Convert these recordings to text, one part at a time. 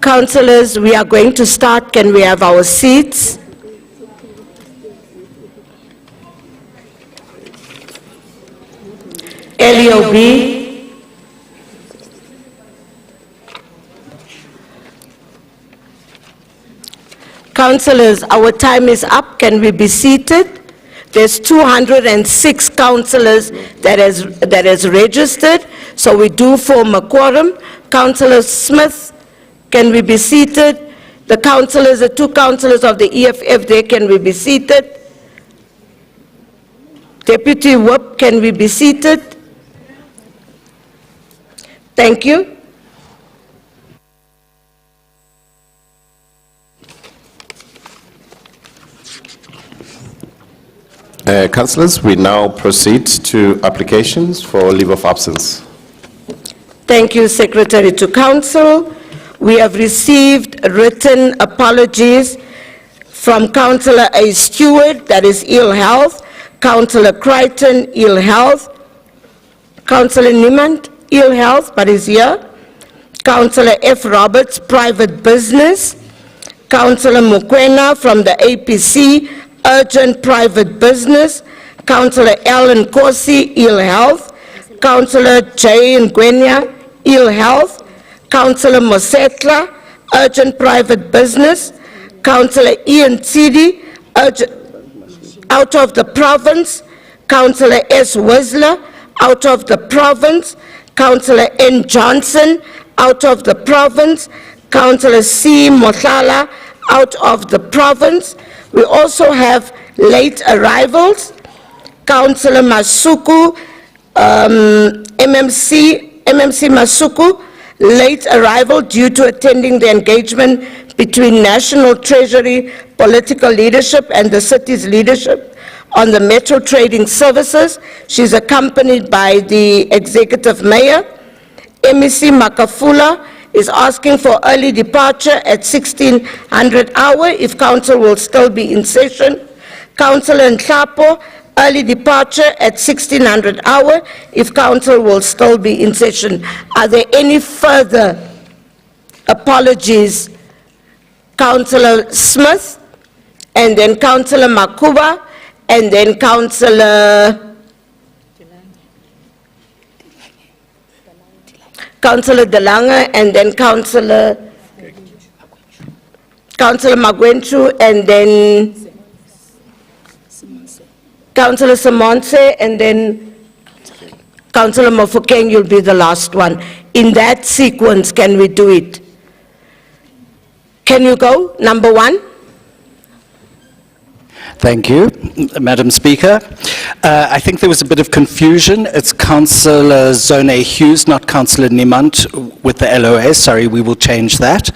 Councillors, we are going to start. Can we have our seats? LEOB. Councillors, our time is up. Can we be seated? There's 206 councillors that has registered, so we do form a quorum. Councillor Smith, can we be seated? The councillors, the two councillors of the EFF there, can we be seated? Deputy Whip, can we be seated? Thank you. Councillors, we now proceed to applications for leave of absence. Thank you, Secretary to Council. We have received written apologies from Councillor A. Stewart, that is ill health, Councillor Crichton, ill health, Councillor Niemand, ill health, but is here, Councillor F. Roberts, private business, Councillor Mukwena from the APC, urgent private business, Councillor Ellen Kosi, ill health, Councillor J. Ngwenya, ill health, Councillor Mosetla, urgent private business, Councillor Ian Tsidi, out of the province, Councillor S. Whistler, out of the province, Councillor N. Johnson, out of the province, Councillor C. Motlala, out of the province. We also have late arrivals, Councillor Masuku, MMC Masuku, late arrival due to attending the engagement between National Treasury political leadership and the city's leadership on the Metro Trading Services. She's accompanied by the Executive Mayor. MEC Makafula is asking for early departure at 1600 hour if council will still be in session. Councillor Nhlapo, early departure at 1600 hour if council will still be in session. Are there any further apologies? Councillor Smith, and then Councillor Makuba, and then Councillor Delanga, and then Councillor Magwenchu, and then Councillor Simonse, and then Councillor Mofokeng, you'll be the last one. In that sequence, can we do it? Can you go, number one? Thank you, Madam Speaker. I think there was a bit of confusion. It's Councillor Zone Hughes, not Councillor Niemand with the LOA. Sorry, we will change that.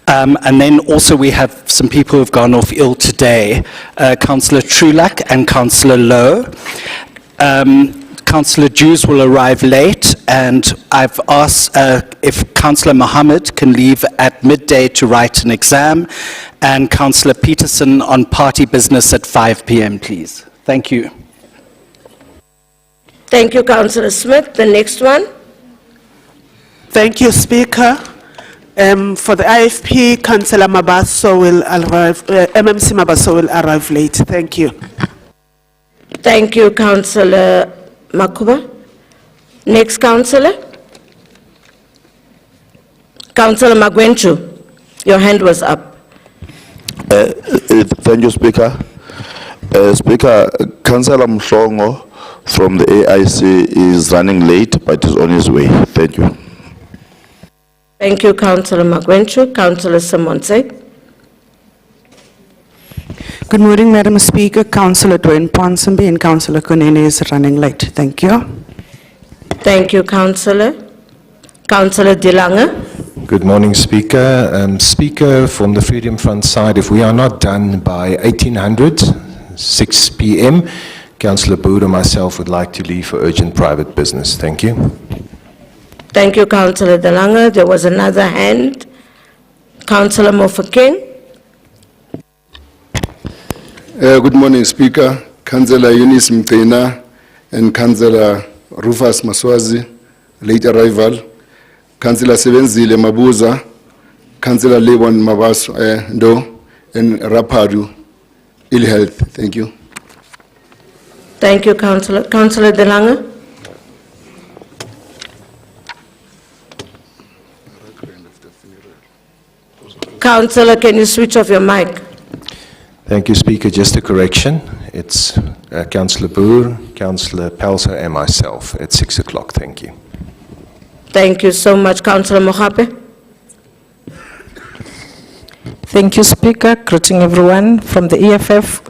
And then also we have some people who've gone off ill today, Councillor Trulak and Councillor Lowe. Councillor Jews will arrive late, and I've asked if Councillor Mohammed can leave at midday to write an exam, and Councillor Peterson on party business at 5 p.m, please. Thank you. Thank you, Councillor Smith. The next one. Thank you, Speaker. For the IFP, Councillor Mabaso will arrive, MMC Mabaso will arrive late. Thank you. Thank you, Councillor Makuba. Next councillor. Councillor Magwenchu, your hand was up. Thank you, Speaker. Speaker, Councillor Mhlongo from the AIC is running late, but is on his way. Thank you. Thank you, Councillor Magwenchu. Councillor Simonse. Good morning, Madam Speaker. Councillor Dwayne Ponsonby and Councillor Kunene is running late. Thank you. Thank you, Councillor. Councillor Delanga. Good morning, Speaker. Speaker, from the Freedom Front side, if we are not done by 1800, 6 p.m., Councillor Bood and myself would like to leave for urgent private business. Thank you. Thank you, Councillor Delanga. There was another hand. Councillor Mofokeng. Good morning, Speaker. Councillor Eunice Mtena and Councillor Rufus Maswazi, late arrival. Councillor Sebenzile Mabuza, Councillor Levon Mabaso Ndo, and Rapadu, Ill Health. Thank you. Thank you, Councillor. Councillor De Lange? Councillor, can you switch off your mic? Thank you, Speaker. Just a correction. It's Councillor Boer, Councillor Pelser, and myself at 6 o'clock. Thank you. Thank you so much, Councillor Mogape. Thank you, Speaker. Greeting everyone from the EFF.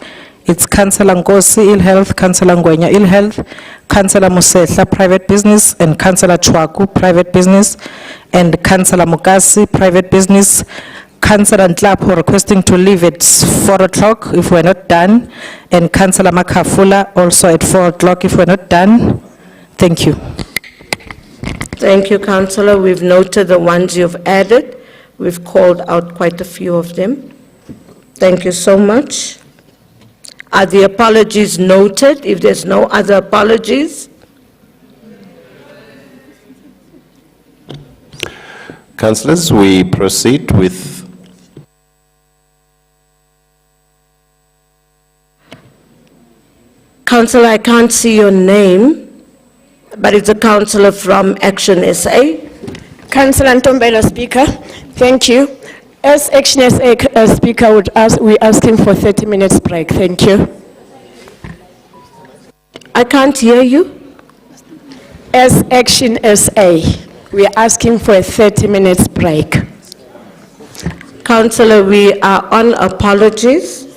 It's Councillor Ngosi, Ill Health, Councillor Ngwenya, Ill Health, Councillor Musehla, Private Business, and Councillor Chwaku, Private Business, and Councillor Mukasi, Private Business. Councillor Ntlapo requesting to leave at 4 o'clock if we're not done, and Councillor Makafula also at 4 o'clock if we're not done. Thank you. Thank you, Councillor. We've noted the ones you've added. We've called out quite a few of them. Thank you so much. Are the apologies noted? If there's no other apologies? Councillors, we proceed with Councillor, I can't see your name, but it's a councillor from Action SA. Councillor Ntombela, Speaker. Thank you. As Action SA Speaker, we're asking for 30 minutes break. Thank you. I can't hear you. As Action SA, we're asking for a 30 minutes break. Councillor, we are on apologies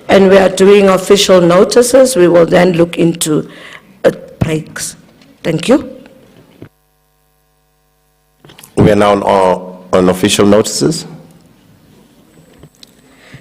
and we are doing official notices. We will then look into breaks. Thank you. we are now on official notices.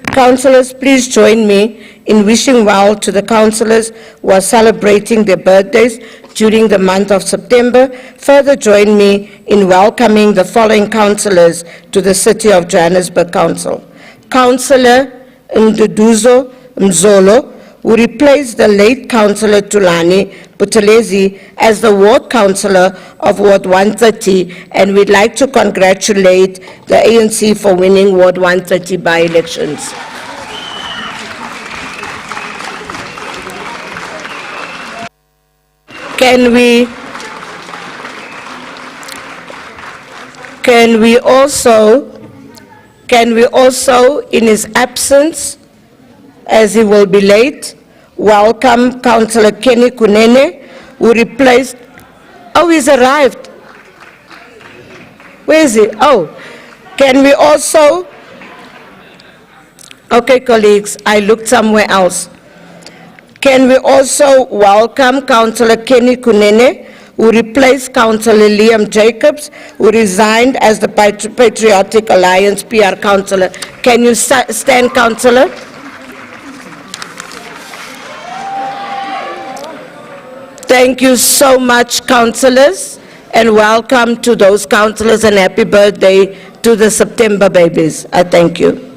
Councillors, please join me in wishing well to the councillors who are celebrating their birthdays during the month of September. Further join me in welcoming the following councillors to the City of Johannesburg Council. Councillor Nduduzo Mzolo, who replaced the late Councillor Tulani Buthelezi as the Ward Councillor of Ward 130, and we'd like to congratulate the ANC for winning Ward 130 by-elections. Can we also, in his absence, as he will be late, welcome Councillor Kenny Kunene, who replaced, oh, he's arrived. Where is he? Oh, can we also, okay, colleagues, I looked somewhere else. Can we also welcome Councillor Kenny Kunene, who replaced Councillor Liam Jacobs, who resigned as the Patriotic Alliance PR Councillor. Can you stand, Councillor? Thank you so much, councillors, and welcome to those councillors, and happy birthday to the September babies. I thank you.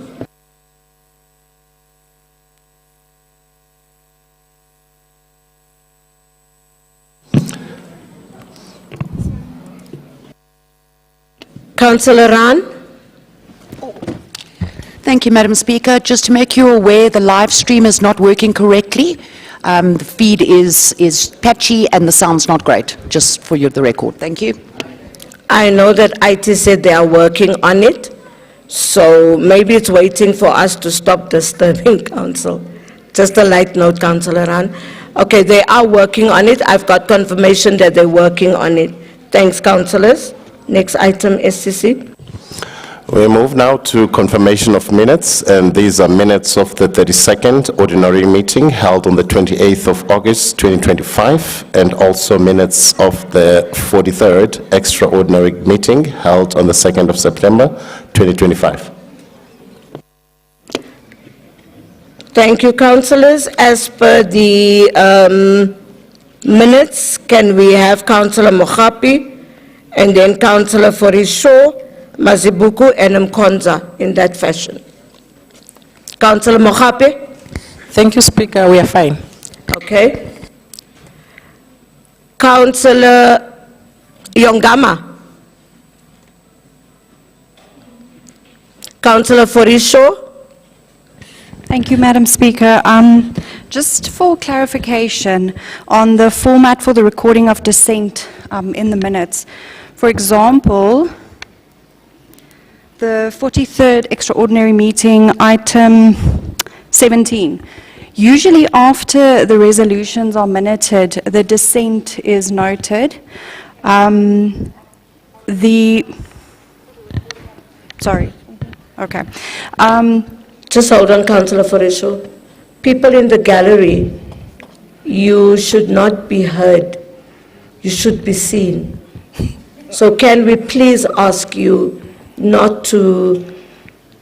Councillor Ran. Thank you, Madam Speaker. Just to make you aware, the live stream is not working correctly. The feed is patchy and the sound's not great, just for the record. Thank you. I know that IT said they are working on it, so maybe it's waiting for us to stop disturbing council. Just a light note, Councillor Ran. Okay, they are working on it. I've got confirmation that they're working on it. Thanks, councillors. Next item, SCC. We move now to confirmation of minutes, and these are minutes of the 32nd ordinary meeting held on the 28th of August 2025, and also minutes of the 43rd extraordinary meeting held on the 2nd of September 2025. Thank you, councillors. As per the minutes, can we have Councillor Mogapi and then Councillor Forisho, Mazibuku, and Mkonza in that fashion? Councillor Mogapi? Thank you, Speaker. We are fine. Okay. Councillor Yongama? Councillor Forisho. Thank you, Madam Speaker. Just for clarification on the format for the recording of dissent in the minutes. For example, the 43rd extraordinary meeting, item 17. Usually after the resolutions are minuted, the dissent is noted. Sorry. Okay. Just hold on, Councillor Forisho. People in the gallery, you should not be heard. You should be seen. So can we please ask you not to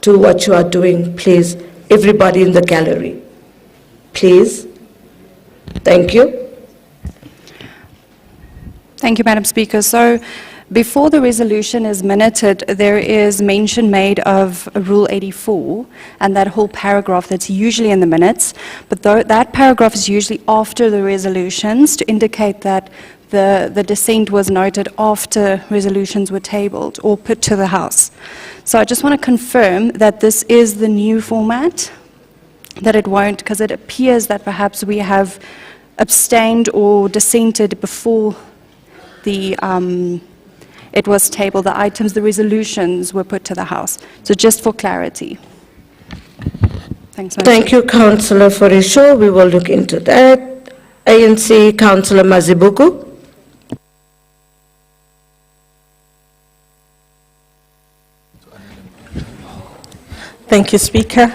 do what you are doing, please? Everybody in the gallery, please. Thank you. Thank you, Madam Speaker. So, before the resolution is minuted, there is mention made of Rule 84 and that whole paragraph that's usually in the minutes, but that paragraph is usually after the resolutions to indicate that the dissent was noted after resolutions were tabled or put to the House. So I just want to confirm that this is the new format, that it won't, because it appears that perhaps we have abstained or dissented before it was tabled, the items, the resolutions were put to the House. So just for clarity. Thanks, Madam Thank you, Councillor Forisho. We will look into that. ANC, Councillor Mazibuko. Thank you, Speaker.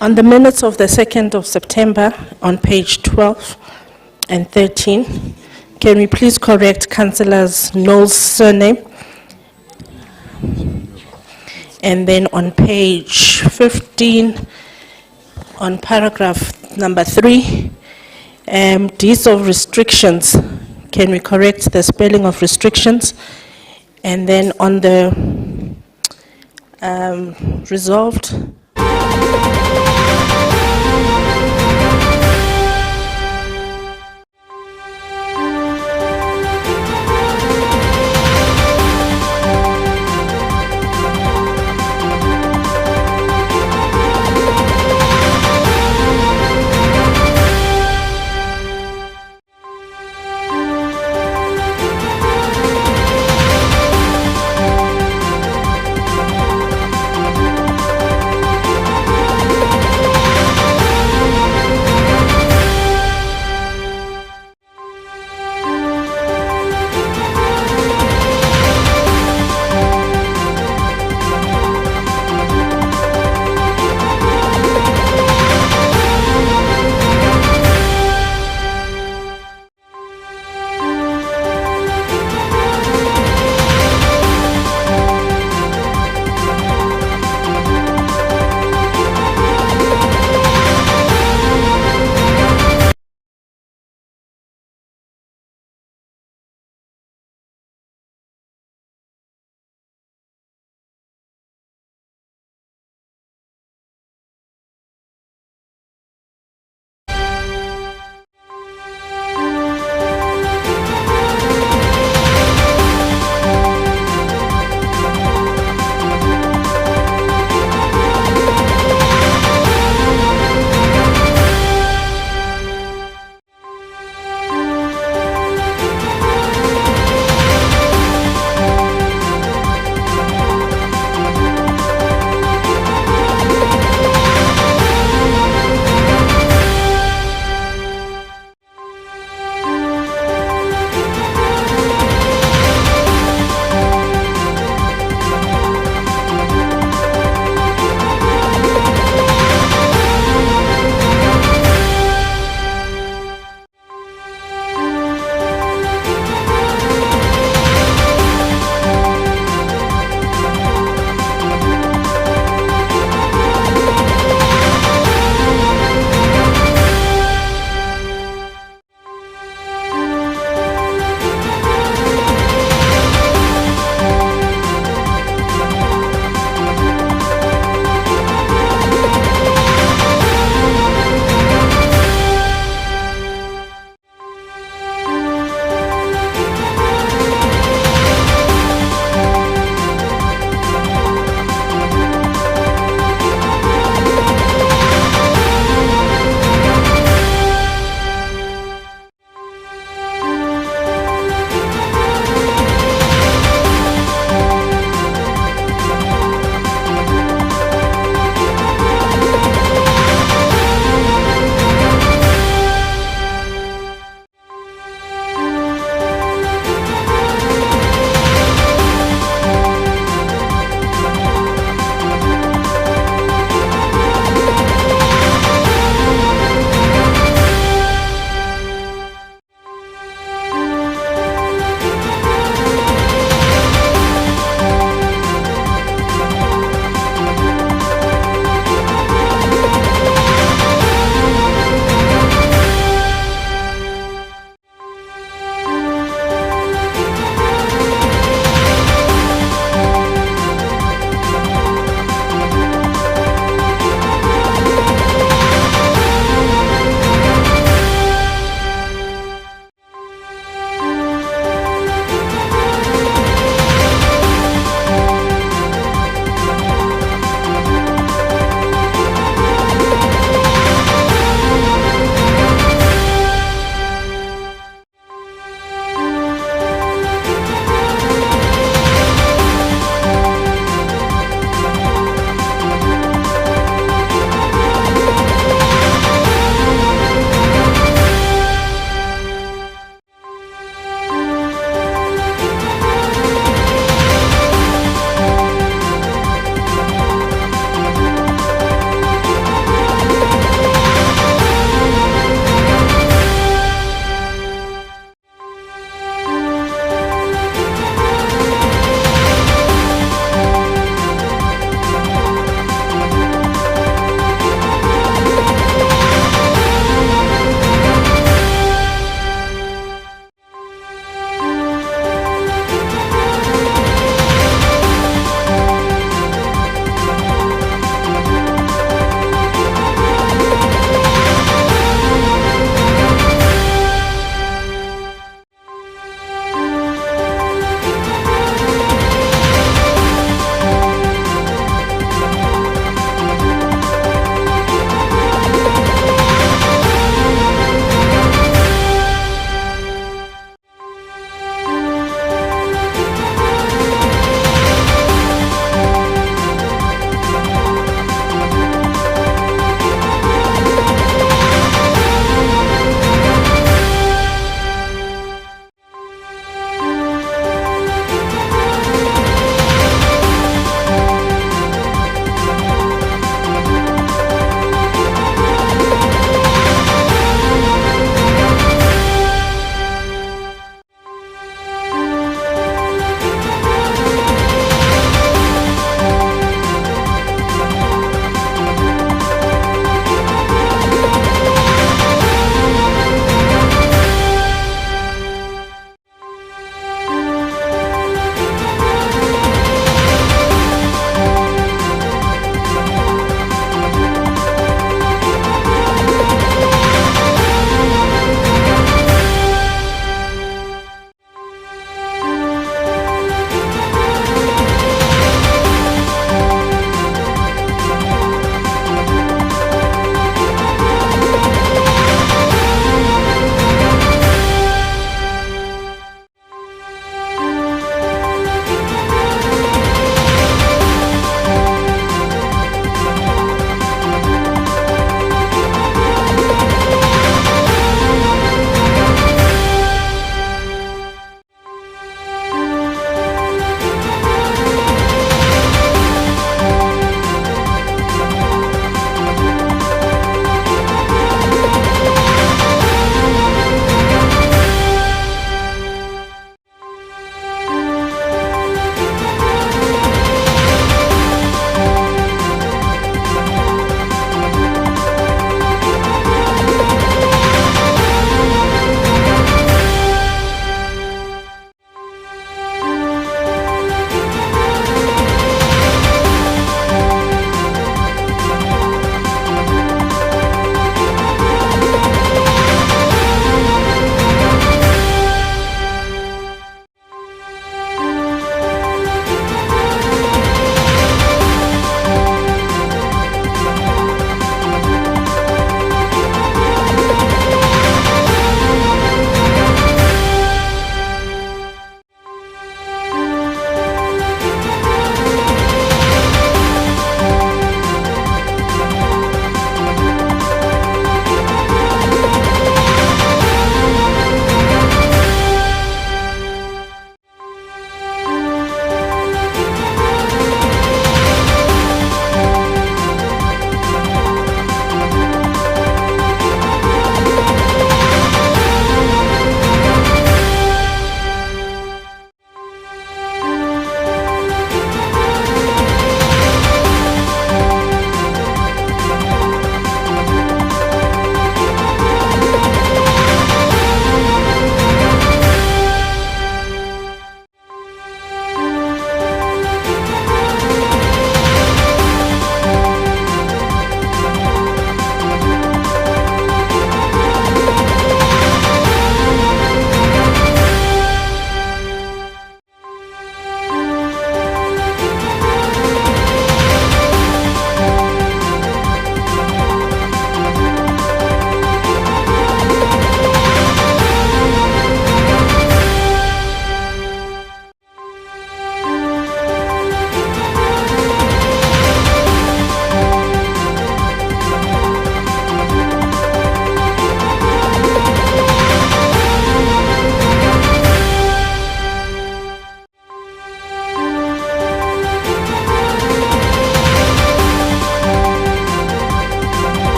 On the minutes of the 2nd of September, on page 12 and 13, can we please correct Councillor Knowles' surname? And then on page 15, on paragraph number 3, deeds of restrictions, can we correct the spelling of restrictions? And then on the resolved,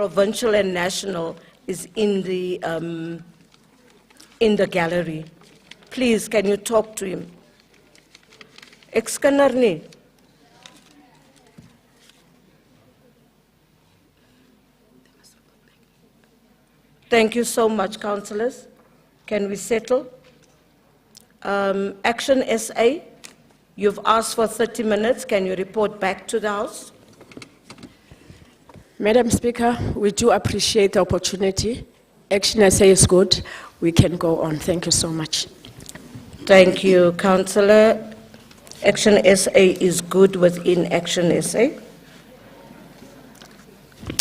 provincial and national is in the gallery. Please, can you talk to him? Ex-Kanarni. Thank you so much, councillors. Can we settle? Action SA, you've asked for 30 minutes. Can you report back to the House? Madam Speaker, we do appreciate the opportunity. Action SA is good. We can go on. Thank you so much. Thank you, Councillor. Action SA is good within Action SA.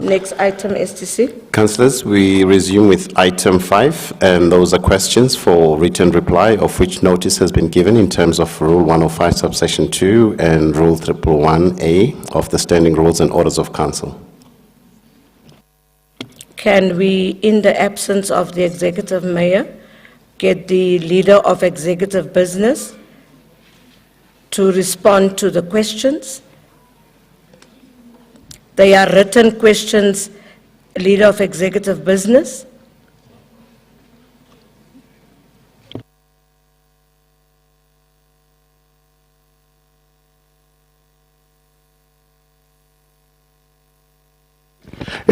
Next item, STC. Councillors, we resume with item 5, and those are questions for written reply, of which notice has been given in terms of Rule 105, subsection 2, and Rule 111A of the Standing Rules and Orders of Council. Can we, in the absence of the Executive Mayor, get the Leader of Executive Business to respond to the questions? They are written questions, Leader of Executive Business.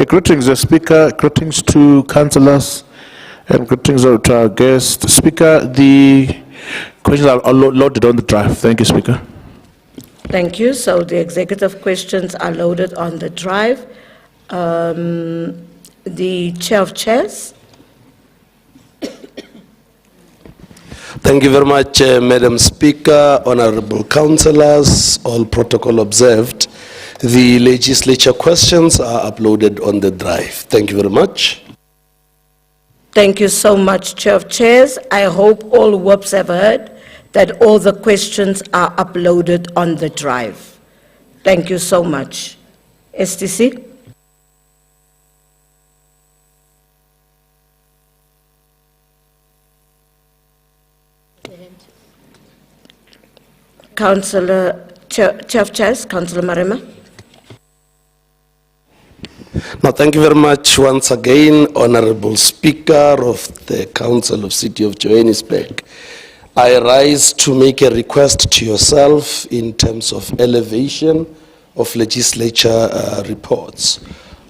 Greetings, Speaker, greetings to councillors, and greetings to our guest. Speaker, the questions are loaded on the drive. Thank you, Speaker. Thank you. So the executive questions are loaded on the drive. The Chair of Chairs. Thank you very much, Madam Speaker, honorable councillors, all protocol observed. The legislature questions are uploaded on the drive. Thank you very much. Thank you so much, Chair of Chairs. I hope all whips have heard that all the questions are uploaded on the drive. Thank you so much. STC. Councillor, Chair of Chairs, Councillor Marema. Now, thank you very much once again, Honorable Speaker of the Council of City of Johannesburg. I rise to make a request to yourself in terms of elevation of legislature reports.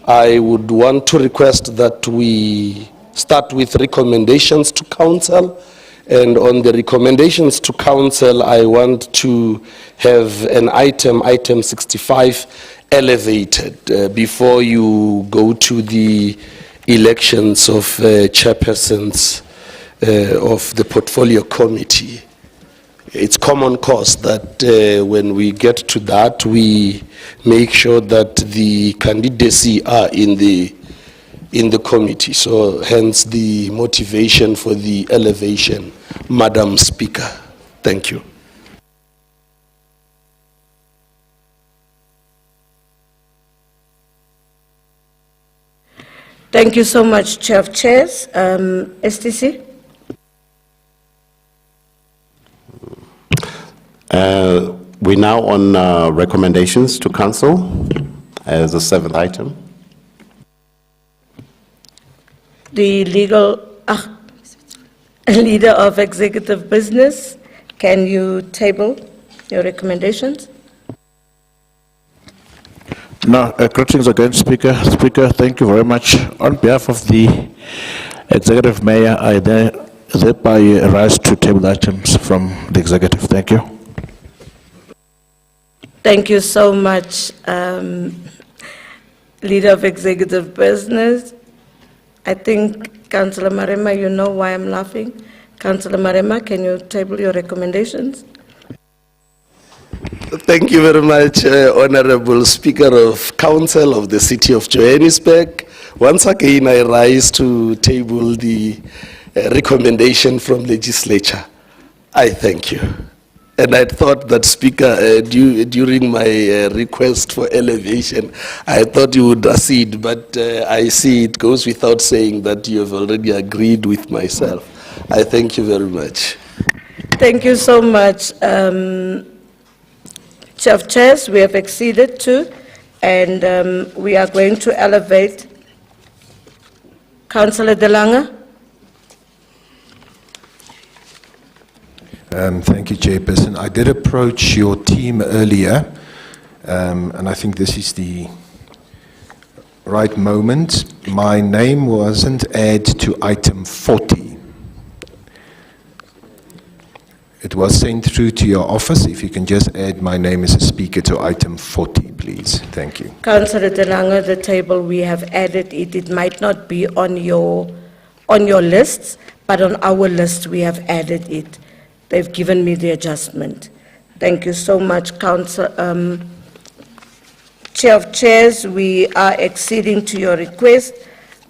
I would want to request that we start with recommendations to Council, and on the recommendations to Council, I want to have an item 65, elevated before you go to the elections of chairpersons of the portfolio committee. It's common cause that when we get to that, we make sure that the candidacy are in the committee. So hence the motivation for the elevation, Madam Speaker. Thank you. Thank you so much, Chair of Chairs. STC. We're now on recommendations to Council as a 7th item. The Leader of Executive Business, can you table your recommendations? No, greetings again, Speaker. Speaker, thank you very much. On behalf of the Executive Mayor, I thereby rise to table items from the Executive. Thank you. Thank you so much, Leader of Executive Business. I think, Councillor Marema, you know why I'm laughing. Councillor Marema, can you table your recommendations? Thank you very much, Honorable Speaker of Council of the City of Johannesburg. Once again, I rise to table the recommendation from legislature. I thank you. And I thought that, Speaker, during my request for elevation, I thought you would accede, but I see it goes without saying that you have already agreed with myself. I thank you very much. Thank you so much. Chair of Chairs, we have exceeded to, and we are going to elevate Councillor De Lange. Thank you, Chairperson. I did approach your team earlier, and I think this is the right moment. My name wasn't added to item 40. It was sent through to your office. If you can just add my name as a speaker to item 40, please. Thank you. Councillor De Lange, the table we have added it. It might not be on your lists, but on our list we have added it. They've given me the adjustment. Thank you so much, Chair of Chairs. We are acceding to your request.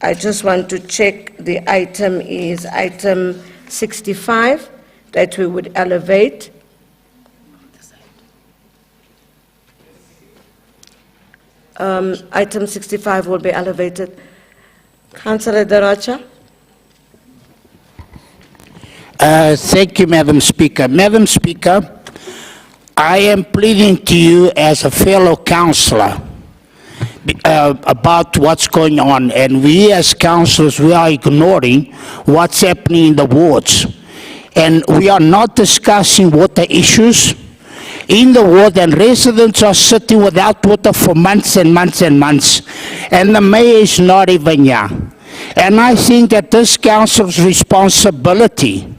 I just want to check the item is item 65 that we would elevate. Item 65 will be elevated. Councillor De Rocha. Thank you, Madam Speaker. Madam Speaker, I am pleading to you as a fellow councillor about what's going on, and we as councillors, we are ignoring what's happening in the wards. And we are not discussing water issues in the ward, and residents are sitting without water for months and months and months, and the mayor is not even here. And I think that this council's responsibility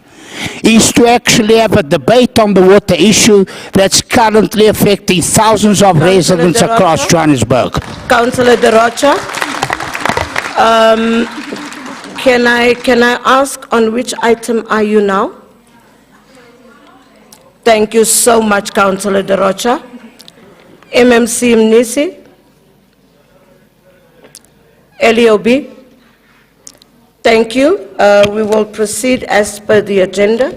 is to actually have a debate on the water issue that's currently affecting thousands of residents across Johannesburg. Councillor De Rocha, can I ask on which item are you now? Thank you so much, Councillor De Rocha. MMC Mnisi, LEOB. Thank you. We will proceed as per the agenda.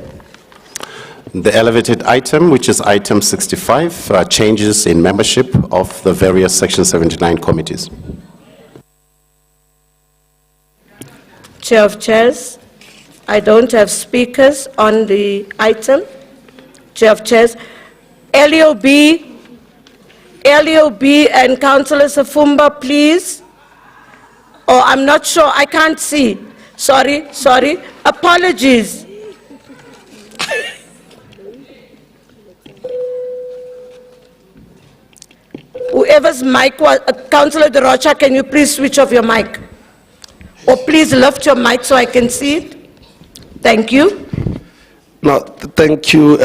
The elevated item, which is item 65, changes in membership of the various Section 79 committees. Chair of Chairs, I don't have speakers on the item. Chair of Chairs, LEOB and Councillor Safumba, please. Oh, I'm not sure, I can't see. Sorry, apologies. Whoever's mic was, Councillor De Rocha, can you please switch off your mic? Or please lift your mic so I can see it. Thank you. No, thank you,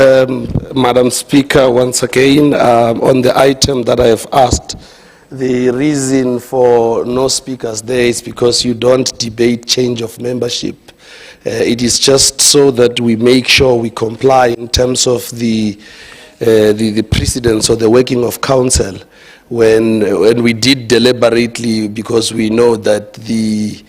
Madam Speaker, once again. On the item that I have asked, the reason for no speakers there is because you don't debate change of membership. It is just so that we make sure we comply in terms of the precedence or the working of council when we did deliberately, because we know that the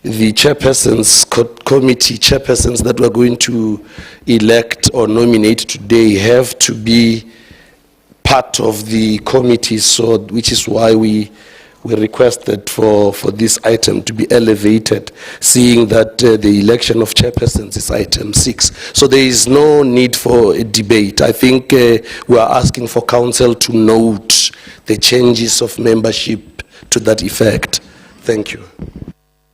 chairpersons, committee chairpersons that we're going to elect or nominate today have to be part of the committee, so which is why we requested for this item to be elevated, seeing that the election of chairpersons is item 6. So there is no need for a debate. I think we are asking for council to note the changes of membership to that effect. Thank you.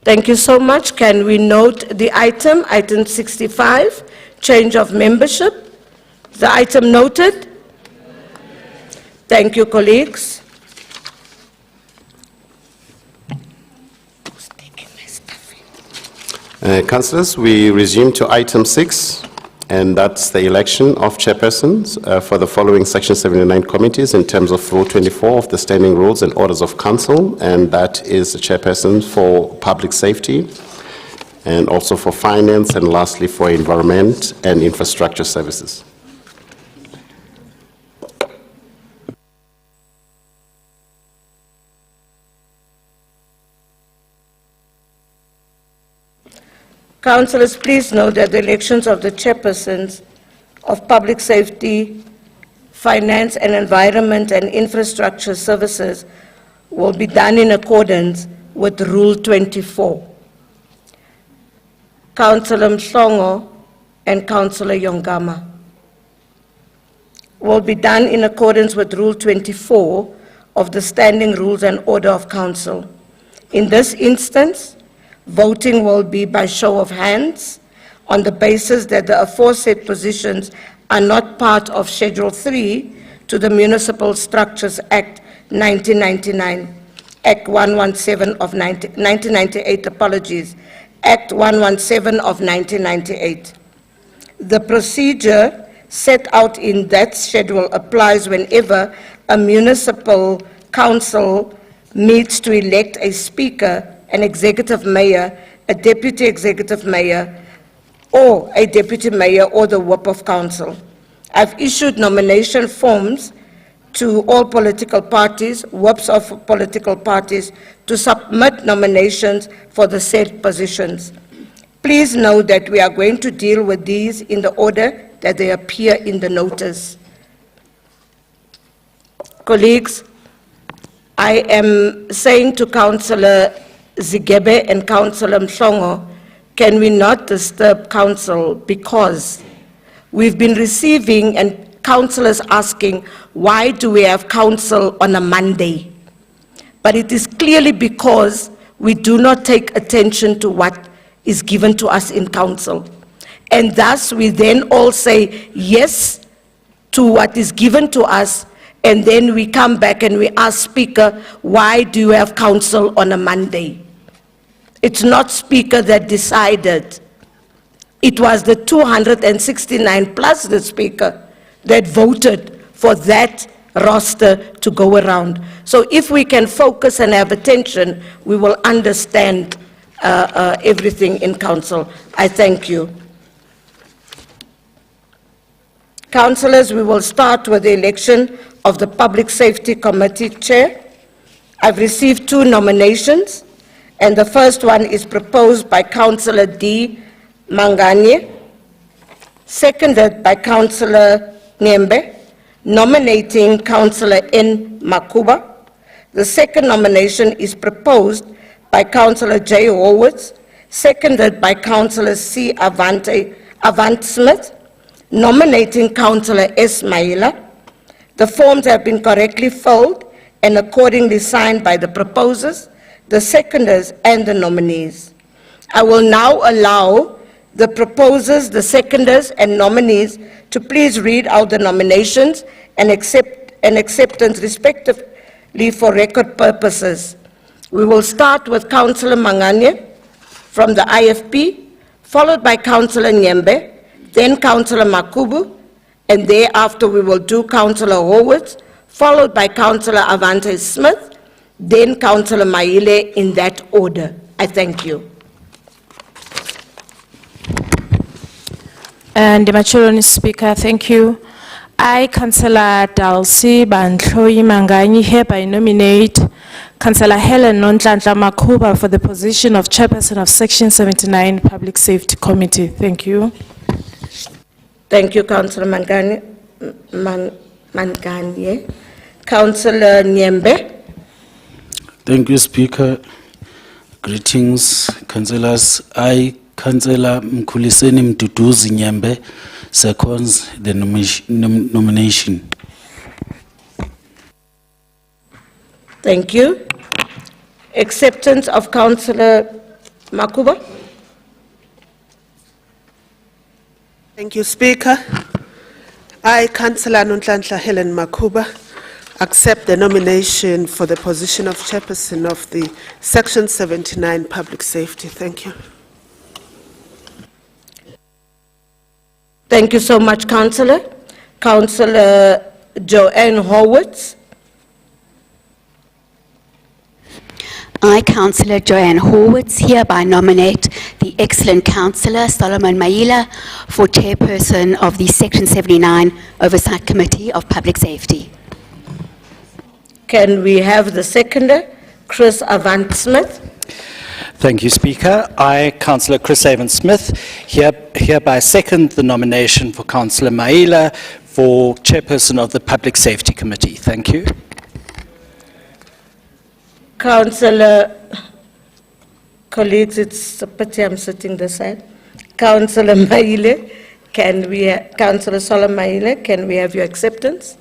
Thank you so much. Can we note the item, item 65, change of membership? The item noted? Thank you, colleagues. Councillors, we resume to item 6, and that's the election of chairpersons for the following Section 79 committees in terms of Rule 24 of the Standing Rules and Orders of Council, and that is the chairperson for public safety, and also for finance, and lastly for environment and infrastructure services. Councillors, please note that the elections of the chairpersons of Public Safety, Finance and Environment and Infrastructure Services will be done in accordance with Rule 24. Councillor Mhlongo and Councillor Yongama will be done in accordance with Rule 24 of the Standing Rules and Order of Council. In this instance, Voting will be by show of hands on the basis that the aforesaid positions are not part of Schedule 3 to the Municipal Structures Act 1999, Act 117 of 1998, apologies, Act 117 of 1998. The procedure set out in that schedule applies whenever a municipal council meets to elect a speaker, an executive mayor, a deputy executive mayor, or a deputy mayor or the whip of council. I've issued nomination forms to all political parties, whips of political parties, to submit nominations for the said positions. Please note that we are going to deal with these in the order that they appear in the notice. Colleagues, I am saying to Councillor Zigebe and Councillor Mhlongo, can we not disturb council, because we've been receiving and councillors asking, why do we have council on a Monday? But it is clearly because we do not take attention to what is given to us in council. And thus we then all say yes to what is given to us, and then we come back and we ask Speaker, why do you have council on a Monday? It's not Speaker that decided. It was the 269 plus the Speaker that voted for that roster to go around. So if we can focus and have attention, we will understand everything in council. I thank you. Councillors, we will start with the election of the Public Safety Committee Chair. I've received 2 nominations, and the first one is proposed by Councillor D. Manganye, seconded by Councillor Nyembe, nominating Councillor N. Makuba. The second nomination is proposed by Councillor J. Horwitz, seconded by Councillor C. Avant Smith, nominating Councillor S. Maila. The forms have been correctly filled and accordingly signed by the proposers, the seconders, and the nominees. I will now allow the proposers, the seconders, and nominees to please read out the nominations and acceptance respectively for record purposes. We will start with Councillor Manganye from the IFP, followed by Councillor Nyembe, then Councillor Makubu, and thereafter we will do Councillor Horwitz, followed by Councillor Avante Smith, then Councillor Maile, in that order. I thank you. And Machuroni Speaker, thank you. I, Councillor Dalsi Bantloi Manganyi, hereby nominate Councillor Helen Nontlantla Makuba for the position of Chairperson of Section 79 Public Safety Committee. Thank you. Thank you, Councillor Manganye. Councillor Nyembe. Thank you, Speaker. Greetings, councillors. I, Councillor Mkhuliseni Mduduzi Nyembe, seconds the nomination. Thank you. Acceptance of Councillor Makuba. Thank you, Speaker. I, Councillor Nontlantla Helen Makuba, accept the nomination for the position of Chairperson of the Section 79 Public Safety. Thank you. Thank you so much, Councillor. Councillor Joanne Horwitz. I, Councillor Joanne Horwitz, hereby nominate the excellent Councillor Solomon Maila for Chairperson of the Section 79 Oversight Committee of Public Safety. Can we have the seconder, Chris Avant Smith? Thank you, Speaker. I, Councillor Chris Avant Smith, hereby second the nomination for Councillor Maila for Chairperson of the Public Safety Committee. Thank you. Councillor, colleagues, it's a pity I'm sitting this side. Councillor Maile, Councillor Solomon Maile, can we have your acceptance?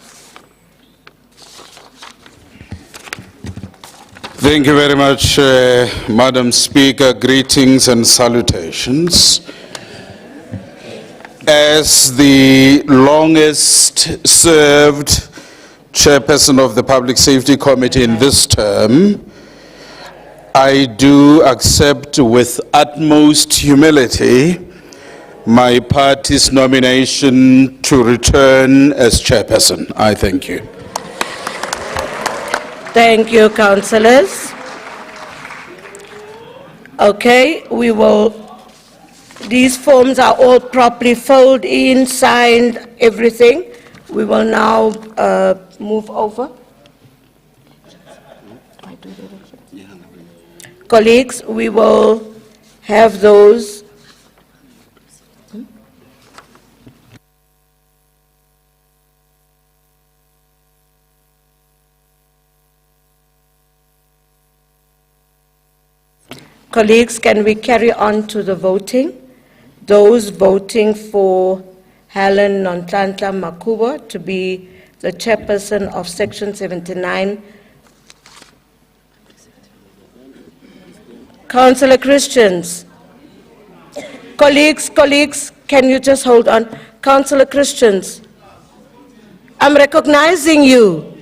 Thank you very much, Madam Speaker. Greetings and salutations. As the longest served chairperson of the Public Safety Committee in this term, I do accept with utmost humility my party's nomination to return as chairperson. I thank you. Thank you, councillors. Okay, these forms are all properly filled in, signed, everything. We will now move over. Colleagues, we will have those. Colleagues, can we carry on to the voting? Those voting for Helen Nonhlanhla Makhubo to be the chairperson of Section 79. Councillor Christians. Colleagues, can you just hold on? Councillor Christians, I'm recognizing you.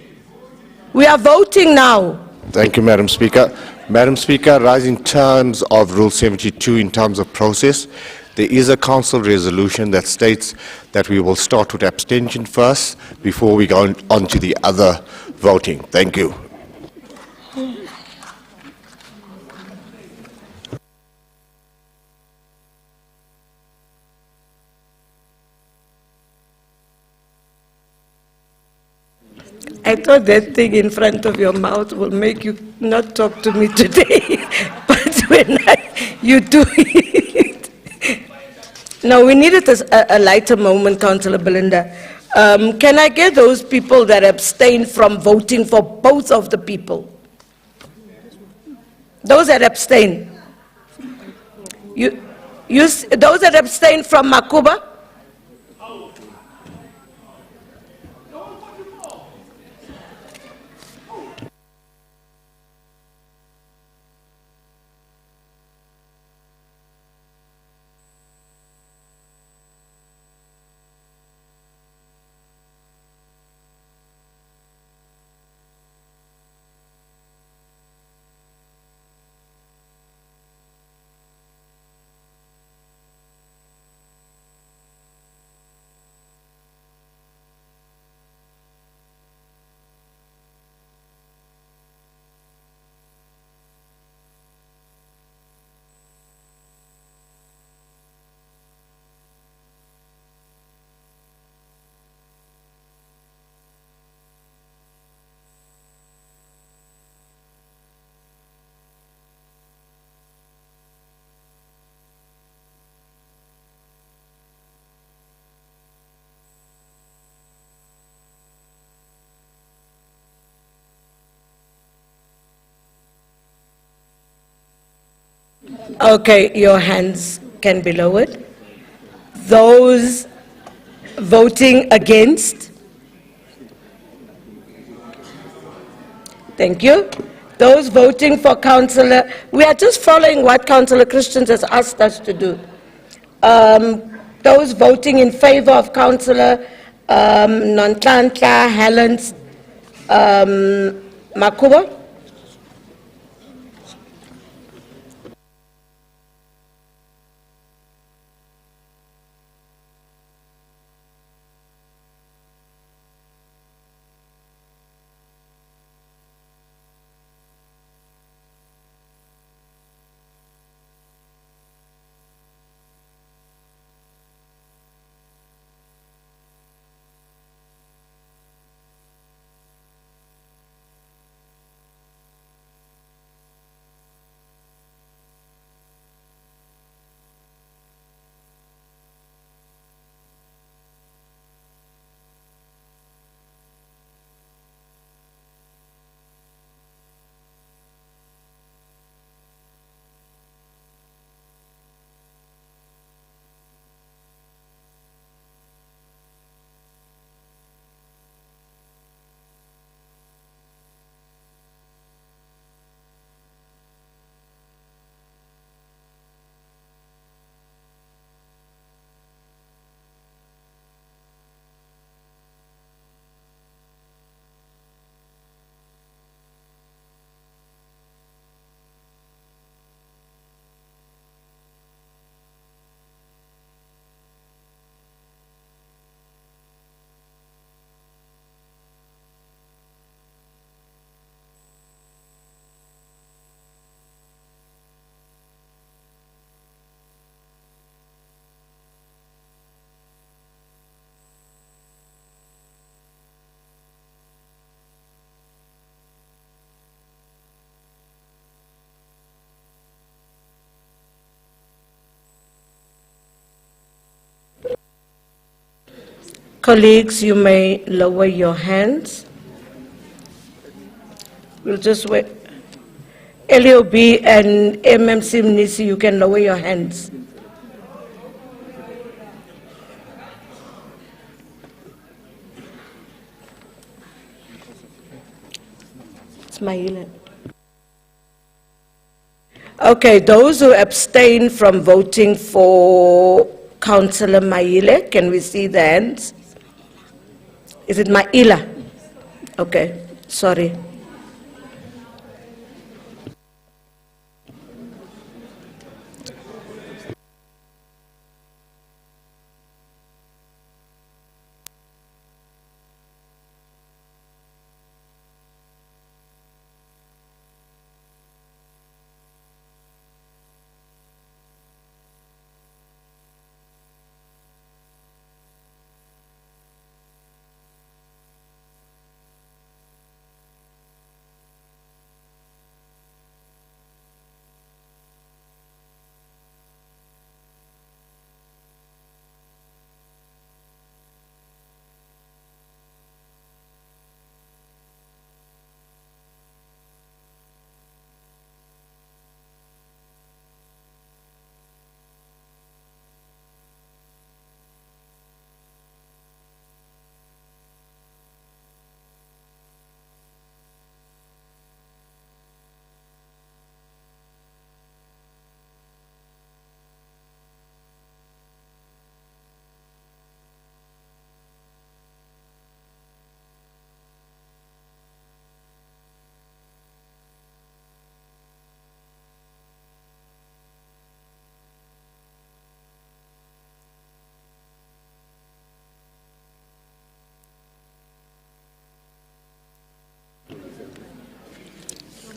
We are voting now. Thank you, Madam Speaker. Madam Speaker, rise in terms of Rule 72, in terms of process, there is a council resolution that states that we will start with abstention first before we go on to the other voting. Thank you. I thought that thing in front of your mouth will make you not talk to me today, but when you do it. No, we needed a lighter moment, Councillor Belinda. Can I get those people that abstain from voting for both of the people? Those that abstain. Those that abstain from Makhubo? Okay, your hands can be lowered. Those voting against? Thank you. Those voting for Councillor, we are just following what Councillor Christians has asked us to do. Those voting in favor of Councillor Nonhlanhla Helen's Makhubo? Colleagues, you may lower your hands. We'll just wait. LOB and MMC Mnisi, you can lower your hands. Ismail. Okay, those who abstain from voting for Councillor Maile, can we see the hands? Is it Maila? Okay, sorry.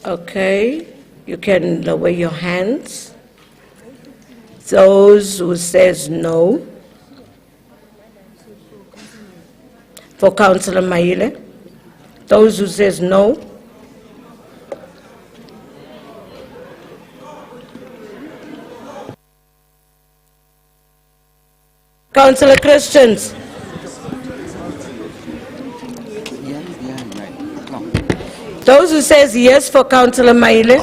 Okay, you can lower your hands. Those who says no. For Councillor Maile. Those who says no. Councillor Christians. Those who says yes for Councillor Maile.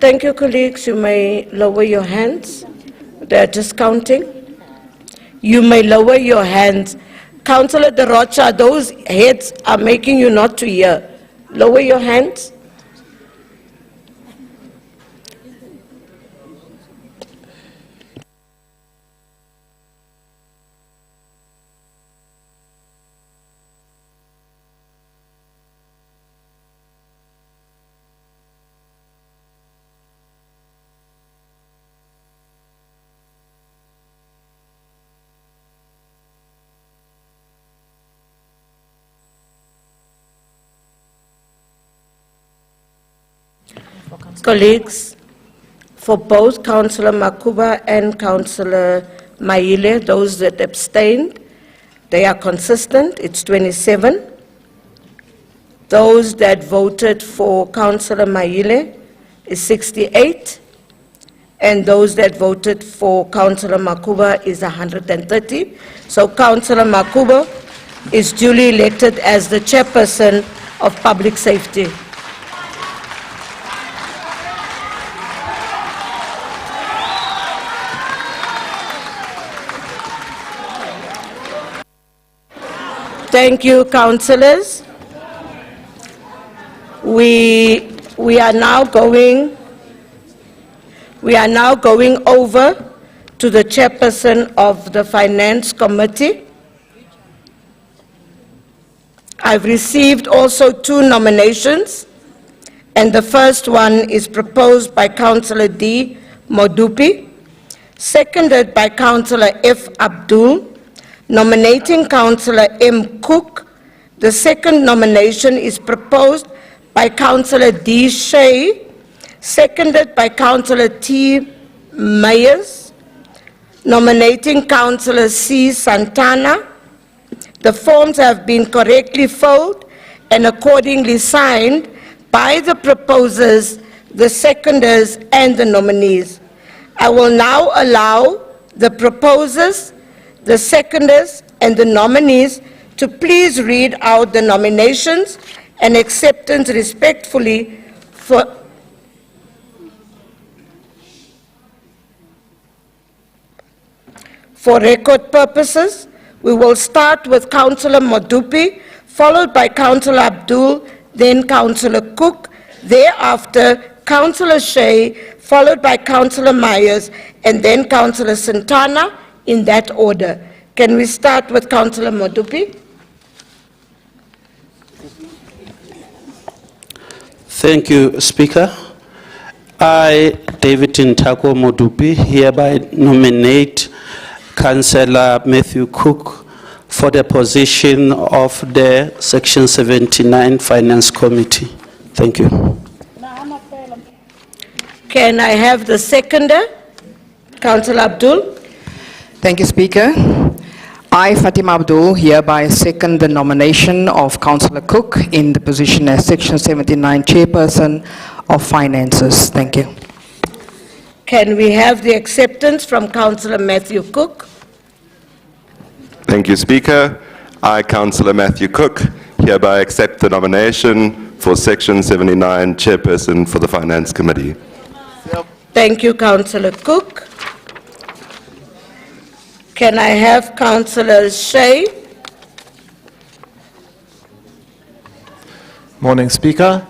Thank you, colleagues. You may lower your hands. They're just counting. You may lower your hands. Councillor De Rocha, those heads are making you not to hear. Lower your hands. Colleagues, for both Councillor Makuba and Councillor Maile, those that abstained, they are consistent, it's 27. Those that voted for Councillor Maile is 68, and those that voted for Councillor Makuba is 130. So Councillor Makuba is duly elected as the chairperson of Public Safety. Thank you, councillors. We are now going over to the chairperson of the Finance Committee. I've received also 2 nominations, and the first one is proposed by Councillor D. Modupi, seconded by Councillor F. Abdul, nominating Councillor M. Cook. The second nomination is proposed by Councillor D. Shea, seconded by Councillor T. Myers, nominating Councillor C. Santana. The forms have been correctly filled and accordingly signed by the proposers, the seconders, and the nominees. I will now allow the proposers, the seconders, and the nominees to please read out the nominations and acceptance respectfully for record purposes. We will start with Councillor Modupi, followed by Councillor Abdul, then Councillor Cook, thereafter Councillor Shea, followed by Councillor Myers, and then Councillor Santana, in that order. Can we start with Councillor Modupi? Thank you, Speaker. I, David Ntako Modupi, hereby nominate Councillor Matthew Cook for the position of the Section 79 Finance Committee. Thank you. Can I have the seconder? Councillor Abdul. Thank you, Speaker. I, Fatima Abdul, hereby second the nomination of Councillor Cook in the position as Section 79 Chairperson of Finances. Thank you. Can we have the acceptance from Councillor Matthew Cook? Thank you, Speaker. I, Councillor Matthew Cook, hereby accept the nomination for Section 79 Chairperson for the Finance Committee. Thank you, Councillor Cook. Can I have Councillor Shea? Morning, Speaker.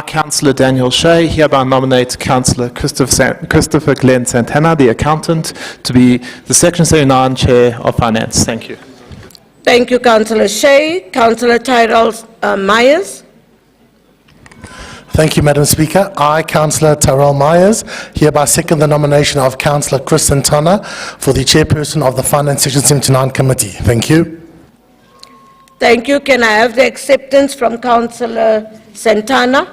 Councillor Daniel Shea hereby nominates Councillor Christopher Glenn Santana, the accountant, to be the Section 79 Chair of Finance. Thank you. Thank you, Councillor Shea. Councillor Tyrell Myers. Thank you, Madam Speaker. I, Councillor Tyrell Myers, hereby second the nomination of Councillor Chris Santana for the Chairperson of the Finance Section 79 Committee. Thank you. Thank you. Can I have the acceptance from Councillor Santana?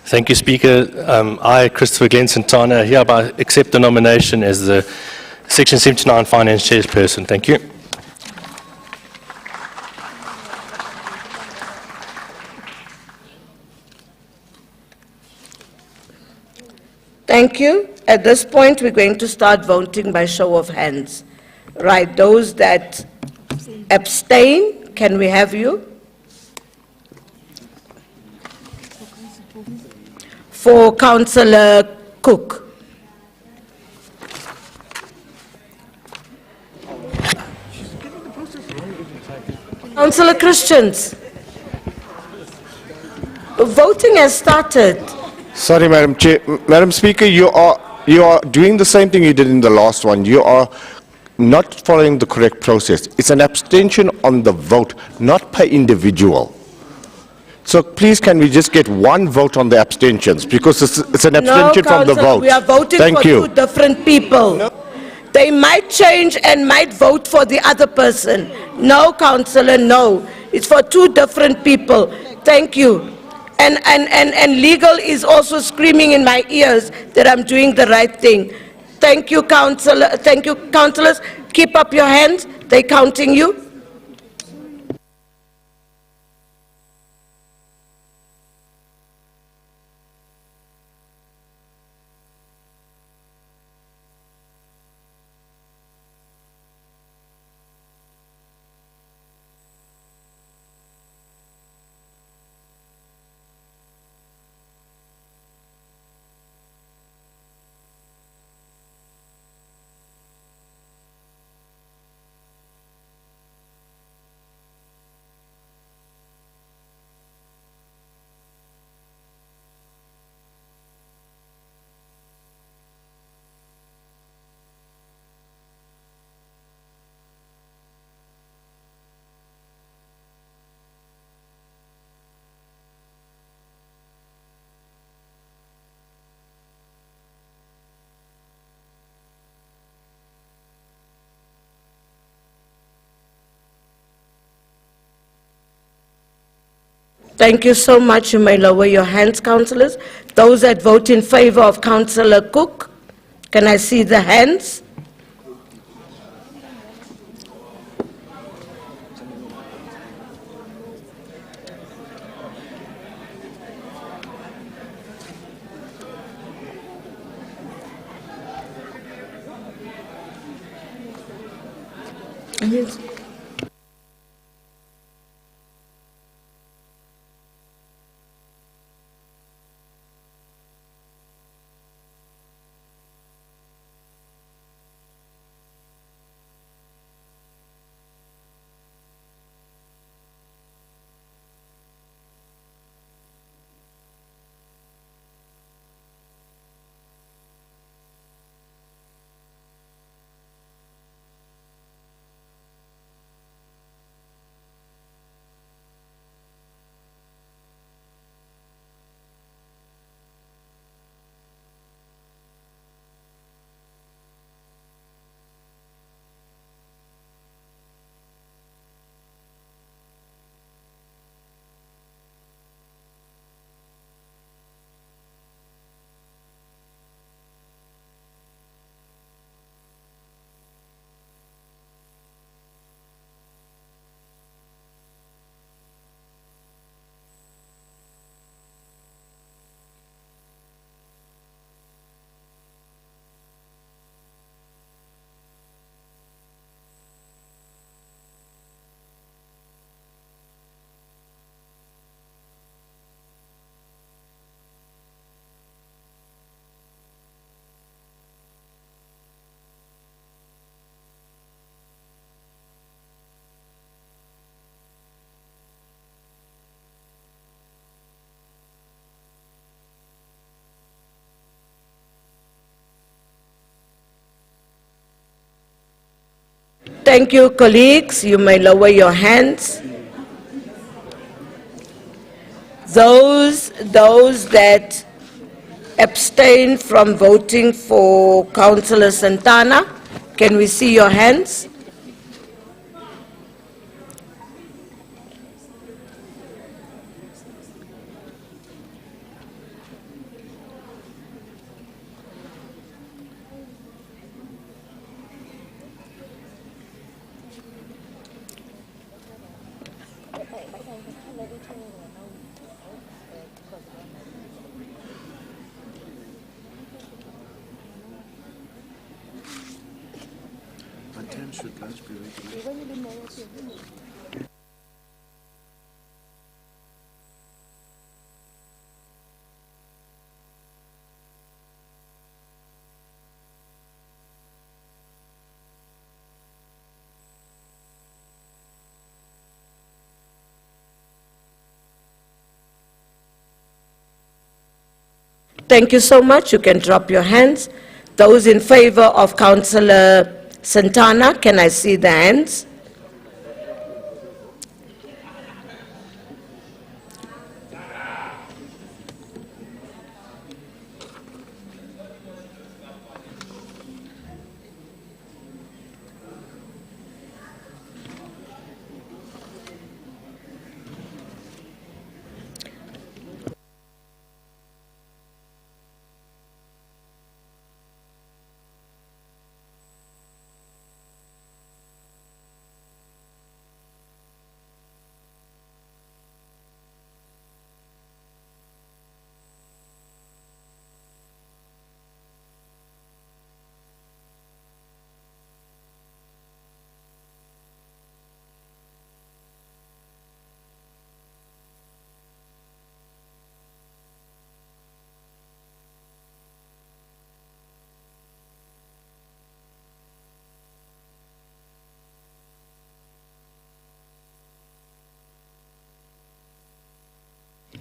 Thank you, Speaker. I, Christopher Glenn Santana, hereby accept the nomination as the Section 79 Finance Chairperson. Thank you. Thank you. At this point, we're going to start voting by show of hands. Right, those that abstain, can we have you? For Councillor Cook. Councillor Christians. Voting has started. Sorry, Madam Chair. Madam Speaker, you are doing the same thing you did in the last one. You are not following the correct process. It's an abstention on the vote, not per individual. So please, can we just get one vote on the abstentions, because it's an abstention from the vote. We are voting for two different people. No. They might change and might vote for the other person. No, Councillor, no. It's for two different people. Thank you. And legal is also screaming in my ears that I'm doing the right thing. Thank you, Councillor. Thank you, councillors. Keep up your hands. They're counting you. Thank you so much. You may lower your hands, councillors. Those that vote in favor of Councillor Cook, can I see the hands? Thank you, colleagues. You may lower your hands. Those that abstain from voting for Councillor Santana, can we see your hands? Thank you so much. You can drop your hands. Those in favor of Councillor Santana, can I see the hands?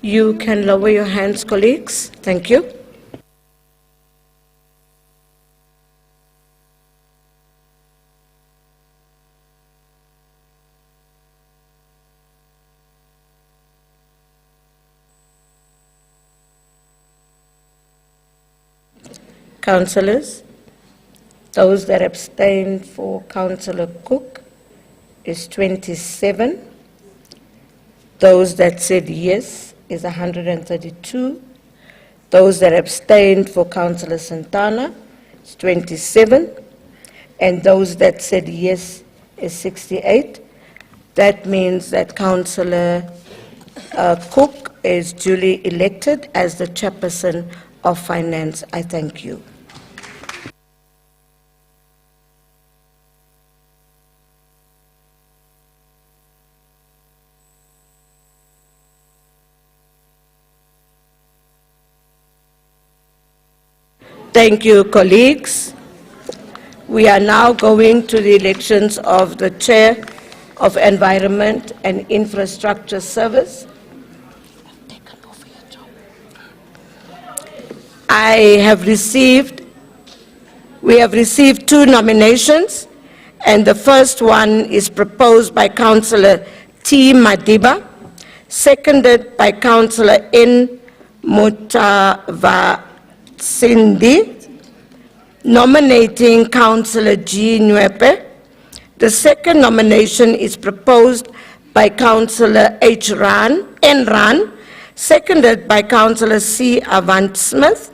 You can lower your hands, colleagues. Thank you. Councillors, those that abstained for Councillor Cook is 27. Those that said yes is 132. Those that abstained for Councillor Santana is 27. And those that said yes is 68. That means that Councillor Cook is duly elected as the chairperson of Finance. I thank you. Thank you, colleagues. We are now going to the elections of the Chair of Environment and Infrastructure Service. We have received 2 nominations, and the first one is proposed by Councillor T. Madiba, seconded by Councillor N. Mutavatsindi, nominating Councillor G. Nwepe. The second nomination is proposed by Councillor H. N. Ran, seconded by Councillor C. Avant Smith,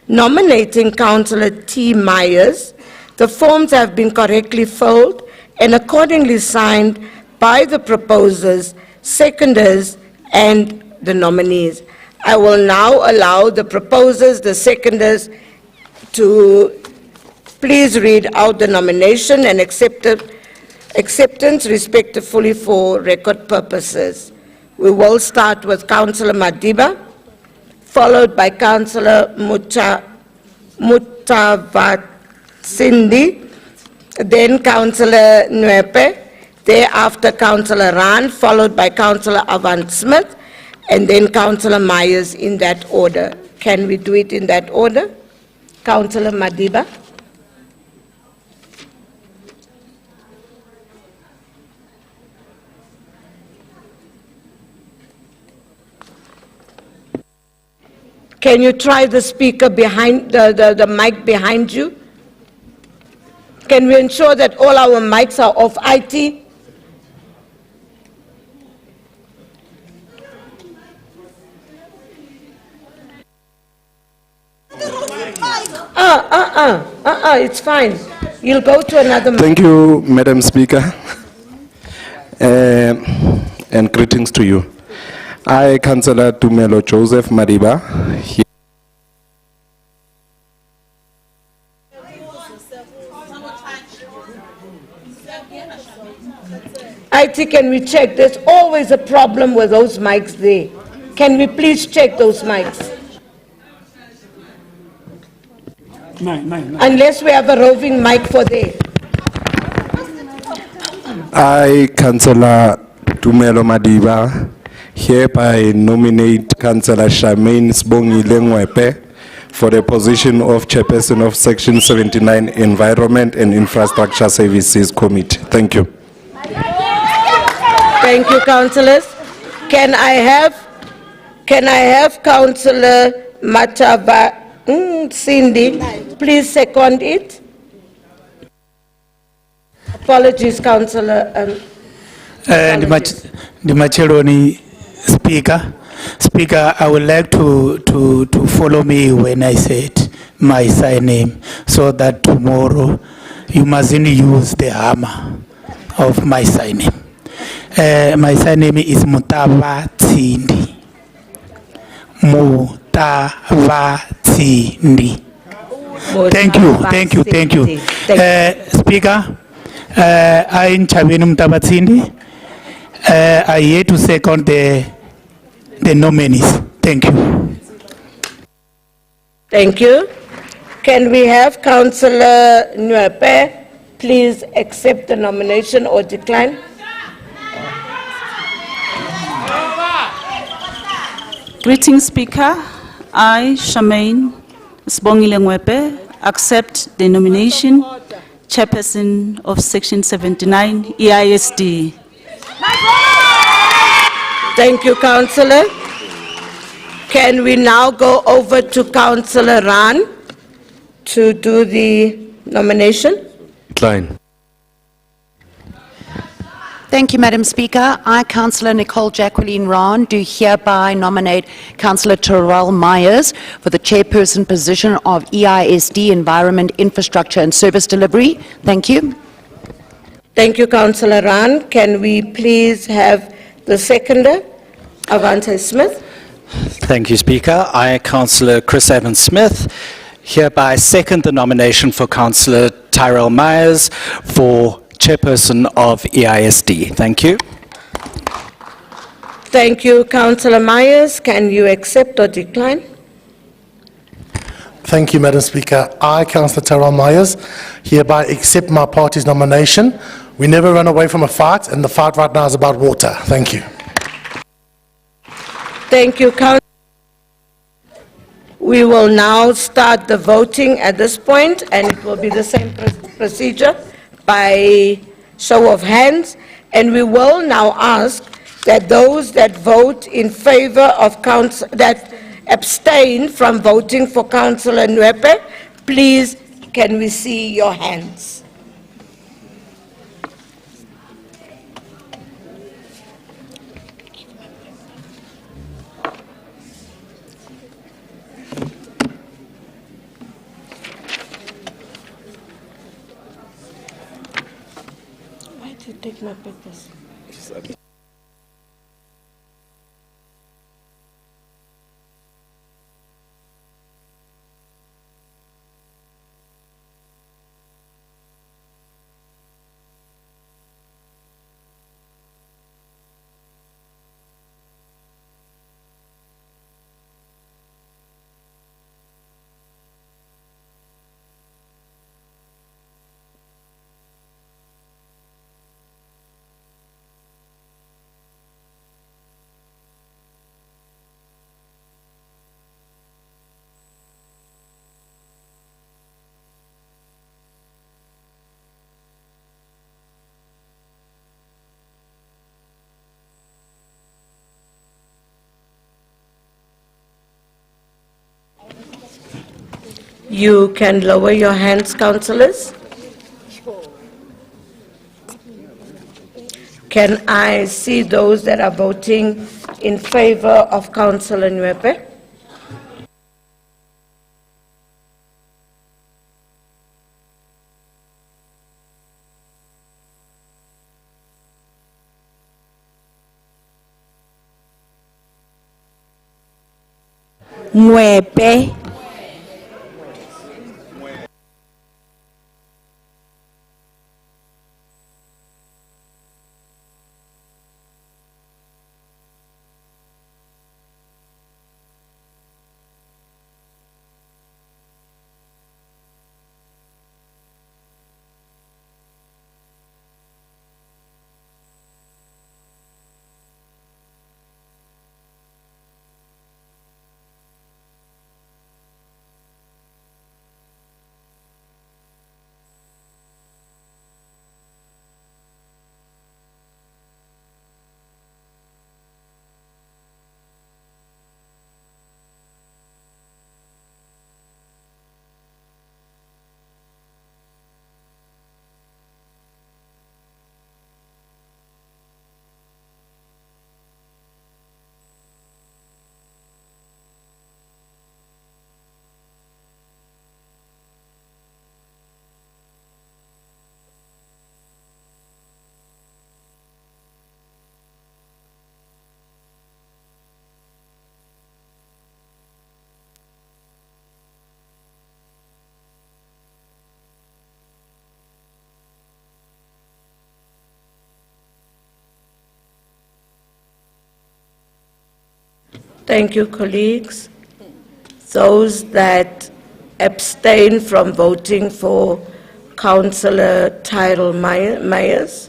nominating Councillor T. Myers. The forms have been correctly filled and accordingly signed by the proposers, seconders, and the nominees. I will now allow the proposers, the seconders, to please read out the nomination and acceptance respectively for record purposes. We will start with Councillor Madiba, followed by Councillor Mutavatsindi, then Councillor Nwepe, thereafter Councillor Ran, followed by Councillor Avant Smith, and then Councillor Myers, in that order. Can we do it in that order? Councillor Madiba. Can you try the speaker behind, the mic behind you? Can we ensure that all our mics are off? IT? It's fine. You'll go to another mic. Thank you, Madam Speaker, and greetings to you. I, Councillor Tumelo Joseph Madiba. IT, can we check? There's always a problem with those mics there. Can we please check those mics? Unless we have a roving mic for there. I, Councillor Tumelo Madiba, hereby nominate Councillor Charmaine Sbongile Nwepe for the position of Chairperson of Section 79 Environment and Infrastructure Services Committee. Thank you. Thank you, councillors. Can I have Councillor Matava Cindy please second it? Apologies, Councillor. The Macheloni Speaker, I would like to follow me when I said my surname, so that tomorrow you mustn't use the hammer of my surname. My surname is Mutavatsindi. Mutavatsindi. Thank you. Speaker, I am Chavini Mutavatsindi. I here to second the nominees. Thank you. Thank you. Can we have Councillor Nwepe please accept the nomination or decline? Greetings, Speaker. I, Charmaine Sbongile Nwepe, accept the nomination, Chairperson of Section 79 EISD. Thank you, Councillor. Can we now go over to Councillor Ran to do the nomination? Decline. Thank you, Madam Speaker. I, Councillor Nicole Jacqueline Rahn, do hereby nominate Councillor Terrell Myers for the chairperson position of EISD, Environment, Infrastructure and Service Delivery. Thank you. Thank you, Councillor Rahn. Can we please have the seconder, Avante Smith? Thank you, Speaker. I, Councillor Chris Evans-Smith, hereby second the nomination for Councillor Tyrell Myers for chairperson of EISD. Thank you. Thank you, Councillor Myers. Can you accept or decline? Thank you, Madam Speaker. I, Councillor Tyrell Myers, hereby accept my party's nomination. We never run away from a fight, and the fight right now is about water. Thank you. Thank you, Councillor. We will now start the voting at this point, and it will be the same procedure by show of hands. And we will now ask that those that vote in favor of that abstain from voting for Councillor Nwepe, please, can we see your hands? Why did you take my papers? You can lower your hands, councillors. Can I see those that are voting in favor of Councillor Nwepe? Nwepe. Thank you, colleagues. Those that abstain from voting for Councillor Tyrell Myers.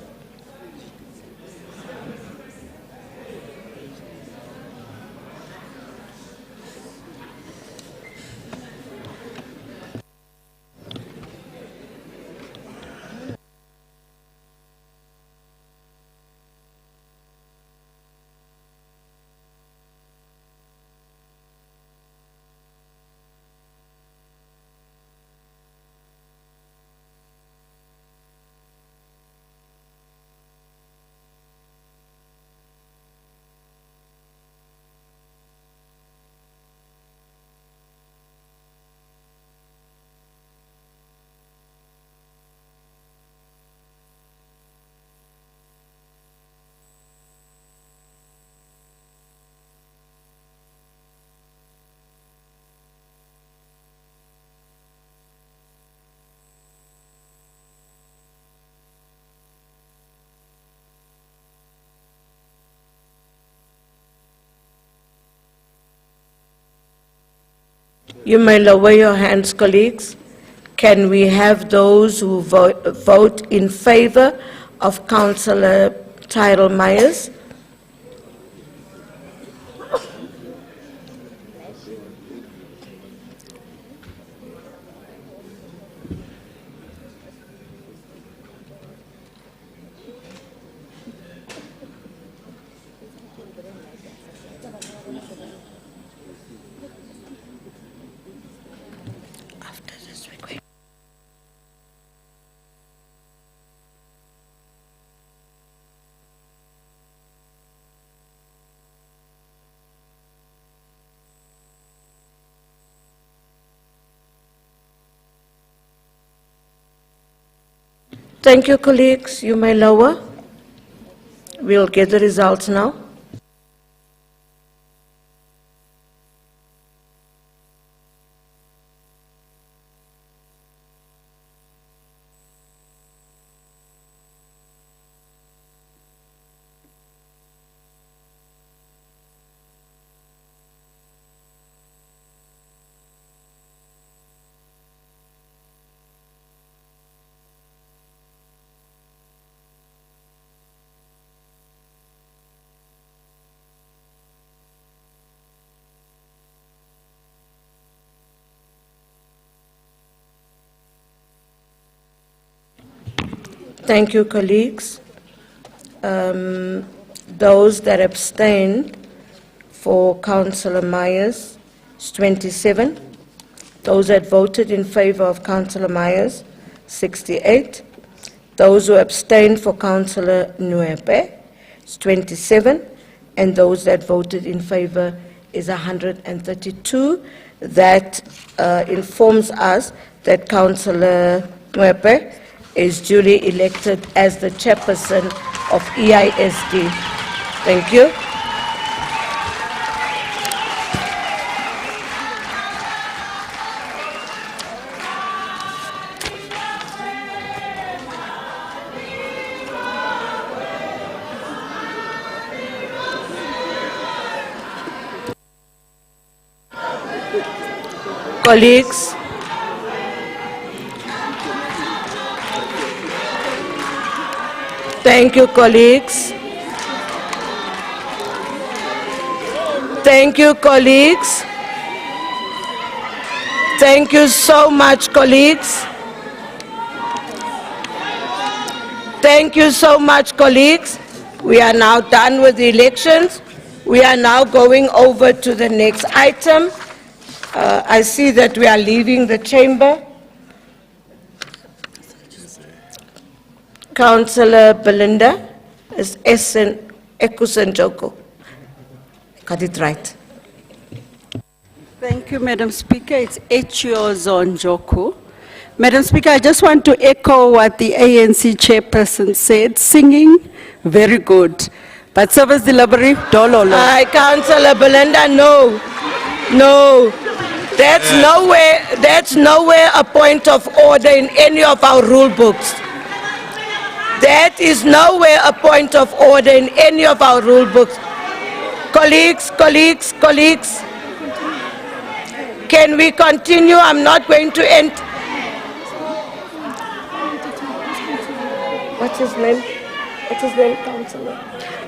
You may lower your hands, colleagues. Can we have those who vote in favor of Councillor Tyrell Myers? Thank you, colleagues. You may lower. We'll get the results now. Thank you, colleagues. Those that abstained for Councillor Myers is 27. Those that voted in favor of Councillor Myers, 68. Those who abstained for Councillor Nwepe is 27. And those that voted in favor is 132. That informs us that Councillor Nwepe is duly elected as the chairperson of EISD. Thank you. Colleagues, thank you, colleagues. Thank you, colleagues. Thank you so much, colleagues. Thank you so much, colleagues. We are now done with the elections. We are now going over to the next item. I see that we are leaving the chamber. Councillor Belinda is Ekusenjoko. Got it right. Thank you, Madam Speaker. It's Echio Zonjoko. Madam Speaker, I just want to echo what the ANC chairperson said. Singing, very good. But service delivery, dololo. Hi, Councillor Belinda, no. No. That's nowhere a point of order in any of our rule books. That is nowhere a point of order in any of our rule books. Colleagues, colleagues, colleagues, can we continue? I'm not going to end. What's his name? What's his name, Councillor?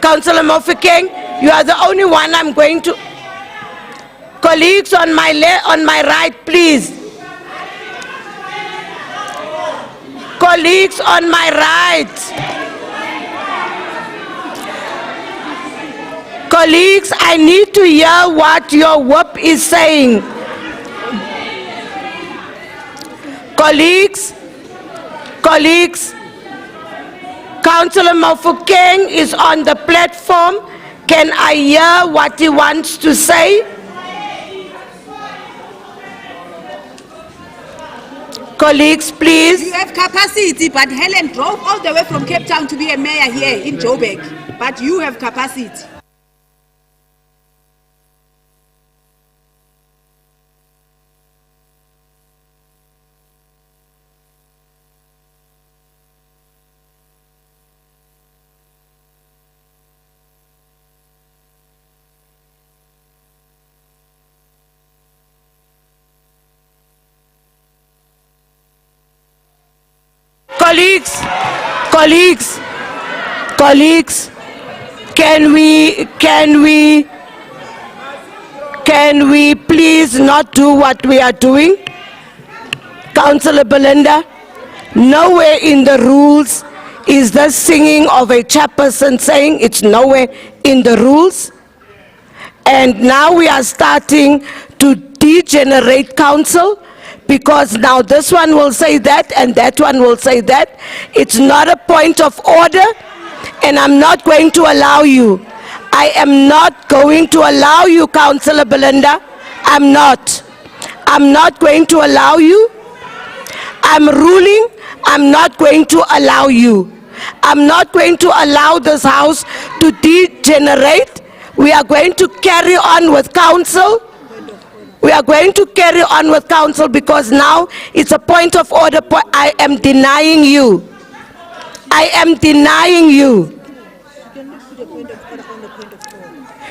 Councillor Mofokeng, you are the only one I'm going to. Colleagues on my right, please. Colleagues on my right. Colleagues, I need to hear what your whip is saying. Colleagues, colleagues, Councillor Mofokeng is on the platform. Can I hear what he wants to say? Colleagues, please. You have capacity, but Helen drove all the way from Cape Town to be a mayor here in Joburg. But you have capacity. Colleagues, can we please not do what we are doing? Councillor Belinda, nowhere in the rules is the singing of a chairperson saying it's nowhere in the rules. And now we are starting to degenerate council, because now this one will say that and that one will say that. It's not a point of order, and I'm not going to allow you. I am not going to allow you, Councillor Belinda. I'm not going to allow you. I'm ruling, I'm not going to allow you. I'm not going to allow this house to degenerate. We are going to carry on with council. We are going to carry on with council, because now it's a point of order. I am denying you. I am denying you.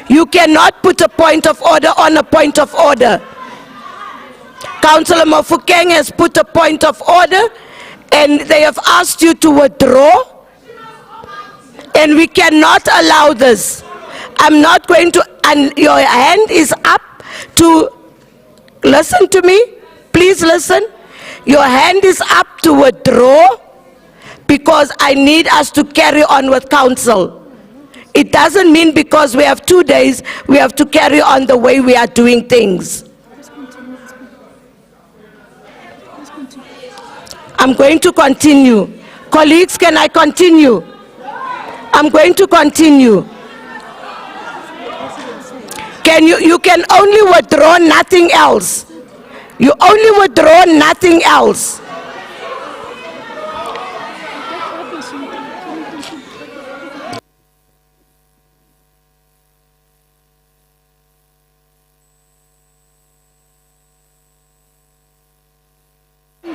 You cannot put a point of order on a point of order. Councillor Mofokeng has put a point of order, and they have asked you to withdraw, and we cannot allow this. I'm not going to, and your hand is up to, listen to me, please listen. Your hand is up to withdraw, because I need us to carry on with council. It doesn't mean because we have 2 days, we have to carry on the way we are doing things. I'm going to continue. Colleagues, can I continue? I'm going to continue. You can only withdraw, nothing else. You only withdraw, nothing else.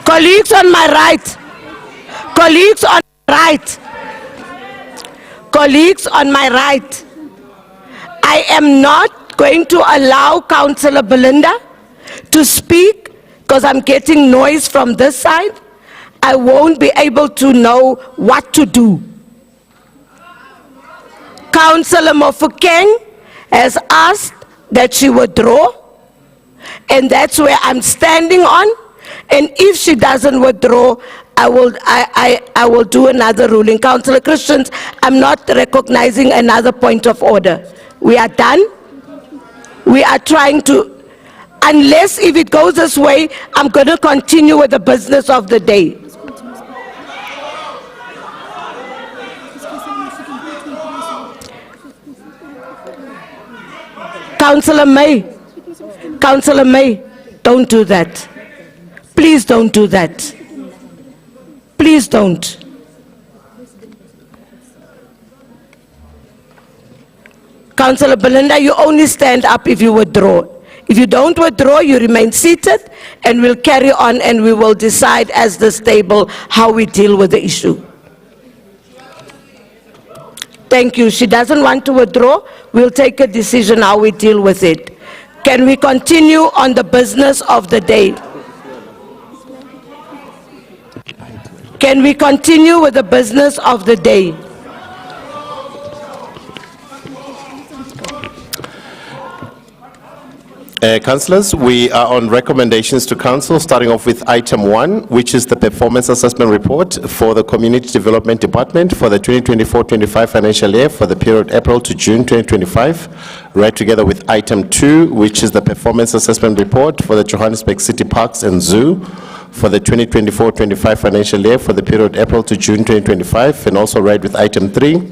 Colleagues on my right, colleagues on my right, colleagues on my right, I am not going to allow Councillor Belinda to speak, because I'm getting noise from this side. I won't be able to know what to do. Councillor Mofokeng has asked that she withdraw, and that's where I'm standing on. And if she doesn't withdraw, I will do another ruling. Councillor Christians, I'm not recognizing another point of order. We are done. We are trying to, unless if it goes this way, I'm going to continue with the business of the day. Councillor May, don't do that. Please don't do that. Please don't. Councillor Belinda, you only stand up if you withdraw. If you don't withdraw, you remain seated, and we'll carry on, and we will decide as this table how we deal with the issue. Thank you. She doesn't want to withdraw. We'll take a decision how we deal with it. Can we continue on the business of the day? Can we continue with the business of the day? Councillors, we are on recommendations to council, starting off with item 1, which is the performance assessment report for the Community Development Department for the 2024-25 financial year for the period April to June 2025, right together with item 2, which is the performance assessment report for the Johannesburg City Parks and Zoo for the 2024-25 financial year for the period April to June 2025, and also right with item 3,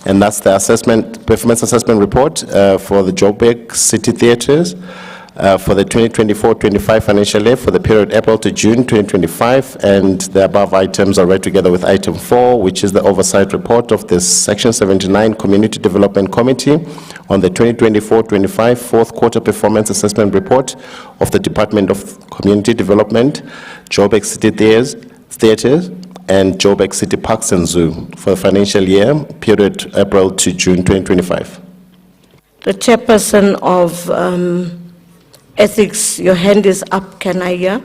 and that's the performance assessment report for the Joburg City Theatres for the 2024-25 financial year for the period April to June 2025, and the above items are read together with item 4, which is the oversight report of the Section 79 Community Development Committee on the 2024-25 fourth quarter performance assessment report of the Department of Community Development, Joburg City Theatres, and Joburg City Parks and Zoo for the financial year period April to June 2025. The chairperson of Ethics, your hand is up. Can I hear?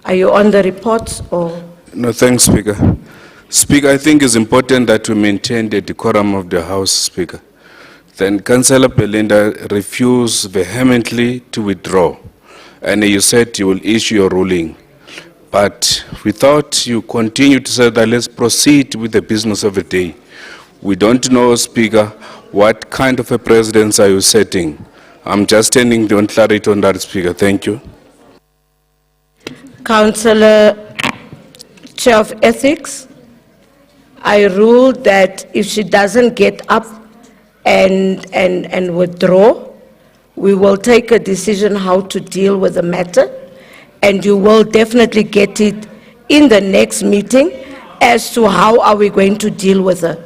Are you on the reports or? No, thanks, Speaker. Speaker, I think it's important that we maintain the decorum of the House, Speaker. Then Councillor Belinda refused vehemently to withdraw, and you said you will issue your ruling. But we thought you continued to say that let's proceed with the business of the day. We don't know, Speaker, what kind of a precedence are you setting? I'm just standing on clarity on that, Speaker. Thank you. Councillor, Chair of Ethics, I ruled that if she doesn't get up and withdraw, we will take a decision how to deal with the matter, and you will definitely get it in the next meeting as to how are we going to deal with her.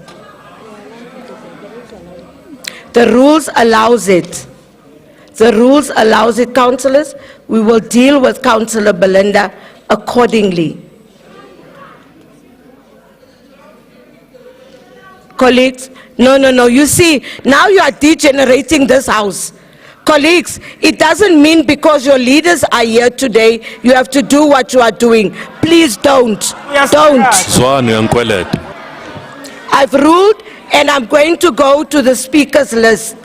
The rules allows it. The rules allows it, councillors. We will deal with Councillor Belinda accordingly. Colleagues, no, you see, now you are degenerating this house. Colleagues, it doesn't mean because your leaders are here today, you have to do what you are doing. Please don't. Don't. I've ruled and I'm going to go to the speakers list.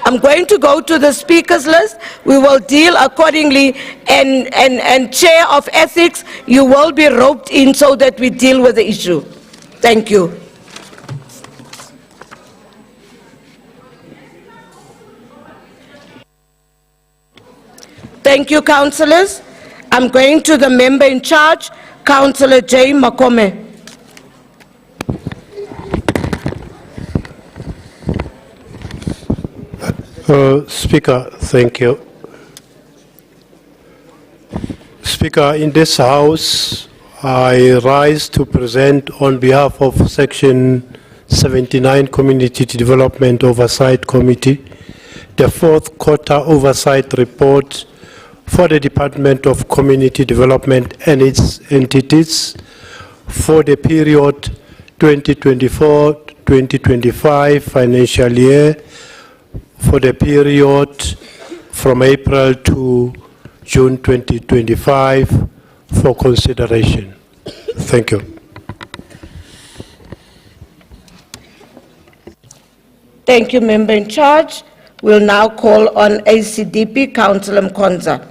I'm going to go to the speakers list. We will deal accordingly, and Chair of Ethics, you will be roped in so that we deal with the issue. Thank you. Thank you, councillors. I'm going to the member in charge, Councillor J. Makome. Speaker, thank you. Speaker, in this House, I rise to present on behalf of Section 79 Community Development Oversight Committee, the fourth quarter oversight report for the Department of Community Development and its entities for the period 2024-2025 financial year, for the period from April to June 2025 for consideration. Thank you. Thank you, member in charge. We'll now call on ACDP, Councillor Mkonza.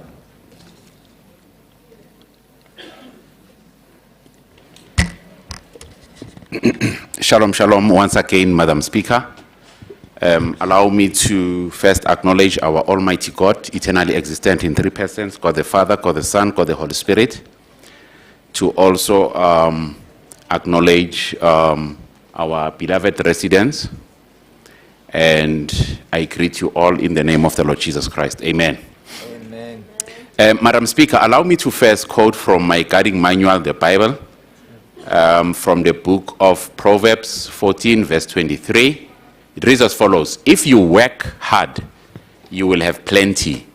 Shalom, shalom once again, Madam Speaker. Allow me to first acknowledge our Almighty God, eternally existent in three persons, God the Father, God the Son, God the Holy Spirit. To also acknowledge our beloved residents. And I greet you all in the name of the Lord Jesus Christ. Amen. Amen. Madam Speaker, allow me to first quote from my guiding manual, the Bible, from the book of Proverbs 14, verse 23. It reads as follows: if you work hard, you will have plenty.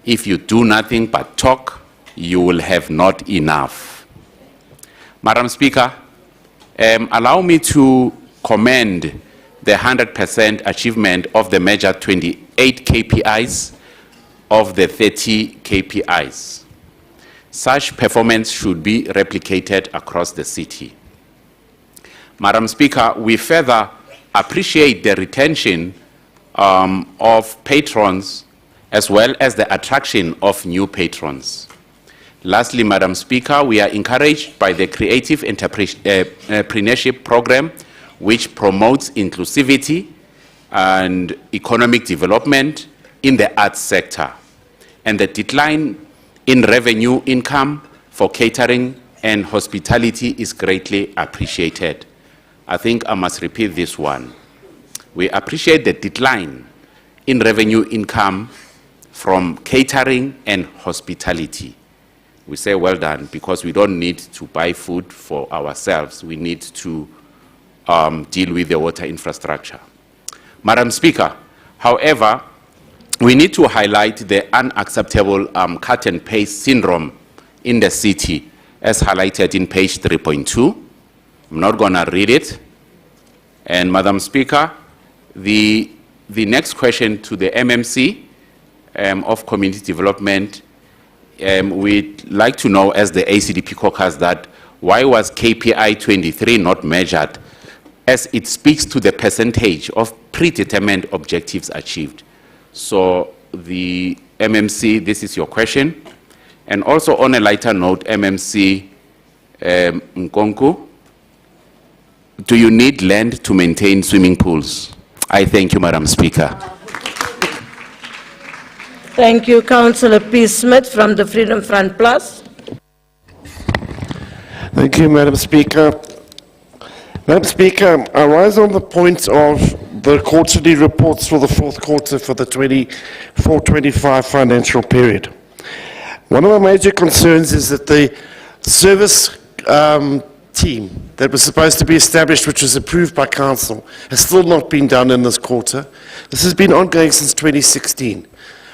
If you do nothing but talk, you will have not enough. Madam Speaker, allow me to commend the 100% achievement of the major 28 KPIs of the 30 KPIs. Such performance should be replicated across the city. Madam Speaker, we further appreciate the retention of patrons as well as the attraction of new patrons. Lastly, Madam Speaker, we are encouraged by the Creative Entrepreneurship Program, which promotes inclusivity and economic development in the arts sector. And the decline in revenue income for catering and hospitality is greatly appreciated. I think I must repeat this one. We appreciate the decline in revenue income from catering and hospitality. We say well done because we don't need to buy food for ourselves. We need to deal with the water infrastructure. Madam Speaker, however, we need to highlight the unacceptable cut and paste syndrome in the city as highlighted in page 3.2. I'm not going to read it. And Madam Speaker, the next question to the MMC of Community Development, we'd like to know as the ACDP caucus that why was KPI 23 not measured, as it speaks to the percentage of predetermined objectives achieved? So the MMC, this is your question. And also on a lighter note, MMC Nkonku, do you need land to maintain swimming pools? I thank you, Madam Speaker. Thank you, Councillor P. Smith from the Freedom Front Plus. Thank you, Madam Speaker. Madam Speaker, I rise on the point of the quarterly reports for the fourth quarter for the 24-25 financial period. One of my major concerns is that the service team that was supposed to be established, which was approved by Council, has still not been done in this quarter. This has been ongoing since 2016.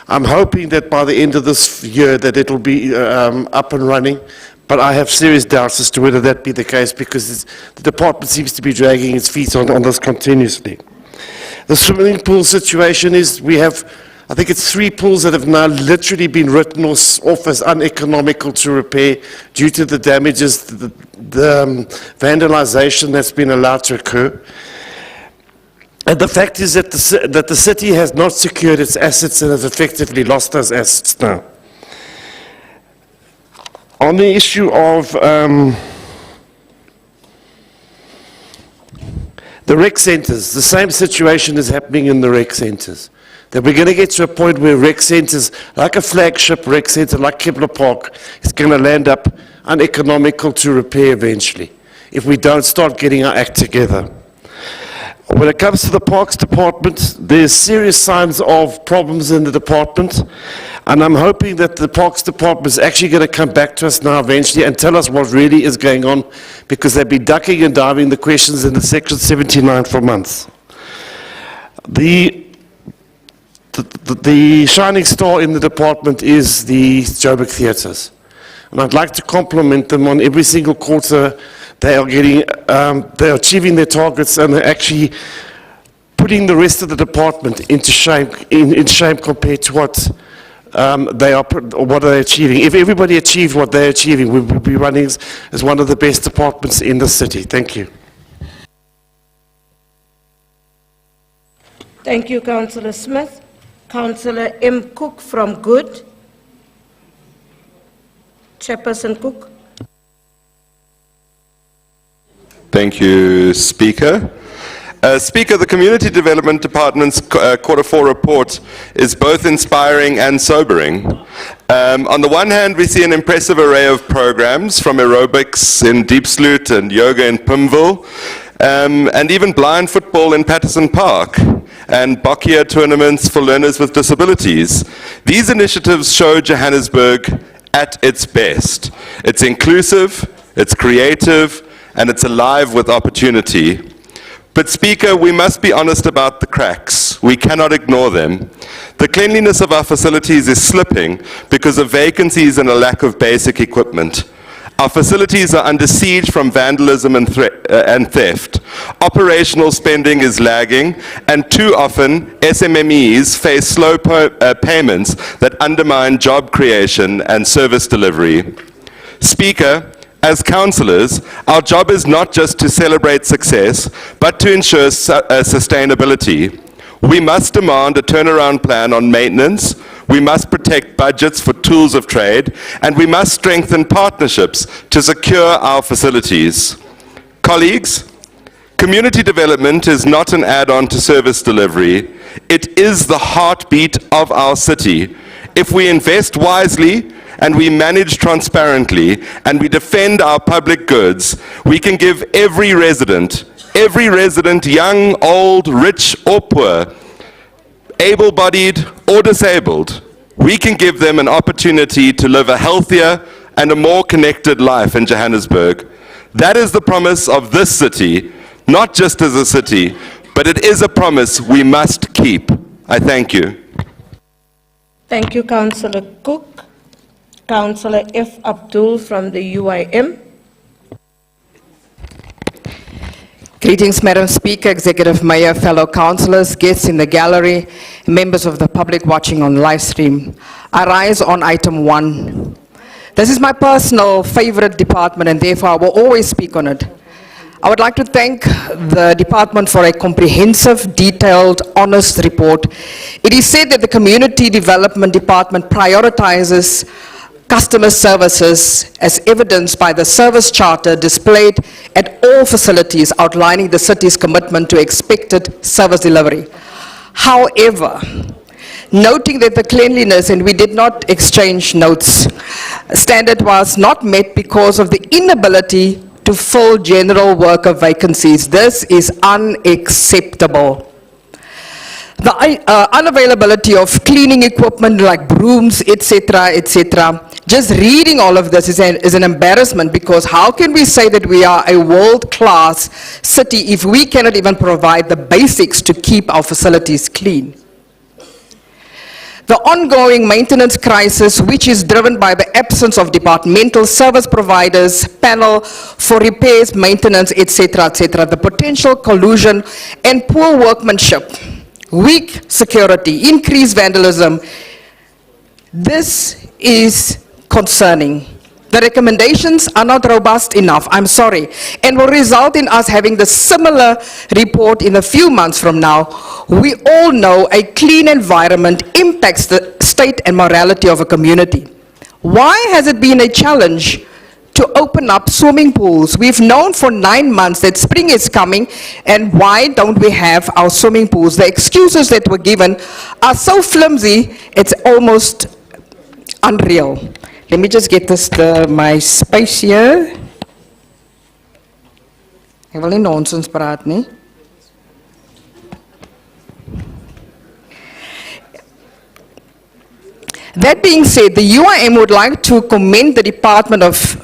I'm hoping that by the end of this year that it'll be up and running, but I have serious doubts as to whether that be the case, because the department seems to be dragging its feet on this continuously. The swimming pool situation is, we have, I think it's 3 pools that have now literally been written off as uneconomical to repair due to the damages, the vandalization that's been allowed to occur. And the fact is that the city has not secured its assets and has effectively lost those assets now. On the issue of the rec centres, the same situation is happening in the rec centres. That we're going to get to a point where rec centres, like a flagship rec centre like Cllr Park, is going to land up uneconomical to repair eventually, if we don't start getting our act together. When it comes to the Parks Department, there's serious signs of problems in the department, and I'm hoping that the Parks Department is actually going to come back to us now eventually and tell us what really is going on, because they've been ducking and diving the questions in the Section 79 for months. The shining star in the department is the Joburg theatres, and I'd like to compliment them on every single quarter. They are getting, they're achieving their targets, and they're actually putting the rest of the department into shame, in shame compared to what they're achieving. If everybody achieved what they're achieving, we would be running as one of the best departments in the city. Thank you. Thank you, Councillor Smith. Councillor M. Cook from Good. Chairperson Cook. Thank you, Speaker. Speaker, the Community Development Department's Q4 report is both inspiring and sobering. On the one hand, we see an impressive array of programs, from aerobics in Diepsloot and yoga in Pimville, and even blind football in Patterson Park, and Boccia tournaments for learners with disabilities. These initiatives show Johannesburg at its best. It's inclusive, it's creative, and it's alive with opportunity. But Speaker, we must be honest about the cracks. We cannot ignore them. The cleanliness of our facilities is slipping because of vacancies and a lack of basic equipment. Our facilities are under siege from vandalism and theft. Operational spending is lagging, and too often SMMEs face slow payments that undermine job creation and service delivery. Speaker, as councillors, our job is not just to celebrate success, but to ensure sustainability. We must demand a turnaround plan on maintenance, we must protect budgets for tools of trade, and we must strengthen partnerships to secure our facilities. Colleagues, community development is not an add-on to service delivery. It is the heartbeat of our city. If we invest wisely, and we manage transparently, and we defend our public goods, we can give every resident, young, old, rich or poor, able-bodied or disabled, we can give them an opportunity to live a healthier and a more connected life in Johannesburg. That is the promise of this city, not just as a city, but it is a promise we must keep. I thank you. Thank you, Councillor Cook. Councillor F. Abdul from the UIM. Greetings, Madam Speaker, Executive Mayor, fellow councillors, guests in the gallery, members of the public watching on live stream. I rise on item 1. This is my personal favorite department, and therefore I will always speak on it. I would like to thank the department for a comprehensive, detailed, honest report. It is said that the Community Development Department prioritizes customer services as evidenced by the service charter displayed at all facilities outlining the city's commitment to expected service delivery. However, noting that the cleanliness, and we did not exchange notes, standard was not met because of the inability to fill general worker vacancies. This is unacceptable. The unavailability of cleaning equipment like brooms, etc., etc. Just reading all of this is an embarrassment, because how can we say that we are a world-class city if we cannot even provide the basics to keep our facilities clean? The ongoing maintenance crisis, which is driven by the absence of departmental service providers, panel for repairs, maintenance, etc., etc., the potential collusion and poor workmanship, weak security, increased vandalism, this is concerning. The recommendations are not robust enough, I'm sorry, and will result in us having the similar report in a few months from now. We all know a clean environment impacts the state and morality of a community. Why has it been a challenge to open up swimming pools? We've known for 9 months that spring is coming, and why don't we have our swimming pools? The excuses that were given are so flimsy, it's almost unreal. Let me just get this, my space here. Ek wil nie nonsens praat nie. That being said, the UIM would like to commend the Department of...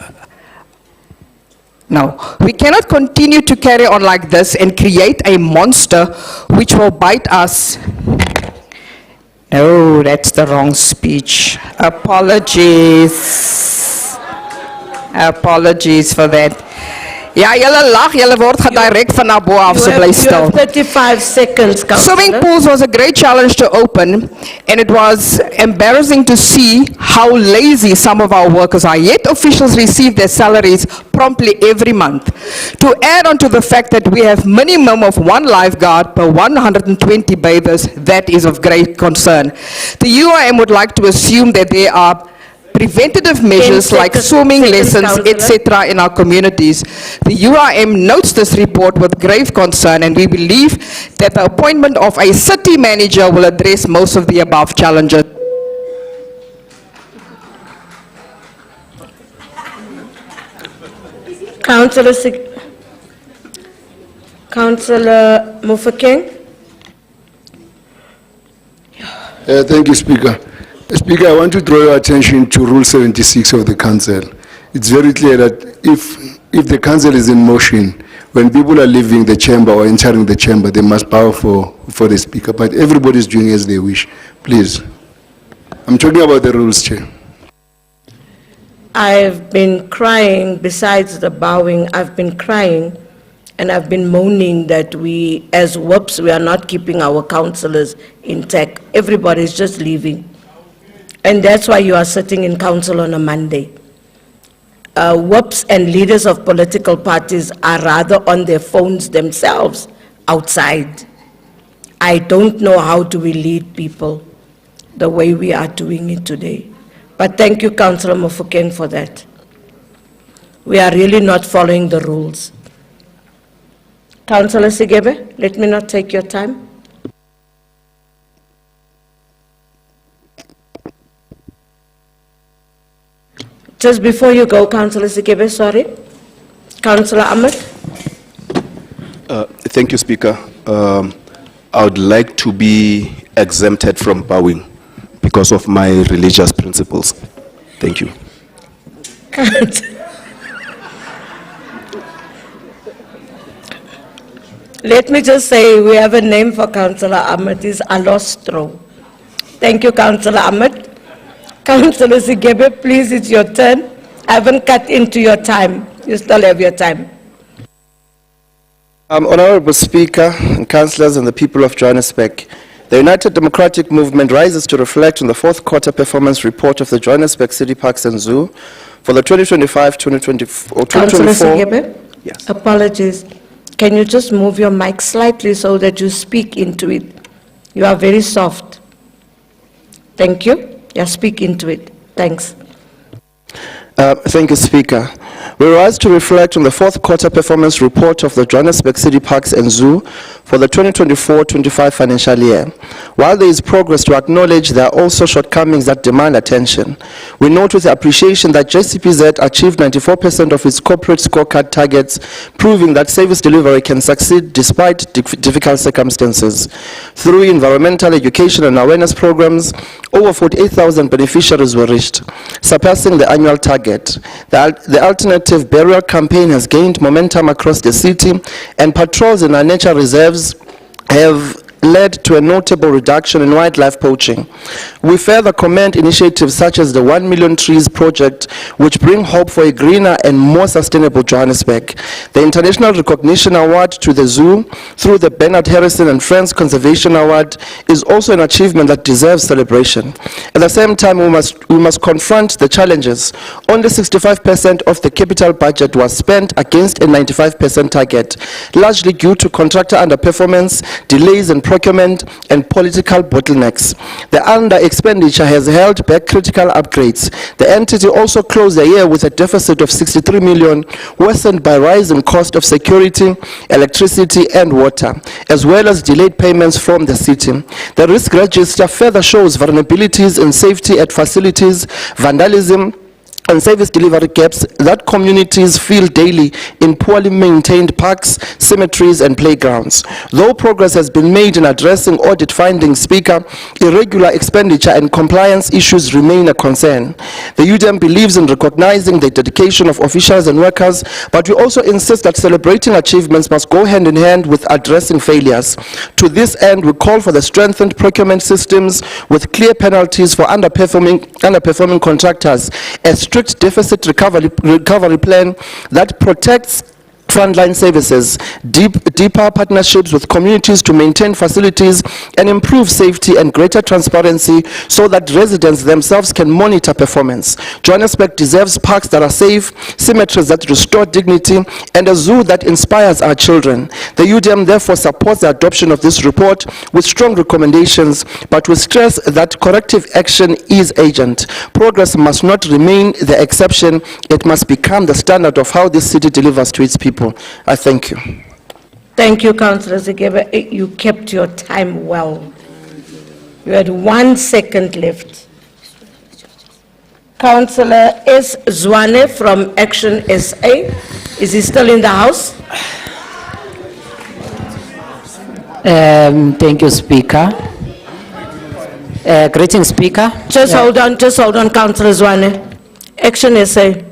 No, we cannot continue to carry on like this and create a monster which will bite us. No, that's the wrong speech. Apologies. Apologies for that. Ja, julle lag, julle word gedirek van na bo af, so bly stil. You have 35 seconds, Councillor. Swimming pools was a great challenge to open, and it was embarrassing to see how lazy some of our workers are, yet officials receive their salaries promptly every month. To add on to the fact that we have minimum of 1 lifeguard per 120 bathers, that is of great concern. The UIM would like to assume that there are preventative measures like swimming lessons, etc. in our communities. The UIM notes this report with grave concern, and we believe that the appointment of a city manager will address most of the above challenges. Councillor Mufokeng. Thank you, Speaker. Speaker, I want to draw your attention to Rule 76 of the Council. It's very clear that if the Council is in motion, when people are leaving the chamber or entering the chamber, they must bow for the Speaker. But everybody is doing as they wish. Please. I'm talking about the rules, Chair. I've been crying, besides the bowing, I've been crying, and I've been moaning that we, as WUPs, we are not keeping our councillors intact. Everybody's just leaving. And that's why you are sitting in council on a Monday. WUPs and leaders of political parties are rather on their phones themselves outside. I don't know how do we lead people the way we are doing it today. But thank you, Councillor Mofokeng, for that. We are really not following the rules. Councillor Sigebe, let me not take your time. Just before you go, Councillor Sigebe, sorry. Councillor Ahmed. Thank you, Speaker. I would like to be exempted from bowing because of my religious principles. Thank you. Let me just say, we have a name for Councillor Ahmed, it's Alostro. Thank you, Councillor Ahmed. Councillor Sigebe, please, it's your turn. I haven't cut into your time. You still have your time. Honorable Speaker, and councillors and the people of Johannesburg, The United Democratic Movement rises to reflect on the fourth quarter performance report of the Johannesburg City Parks and Zoo for the 2025-2024. Councillor Segebe? Yes. Apologies. Can you just move your mic slightly so that you speak into it? You are very soft. Thank you. Yeah, speak into it. Thanks. Thank you, Speaker. We rise to reflect on the fourth quarter performance report of the Johannesburg City Parks and Zoo for the 2024-25 financial year. While there is progress to acknowledge, there are also shortcomings that demand attention. We note with appreciation that JCPZ achieved 94% of its corporate scorecard targets, proving that service delivery can succeed despite difficult circumstances. Through environmental education and awareness programs, over 48,000 beneficiaries were reached, surpassing the annual target. The alternative burial campaign has gained momentum across the city, and patrols in our nature reserves have led to a notable reduction in wildlife poaching. We further commend initiatives such as the 1 Million Trees project, which bring hope for a greener and more sustainable Johannesburg. The International Recognition Award to the Zoo through the Bernard Harrison and Friends Conservation Award is also an achievement that deserves celebration. At the same time, we must confront the challenges. Only 65% of the capital budget was spent against a 95% target, largely due to contractor underperformance, delays in procurement, and political bottlenecks. The under-expenditure has held back critical upgrades. The entity also closed the year with a deficit of 63 million, worsened by rising cost of security, electricity, and water, as well as delayed payments from the city. The risk register further shows vulnerabilities in safety at facilities, vandalism, and service delivery gaps that communities feel daily in poorly maintained parks, cemeteries, and playgrounds. Though progress has been made in addressing audit findings, Speaker, irregular expenditure and compliance issues remain a concern. The UDM believes in recognizing the dedication of officials and workers, but we also insist that celebrating achievements must go hand in hand with addressing failures. To this end, we call for the strengthened procurement systems with clear penalties for underperforming contractors, a strict deficit recovery plan that protects frontline services, deeper partnerships with communities to maintain facilities and improve safety, and greater transparency so that residents themselves can monitor performance. Johannesburg deserves parks that are safe, cemeteries that restore dignity, and a zoo that inspires our children. The UDM therefore supports the adoption of this report with strong recommendations, but we stress that corrective action is urgent. Progress must not remain the exception, it must become the standard of how this city delivers to its people. I thank you. Thank you, Councillor Segebe. You kept your time well. You had 1 second left. Councillor S. Zwane from Action SA. Is he still in the House? Thank you, Speaker. Greetings, Speaker. Just hold on, Councillor Zwane. Action SA.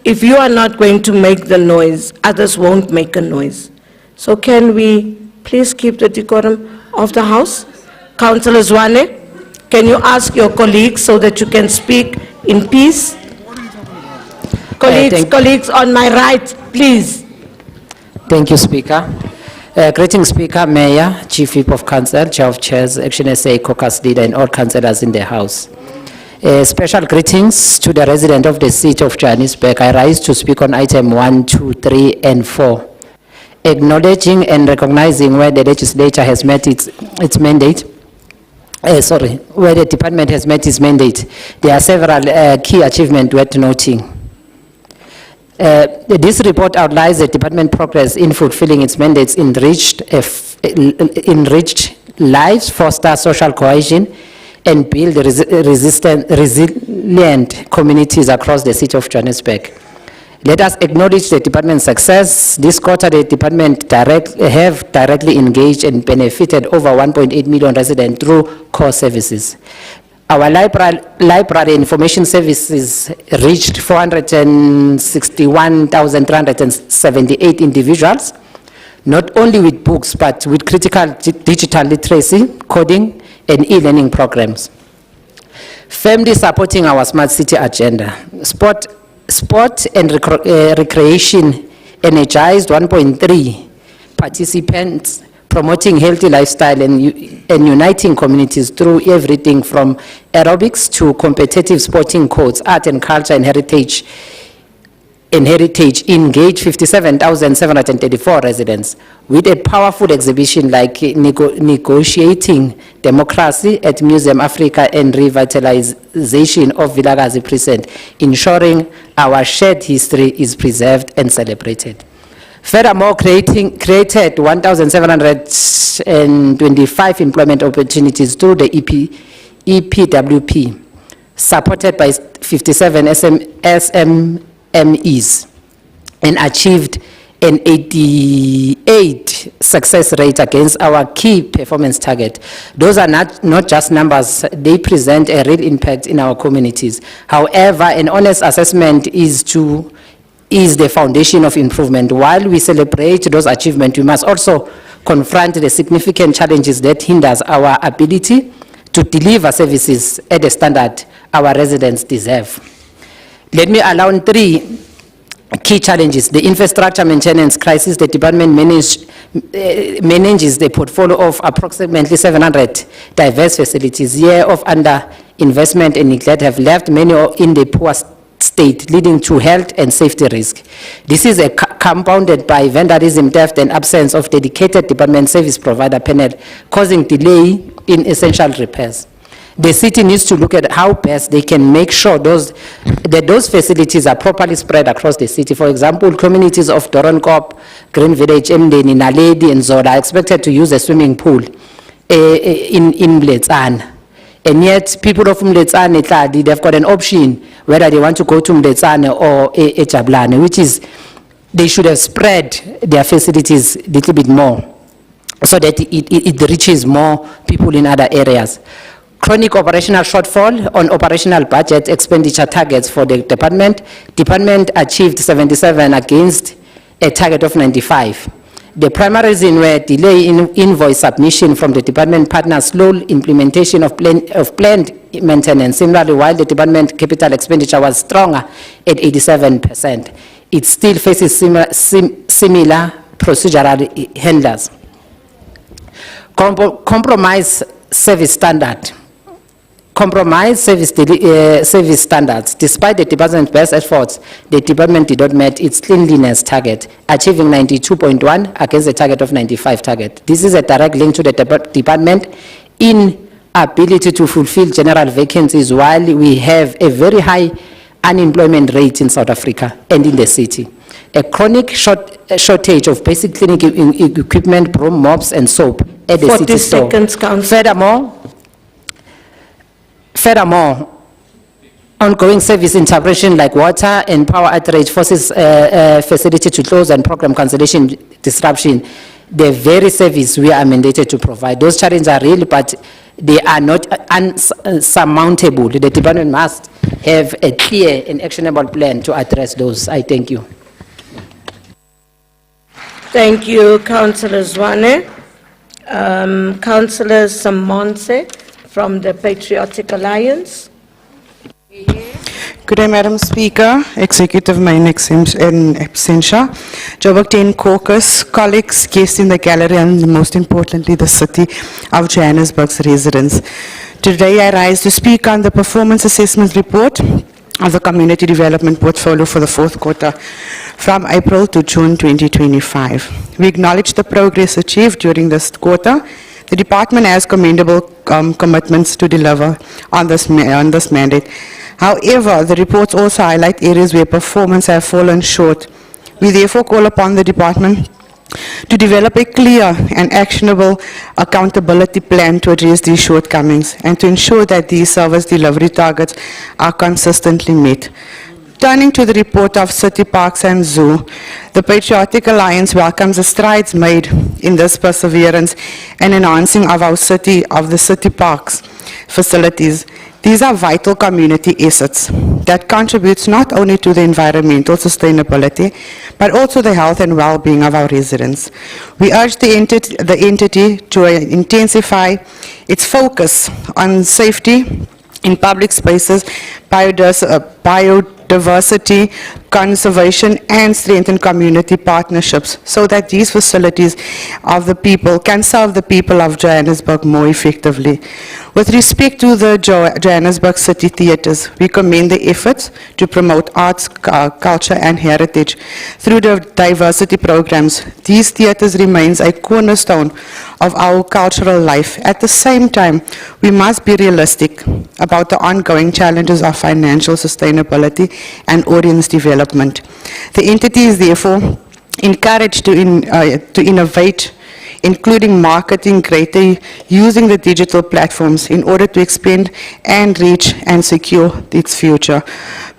If you are not going to make the noise, others won't make a noise. So can we please keep the decorum of the House? Councillor Zwane, can you ask your colleagues so that you can speak in peace? Colleagues on my right, please. Thank you, Speaker. Greetings, Speaker, Mayor, Chief Whip of Council, Chair of Chairs, Action SA, caucus leader, and all councillors in the House. Special greetings to the resident of the city of Johannesburg. I rise to speak on item 1, 2, 3, and 4. Acknowledging and recognizing where the legislature has met its mandate, where the department has met its mandate, there are several key achievements worth noting. This report outlines the department progress in fulfilling its mandates, enriched lives, foster social cohesion, and build resilient communities across the city of Johannesburg. Let us acknowledge the department's success. This quarter, the department have directly engaged and benefited over 1.8 million residents through core services. Our library information services reached 461,378 individuals, not only with books, but with critical digital literacy, coding, and e-learning programs. Firmly supporting our smart city agenda. Sport and recreation energized 1.3 promoting healthy lifestyle and uniting communities through everything from aerobics to competitive sporting codes, art and culture and heritage. Engage 57,734 residents with a powerful exhibition like negotiating democracy at Museum Africa and revitalization of Vilakazi Precinct, ensuring our shared history is preserved and celebrated. Furthermore, created 1,725 employment opportunities through the EPWP, supported by 57 SMEs, and achieved an 88 success rate against our key performance target. Those are not just numbers, they present a real impact in our communities. However, an honest assessment is the foundation of improvement. While we celebrate those achievements, we must also confront the significant challenges that hinders our ability to deliver services at the standard our residents deserve. Let me outline 3 key challenges. The infrastructure maintenance crisis. The department manages the portfolio of approximately 700 diverse facilities. Years of underinvestment and neglect have left many in the poor state, leading to health and safety risk. This is compounded by vandalism, theft, and absence of dedicated department service provider panel, causing delay in essential repairs. The city needs to look at how best they can make sure that those facilities are properly spread across the city. For example, communities of Doornkop, Green Village, Mdeni, Naledi, and Zola are expected to use a swimming pool in Mletsana. And yet, people of Mletsana, they've got an option whether they want to go to Mletsana or Ejablane, which is they should have spread their facilities a little bit more so that it reaches more people in other areas. Chronic operational shortfall on operational budget expenditure targets for the department. Department achieved 77 against a target of 95. The primary reason were delay in invoice submission from the department partners, slow implementation of planned maintenance. Similarly, while the department capital expenditure was stronger at 87%, it still faces similar procedural hindrances. Compromise service standard. Compromise service standards. Despite the department's best efforts, the department did not meet its cleanliness target, achieving 92.1 against a target of 95 target. This is a direct link to the department inability to fulfill general vacancies while we have a very high unemployment rate in South Africa and in the city. A chronic shortage of basic clinic equipment, broom, mops, and soap at the 40 city store. seconds, Councillor. Furthermore, ongoing service interruption like water and power outage forces facility to close and program cancellation disruption, the very service we are mandated to provide. Those challenges are real, but they are not unsurmountable. The department must have a clear and actionable plan to address those. I thank you. Thank you, Councillor Zwane. Councillor Samonse from the Patriotic Alliance. Good day, Madam Speaker, Executive Main in absentia, Joburg 10 Caucus, colleagues, guests in the gallery, and most importantly, the city of Johannesburg's residents. Today, I rise to speak on the performance assessment report of the Community Development Portfolio for the 4th quarter from April to June 2025. We acknowledge the progress achieved during this quarter. The department has commendable commitments to deliver on this mandate. However, the reports also highlight areas where performance has fallen short. We therefore call upon the department to develop a clear and actionable accountability plan to address these shortcomings and to ensure that these service delivery targets are consistently met. Turning to the report of City Parks and Zoo, the Patriotic Alliance welcomes the strides made in this perseverance and enhancing of the city parks facilities. These are vital community assets that contributes not only to the environmental sustainability, but also the health and well-being of our residents. We urge the entity to intensify its focus on safety in public spaces, biodiversity diversity, conservation, and strengthen community partnerships so that these facilities of the people can serve the people of Johannesburg more effectively. With respect to the Johannesburg City Theatres, we commend the efforts to promote arts, culture, and heritage through the diversity programs. These theatres remains a cornerstone of our cultural life. At the same time, we must be realistic about the ongoing challenges of financial sustainability and audience development. The entity is therefore encouraged to innovate, including marketing greater using the digital platforms in order to expand and reach and secure its future.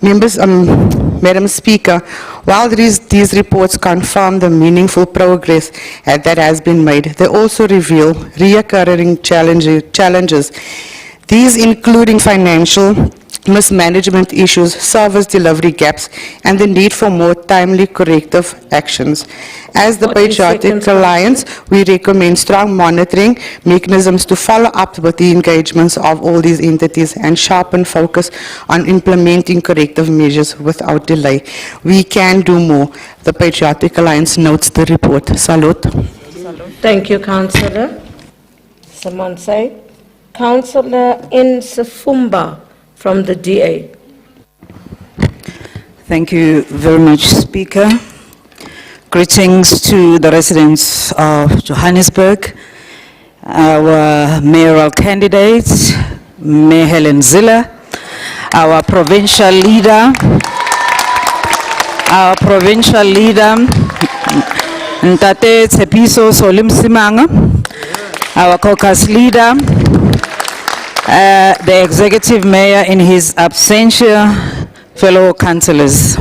Members, Madam Speaker, while these reports confirm the meaningful progress that has been made, they also reveal recurring challenges. These including financial mismanagement issues, service delivery gaps, and the need for more timely corrective actions. As the Patriotic Alliance, we recommend strong monitoring mechanisms to follow up with the engagements of all these entities and sharpen focus on implementing corrective measures without delay. We can do more. The Patriotic Alliance notes the report. Salute. Thank you, Councillor. Someone say? Councillor Insafumba from the DA. Thank you very much, Speaker. Greetings to the residents of Johannesburg, our mayoral candidates, Mayor Helen Zille, our provincial leader, Ntate Tshepiso Solim Simanga, our caucus leader, the executive mayor in his absentia, fellow councillors.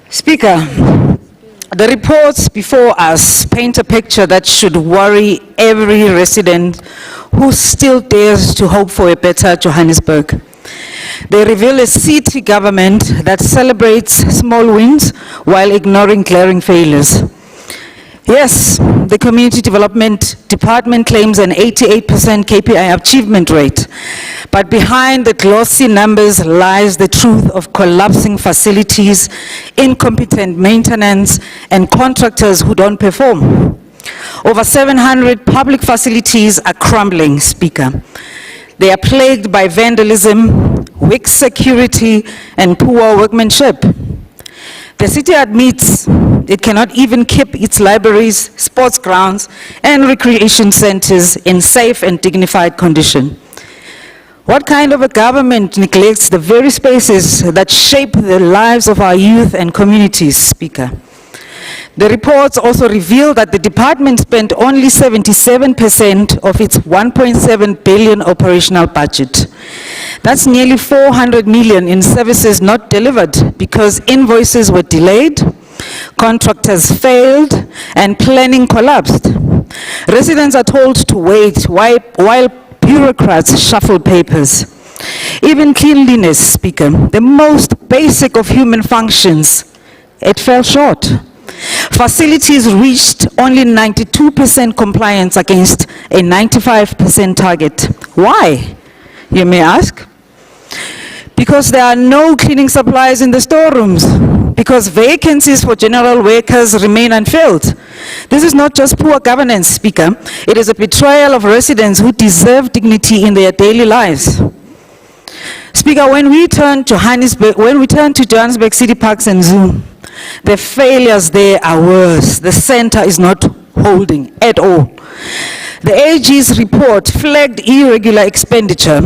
Speaker, the reports before us paint a picture that should worry every resident who still dares to hope for a better Johannesburg. They reveal a city government that celebrates small wins while ignoring glaring failures. Yes, the Community Development Department claims an 88% KPI achievement rate, but behind the glossy numbers lies the truth of collapsing facilities, incompetent maintenance, and contractors who don't perform. Over 700 public facilities are crumbling, Speaker. They are plagued by vandalism, weak security, and poor workmanship. The city admits it cannot even keep its libraries, sports grounds, and recreation centers in safe and dignified condition. What kind of a government neglects the very spaces that shape the lives of our youth and communities, Speaker? The reports also reveal that the department spent only 77% of its 1.7 billion operational budget. That's nearly 400 million in services not delivered because invoices were delayed, contractors failed, and planning collapsed. Residents are told to wait while bureaucrats shuffle papers. Even cleanliness, Speaker, the most basic of human functions, it fell short. Facilities reached only 92% compliance against a 95% target. Why, you may ask? Because there are no cleaning supplies in the storerooms. Because vacancies for general workers remain unfilled. This is not just poor governance, Speaker. It is a betrayal of residents who deserve dignity in their daily lives. Speaker, when we turn to Johannesburg City Parks and Zoo, the failures there are worse. The center is not holding at all. The AG's report flagged irregular expenditure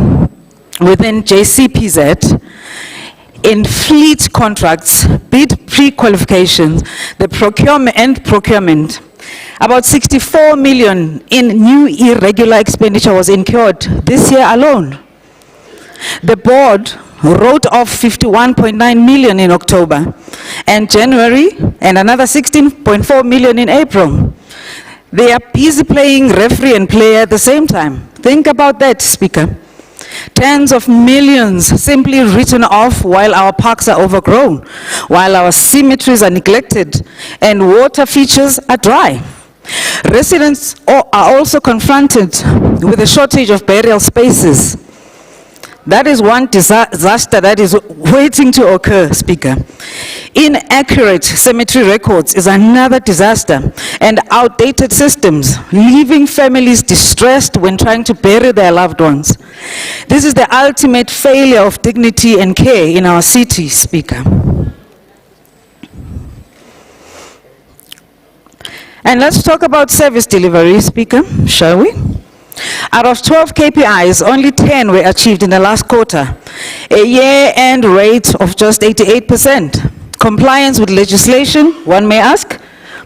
within JCPZ in fleet contracts, bid pre-qualifications, the procurement. About 64 million in new irregular expenditure was incurred this year alone. The board wrote off 51.9 million in October and January, and another 16.4 million in April. They are busy playing referee and player at the same time. Think about that, Speaker. Tens of millions simply written off while our parks are overgrown, while our cemeteries are neglected, and water features are dry. Residents are also confronted with a shortage of burial spaces. That is one disaster that is waiting to occur, Speaker. Inaccurate cemetery records is another disaster, and outdated systems, leaving families distressed when trying to bury their loved ones. This is the ultimate failure of dignity and care in our city, Speaker. And let's talk about service delivery, Speaker, shall we? Out of 12 KPIs, only 10 were achieved in the last quarter, a year-end rate of just 88%. Compliance with legislation, one may ask?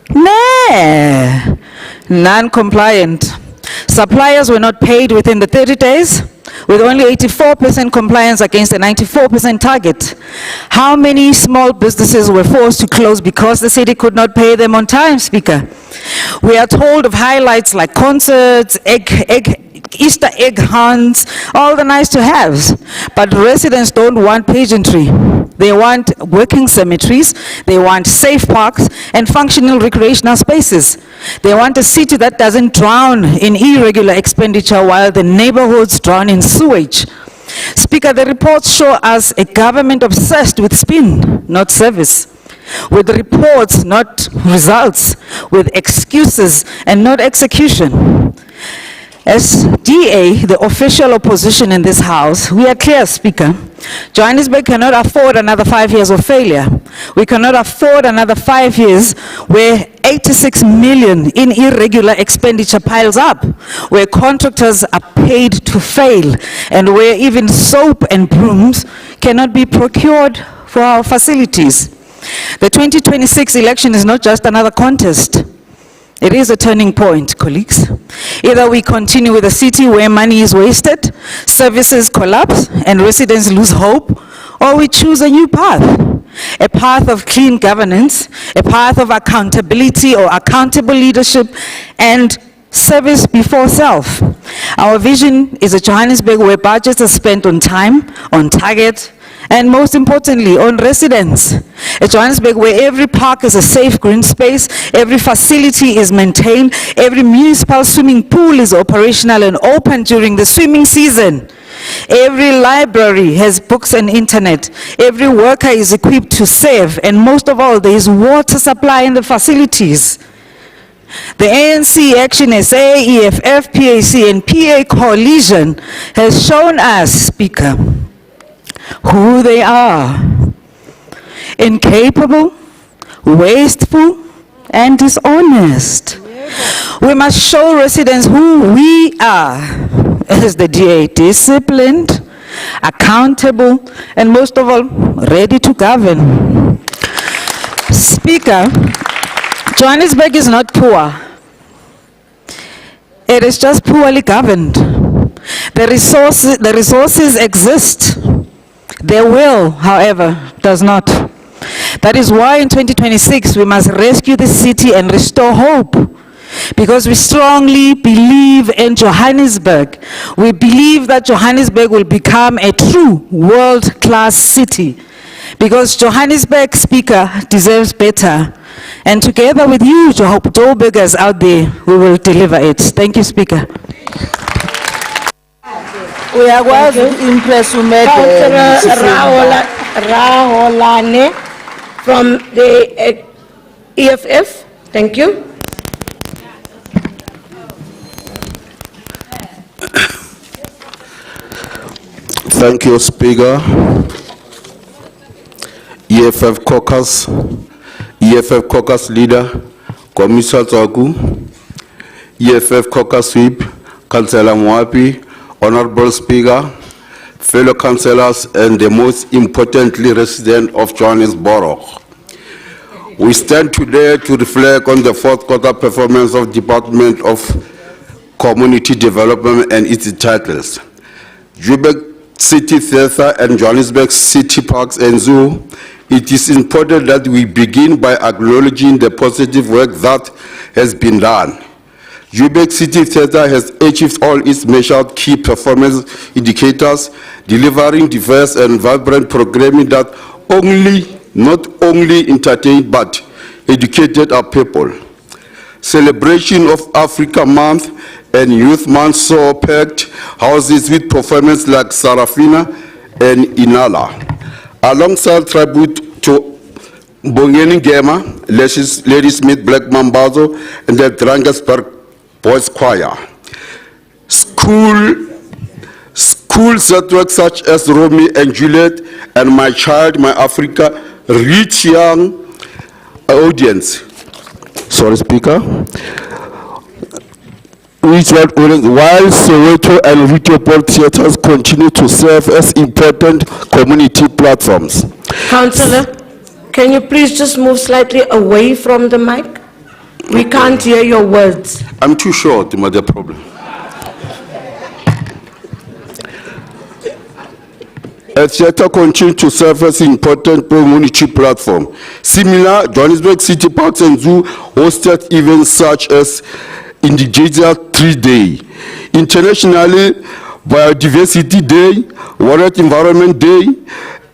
Nah, non-compliant. Suppliers were not paid within the 30 days, with only 84% compliance against a 94% target. How many small businesses were forced to close because the city could not pay them on time, Speaker? We are told of highlights like concerts, Easter egg hunts, all the nice to haves. But residents don't want pageantry. They want working cemeteries, they want safe parks and functional recreational spaces. They want a city that doesn't drown in irregular expenditure while the neighborhoods drown in sewage. Speaker, the reports show us a government obsessed with spin, not service. With reports, not results. With excuses and not execution. As DA, the official opposition in this House, we are clear, Speaker. Johannesburg cannot afford another 5 years of failure. We cannot afford another 5 years where 86 million in irregular expenditure piles up, where contractors are paid to fail, and where even soap and brooms cannot be procured for our facilities. The 2026 election is not just another contest. It is a turning point, colleagues. Either we continue with a city where money is wasted, services collapse, and residents lose hope, or we choose a new path. A path of clean governance, a path of accountability or accountable leadership, and service before self. Our vision is a Johannesburg where budgets are spent on time, on target, and most importantly, on residents. A Johannesburg where every park is a safe green space, every facility is maintained, every municipal swimming pool is operational and open during the swimming season. Every library has books and internet. Every worker is equipped to serve, and most of all, there is water supply in the facilities. The ANC, Action SA, EFF, PAC, and PA coalition has shown us, Speaker, who they are. Incapable, wasteful, and dishonest. We must show residents who we are as the DA: disciplined, accountable, and most of all, ready to govern. Speaker, Johannesburg is not poor. It is just poorly governed. The resources exist. Their will, however, does not. That is why in 2026 we must rescue the city and restore hope. Because we strongly believe in Johannesburg. We believe that Johannesburg will become a true world-class city. Because Johannesburg, Speaker, deserves better. And together with you, Joburgers out there, we will deliver it. Thank you, Speaker. We are going to impress Councillor Raholane from the EFF. Thank you. Thank you, Speaker. EFF Caucus Leader, Commissioner Tsaku, EFF Caucus Sweep, Councillor Mwapi, Honorable Speaker, fellow councillors, and the most importantly, resident of Johannesburg. We stand today to reflect on the fourth quarter performance of Department of Community Development and its titles. Joburg City Theatre and Johannesburg City Parks and Zoo. It is important that we begin by acknowledging the positive work that has been done. Joburg City Theatre has achieved all its measured key performance indicators, delivering diverse and vibrant programming that not only entertained but educated our people. celebration of Africa Month and Youth Month saw packed houses with performances like Sarafina and Inala. Alongside tribute to Bongeni Gema, Lady Smith Black Mambazo, and the Drangasburg Boys Choir. School networks such as Romeo and Juliet and My Child, My Africa reach young audience. Sorry, Speaker. While Soweto and Rutopol theaters continue to serve as important community platforms. Councillor, can you please just move slightly away from the mic? We can't hear your words. I'm too short, my dear problem. A theater continues to serve as an important community platform. Similar, Johannesburg City Parks and Zoo hosted events such as Indigenous Tree Day, Internationally Biodiversity Day, World Environment Day,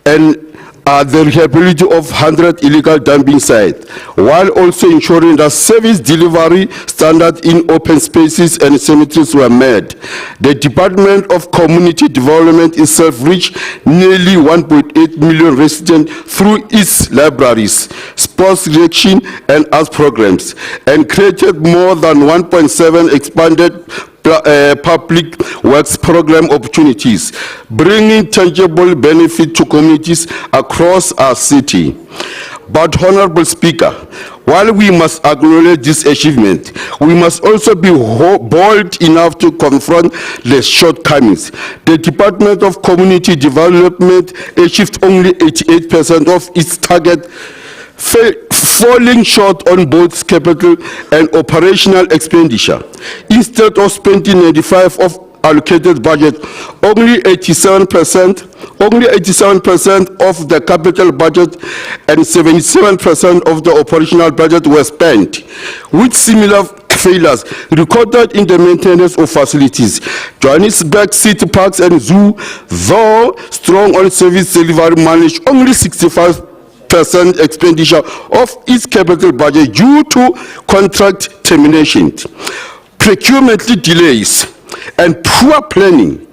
and the rehabilitation of 100 illegal dumping sites, while also ensuring that service delivery standards in open spaces and cemeteries were met. The Department of Community Development itself reached nearly 1.8 million residents through its libraries, sports direction, and arts programs, and created more than 1.7 expanded public works program opportunities, bringing tangible benefit to communities across our city. But, Honorable Speaker, while we must acknowledge this achievement, we must also be bold enough to confront the shortcomings. The Department of Community Development achieved only 88% of its target, falling short on both capital and operational expenditure. Instead of spending 95% of allocated budget, only 87% of the capital budget and 77% of the operational budget were spent, with similar failures recorded in the maintenance of facilities. Johannesburg City Parks and Zoo, though strong on service delivery, managed only 65% expenditure of its capital budget due to contract termination, procurement delays, and poor planning.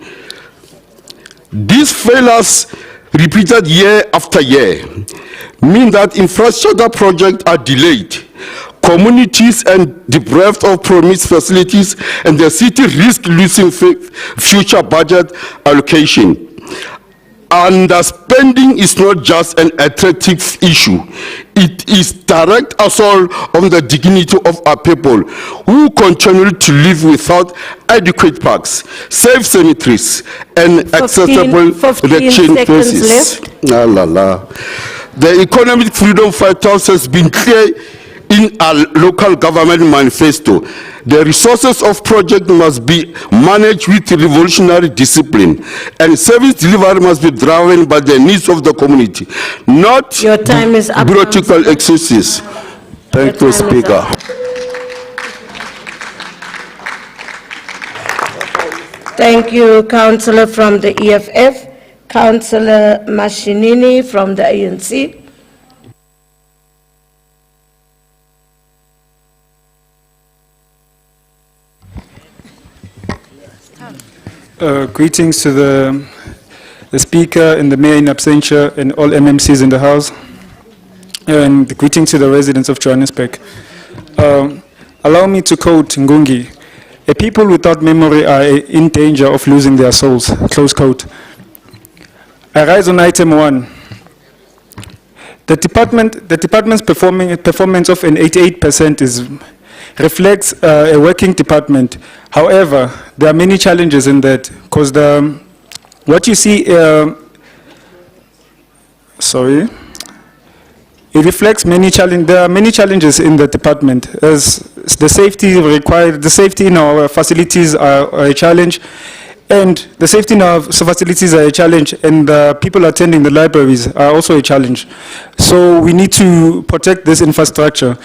These failures, repeated year after year, mean that infrastructure projects are delayed, communities and deprived of promised facilities, and the city risks losing future budget allocation. Underspending is not just an attractive issue. It is direct assault on the dignity of our people who continue to live without adequate parks, safe cemeteries, and accessible election places. The economic freedom fighters has been clear in our local government manifesto. The resources of project must be managed with revolutionary discipline, and service delivery must be driven by the needs of the community, not bureaucratic excesses. Thank you, Speaker. Thank you, Councillor from the EFF. Councillor Mashinini from the ANC. Greetings to the Speaker and the Mayor in absentia and all MMCs in the House. And greetings to the residents of Johannesburg. Allow me to quote Ngungi, "A people without memory are in danger of losing their souls," close quote. I rise on item 1. The department's performance of an 88% reflects a working department. However, there are many challenges in that, because what you see, it reflects many challenges. There are many challenges in the department, as the safety in our facilities are a challenge, and the safety in our facilities are a challenge, and the people attending the libraries are also a challenge. So we need to protect this infrastructure.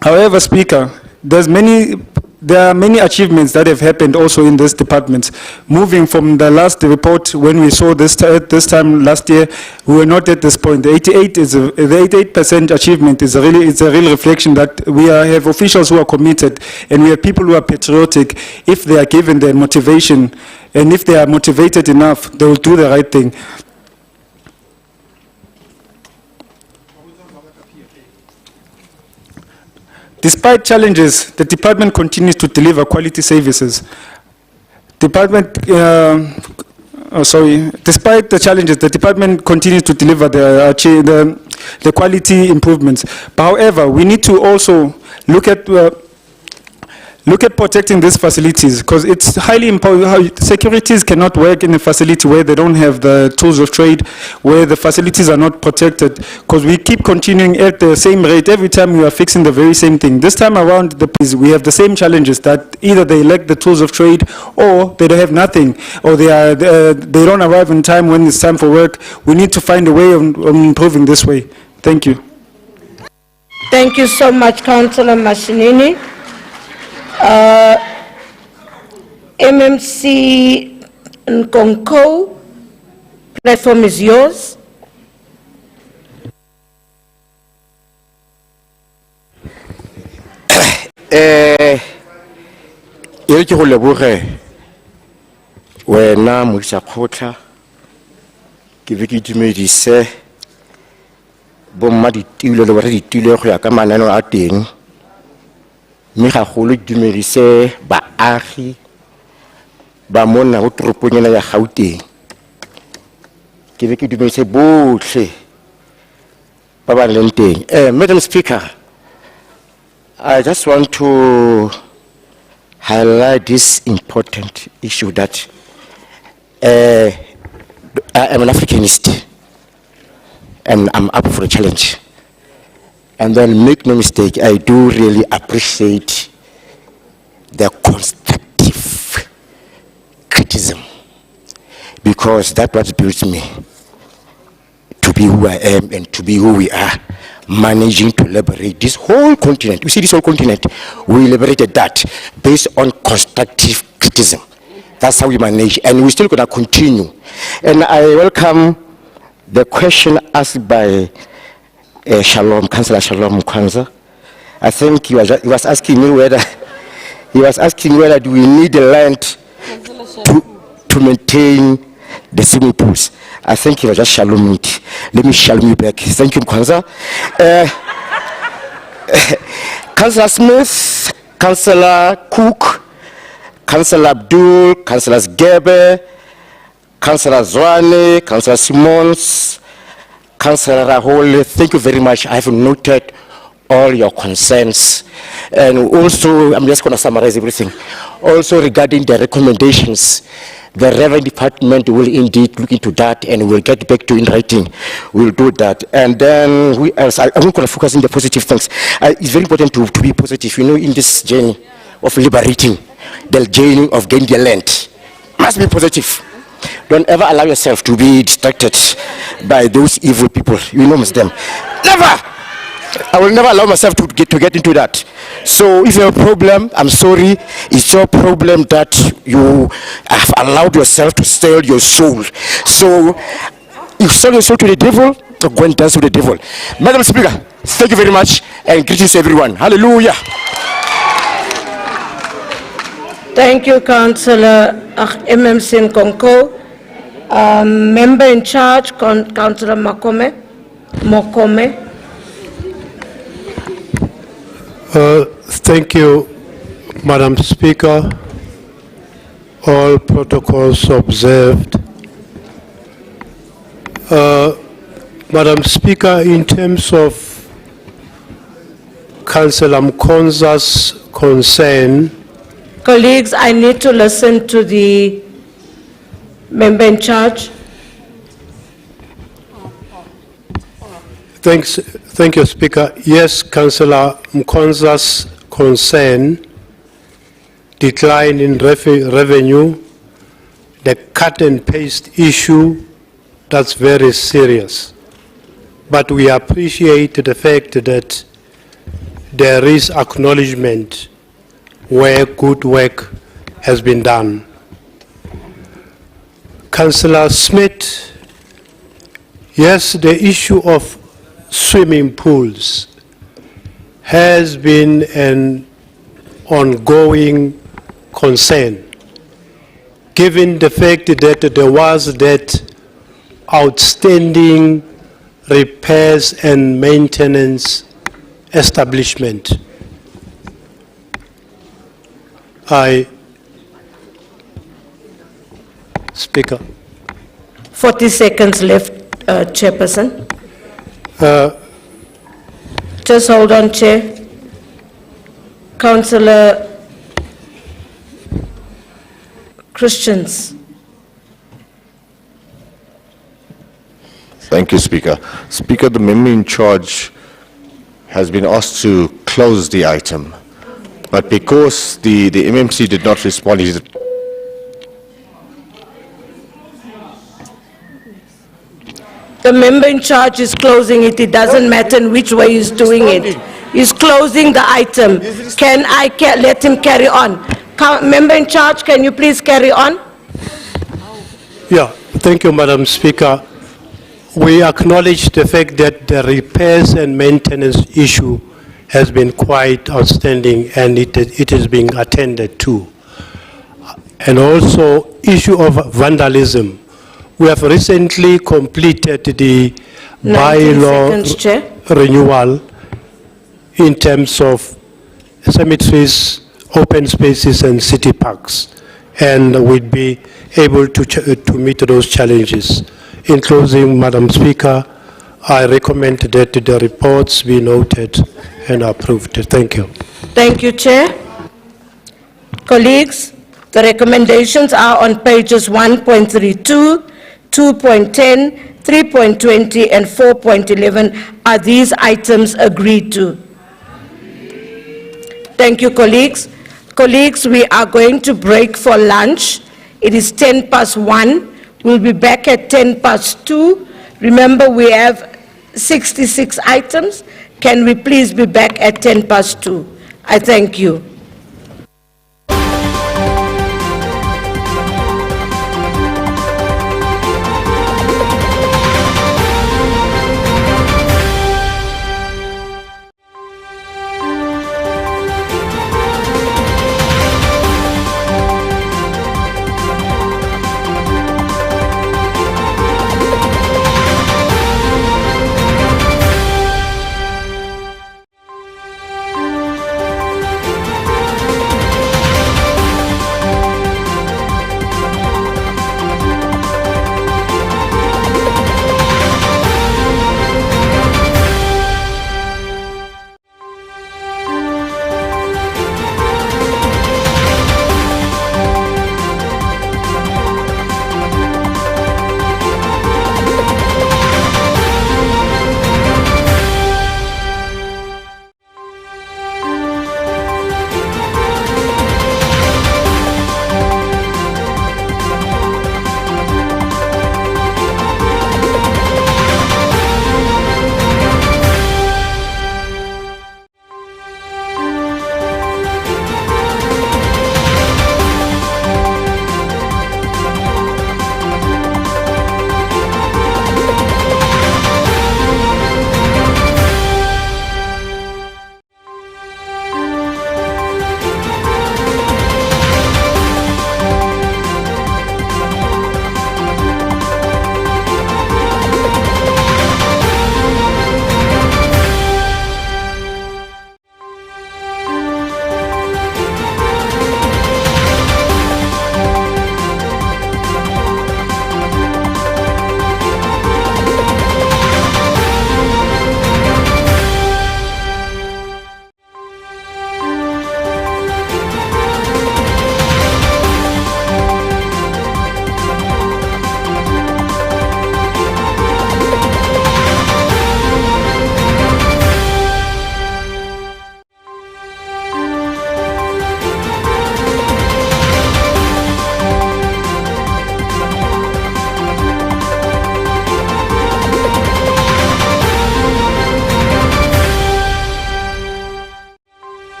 However, Speaker, there's many there are many achievements that have happened also in this department. Moving from the last report, when we saw this time last year, we were not at this point. The 88% achievement is it's a real reflection that we have officials who are committed, and we have people who are patriotic. If they are given the motivation, and if they are motivated enough, they will do the right thing. Despite challenges, the department continues to deliver quality services. Despite the challenges, the department continues to deliver the quality improvements. But however, we need to also look at protecting these facilities, because it's highly important. Securities cannot work in a facility where they don't have the tools of trade, where the facilities are not protected, because we keep continuing at the same rate. Every time we are fixing the very same thing. This time around, we have the same challenges, that either they lack the tools of trade, or they don't have nothing, or they don't arrive in time when it's time for work. We need to find a way of improving this way. Thank you. Thank you so much, Councillor Mashinini. MMC Nkonko, platform is yours. Ke go leboge wena moisa khotla ke be ke dumedise bomma ditilo le borre ditilo go ya ka manano a teng mme ga go le dumedise baagi ba mona go toroponyana ya Gauteng ke be ke dumedise botlhe ba ba leng teng. Madam Speaker, I just want to highlight this important issue that I am an Africanist and I'm up for a challenge. And then make no mistake, I do really appreciate the constructive criticism, because that's what builds me to be who I am and to be who we are, managing to liberate this whole continent. You see, this whole continent, we liberated that based on constructive criticism. That's how we manage, and we're still going to continue. And I welcome the question asked by Councillor Shalom Kwanza. I think he was asking me whether do we need the land to maintain the swimming pools. I think he was just shalom it. Let me shalom you back. Thank you, Kwanza. Councillor Smith, Councillor Cook, Councillor Abdul, Councillor Gebe, Councillor Zwane, Councillor Simons, Councillor Rahul, thank you very much. I have noted all your concerns. And also, I'm just going to summarize everything. Also regarding the recommendations, the Revenue Department will indeed look into that and we'll get back to you in writing. We'll do that. And then I'm not going to focus on the positive things. It's very important to be positive, you know, in this journey of liberating, the journey of gaining the land. Must be positive. Don't ever allow yourself to be distracted by those evil people. You know them. Never! I will never allow myself to get into that. So if you have a problem, I'm sorry. It's your problem that you have allowed yourself to sell your soul. So you sell your soul to the devil, to go and dance with the devil. Madam Speaker, thank you very much and greetings to everyone. Hallelujah. Thank you, Councillor MMC Nkonko. Member in charge, Councillor Mokome. Thank you, Madam Speaker. All protocols observed. Madam Speaker, in terms of Councillor Mkonza's concern, colleagues, I need to listen to the member in charge. Thank you, Speaker. Yes, Councillor Mkonza's concern, decline in revenue, the cut and paste issue, that's very serious. But we appreciate the fact that there is acknowledgement where good work has been done. Councillor Smith, yes, the issue of swimming pools has been an ongoing concern, given the fact that there was that outstanding repairs and maintenance establishment. Speaker. 40 seconds left, Chairperson. Just hold on, Chair. Councillor Christians. Thank you, Speaker. Speaker, the member in charge has been asked to close the item, but because the MMC did not respond, The member in charge is closing it. It doesn't matter in which way he's doing it. He's closing the item. Can I let him carry on? Member in charge, can you please carry on? Yeah, thank you, Madam Speaker. We acknowledge the fact that the repairs and maintenance issue has been quite outstanding, and it is being attended to. And also, issue of vandalism. We have recently completed the 19 bylaw seconds, Chair. renewal in terms of cemeteries, open spaces, and city parks, and we'd be able to meet those challenges. In closing, Madam Speaker, I recommend that the reports be noted and approved. Thank you. Thank you, Chair. Colleagues, the recommendations are on pages 1.32, 2.10, 3.20, and 4.11. Are these items agreed to? Thank you, colleagues. Colleagues, we are going to break for lunch. It is 1:10. We'll be back at 2:10. Remember, we have 66 items. Can we please be back at 2:10? I thank you.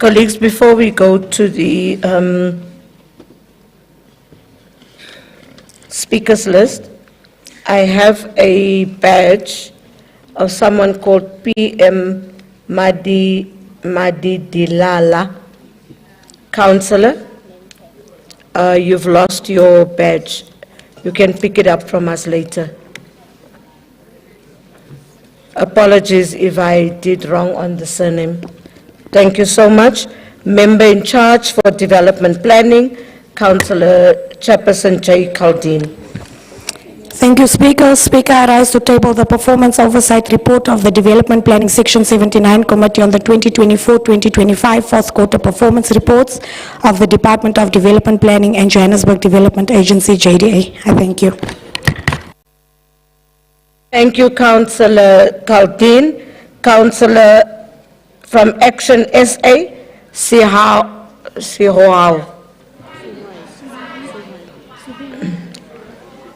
Colleagues, before we go to the speakers list, I have a badge of someone called PM Madidilala, Councillor. You've lost your badge. You can pick it up from us later. Apologies if I did wrong on the surname. Thank you so much. Member in charge for development planning, Councillor Chairperson J. Caldine. Thank you, Speaker. Speaker, I rise to table the performance oversight report of the Development Planning Section 79 Committee on the 2024-2025 fourth quarter performance reports of the Department of Development Planning and Johannesburg Development Agency, JDA. I thank you. Thank you, Councillor Caldine. Councillor from Action SA, Sihoao.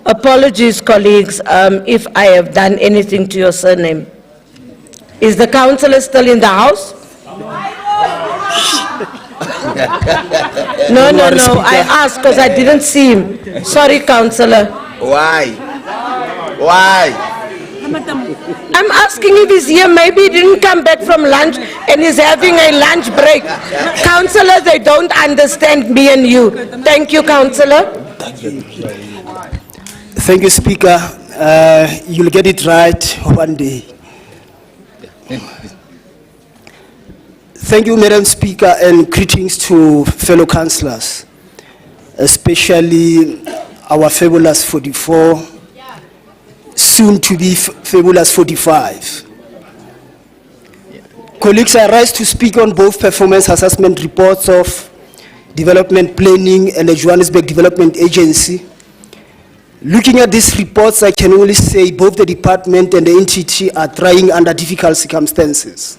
Apologies, colleagues, if I have done anything to your surname. Is the councillor still in the house? No, I asked because I didn't see him. Sorry, councillor. Why? I'm asking if he's here. Maybe he didn't come back from lunch and he's having a lunch break. Councillors, they don't understand me and you. Thank you, councillor. Thank you, Speaker. You'll get it right one day. Thank you, Madam Speaker, and greetings to fellow councillors, especially our fabulous 44, soon to be fabulous 45. Colleagues, I rise to speak on both performance assessment reports of Development Planning and the Johannesburg Development Agency. Looking at these reports, I can only say both the department and the entity are trying under difficult circumstances.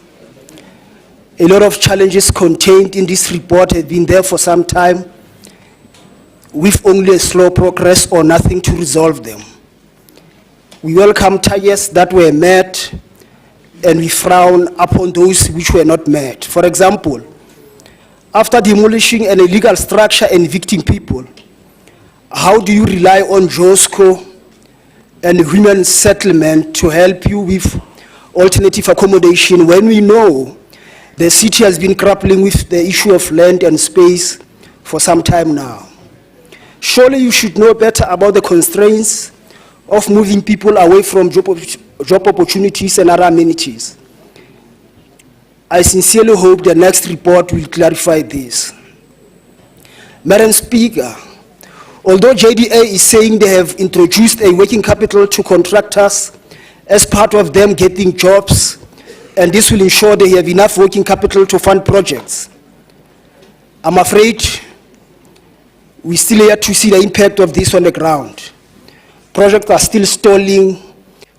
A lot of challenges contained in this report have been there for some time, with only a slow progress or nothing to resolve them. We welcome targets that were met, and we frown upon those which were not met. For example, after demolishing an illegal structure and evicting people, how do you rely on JOSCO and women's settlement to help you with alternative accommodation when we know the city has been grappling with the issue of land and space for some time now? Surely you should know better about the constraints of moving people away from job opportunities and other amenities. I sincerely hope the next report will clarify this. Madam Speaker, although JDA is saying they have introduced a working capital to contractors as part of them getting jobs, and this will ensure they have enough working capital to fund projects, I'm afraid we still yet to see the impact of this on the ground. Projects are still stalling,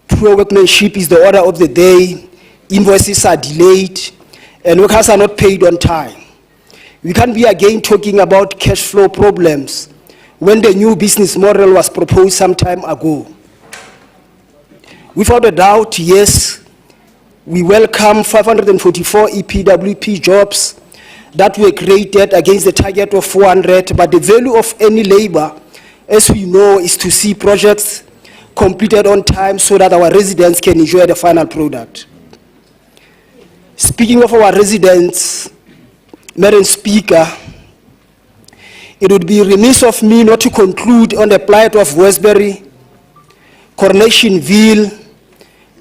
poor workmanship is the order of the day, invoices are delayed, and workers are not paid on time. We can't be again talking about cash flow problems when the new business model was proposed some time ago. Without a doubt, yes, we welcome 544 EPWP jobs that were created against the target of 400, but the value of any labor, as we know, is to see projects completed on time so that our residents can enjoy the final product. Speaking of our residents, Madam Speaker, it would be remiss of me not to conclude on the plight of Westbury, Coronationville,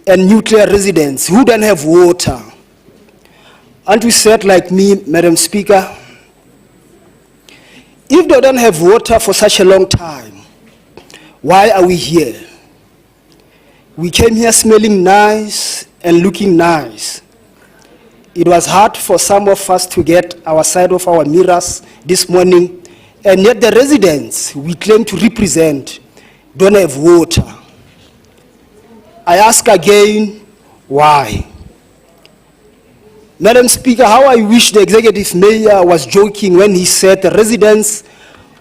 and Nuclear residents who don't have water. And we said like me, Madam Speaker, if they don't have water for such a long time, why are we here? We came here smelling nice and looking nice. It was hard for some of us to get our side of our mirrors this morning, and yet the residents we claim to represent don't have water. I ask again, why? Madam Speaker, how I wish the executive mayor was joking when he said the residents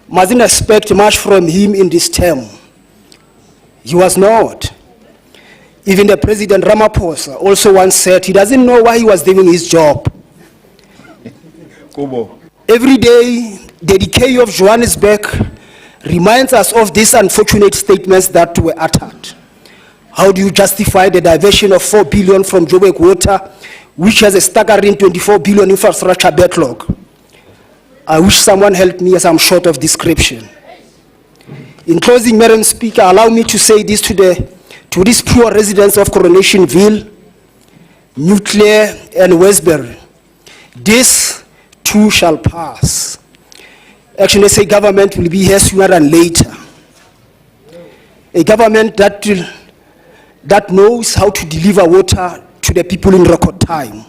mustn't expect much from him in this term. He was not. Even the President Ramaphosa also once said he doesn't know why he was doing his job. Every day, the decay of Johannesburg reminds us of these unfortunate statements that were uttered. How do you justify the diversion of 4 billion from Joburg Water, which has a staggering 24 billion infrastructure backlog? I wish someone helped me as I'm short of description. In closing, Madam Speaker, allow me to say this to these poor residents of Coronationville, New Cllr, and Westbury. This too shall pass. Action SA government will be here sooner than later. A government that knows how to deliver water to the people in record time.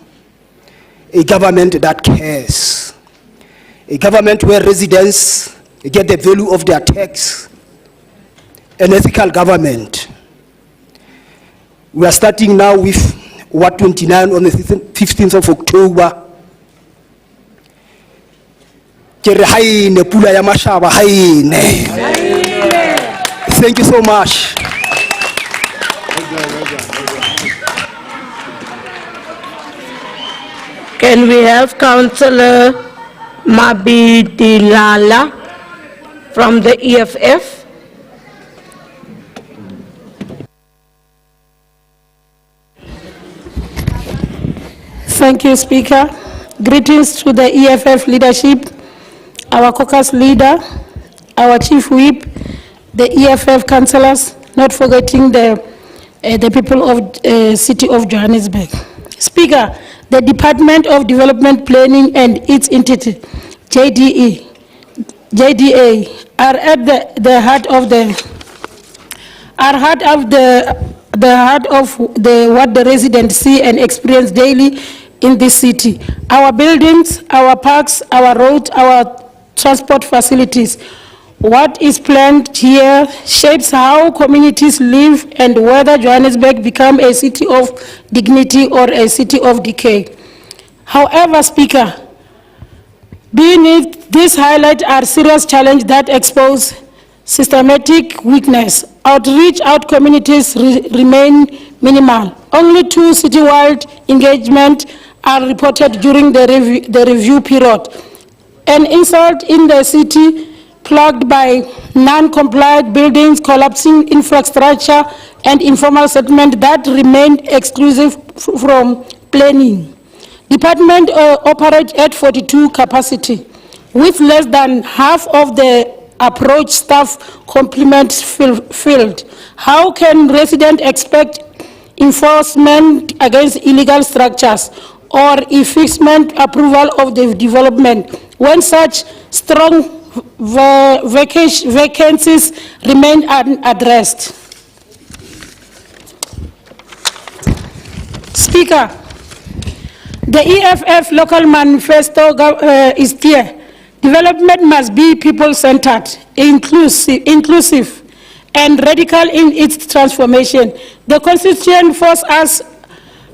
A government that cares. A government where residents get the value of their tax. An ethical government. We are starting now with Ward 29 on the 15th of October. Thank you so much. Can we have Councillor Mabidilala from the EFF? Thank you, Speaker. Greetings to the EFF leadership, our caucus leader, our chief whip, the EFF councillors, not forgetting the people of City of Johannesburg. Speaker, the Department of Development Planning and its entity, JDA, are at the heart of what the residents see and experience daily in this city. Our buildings, our parks, our roads, our transport facilities. What is planned here shapes how communities live and whether Johannesburg become a city of dignity or a city of decay. However, Speaker, beneath this highlight are serious challenges that expose systematic weakness. Outreach out communities remain minimal. Only 2 citywide engagements are reported during the review period. An insult in the city plagued by non-compliant buildings, collapsing infrastructure, and informal settlement that remained exclusive from planning. Department operates at 42 capacity, with less than half of the approach staff complements filled. How can residents expect enforcement against illegal structures or effacement approval of the development when such strong vacancies remain unaddressed? Speaker, the EFF local manifesto is clear. Development must be people-centered, inclusive, and radical in its transformation. The Constitution forces us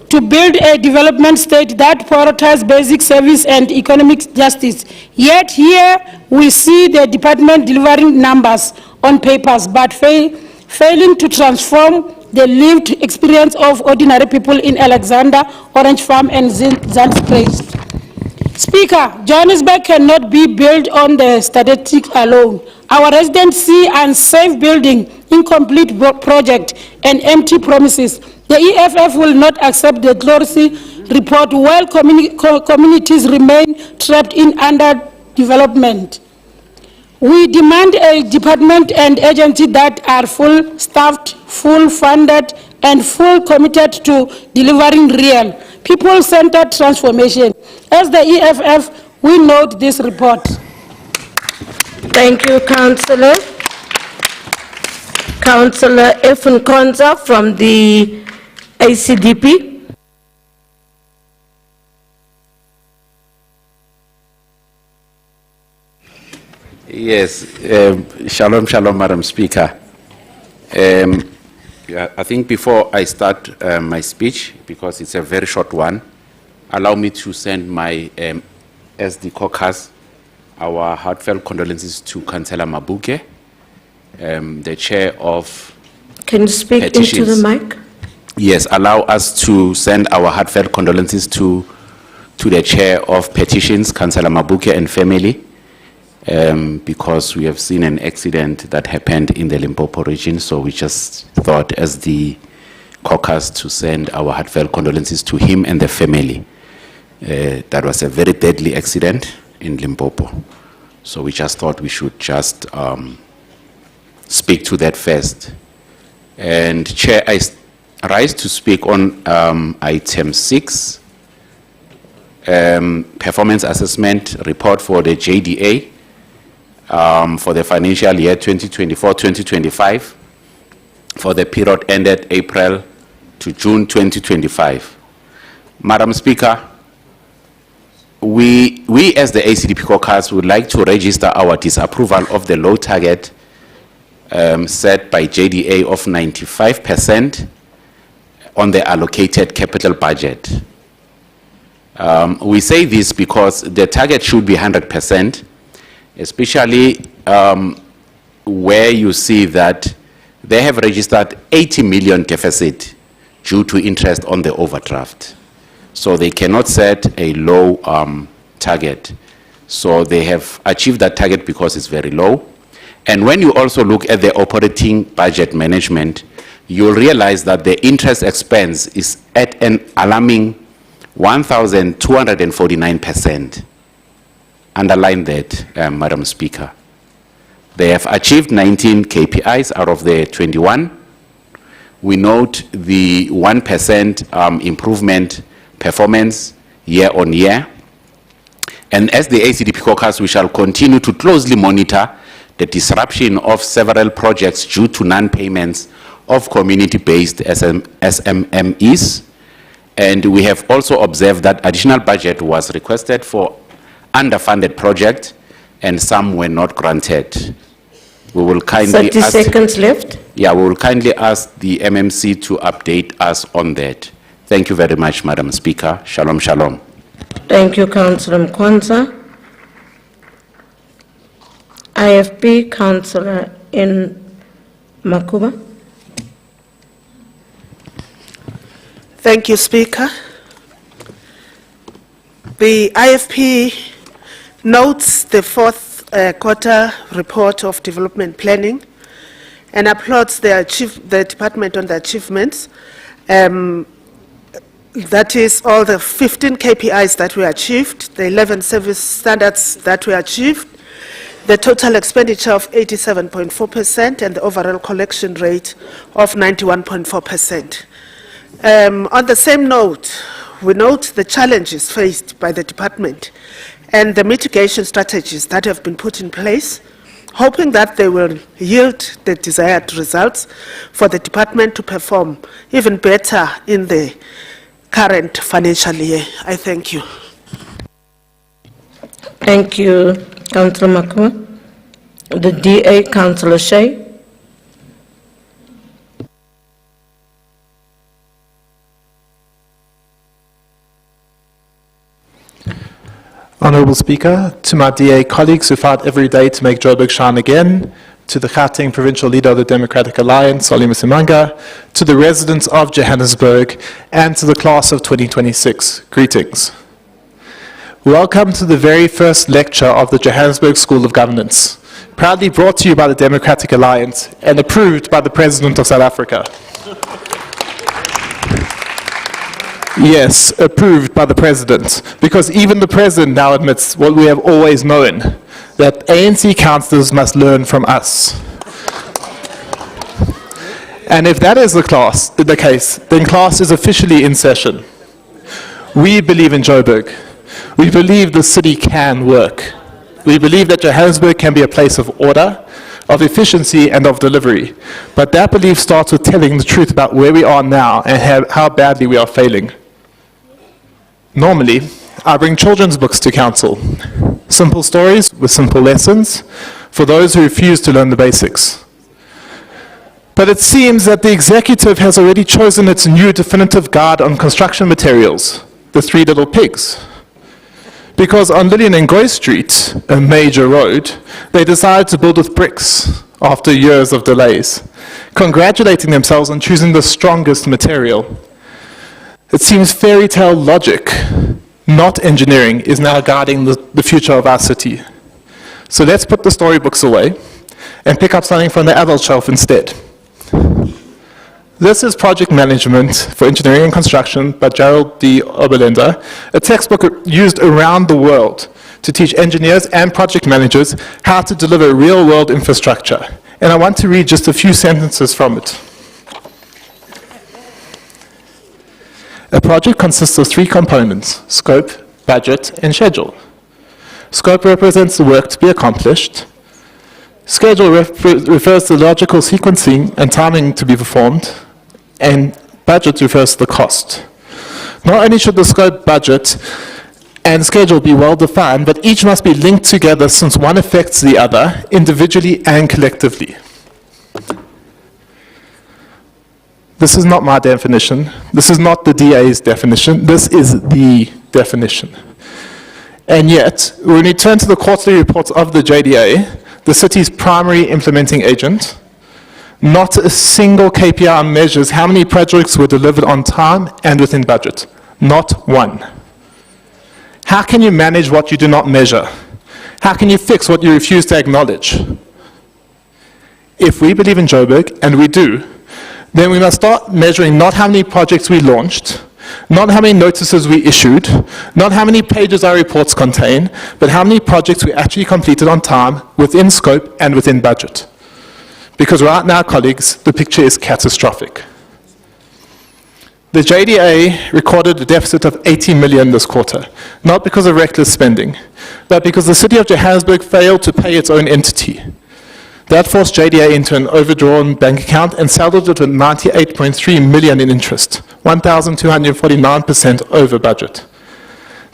to build a development state that prioritizes basic service and economic justice. Yet here we see the department delivering numbers on papers, but failing to transform the lived experience of ordinary people in Alexander, Orange Farm, and Zandspruit. Speaker, Johannesburg cannot be built on the statistics alone. Our residents see unsafe building, incomplete project, and empty promises. The EFF will not accept the Cllr report while communities remain trapped in underdevelopment. We demand a department and agency that are full staffed, full funded, and full committed to delivering real, people-centered transformation. As the EFF, we note this report. Thank you, Councillor. Councillor Efun Konza from the ACDP. Yes, shalom, Madam Speaker. I think before I start my speech, because it's a very short one, allow me to send my SD caucus our heartfelt condolences to Councillor Mabuke, the chair of Can you speak Petitions. into the mic? Yes, allow us to send our heartfelt condolences to to the chair of petitions, Councillor Mabuke and family, because we have seen an accident that happened in the Limpopo region, so we just thought as the caucus to send our heartfelt condolences to him and the family. That was a very deadly accident in Limpopo. So we just thought we should just speak to that first. And Chair, I rise to speak on item 6, performance assessment report for the JDA for the financial year 2024-2025 for the period ended April to June 2025. Madam Speaker, we as the ACDP caucus would like to register our disapproval of the low target set by JDA of 95% on the allocated capital budget. We say this because the target should be 100%, especially where you see that they have registered 80 million deficit due to interest on the overdraft. So they cannot set a low target. So they have achieved that target because it's very low. And when you also look at the operating budget management, you'll realize that the interest expense is at an alarming 1,249%. Underline that, Madam Speaker. They have achieved 19 KPIs out of the 21. We note the 1% improvement performance year on year. And as the ACDP caucus, we shall continue to closely monitor the disruption of several projects due to non-payments of community-based SMMEs. And we have also observed that additional budget was requested for underfunded projects and some were not granted. We will kindly 30 seconds left. Yeah, we will kindly ask the MMC to update us on that. Thank you very much, Madam Speaker. Shalom, shalom. Thank you, Councillor Mkwanza. IFP, Councillor in Makuba. Thank you, Speaker. The IFP notes the fourth quarter report of development planning and applauds the department on the achievements. That is all the 15 KPIs that we achieved, the 11 service standards that we achieved, the total expenditure of 87.4% and the overall collection rate of 91.4%. On the same note, we note the challenges faced by the department and the mitigation strategies that have been put in place, hoping that they will yield the desired results for the department to perform even better in the current financial year. I thank you. Thank you, Councillor Makua. The DA, Councillor Shea. Honourable Speaker, to my DA colleagues who fight every day to make Joburg shine again, to the Gauteng Provincial Leader of the Democratic Alliance, Solly Msimanga, to the residents of Johannesburg, and to the class of 2026, greetings. Welcome to the very first lecture of the Johannesburg School of Governance, proudly brought to you by the Democratic Alliance and approved by the President of South Africa. Yes, approved by the President, because even the President now admits what we have always known, that ANC councillors must learn from us. And if that is the case, then class is officially in session. We believe in Joburg. We believe the city can work. We believe that Johannesburg can be a place of order, of efficiency and of delivery. But that belief starts with telling the truth about where we are now and how badly we are failing. Normally, I bring children's books to council. Simple stories with simple lessons for those who refuse to learn the basics. But it seems that the executive has already chosen its new definitive guide on construction materials, the Three Little Pigs. Because on Lillian and Goy Street, a major road, they decided to build with bricks after years of delays, congratulating themselves on choosing the strongest material. It seems fairy tale logic not engineering, is now guiding the future of our city. So let's put the storybooks away and pick up something from the adult shelf instead. This is Project Management for Engineering and Construction by Gerald D. Oberlender, a textbook used around the world to teach engineers and project managers how to deliver real-world infrastructure. And I want to read just a few sentences from it. A project consists of three components: scope, budget, and schedule. Scope represents the work to be accomplished. Schedule refers to the logical sequencing and timing to be performed, and budget refers to the cost. Not only should the scope, budget, and schedule be well defined, but each must be linked together since one affects the other, individually and collectively. This is not my definition. This is not the DA's definition. This is the definition. And yet, when we turn to the quarterly reports of the JDA, the city's primary implementing agent, not a single KPI measures how many projects were delivered on time and within budget. Not one. How can you manage what you do not measure? How can you fix what you refuse to acknowledge? If we believe in Joburg, and we do, then we must start measuring not how many projects we launched, not how many notices we issued, not how many pages our reports contain, but how many projects we actually completed on time, within scope, and within budget. Because right now, colleagues, the picture is catastrophic. The JDA recorded a deficit of 80 million this quarter, not because of reckless spending, but because the city of Johannesburg failed to pay its own entity. That forced JDA into an overdrawn bank account and settled it with 98.3 million in interest, 1,249% over budget.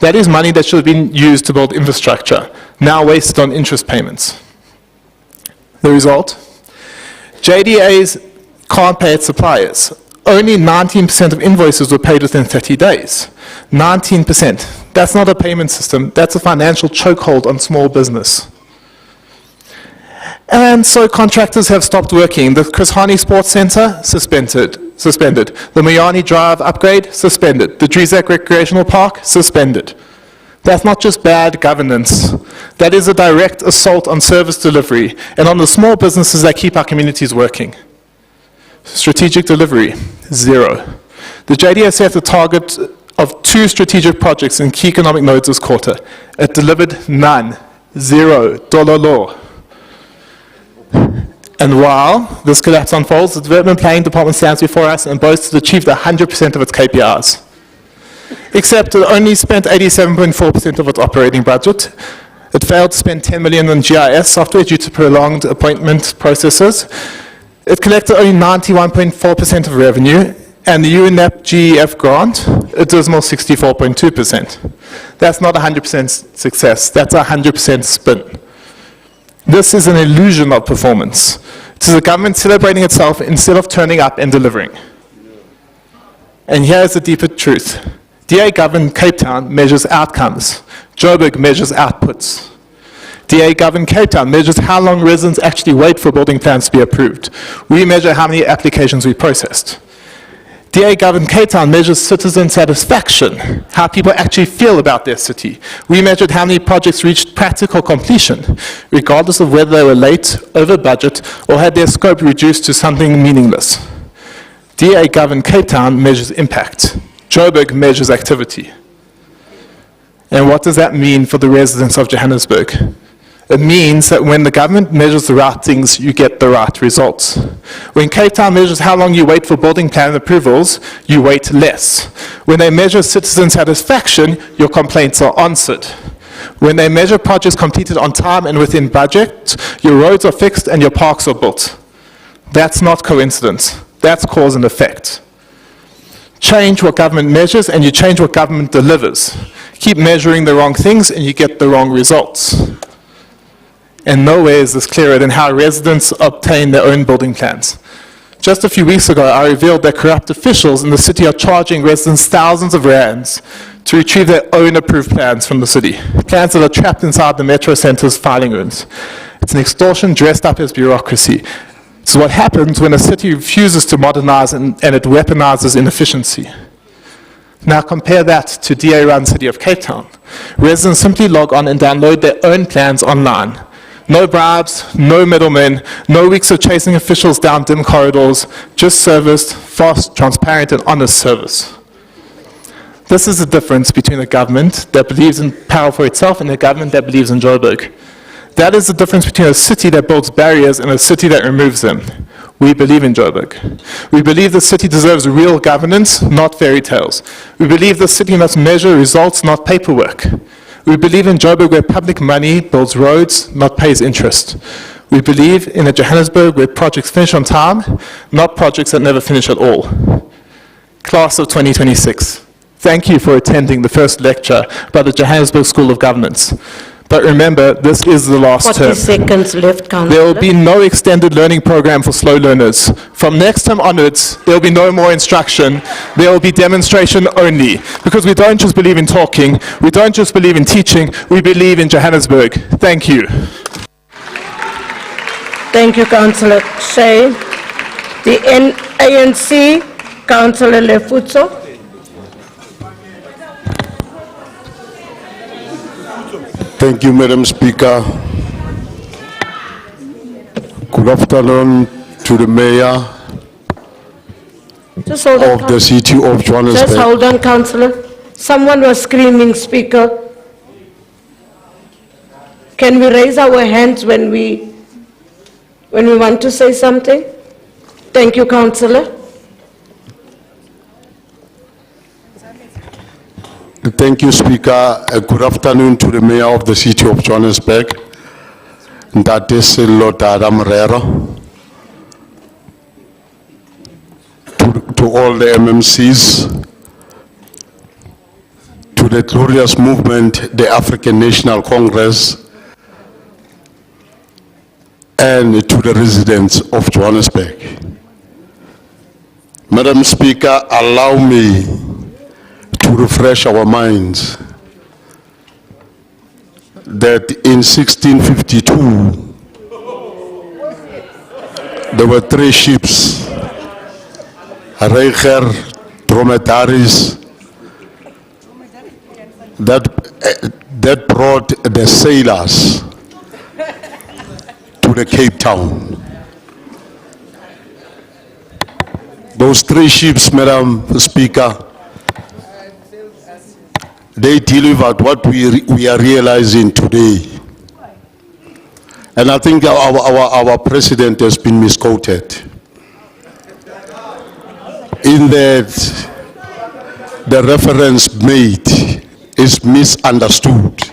That is money that should have been used to build infrastructure, now wasted on interest payments. The result? JDA's can't pay its suppliers. Only 19% of invoices were paid within 30 days. 19%. That's not a payment system, that's a financial chokehold on small business. And so contractors have stopped working. The Chris Hani Sports Centre, suspended. The Mayani Drive upgrade, suspended. The Drizak Recreational Park, suspended. That's not just bad governance. That is a direct assault on service delivery and on the small businesses that keep our communities working. Strategic delivery, 0. The JDA set a target of 2 strategic projects in key economic nodes this quarter. It delivered none, 0, dollar law. And while this collapse unfolds, the Development Planning Department stands before us and boasts it achieved 100% of its KPIs. Except it only spent 87.4% of its operating budget. It failed to spend 10 million on GIS software due to prolonged appointment processes. It collected only 91.4% of revenue, and the UNEP GEF grant, a dismal 64.2%. That's not 100% success, that's 100% spin. This is an illusion of performance. It is a government celebrating itself instead of turning up and delivering. And here's the deeper truth. DA-governed Cape Town measures outcomes. Joburg measures outputs. DA-governed Cape Town measures how long residents actually wait for building plans to be approved. We measure how many applications we processed. DA-governed Cape Town measures citizen satisfaction, how people actually feel about their city. We measured how many projects reached practical completion, regardless of whether they were late, over budget, or had their scope reduced to something meaningless. DA-governed Cape Town measures impact. Joburg measures activity. And what does that mean for the residents of Johannesburg? It means that when the government measures the right things, you get the right results. When Cape Town measures how long you wait for building plan approvals, you wait less. When they measure citizen satisfaction, your complaints are answered. When they measure projects completed on time and within budget, your roads are fixed and your parks are built. That's not coincidence. That's cause and effect. Change what government measures and you change what government delivers. Keep measuring the wrong things and you get the wrong results. And nowhere is this clearer than how residents obtain their own building plans. Just a few weeks ago, I revealed that corrupt officials in the city are charging residents thousands of rands to retrieve their own approved plans from the city. Plans that are trapped inside the Metro Centre's filing rooms. It's an extortion dressed up as bureaucracy. It's what happens when a city refuses to modernize and it weaponizes inefficiency. Now compare that to DA-run City of Cape Town. Residents simply log on and download their own plans online. No bribes, no middlemen, no weeks of chasing officials down dim corridors, just serviced, fast, transparent, and honest service. This is the difference between a government that believes in power for itself and a government that believes in Joburg. That is the difference between a city that builds barriers and a city that removes them. We believe in Joburg. We believe the city deserves real governance, not fairy tales. We believe the city must measure results, not paperwork. We believe in Joburg where public money builds roads, not pays interest. We believe in a Johannesburg where projects finish on time, not projects that never finish at all. Class of 2026, thank you for attending the first lecture by the Johannesburg School of Governance. But remember, this is the last 40 term. seconds left, Councillor. There will be no extended learning program for slow learners. From next term onwards, there will be no more instruction. There will be demonstration only. Because we don't just believe in talking, we don't just believe in teaching, we believe in Johannesburg. Thank you. Thank you, Councillor Shay. The ANC, Councillor Lefutso. Thank you, Madam Speaker. Good afternoon to the Mayor Just hold on, of the City of Johannesburg. Just hold on, Councillor. Someone was screaming, Speaker. Can we raise our hands when we want to say something? Thank you, Councillor. Thank you, Speaker. Good afternoon to the Mayor of the City of Johannesburg, Ntate Sello Dada Morero, to all the MMCs, to the glorious movement, the African National Congress, and to the residents of Johannesburg. Madam Speaker, allow me to refresh our minds that in 1652 there were 3 ships, Reiger, dromedaries, that brought the sailors to the Cape Town. Those 3 ships, Madam Speaker, they delivered what we are realizing today. And I think our president has been misquoted. In that the reference made is misunderstood.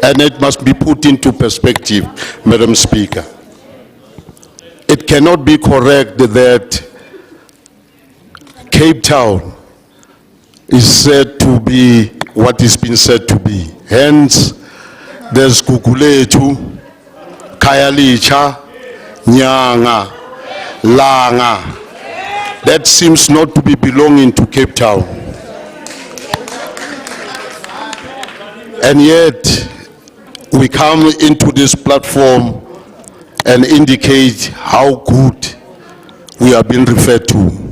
And it must be put into perspective, Madam Speaker. It cannot be correct that Cape Town is said to be what is being said to be. Hence, there's Guguletu, Kayalicha, Nyanga, Langa. That seems not to be belonging to Cape Town. And yet, we come into this platform and indicate how good we are being referred to.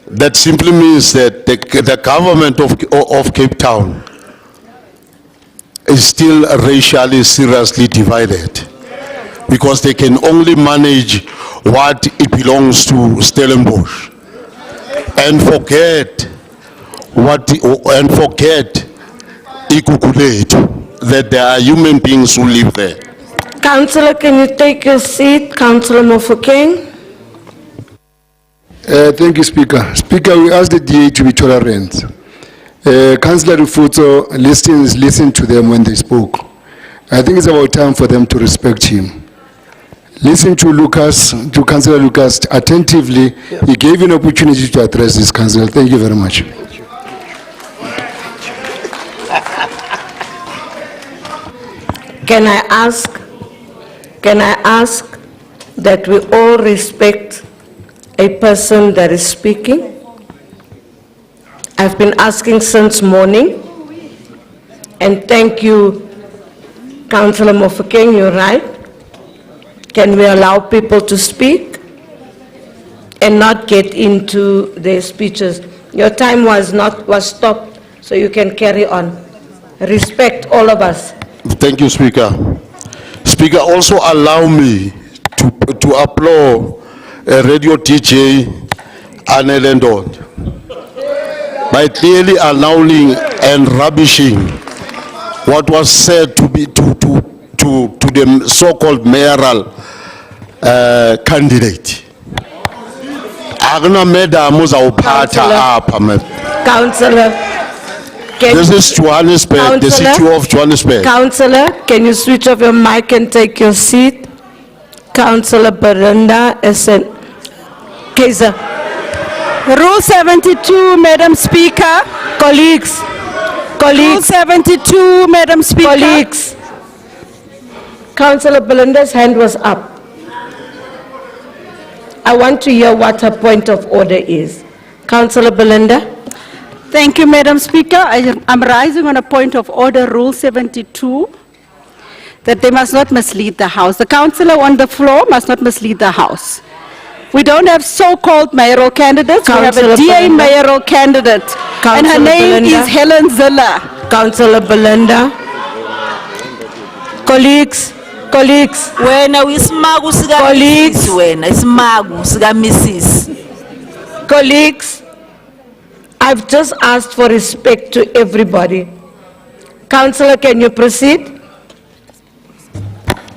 That simply means that the government of Cape Town is still racially seriously divided, because they can only manage what it belongs to Stellenbosch and forget Ikukuletu, that there are human beings who live there. Councillor, can you take your seat? Councillor Mofokeng. Thank you, Speaker. Speaker, we ask the DA to be tolerant. Councillor Rufuto, listen to them when they spoke. I think it's about time for them to respect him. Listen to Councillor Lucas attentively. He gave you an opportunity to address this, Councillor. Thank you very much. Can I ask that we all respect a person that is speaking? I've been asking since morning, and thank you, Councillor Mofokeng, you're right. Can we allow people to speak and not get into their speeches? Your time was stopped, so you can carry on. Respect all of us. Thank you, Speaker. Speaker, also allow me to applaud radio DJ Arnolds by clearly announcing and rubbishing what was said to be to the so-called mayoral candidate. Agna madam uzawuphatha apha Councillor, This is Johannesburg, the city of Johannesburg. Councillor, can you switch off your mic and take your seat? Councillor Berenda SN. Kaiser. Rule 72, Madam Speaker. Colleagues. Rule 72, Madam Speaker. Colleagues. Councillor Belinda's hand was up. I want to hear what her point of order is. Councillor Belinda. Thank you, Madam Speaker. I'm rising on a point of order, Rule 72, that they must not mislead the House. The councillor on the floor must not mislead the House. We don't have so-called mayoral candidates. We have a DA mayoral candidate, and her name is Helen Ziller. Councillor Belinda. Colleagues. Colleagues. Colleagues. I've just asked for respect to everybody. Councillor, can you proceed?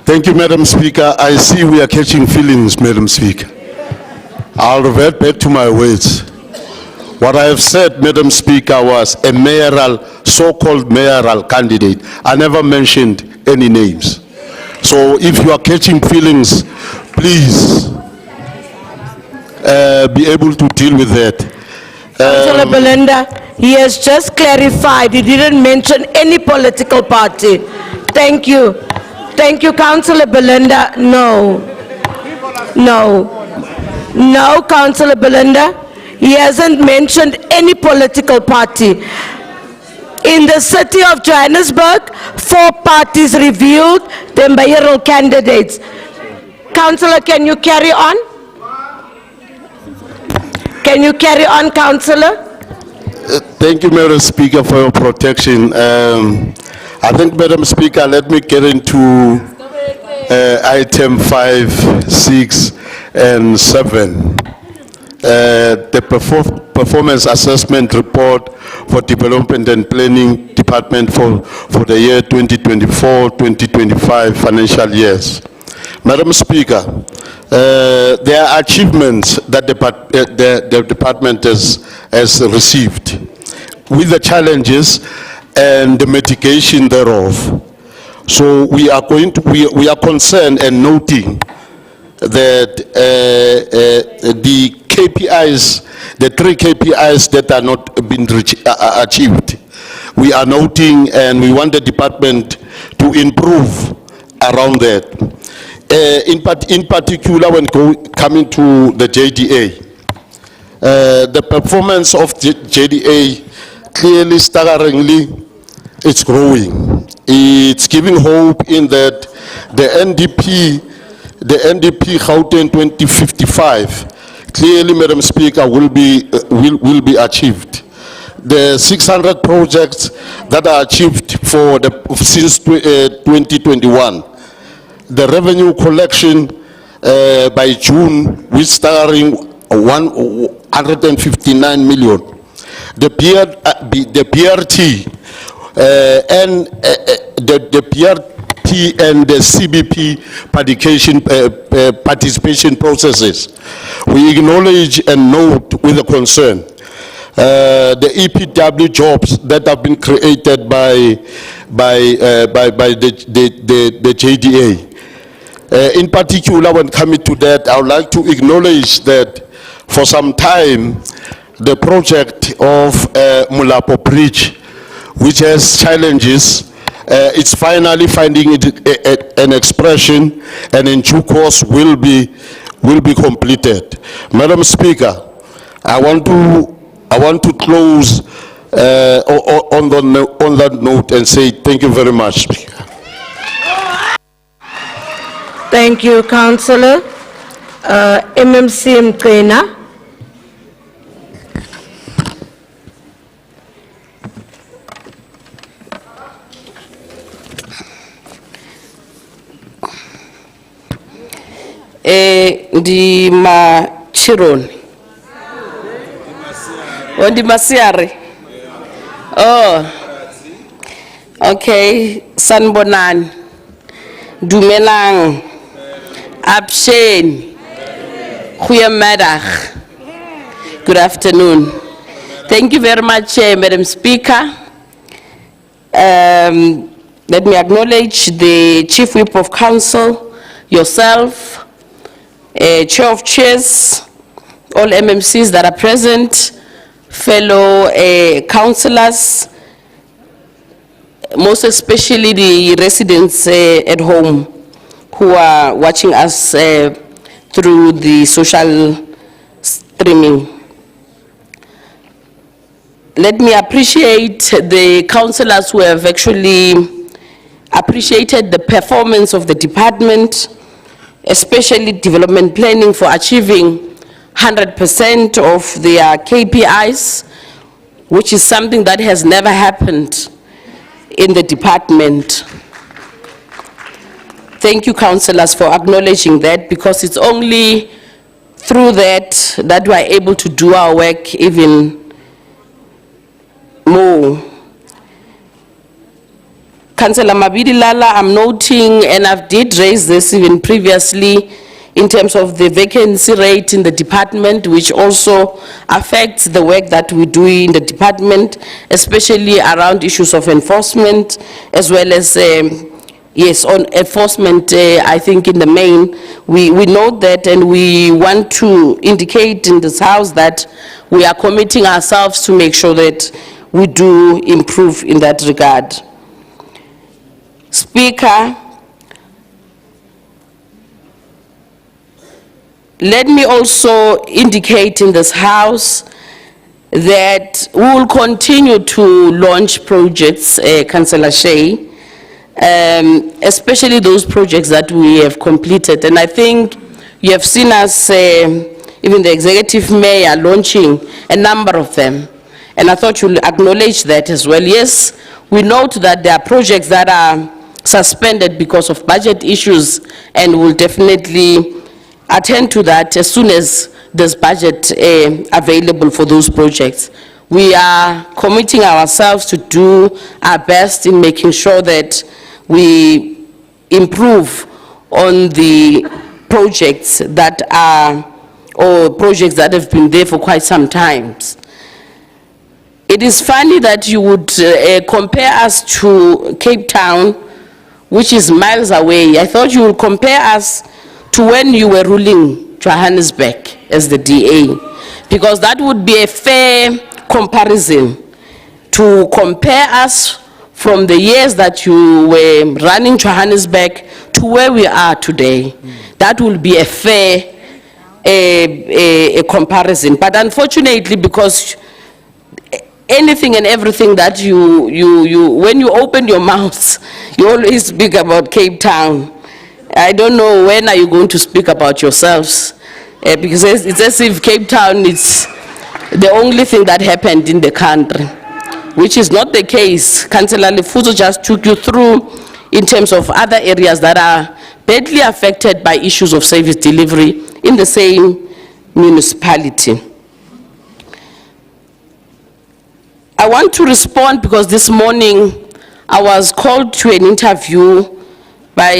Thank you, Madam Speaker. I see we are catching feelings, Madam Speaker. I'll revert back to my words. What I have said, Madam Speaker, was a mayoral, so-called mayoral candidate. I never mentioned any names. So if you are catching feelings, please be able to deal with that. Councillor Belinda, he has just clarified. He didn't mention any political party. Thank you. Thank you, Councillor Belinda. No. No. No, Councillor Belinda. He hasn't mentioned any political party. In the city of Johannesburg, 4 parties revealed their mayoral candidates. Councillor, can you carry on? Can you carry on, Councillor? Thank you, Madam Speaker, for your protection. I think, Madam Speaker, let me get into item 5, 6, and 7. The performance assessment report for Development and Planning Department for the year 2024-2025 financial years. Madam Speaker, there are achievements that the department has received with the challenges and the mitigation thereof. So we are concerned and noting that the KPIs, the 3 KPIs that are not been achieved, we are noting, and we want the department to improve around that. In particular, when coming to the JDA, the performance of the JDA clearly, staggeringly, it's growing. It's giving hope in that the NDP Gauteng 2055, clearly, Madam Speaker, will be achieved. The 600 projects that are achieved since 2021. The revenue collection by June, which staggering 159 million. The PRT and the PRT and the CBP participation processes. We acknowledge and note with a concern the EPW jobs that have been created by the JDA. In particular, when coming to that, I would like to acknowledge that for some time, the project of Mulapo Bridge, which has challenges, it's finally finding an expression, and in due course will be completed. Madam Speaker, I want to close on that note and say thank you very much, Speaker. Thank you, Councillor. MMC Mqena. Ndi Machironi. Oh, ndi Masiari. Oh. Okay, Sanbonan. Dumelang. Abshen. Goeiemiddag. Good afternoon. Thank you very much, Madam Speaker. Let me acknowledge the Chief Whip of Council, yourself, Chair of Chairs, all MMCs that are present, fellow councillors, most especially the residents at home who are watching us through the social streaming. Let me appreciate the councillors who have actually appreciated the performance of the department, especially development planning, for achieving 100% of their KPIs, which is something that has never happened in the department. Thank you, councillors, for acknowledging that, because it's only through that we are able to do our work even more. Councillor Mabidilala, I'm noting, and I did raise this even previously, in terms of the vacancy rate in the department, which also affects the work that we do in the department, especially around issues of enforcement, as well as, yes, on enforcement, I think in the main, we note that, and we want to indicate in this House that we are committing ourselves to make sure that we do improve in that regard. Speaker, let me also indicate in this House that we will continue to launch projects, Councillor Shea, especially those projects that we have completed. And I think you have seen us, even the Executive Mayor, launching a number of them. And I thought you'll acknowledge that as well. Yes, we note that there are projects that are suspended because of budget issues, and we'll definitely attend to that as soon as there's budget available for those projects. We are committing ourselves to do our best in making sure that we improve on the projects that are, or projects that have been there for quite some time. It is funny that you would compare us to Cape Town, which is miles away. I thought you would compare us to when you were ruling Johannesburg as the DA, because that would be a fair comparison, to compare us from the years that you were running Johannesburg to where we are today. That will be a fair a comparison. But unfortunately, because anything and everything that when you open your mouth, you always speak about Cape Town. I don't know when are you going to speak about yourselves, because it's as if Cape Town is the only thing that happened in the country, which is not the case. Councillor Lefuzo just took you through in terms of other areas that are badly affected by issues of service delivery in the same municipality. I want to respond because this morning I was called to an interview by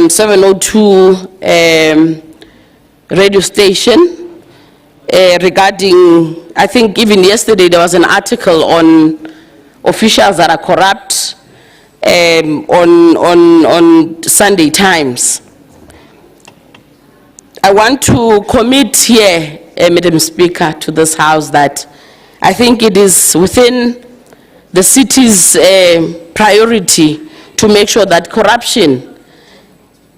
702 radio station regarding, I think even yesterday there was an article on officials that are corrupt on Sunday Times. I want to commit here, Madam Speaker, to this House that I think it is within the city's priority to make sure that corruption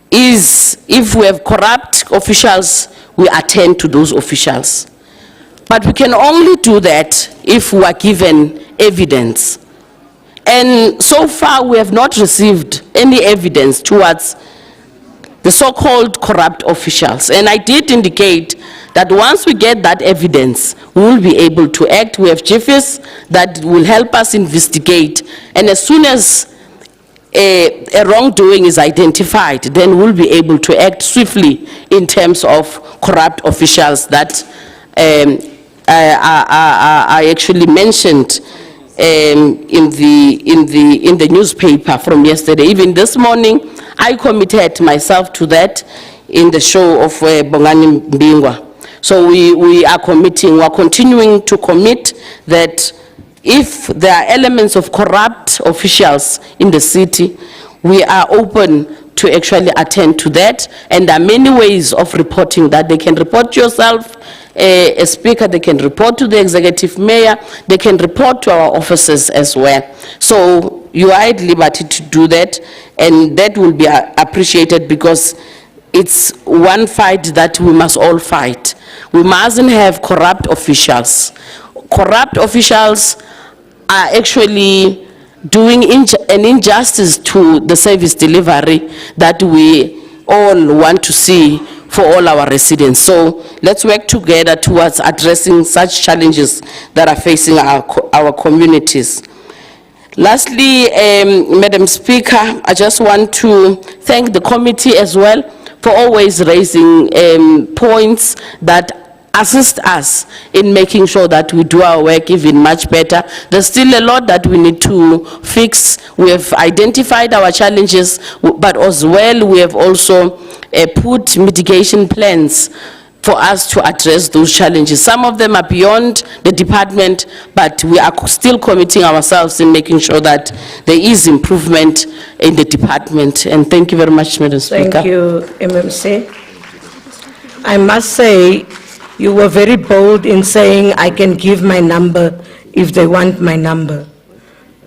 is, if we have corrupt officials, we attend to those officials. But we can only do that if we are given evidence. And so far we have not received any evidence towards the so-called corrupt officials. And I did indicate that once we get that evidence, we will be able to act. We have chiefs that will help us investigate. And as soon as a wrongdoing is identified, then we'll be able to act swiftly in terms of corrupt officials that I actually mentioned in the newspaper from yesterday. Even this morning, I committed myself to that in the show of Bongani Mbingwa. So we are continuing to commit that if there are elements of corrupt officials in the city, we are open to actually attend to that. And there are many ways of reporting that. They can report to yourself, a speaker, they can report to the executive mayor, they can report to our officers as well. So you are at liberty to do that, and that will be appreciated, because it's one fight that we must all fight. We mustn't have corrupt officials. Corrupt officials are actually doing an injustice to the service delivery that we all want to see for all our residents. So let's work together towards addressing such challenges that are facing our communities. Lastly, Madam Speaker, I just want to thank the committee as well for always raising points that assist us in making sure that we do our work even much better. There's still a lot that we need to fix. We have identified our challenges, but as well we have also put mitigation plans for us to address those challenges. Some of them are beyond the department, but we are still committing ourselves in making sure that there is improvement in the department. And thank you very much, Madam Speaker. Thank you, MMC. I must say, you were very bold in saying I can give my number if they want my number.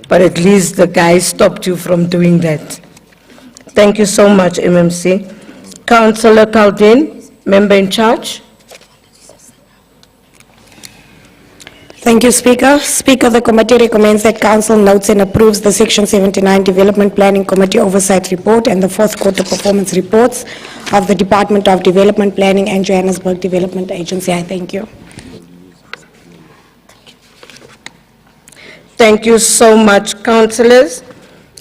But at least the guy stopped you from doing that. Thank you so much, MMC. Councillor Caldin, member in charge. Thank you, Speaker. Speaker, the committee recommends that Council notes and approves the Section 79 Development Planning Committee Oversight Report and the fourth quarter performance reports of the Department of Development Planning and Johannesburg Development Agency. I thank you. Thank you so much, councillors.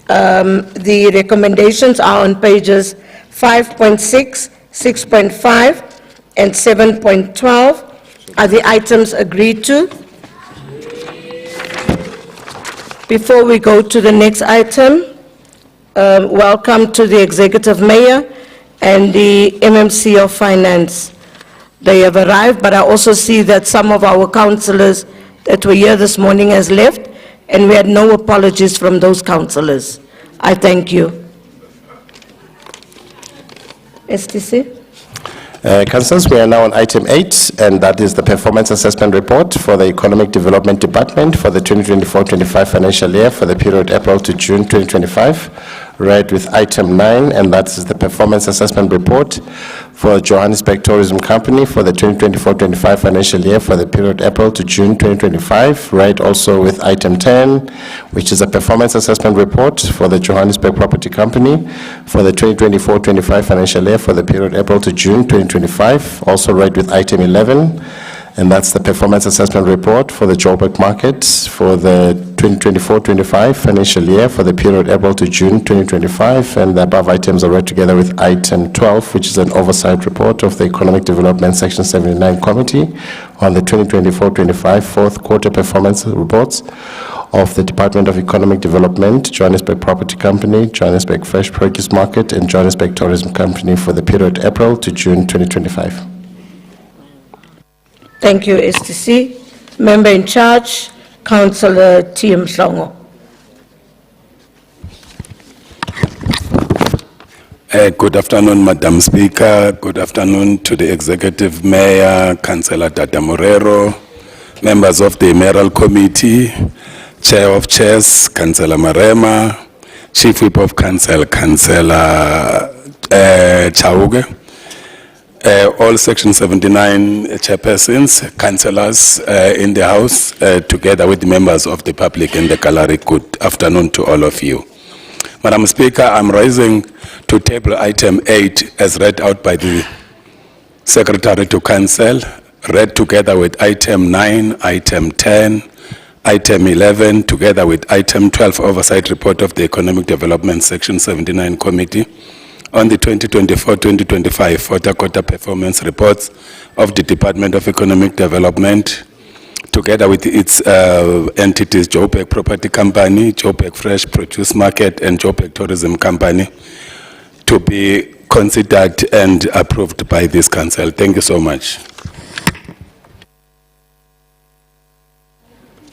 The recommendations are on pages 5.6, 6.5, and 7.12. Are the items agreed to? Before we go to the next item, welcome to the Executive Mayor and the MMC of Finance. They have arrived, but I also see that some of our councillors that were here this morning has left, and we had no apologies from those councillors. I thank you. STC? Councillors, we are now on item 8, and that is the performance assessment report for the Economic Development Department for the 2024-25 financial year for the period April to June 2025. Read with item 9, and that is the performance assessment report for Johannesburg Tourism Company for the 2024-25 financial year for the period April to June 2025. Read also with item 10, which is a performance assessment report for the Johannesburg Property Company for the 2024-25 financial year for the period April to June 2025. Also read with item 11, and that's the performance assessment report for the Joburg market for the 2024-25 financial year for the period April to June 2025. And the above items are read together with item 12, which is an oversight report of the Economic Development Section 79 Committee on the 2024-25 fourth quarter performance reports of the Department of Economic Development, Johannesburg Property Company, Johannesburg Fresh Produce Market, and Johannesburg Tourism Company for the period April to June 2025. Thank you, STC. Member in charge, Councillor T.M. Mhlongo. Good afternoon, Madam Speaker. Good afternoon to the Executive Mayor, Councillor Tata Morero, members of the Mayoral Committee, Chair of Chairs, Councillor Marema, Chief Whip of Council, Councillor Chauge, all Section 79 chairpersons, councillors in the House, together with members of the public in the Cllr. Good afternoon to all of you. Madam Speaker, I'm rising to table item 8 as read out by the Secretary to Council, read together with item 9, item 10, item 11, together with item 12, Oversight Report of the Economic Development Section 79 Committee on the 2024-2025 fourth quarter performance reports of the Department of Economic Development, together with its entities, Joburg Property Company, Joburg Fresh Produce Market, and Joburg Tourism Company, to be considered and approved by this council. Thank you so much.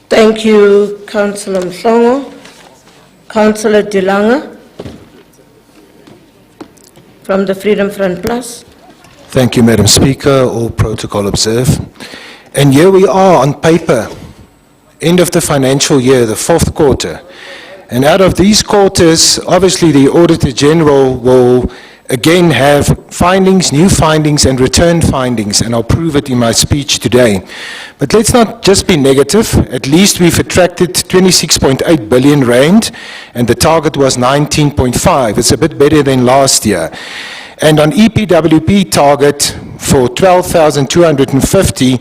Thank you, Councillor Mhlongo. Councillor Dilanga from the Freedom Front Plus. Thank you, Madam Speaker. All protocol observed. And here we are on paper, end of the financial year, the fourth quarter. And out of these quarters, obviously the Auditor General will again have findings, new findings and return findings, and I'll prove it in my speech today. But let's not just be negative. At least we've attracted 26.8 billion rand, and the target was 19.5. It's a bit better than last year. And on EPWP target for 12,250,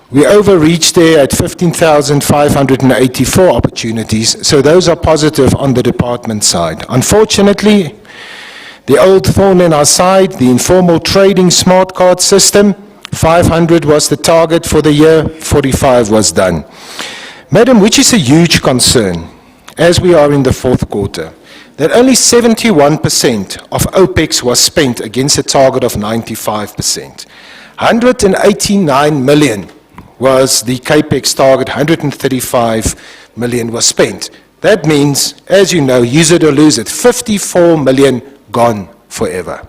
we overreached there at 15,584 opportunities, so those are positive on the department side. Unfortunately, the old thorn in our side, the informal trading smart card system, 500 was the target for the year, 45 was done. Madam, which is a huge concern, as we are in the fourth quarter, that only 71% of OPEX was spent against a target of 95%. 189 million was the CAPEX target, 135 million was spent. That means, as you know, use it or lose it, 54 million gone forever.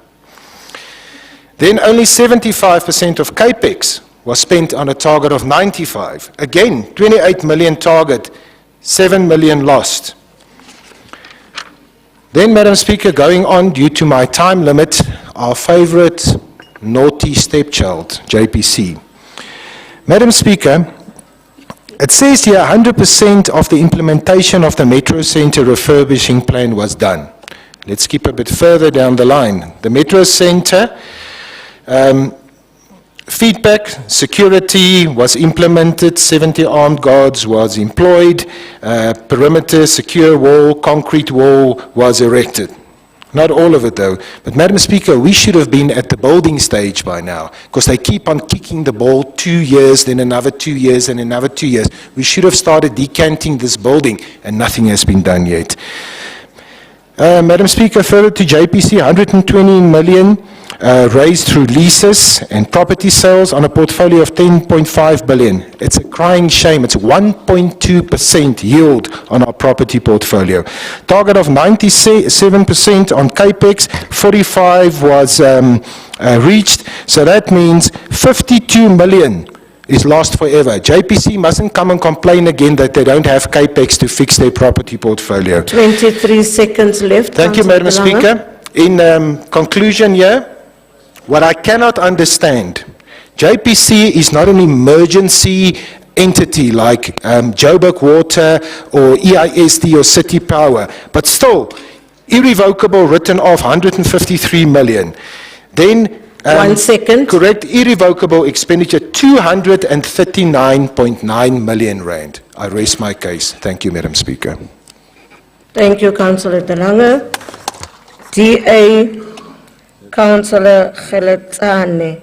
Then only 75% of CAPEX was spent on a target of 95. Again, 28 million target, 7 million lost. Then, Madam Speaker, going on due to my time limit, our favorite naughty stepchild, JPC. Madam Speaker, it says here 100% of the implementation of the Metro Centre refurbishing plan was done. Let's skip a bit further down the line. The Metro Centre, feedback, security was implemented, 70 armed guards was employed, perimeter, secure wall, concrete wall was erected. Not all of it though, but Madam Speaker, we should have been at the building stage by now, because they keep on kicking the ball 2 years, then another 2 years, and another 2 years. We should have started decanting this building, and nothing has been done yet. Madam Speaker, further to JPC, 120 million raised through leases and property sales on a portfolio of 10.5 billion. It's a crying shame. It's 1.2% yield on our property portfolio. Target of 97% on CAPEX, 45 was reached, so that means 52 million is lost forever. JPC mustn't come and complain again that they don't have CAPEX to fix their property portfolio. 23 seconds left. Thank you, Madam Speaker. In conclusion here, what I cannot understand, JPC is not an emergency entity like Joburg Water or EISD or City Power, but still, irrevocable written off 153 million. Then 1 second. Correct, irrevocable expenditure, 239.9 million rand. I raise my case. Thank you, Madam Speaker. Thank you, Councillor Delanga. DA, Councillor Geletsane.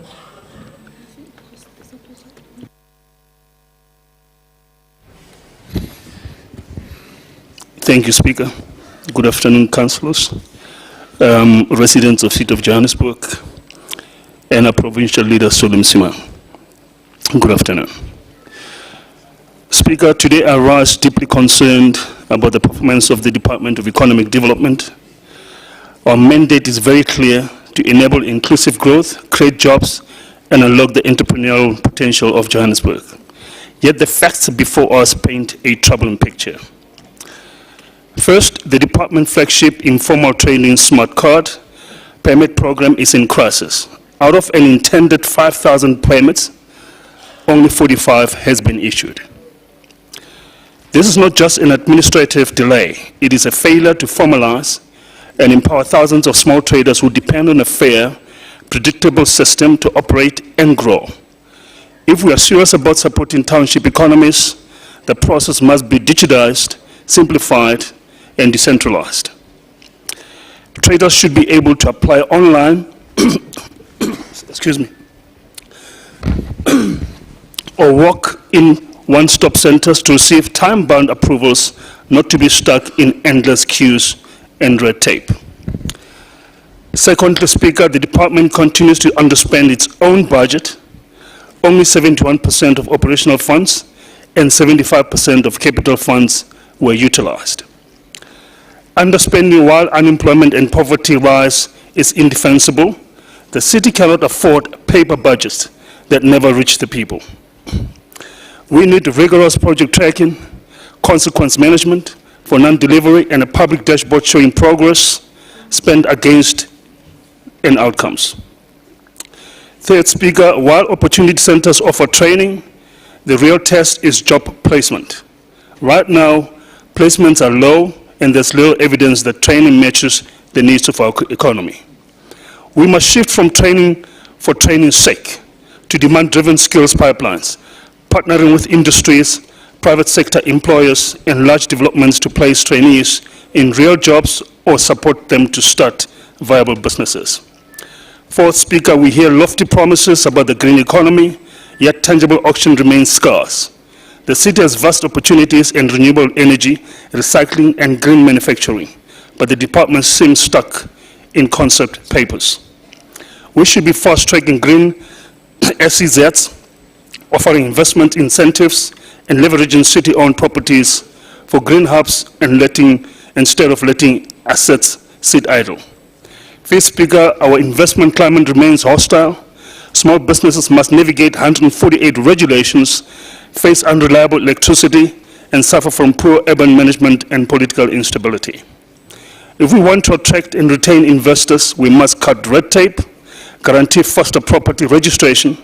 Thank you, Speaker. Good afternoon, councillors, residents of City of Johannesburg, and our provincial leader, Solum Sima. Good afternoon. Speaker, today I rise deeply concerned about the performance of the Department of Economic Development. Our mandate is very clear: to enable inclusive growth, create jobs, and unlock the entrepreneurial potential of Johannesburg. Yet the facts before us paint a troubling picture. First, the department flagship informal training smart card permit program is in crisis. Out of an intended 5,000 permits, only 45 has been issued. This is not just an administrative delay, it is a failure to formalize and empower thousands of small traders who depend on a fair, predictable system to operate and grow. If we are serious about supporting township economies, the process must be digitized, simplified, and decentralized. Traders should be able to apply online excuse me, or walk in one-stop centers to receive time-bound approvals, not to be stuck in endless queues and red tape. Secondly, Speaker, the department continues to underspend its own budget. Only 71% of operational funds and 75% of capital funds were utilized. Underspending while unemployment and poverty rise is indefensible. The city cannot afford paper budgets that never reach the people. We need rigorous project tracking, consequence management for non-delivery, and a public dashboard showing progress spent against and outcomes. Third, Speaker, while opportunity centers offer training, the real test is job placement. Right now, placements are low, and there's little evidence that training matches the needs of our economy. We must shift from training for training's sake to demand-driven skills pipelines, partnering with industries, private sector employers, and large developments to place trainees in real jobs or support them to start viable businesses. Fourth, Speaker, we hear lofty promises about the green economy, yet tangible action remains scarce. The city has vast opportunities in renewable energy, recycling, and green manufacturing, but the department seems stuck in concept papers. We should be fast-tracking green SEZs, offering investment incentives, and leveraging city-owned properties for green hubs and instead of letting assets sit idle. Fifth, Speaker, our investment climate remains hostile. Small businesses must navigate 148 regulations, face unreliable electricity, and suffer from poor urban management and political instability. If we want to attract and retain investors, we must cut red tape, guarantee faster property registration,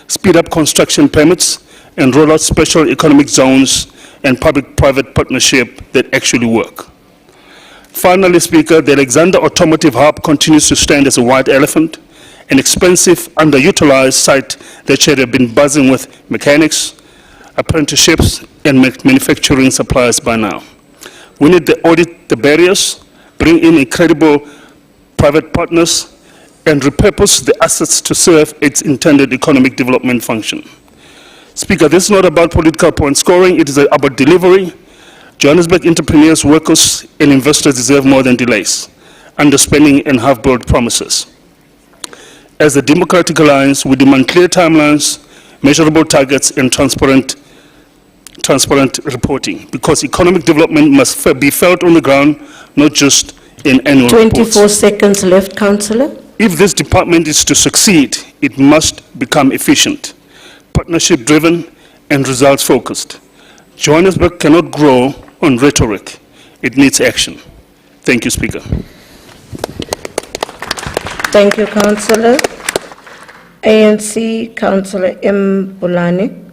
speed up construction permits, and roll out special economic zones and public-private partnership that actually work. Finally, Speaker, the Alexander Automotive Hub continues to stand as a white elephant, an expensive, underutilized site that should have been buzzing with mechanics, apprenticeships, and manufacturing suppliers by now. We need to audit the barriers, bring in incredible private partners, and repurpose the assets to serve its intended economic development function. Speaker, this is not about political point scoring, it is about delivery. Johannesburg entrepreneurs, workers, and investors deserve more than delays, underspending, and half-built promises. As the Democratic Alliance, we demand clear timelines, measurable targets, and transparent reporting, because economic development must be felt on the ground, not just in annual 24 reports. seconds left, Councillor. If this department is to succeed, it must become efficient, partnership-driven, and results-focused. Johannesburg cannot grow on rhetoric. It needs action. Thank you, Speaker. Thank you, Councillor. ANC, Councillor M. Bulani.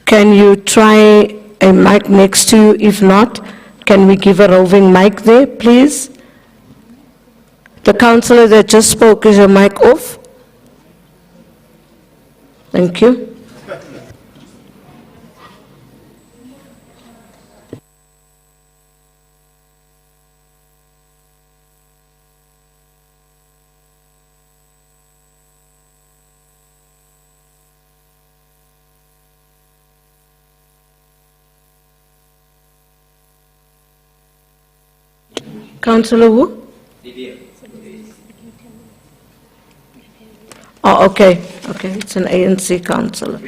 Can you try a mic next to you? If not, can we give a roving mic there, please? The councillor that just spoke, is your mic off? Thank you. Councillor Wu? Oh, okay, it's an ANC councillor.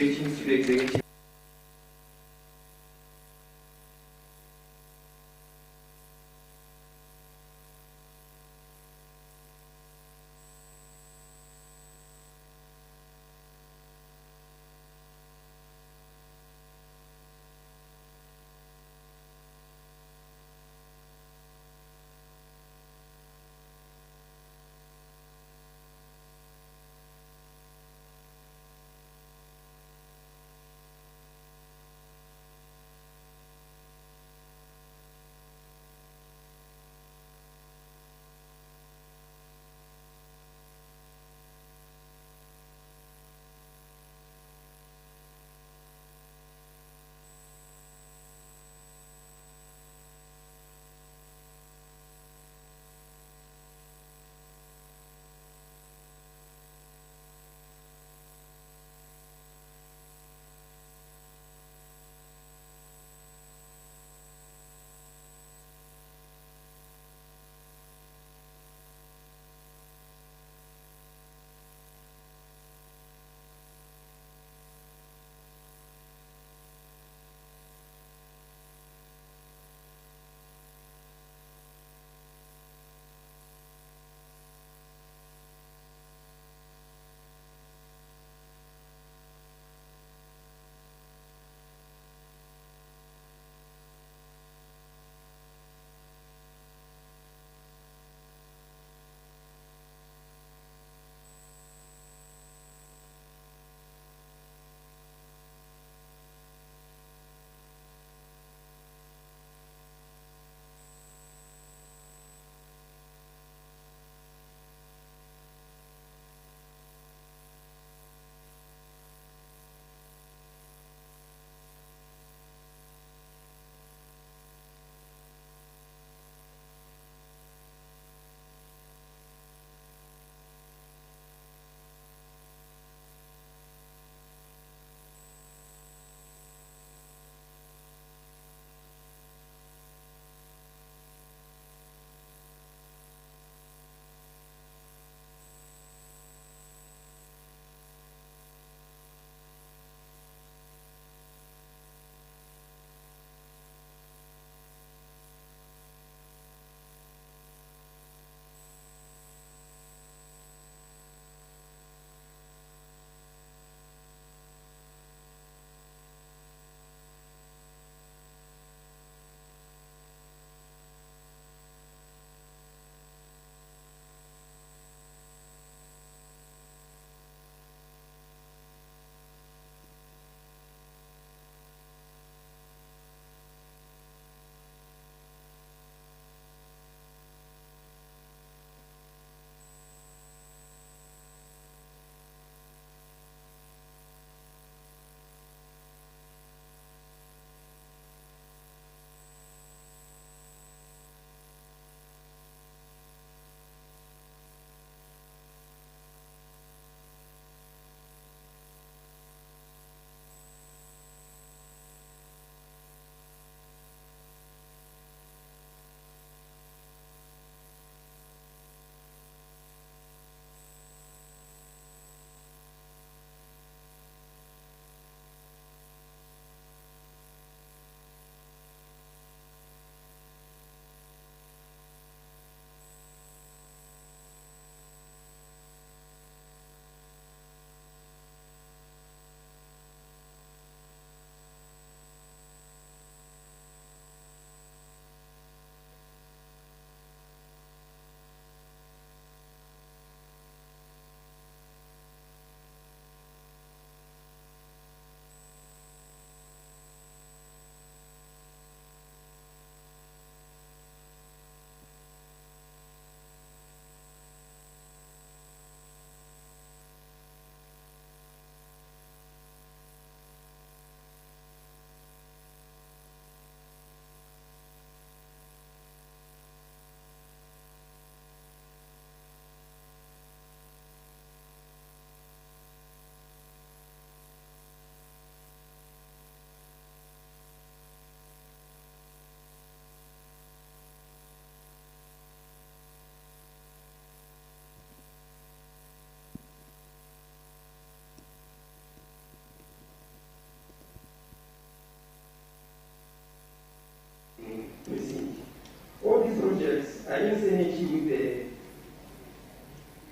are in synergy with the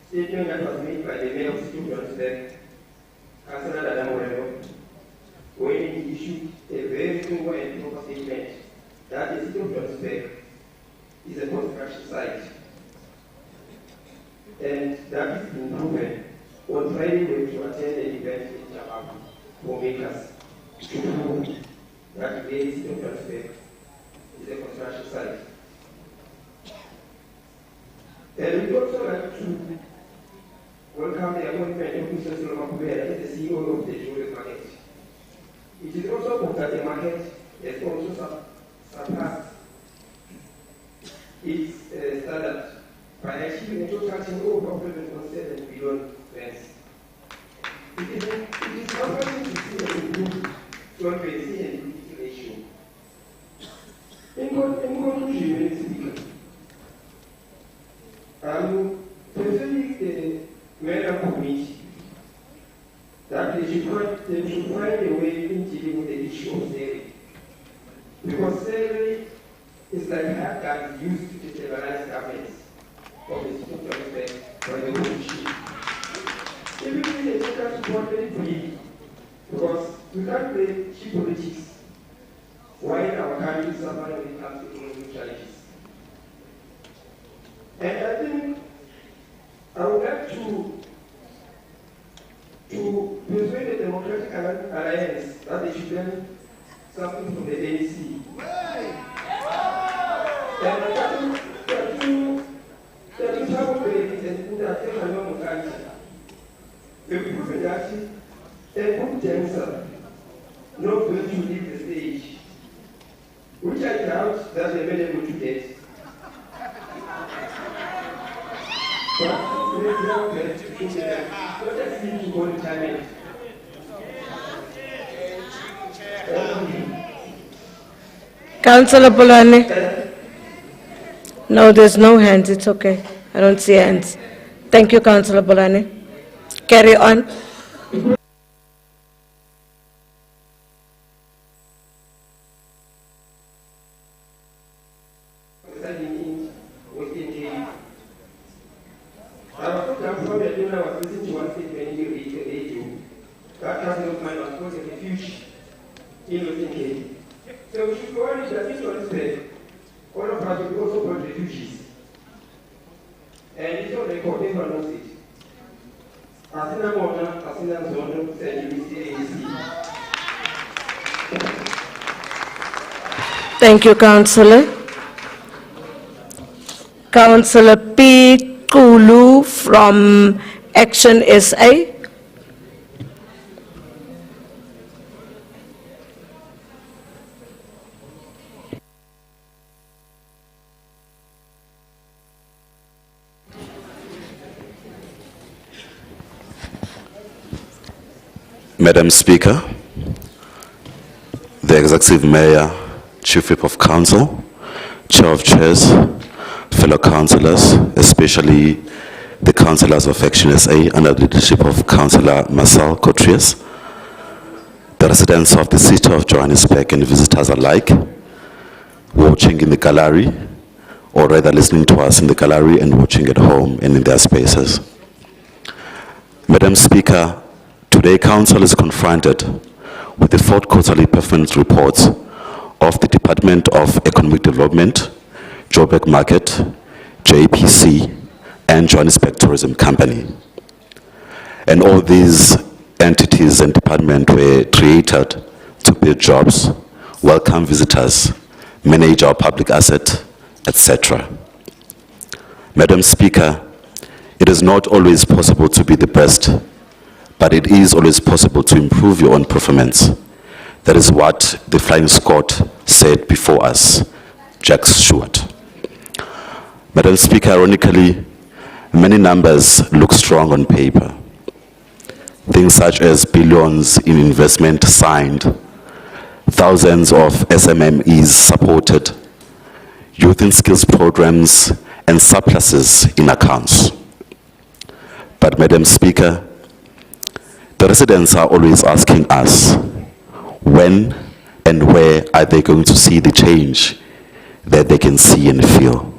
statement that was made by the Mayor of Johannesburg, Councillor Adjournment, when he issued a very thorough and proper statement that the city of Johannesburg is a construction site. And that is been proven on Friday when to attend an event in Joburg for makers to prove that the city of Johannesburg is a construction site. And we also like to welcome the appointment of Mr. Cllr as the CEO of the Joburg market. It is also proved that the market has also surpassed its standard by achieving a total turnover of 11.7 billion rands. It is comforting to see an improved solvency and liquidity ratio. In conclusion, Mr. Speaker, persuading the Mayor Committee that they should find a way in dealing with the issue of salary. Because salary is like hard that is used to destabilize governments of the city of Johannesburg by the opposition. Even if they take us to one very briefly, because we can't play cheap politics while our country is suffering when it comes to economic challenges. And I think I would like to persuade the Democratic Alliance that they should learn something from the ANC. And I think that is how we and that they are not country. We've proven that a good dancer not going to leave the stage, which I doubt that they may able to get. But let's now get to show them. Let us see to go retirement. Councillor Bolane. No, there's no hands. It's okay. I don't see hands. Thank you, Councillor Bolane. Carry on. So we should acknowledge that in Johannesburg, all of us will also brought refugees. And it's on record, everyone knows it. Asina Mona, Asina Zono, Saint ANC. Thank you, Councillor. Councillor P. Kulu from Action SA. Madam Speaker, the Executive Mayor, Chief Whip of Council, Chair of Chairs, fellow councillors, especially the councillors of Action SA under the leadership of Councillor Marcel Cotrius, the residents of the city of Johannesburg and visitors alike, watching in the gallery, or rather listening to us in the gallery and watching at home and in their spaces. Madam Speaker, today, Council is confronted with the fourth quarterly performance reports of the Department of Economic Development, Joburg Market, JPC, and Johannesburg Tourism Company. And all these entities and departments were created to build jobs, welcome visitors, manage our public asset, etc. Madam Speaker, it is not always possible to be the best, but it is always possible to improve your own performance. That is what the Flying Scot said before us, Jack Stewart. Madam Speaker, ironically, many numbers look strong on paper. Things such as billions in investment signed, thousands of SMMEs supported, youth and skills programs, and surpluses in accounts. But Madam Speaker, the residents are always asking us, when and where are they going to see the change that they can see and feel?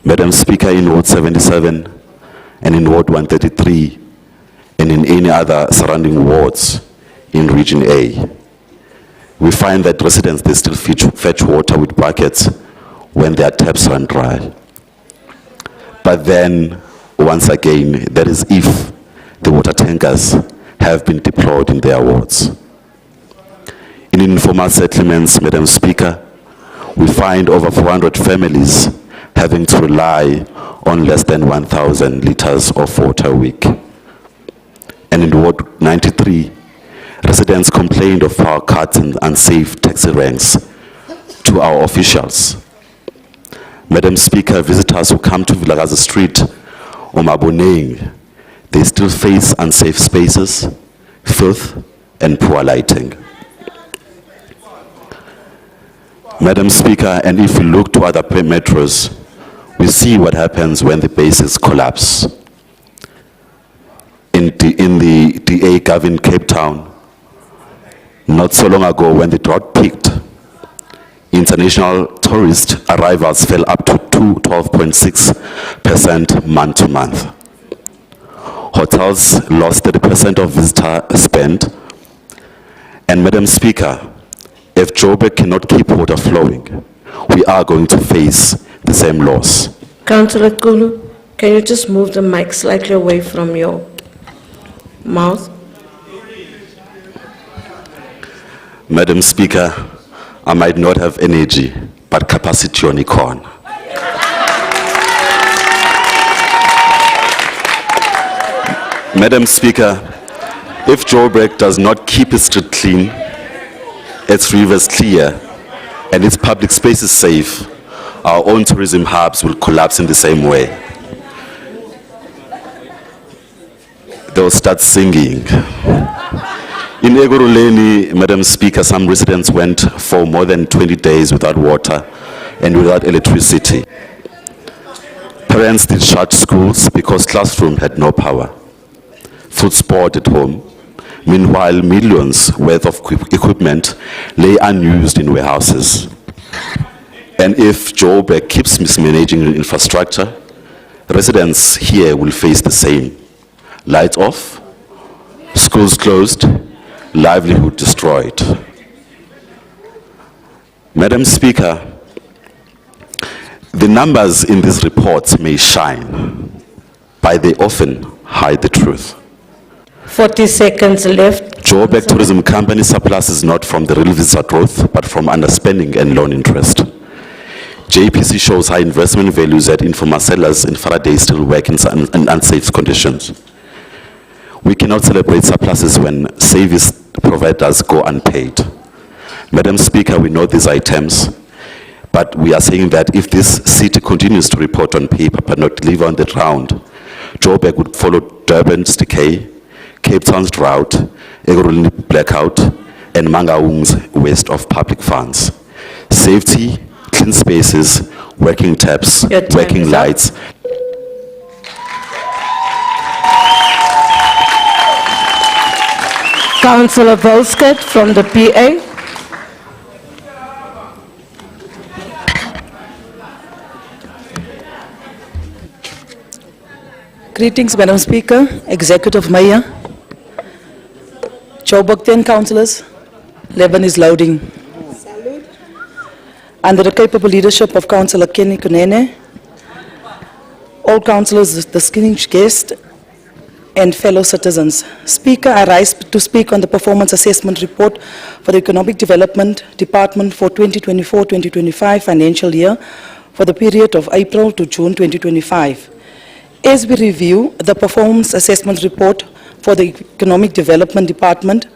Madam Speaker, in Ward 77 and in Ward 133 and in any other surrounding wards in Region A, we find that residents, they still fetch water with buckets when their taps run dry. But then, once again, that is if the water tankers have been deployed in their wards. In informal settlements, Madam Speaker, we find over 400 families having to rely on less than 1,000 liters of water a week. And in Ward 93, residents complained of power cuts and unsafe taxi ranks to our officials. Madam Speaker, visitors who come to Vilakazi Street or Maboneng, they still face unsafe spaces, filth, and poor lighting. Madam Speaker, and if we look to other metros, we see what happens when the bases collapse. In the DA Gov in Cape Town, not so long ago when the drought peaked, international tourist arrivals fell up to 12.6% month to month. Hotels lost 30% of visitor spend. And Madam Speaker, if Joburg cannot keep water flowing, we are going to face the same loss. Councillor Kulu, can you just move the mic slightly away from your mouth? Madam Speaker, I might not have energy, but capacity on icon. Madam Speaker, if Joburg does not keep its street clean, its rivers clear, and its public spaces safe, our own tourism hubs will collapse in the same way. They'll start singing. In Egoruleni, Madam Speaker, some residents went for more than 20 days without water and without electricity. Parents did shut schools because classroom had no power. Food spoiled at home. Meanwhile, millions worth of equipment lay unused in warehouses. And if Joburg keeps mismanaging infrastructure, residents here will face the same. Lights off, schools closed, livelihood destroyed. Madam Speaker, the numbers in these reports may shine, but they often hide the truth. 40 seconds left. Joburg Tourism Company surplus is not from the real visitor growth, but from underspending and loan interest. JPC shows high investment values at informal sellers in Faraday still work in unsafe conditions. We cannot celebrate surpluses when service providers go unpaid. Madam Speaker, we know these items, but we are saying that if this city continues to report on paper but not deliver on the ground, Joburg would follow Durban's decay, Cape Town's drought, Egoruleni blackout, and Mangaung's waste of public funds. Safety, clean spaces, working taps, working lights. Councillor Volskert from the PA. Greetings, Madam Speaker, Executive Mayor, Joburg 10 councillors, 11 is loading. Under the capable leadership of Councillor Kenny Kunene, all councillors, distinguished guests, and fellow citizens. Speaker, I rise to speak on the performance assessment report for the Economic Development Department for 2024-2025 financial year for the period of April to June 2025. As we review the performance assessment report for the Economic Development Department,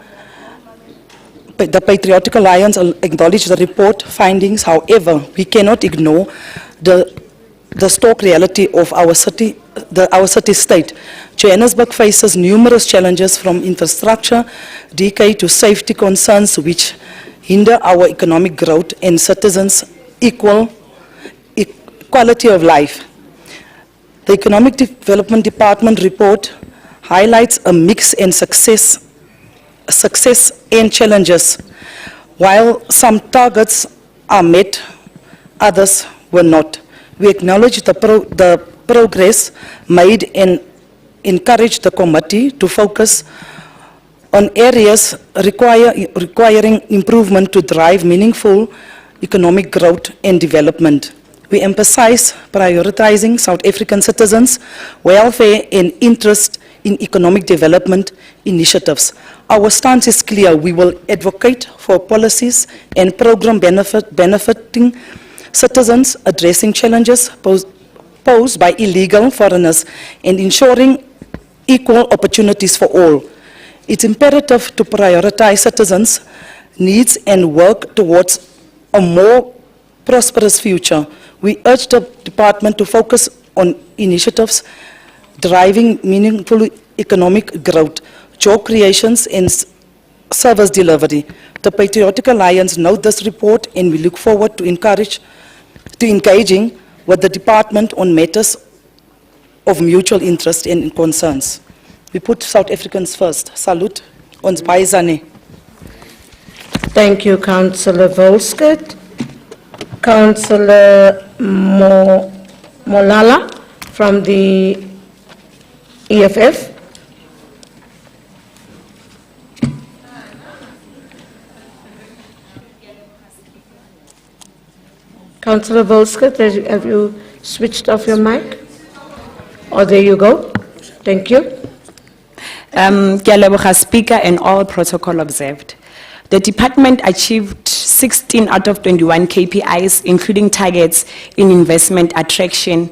the Patriotic Alliance acknowledges the report findings. However, we cannot ignore the stark reality of our city, our city state. Johannesburg faces numerous challenges from infrastructure, decay to safety concerns which hinder our economic growth and citizens' quality of life. The Economic Development Department report highlights a mix in success and challenges. While some targets are met, others were not. We acknowledge the progress made and encourage the committee to focus on areas requiring improvement to drive meaningful economic growth and development. We emphasize prioritizing South African citizens' welfare and interest in economic development initiatives. Our stance is clear. We will advocate for policies and program benefiting citizens, addressing challenges posed by illegal foreigners and ensuring equal opportunities for all. It's imperative to prioritize citizens' needs and work towards a more prosperous future. We urge the department to focus on initiatives driving meaningful economic growth, job creations and service delivery. The Patriotic Alliance note this report and we look forward to engaging with the department on matters of mutual interest and concerns. We put South Africans first. Salute. Ons baie. Thank you, Councillor Volskert. Councillor Molala from the EFF. Councillor Volskert, have you switched off your mic? Oh, there you go. Thank you. Ke a leboga, Speaker, and all protocol observed. The department achieved 16 out of 21 KPIs, including targets in investment attraction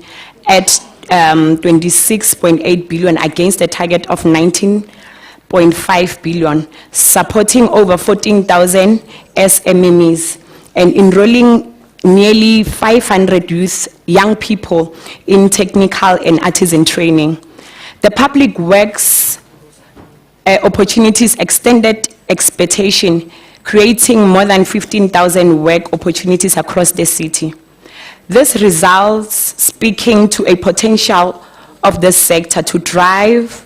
at 26.8 billion against a target of 19.5 billion, supporting over 14,000 SMMEs and enrolling nearly 500 young people in technical and artisan training. The public works opportunities extended expectation, creating more than 15,000 work opportunities across the city. This results speaking to a potential of the sector to drive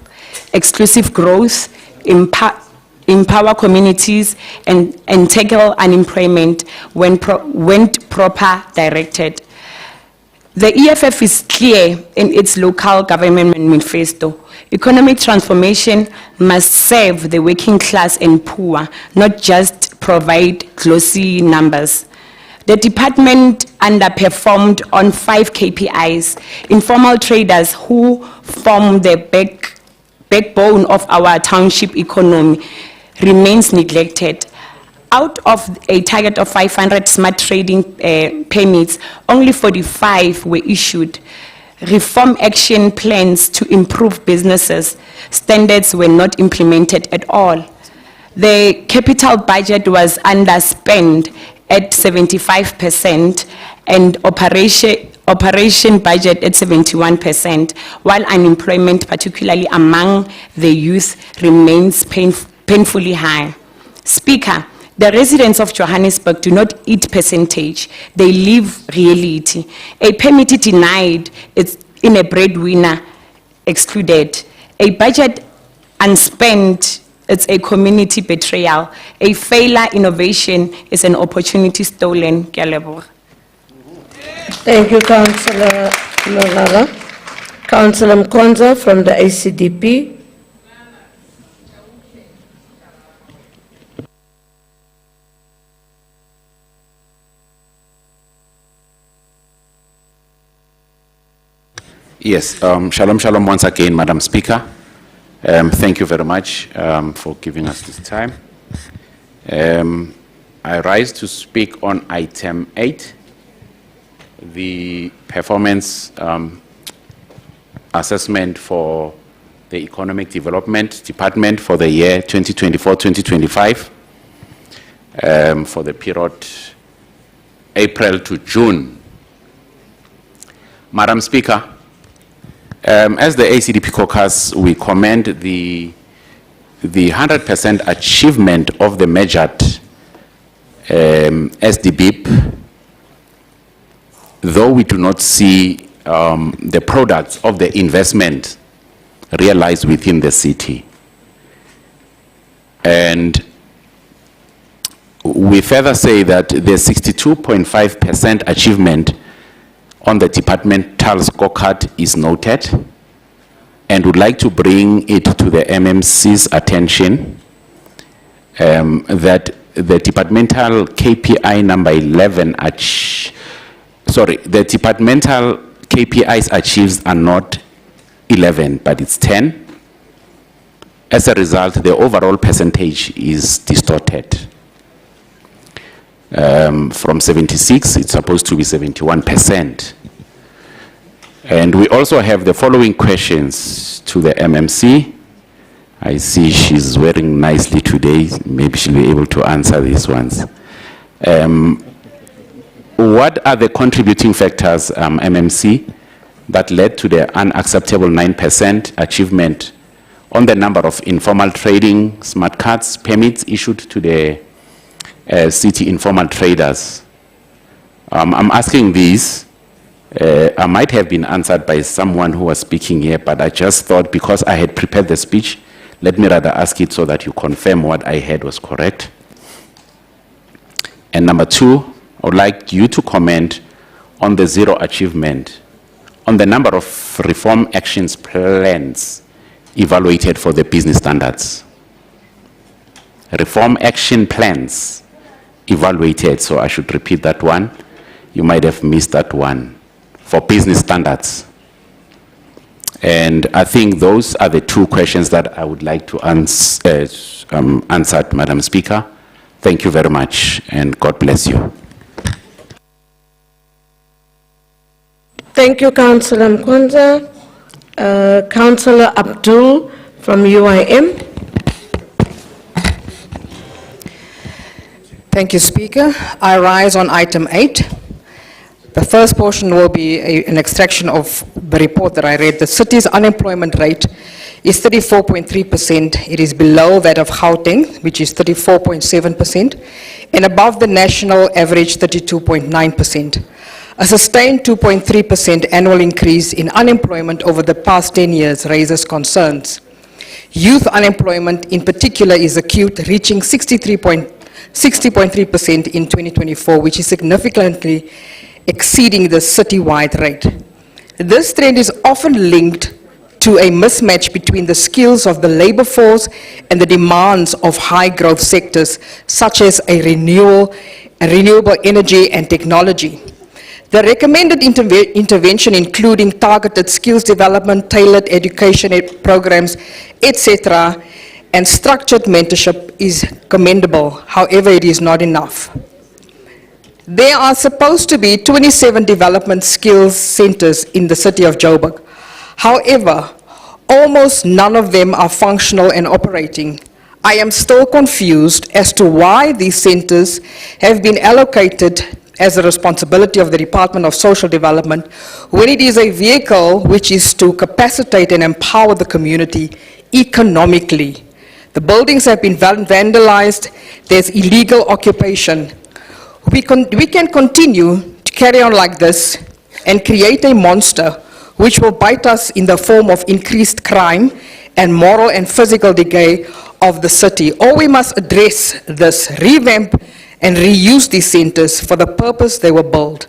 exclusive growth, empower communities, and tackle unemployment when proper directed. The EFF is clear in its local government manifesto. Economic transformation must serve the working class and poor, not just provide glossy numbers. The department underperformed on 5 KPIs. Informal traders who form the backbone of our township economy remains neglected. Out of a target of 500 smart trading permits, only 45 were issued. Reform action plans to improve businesses standards were not implemented at all. The capital budget was underspent at 75% and operation budget at 71%, while unemployment, particularly among the youth, remains painfully high. Speaker, the residents of Johannesburg do not eat percentage, they live reality. A permit denied is in a breadwinner excluded. A budget unspent, it's a community betrayal. A failure innovation is an opportunity stolen. Ke a leboga. Thank you, Councillor Molala. Councillor Mkonza from the ACDP. Yes, shalom once again, Madam Speaker. Thank you very much for giving us this time. I rise to speak on item 8, the performance assessment for the Economic Development Department for the year 2024-2025 for the period April to June. Madam Speaker, as the ACDP caucus, we commend the 100% achievement of the measured SDBIP, though we do not see the products of the investment realized within the city. And we further say that the 62.5% achievement on the departmental scorecard is noted and would like to bring it to the MMC's attention that the departmental KPI number 11, the departmental KPIs achieved are not 11, but it's 10. As a result, the overall percentage is distorted. From 76, it's supposed to be 71%. And we also have the following questions to the MMC. I see she's wearing nicely today. Maybe she'll be able to answer these ones. What are the contributing factors, MMC, that led to the unacceptable 9% achievement on the number of informal trading smart cards permits issued to the city informal traders? I'm asking this. I might have been answered by someone who was speaking here, but I just thought because I had prepared the speech, let me rather ask it so that you confirm what I heard was correct. And number two, I would like you to comment on the zero achievement on the number of reform actions plans evaluated for the business standards. Reform action plans evaluated, so I should repeat that one. You might have missed that one. For business standards. And I think those are the two questions that I would like to answer, Madam Speaker. Thank you very much, and God bless you. Thank you, Councillor Mkonza. Councillor Abdul from UIM. Thank you, Speaker. I rise on item 8. The first portion will be an extraction of the report that I read. The city's unemployment rate is 34.3%. It is below that of Gauteng, which is 34.7%, and above the national average, 32.9%. A sustained 2.3% annual increase in unemployment over the past 10 years raises concerns. Youth unemployment in particular is acute, reaching 60.3% in 2024, which is significantly exceeding the citywide rate. This trend is often linked to a mismatch between the skills of the labor force and the demands of high growth sectors such as renewable energy and technology. The recommended intervention, including targeted skills development, tailored education programs, etc., and structured mentorship is commendable. However, it is not enough. There are supposed to be 27 development skills centers in the city of Joburg. However, almost none of them are functional and operating. I am still confused as to why these centers have been allocated as a responsibility of the Department of Social Development when it is a vehicle which is to capacitate and empower the community economically. The buildings have been vandalized, there's illegal occupation. We can continue to carry on like this and create a monster which will bite us in the form of increased crime and moral and physical decay of the city. Or we must address this, revamp and reuse these centers for the purpose they were built.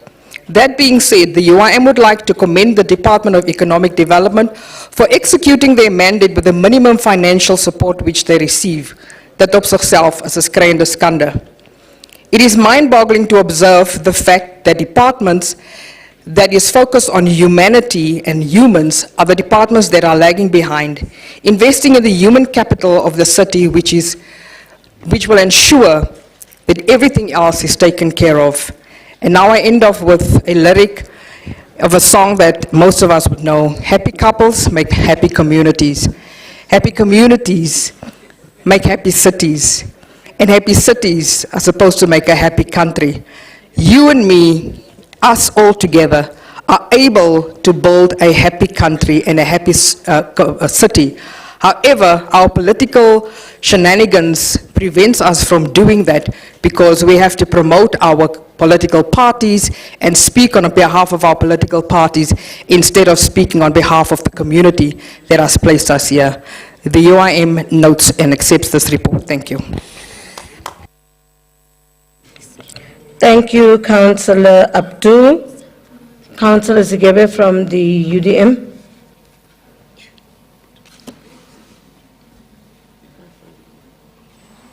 That being said, the UIM would like to commend the Department of Economic Development for executing their mandate with the minimum financial support which they receive. That op zichself is 'n skreiende skande. It is mind-boggling to observe the fact that departments that is focused on humanity and humans are the departments that are lagging behind, investing in the human capital of the city, which will ensure that everything else is taken care of. And now I end off with a lyric of a song that most of us would know. Happy couples make happy communities. Happy communities make happy cities. And happy cities are supposed to make a happy country. You and me, us all together, are able to build a happy country and a happy city. However, our political shenanigans prevents us from doing that because we have to promote our political parties and speak on behalf of our political parties instead of speaking on behalf of the community that has placed us here. The UIM notes and accepts this report. Thank you. Thank you, Councillor Abdul. Councillor Zigebe from the UDM.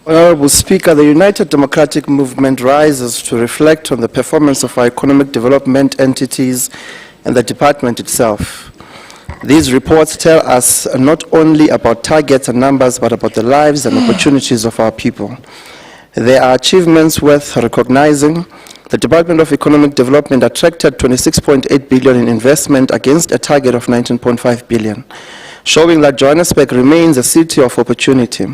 Honorable Speaker, the United Democratic Movement rises to reflect on the performance of our economic development entities and the department itself. These reports tell us not only about targets and numbers, but about the lives and opportunities of our people. There are achievements worth recognizing. The Department of Economic Development attracted 26.8 billion in investment against a target of 19.5 billion, showing that Johannesburg remains a city of opportunity.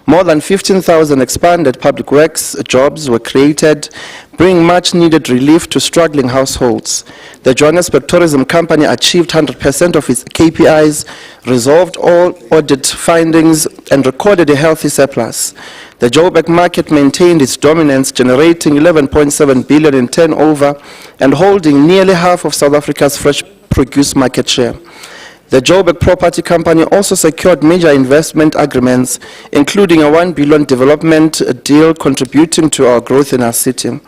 More than 15,000 expanded public works jobs were created, bringing much-needed relief to struggling households. The Johannesburg Tourism Company achieved 100% of its KPIs, resolved all audit findings, and recorded a healthy surplus. The Joburg market maintained its dominance, generating 11.7 billion in turnover and holding nearly half of South Africa's fresh produce market share. The Joburg Property Company also secured major investment agreements, including a 1 billion development deal contributing to our growth in our city.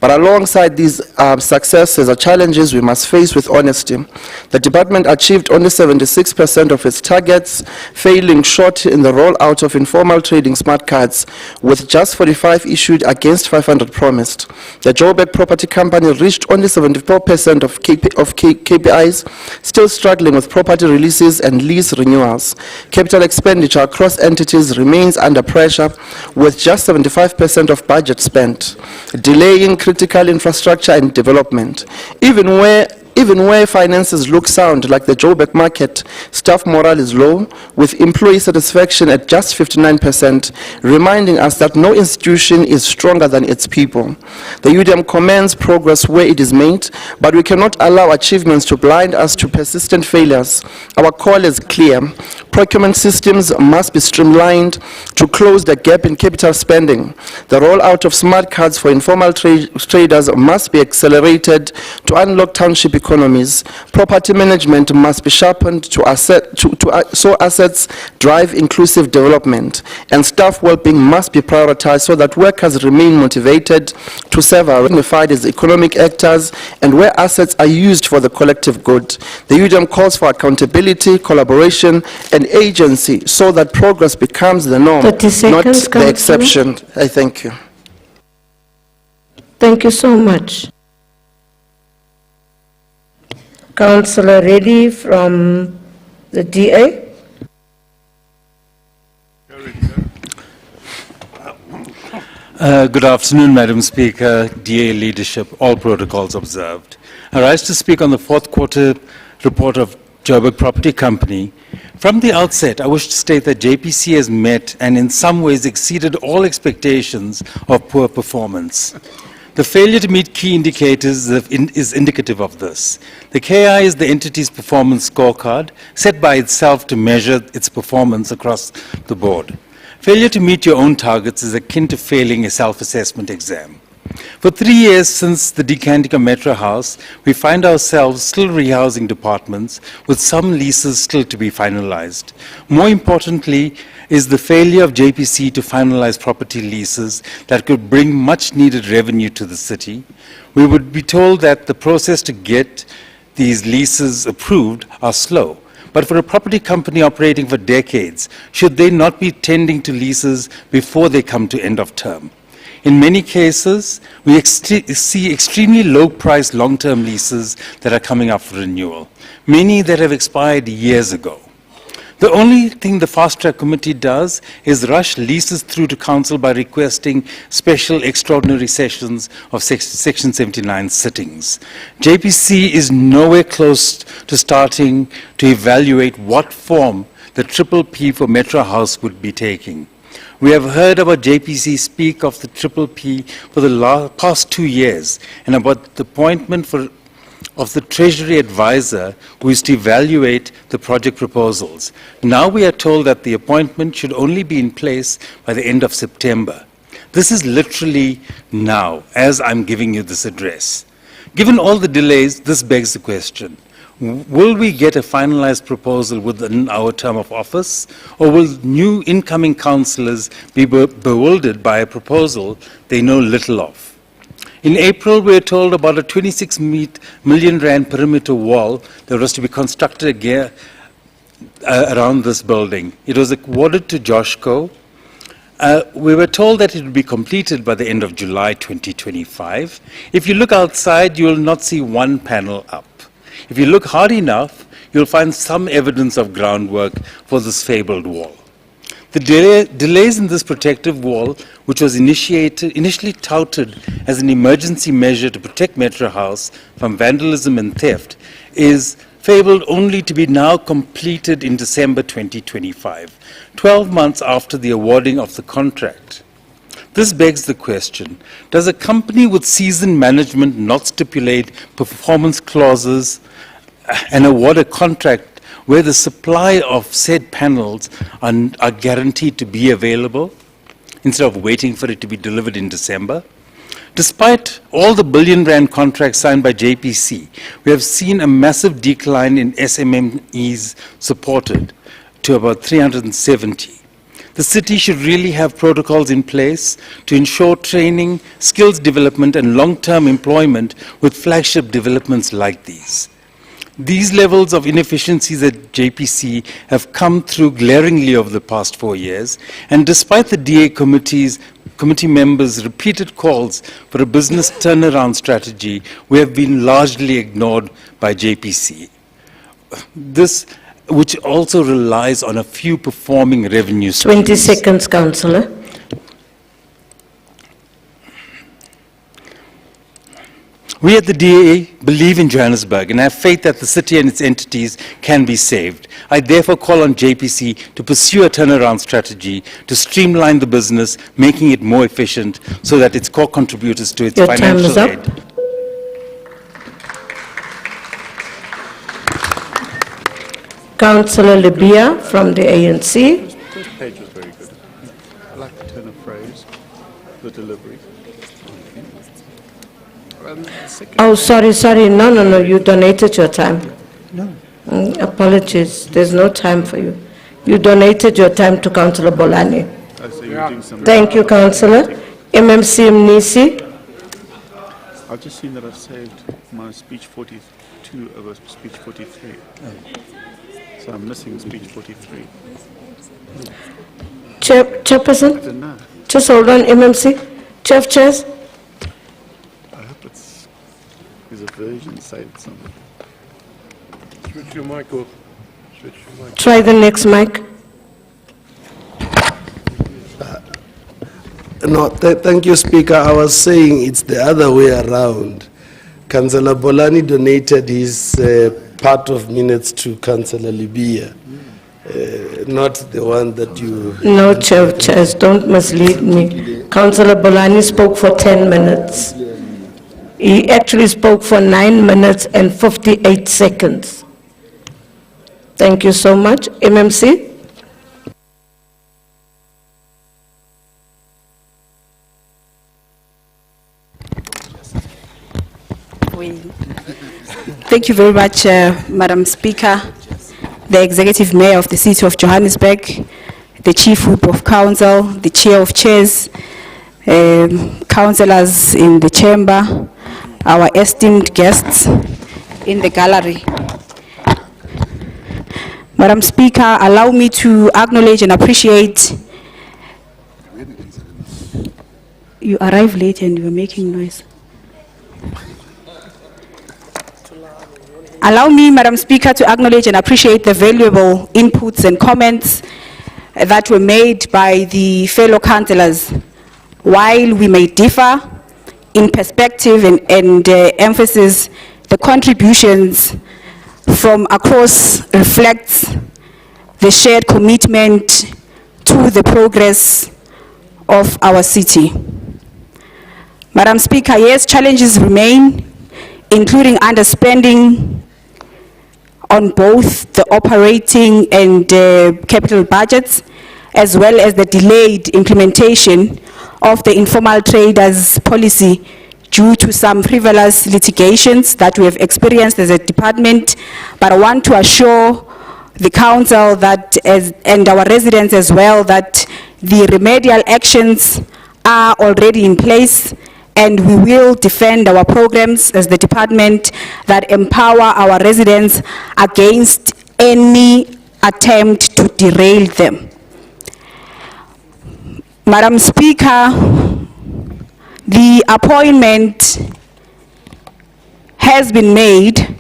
But alongside these successes are challenges we must face with honesty. The department achieved only 76% of its targets, failing short in the rollout of informal trading smart cards, with just 45 issued against 500 promised. The Joburg Property Company reached only 74% of KPIs, still struggling with property releases and lease renewals. Capital expenditure across entities remains under pressure, with just 75% of budget spent, delaying critical infrastructure and development. Even where finances look sound, like the Joburg market, staff morale is low, with employee satisfaction at just 59%, reminding us that no institution is stronger than its people. The UDM commends progress where it is made, but we cannot allow achievements to blind us to persistent failures. Our call is clear. Procurement systems must be streamlined to close the gap in capital spending. The rollout of smart cards for informal traders must be accelerated to unlock township economies. Property management must be sharpened so assets drive inclusive development, and staff well-being must be prioritized so that workers remain motivated to serve our unified as economic actors and where assets are used for the collective good. The UDM calls for accountability, collaboration, and agency so that progress becomes the norm, not the exception. I thank you. Thank you so much. Councillor Reddy from the DA. Good afternoon, Madam Speaker, DA leadership, all protocols observed. I rise to speak on the fourth quarter report of Joburg Property Company. From the outset, I wish to state that JPC has met and in some ways exceeded all expectations of poor performance. The failure to meet key indicators is indicative of this. The KI is the entity's performance scorecard, set by itself to measure its performance across the board. Failure to meet your own targets is akin to failing a self-assessment exam. For 3 years since the decanting Metro House, we find ourselves still rehousing departments with some leases still to be finalized. More importantly is the failure of JPC to finalize property leases that could bring much needed revenue to the city. We would be told that the process to get these leases approved are slow. But for a property company operating for decades, should they not be tending to leases before they come to end of term? In many cases, we see extremely low-priced long-term leases that are coming up for renewal, many that have expired years ago. The only thing the fast-track committee does is rush leases through to council by requesting special extraordinary sessions of Section 79 sittings. JPC is nowhere close to starting to evaluate what form the PPP for Metro House would be taking. We have heard about JPC speak of the PPP for the past 2 years and about the appointment of the Treasury advisor who is to evaluate the project proposals. Now we are told that the appointment should only be in place by the end of September. This is literally now, as I'm giving you this address. Given all the delays, this begs the question. Will we get a finalized proposal within our term of office, or will new incoming councillors be bewildered by a proposal they know little of? In April, we were told about a 26 million rand perimeter wall that was to be constructed again around this building. It was awarded to Joshco. We were told that it would be completed by the end of July 2025. If you look outside, you will not see one panel up. If you look hard enough, you'll find some evidence of groundwork for this fabled wall. The delays in this protective wall, which was initially touted as an emergency measure to protect Metro House from vandalism and theft, is fabled only to be now completed in December 2025, 12 months after the awarding of the contract. This begs the question, does a company with seasoned management not stipulate performance clauses and award a contract where the supply of said panels are guaranteed to be available instead of waiting for it to be delivered in December? Despite all the billion-rand contracts signed by JPC, we have seen a massive decline in SMMEs supported to about 370. The city should really have protocols in place to ensure training, skills development, and long-term employment with flagship developments like these. These levels of inefficiencies at JPC have come through glaringly over the past 4 years, and despite the DA committee members' repeated calls for a business turnaround strategy, we have been largely ignored by JPC. This, which also relies on a few performing revenue streams. 20 seconds, Councillor. We at the DA believe in Johannesburg and have faith that the city and its entities can be saved. I therefore call on JPC to pursue a turnaround strategy to streamline the business, making it more efficient so that its core contributors to its Your time is financial up. aid. Councillor Libya from the ANC. This page was very good. I like the turn of phrase, the delivery. Oh, sorry. No. You donated your time. No. Apologies. There's no time for you. You donated your time to Councillor Bolani. So you're doing some Thank you, Councillor. MMC Mnisi. I've just seen that I've saved my speech 42 over speech 43. So I'm missing speech 43. Chairperson? I don't know. Just hold on, MMC. Chairs. I hope there's a version saved somewhere. Switch your mic off. Switch your mic. Try the next mic. No, thank you, Speaker. I was saying it's the other way around. Councillor Bolani donated his part of minutes to Councillor Libya, not the one that you... No, Chairs, don't mislead me. Councillor Bolani spoke for 10 minutes. He actually spoke for 9 minutes and 58 seconds. Thank you so much. MMC? Thank you very much, Madam Speaker, the Executive Mayor of the City of Johannesburg, the Chief Whip of Council, the Chair of Chairs, councillors in the chamber, our esteemed guests in the gallery. Madam Speaker, allow me to acknowledge and appreciate. You arrived late and you were making noise. Allow me, Madam Speaker, to acknowledge and appreciate the valuable inputs and comments that were made by the fellow councillors. While we may differ in perspective and emphasis, the contributions from across reflects the shared commitment to the progress of our city. Madam Speaker, yes, challenges remain, including underspending on both the operating and capital budgets, as well as the delayed implementation of the informal traders policy due to some frivolous litigations that we have experienced as a department. But I want to assure the council that, and our residents as well, that the remedial actions are already in place and we will defend our programs as the department that empower our residents against any attempt to derail them. Madam Speaker, the appointment has been made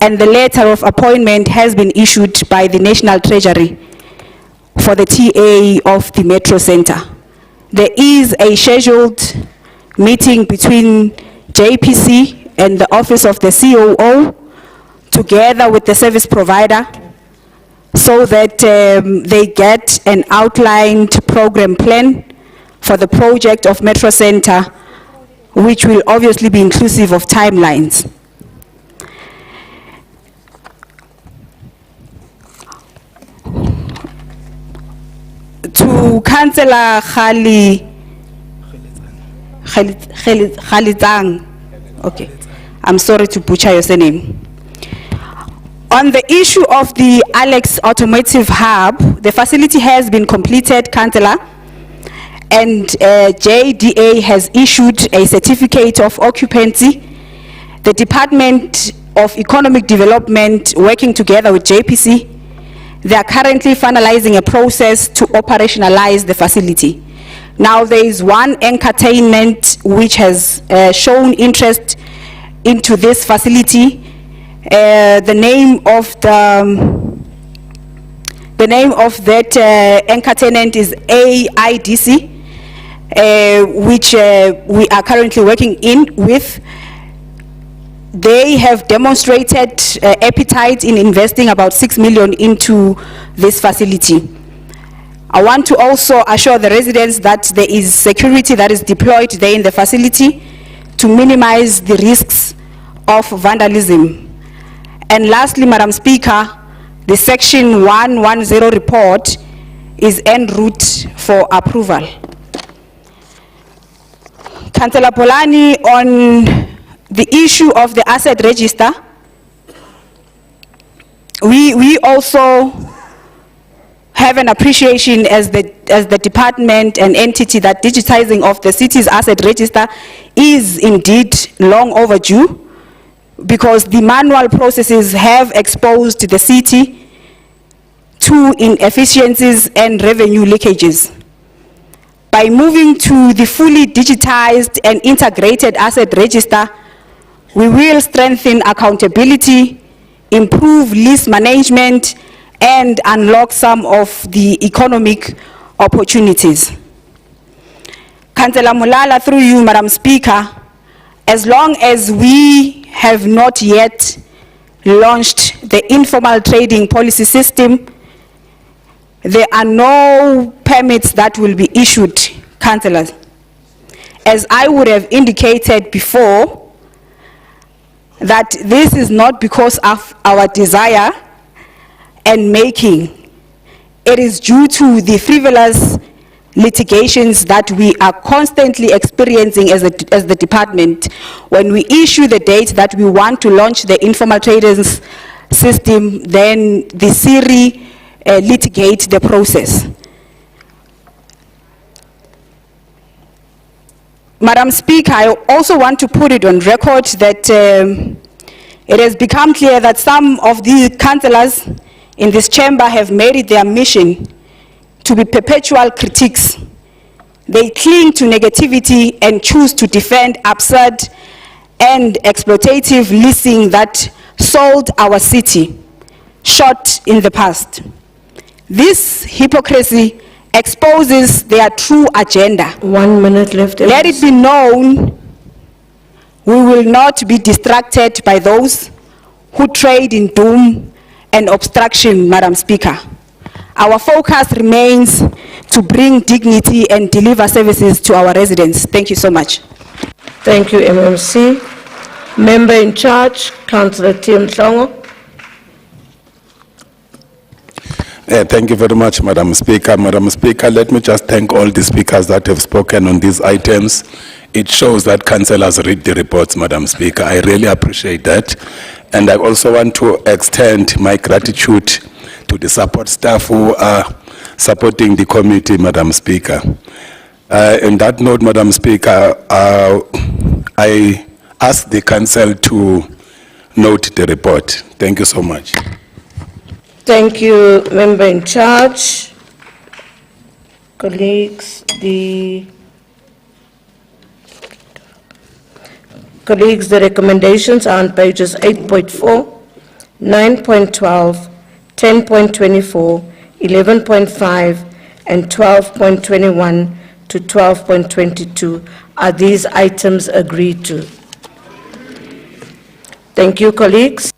and the letter of appointment has been issued by the National Treasury for the TA of the Metro Center. There is a scheduled meeting between JPC and the Office of the COO together with the service provider so that they get an outlined program plan for the project of Metro Center, which will obviously be inclusive of timelines. To Councillor Khalizang, okay, I'm sorry to butcher your surname. On the issue of the Alex Automotive Hub, the facility has been completed, Councillor, and JDA has issued a certificate of occupancy. The Department of Economic Development, working together with JPC, they are currently finalizing a process to operationalize the facility. Now there is one anchor tenant which has shown interest into this facility. The name of that anchor tenant is AIDC, which we are currently working with. They have demonstrated appetite in investing about 6 million into this facility. I want to also assure the residents that there is security that is deployed there in the facility to minimize the risks of vandalism. And lastly, Madam Speaker, the Section 110 report is en route for approval. Councillor Polani, on the issue of the asset register, we also have an appreciation as the department and entity that digitizing of the city's asset register is indeed long overdue, because the manual processes have exposed the city to inefficiencies and revenue leakages. By moving to the fully digitized and integrated asset register, we will strengthen accountability, improve lease management, and unlock some of the economic opportunities. Councillor Mulala, through you, Madam Speaker, as long as we have not yet launched the informal trading policy system, there are no permits that will be issued, councillors. As I would have indicated before, that this is not because of our desire and making. It is due to the frivolous litigations that we are constantly experiencing as the department. When we issue the date that we want to launch the informal traders system, then the CRI litigate the process. Madam Speaker, I also want to put it on record that it has become clear that some of the councillors in this chamber have made it their mission to be perpetual critics. They cling to negativity and choose to defend absurd and exploitative leasing that sold our city short in the past. This hypocrisy exposes their true agenda. 1 minute left. Let it be known, we will not be distracted by those who trade in doom and obstruction, Madam Speaker. Our focus remains to bring dignity and deliver services to our residents. Thank you so much. Thank you, MMC. Member in charge, Councillor Tim Hlongo. Thank you very much, Madam Speaker. Madam Speaker, let me just thank all the speakers that have spoken on these items. It shows that councillors read the reports, Madam Speaker. I really appreciate that. And I also want to extend my gratitude to the support staff who are supporting the committee, Madam Speaker. On that note, Madam Speaker, I ask the council to note the report. Thank you so much. Thank you, Member in Charge. Colleagues, the recommendations are on pages 8.4, 9.12, 10.24, 11.5, and 12.21 to 12.22. Are these items agreed to? Thank you, colleagues.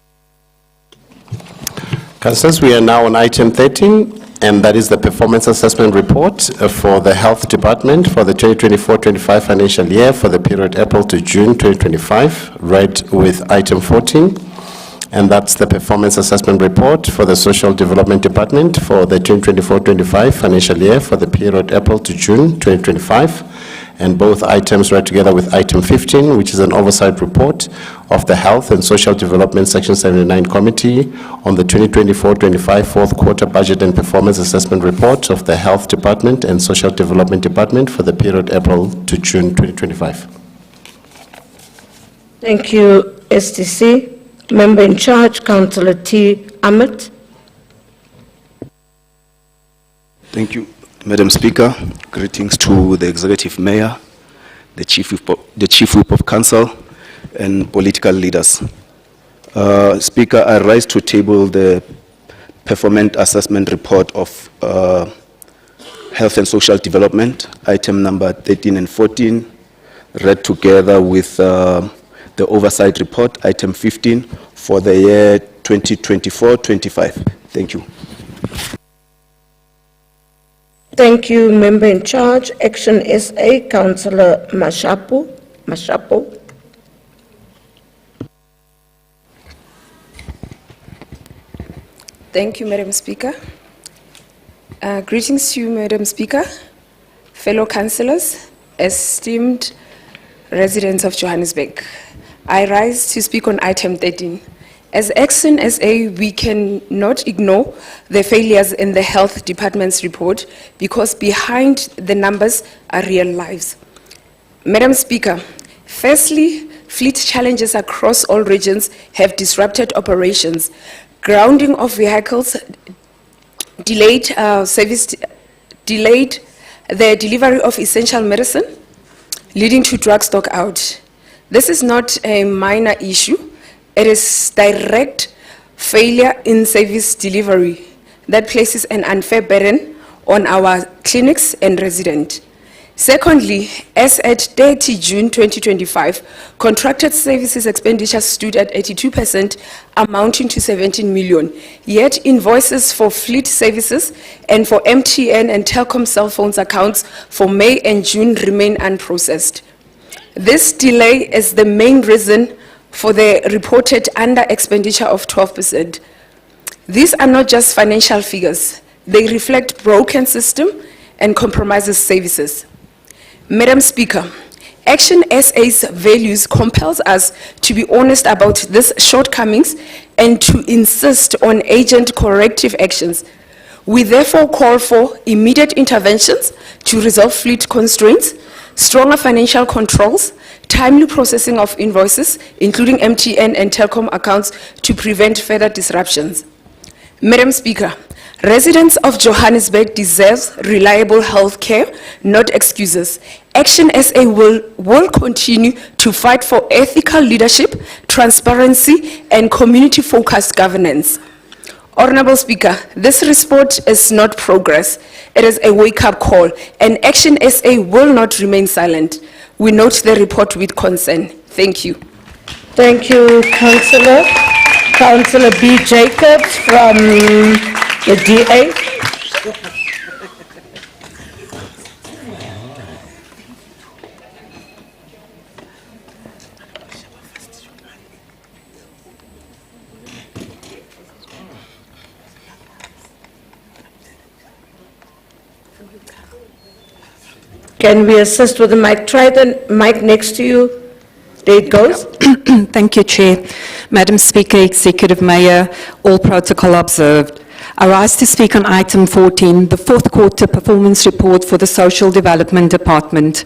Councillors, we are now on item 13, and that is the performance assessment report for the Health Department for the 2024-25 financial year for the period April to June 2025, read with item 14. And that's the performance assessment report for the Social Development Department for the 2024-25 financial year for the period April to June 2025. And both items read together with item 15, which is an oversight report of the Health and Social Development Section 79 Committee on the 2024-25 fourth quarter budget and performance assessment report of the Health Department and Social Development Department for the period April to June 2025. Thank you, STC. Member in Charge, Councillor T. Ahmed. Thank you, Madam Speaker. Greetings to the Executive Mayor, the Chief Whip of Council, and political leaders. Speaker, I rise to table the performance assessment report of Health and Social Development, item number 13 and 14, read together with the Oversight report, item 15, for the year 2024-25. Thank you. Thank you, Member in Charge. Action SA, Councillor Mashapo. Thank you, Madam Speaker. Greetings to you, Madam Speaker, fellow councillors, esteemed residents of Johannesburg. I rise to speak on item 13. As Action SA, we cannot ignore the failures in the Health Department's report because behind the numbers are real lives. Madam Speaker, firstly, fleet challenges across all regions have disrupted operations. Grounding of vehicles delayed the delivery of essential medicine, leading to drug stock out. This is not a minor issue. It is direct failure in service delivery that places an unfair burden on our clinics and residents. Secondly, as at 30 June 2025, contracted services expenditure stood at 82%, amounting to 17 million. Yet invoices for fleet services and for MTN and Telkom cell phones accounts for May and June remain unprocessed. This delay is the main reason for the reported under expenditure of 12%. These are not just financial figures. They reflect broken system and compromises services. Madam Speaker, Action SA's values compels us to be honest about these shortcomings and to insist on urgent corrective actions. We therefore call for immediate interventions to resolve fleet constraints, stronger financial controls, timely processing of invoices, including MTN and Telkom accounts, to prevent further disruptions. Madam Speaker, residents of Johannesburg deserve reliable health care, not excuses. Action SA will continue to fight for ethical leadership, transparency, and community-focused governance. Honorable Speaker, this report is not progress. It is a wake-up call, and Action SA will not remain silent. We note the report with concern. Thank you. Thank you, Councillor. Councillor B. Jacobs from the DA. Can we assist with the mic? Try the mic next to you. There it goes. Thank you, Chair. Madam Speaker, Executive Mayor, all protocol observed. I rise to speak on item 14, the fourth quarter performance report for the Social Development Department.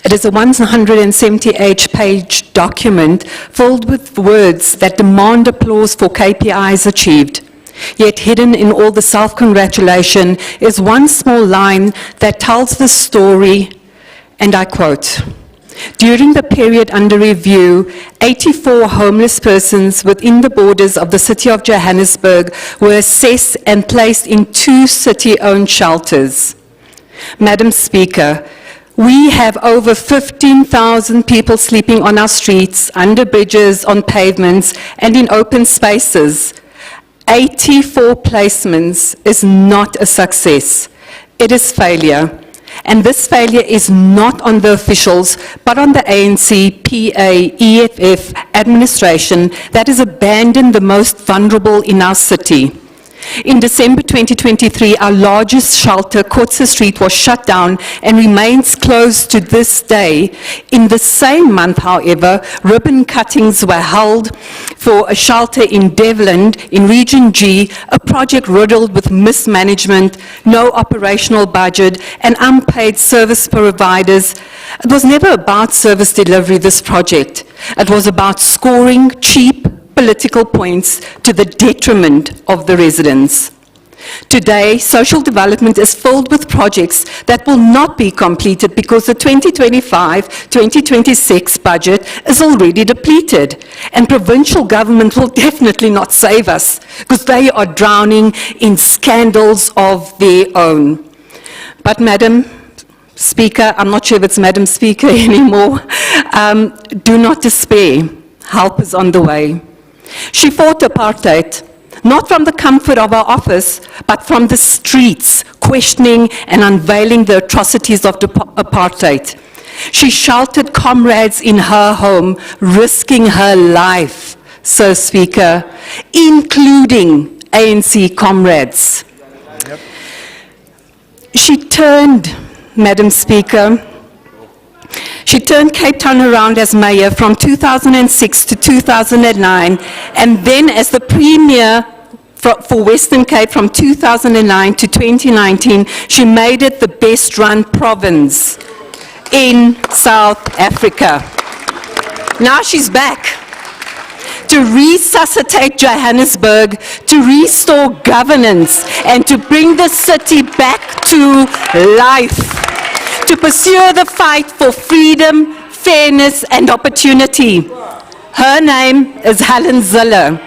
It is a 178-page document filled with words that demand applause for KPIs achieved. Yet hidden in all the self-congratulation is one small line that tells the story, and I quote, "During the period under review, 84 homeless persons within the borders of the city of Johannesburg were assessed and placed in 2 city-owned shelters." Madam Speaker, we have over 15,000 people sleeping on our streets, under bridges, on pavements, and in open spaces. 84 placements is not a success. It is failure. And this failure is not on the officials, but on the ANC, PA, EFF administration that has abandoned the most vulnerable in our city. In December 2023, our largest shelter, Cllr Street, was shut down and remains closed to this day. In the same month, however, ribbon cuttings were held for a shelter in Devland, in Region G, a project riddled with mismanagement, no operational budget, and unpaid service providers. It was never about service delivery, this project. It was about scoring cheap political points to the detriment of the residents. Today, social development is filled with projects that will not be completed because the 2025-2026 budget is already depleted, and provincial government will definitely not save us because they are drowning in scandals of their own. But Madam Speaker, I'm not sure if it's Madam Speaker anymore, do not despair. Help is on the way. She fought apartheid, not from the comfort of our office, but from the streets, questioning and unveiling the atrocities of apartheid. She sheltered comrades in her home, risking her life, Sir Speaker, including ANC comrades. Yep. She turned, Madam Speaker, she turned Cape Town around as mayor from 2006 to 2009, and then as the premier for Western Cape from 2009 to 2019, she made it the best-run province in South Africa. Now she's back to resuscitate Johannesburg, to restore governance, and to bring the city back to life, to pursue the fight for freedom, fairness, and opportunity. Her name is Helen Cllr,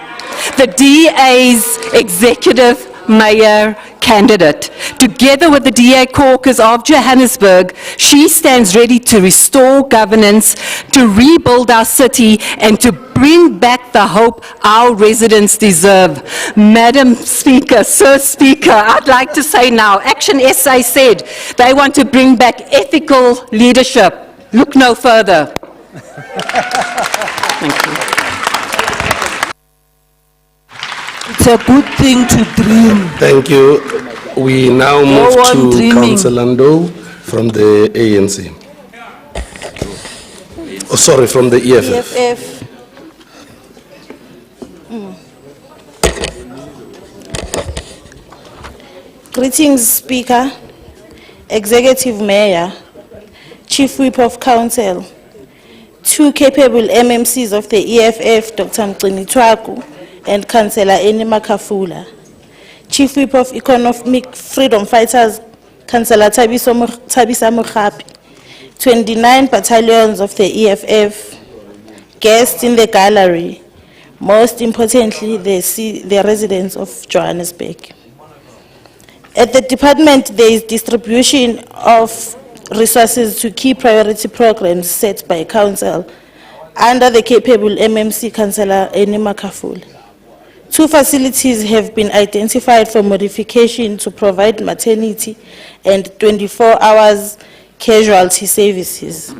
the DA's executive mayor candidate. Together with the DA caucus of Johannesburg, she stands ready to restore governance, to rebuild our city, and to bring back the hope our residents deserve. Madam Speaker, Sir Speaker, I'd like to say now, Action SA said they want to bring back ethical leadership. Look no further. Thank you. It's a good thing to dream. Thank you. We now move Go on to dreaming. Councillor Ndou from the ANC. Oh, sorry, from the EFF. Greetings, Speaker, Executive Mayor, Chief Whip of Council, 2 capable MMCs of the EFF, Dr. Mgcinitwaku and Councillor Eni Makafula, Chief Whip of Economic Freedom Fighters, Councillor Thabisa Mokgapi, 29 battalions of the EFF, guests in the gallery, most importantly, the residents of Johannesburg. At the department, there is distribution of resources to key priority programs set by Council under the capable MMC Councillor Eni Makafula. 2 facilities have been identified for modification to provide maternity and 24 hours casualty services.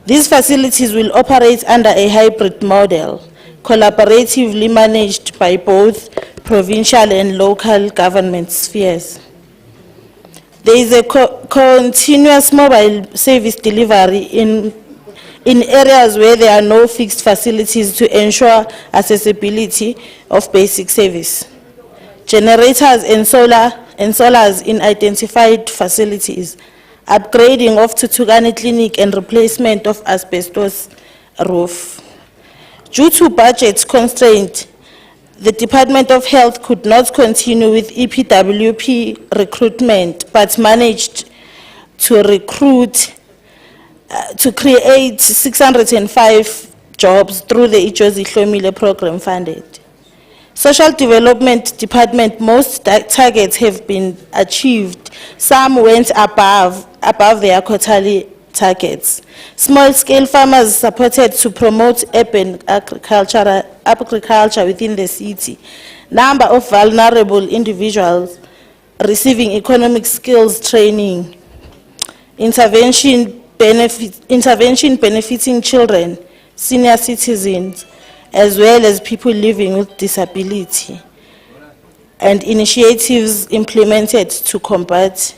These facilities will operate under a hybrid model, collaboratively managed by both provincial and local government spheres. There is a continuous mobile service delivery in areas where there are no fixed facilities to ensure accessibility of basic service. generators and solars in identified facilities, upgrading of Tutukani Clinic and replacement of asbestos roof. Due to budget constraint, the Department of Health could not continue with EPWP recruitment, but managed to create 605 jobs through the Ijozi Hlomile program funded. Social Development Department, most targets have been achieved. Some went above their quarterly targets. Small-scale farmers supported to promote urban agriculture within the city. Number of vulnerable individuals receiving economic skills training. Intervention benefiting children, senior citizens, as well as people living with disability, and initiatives implemented to combat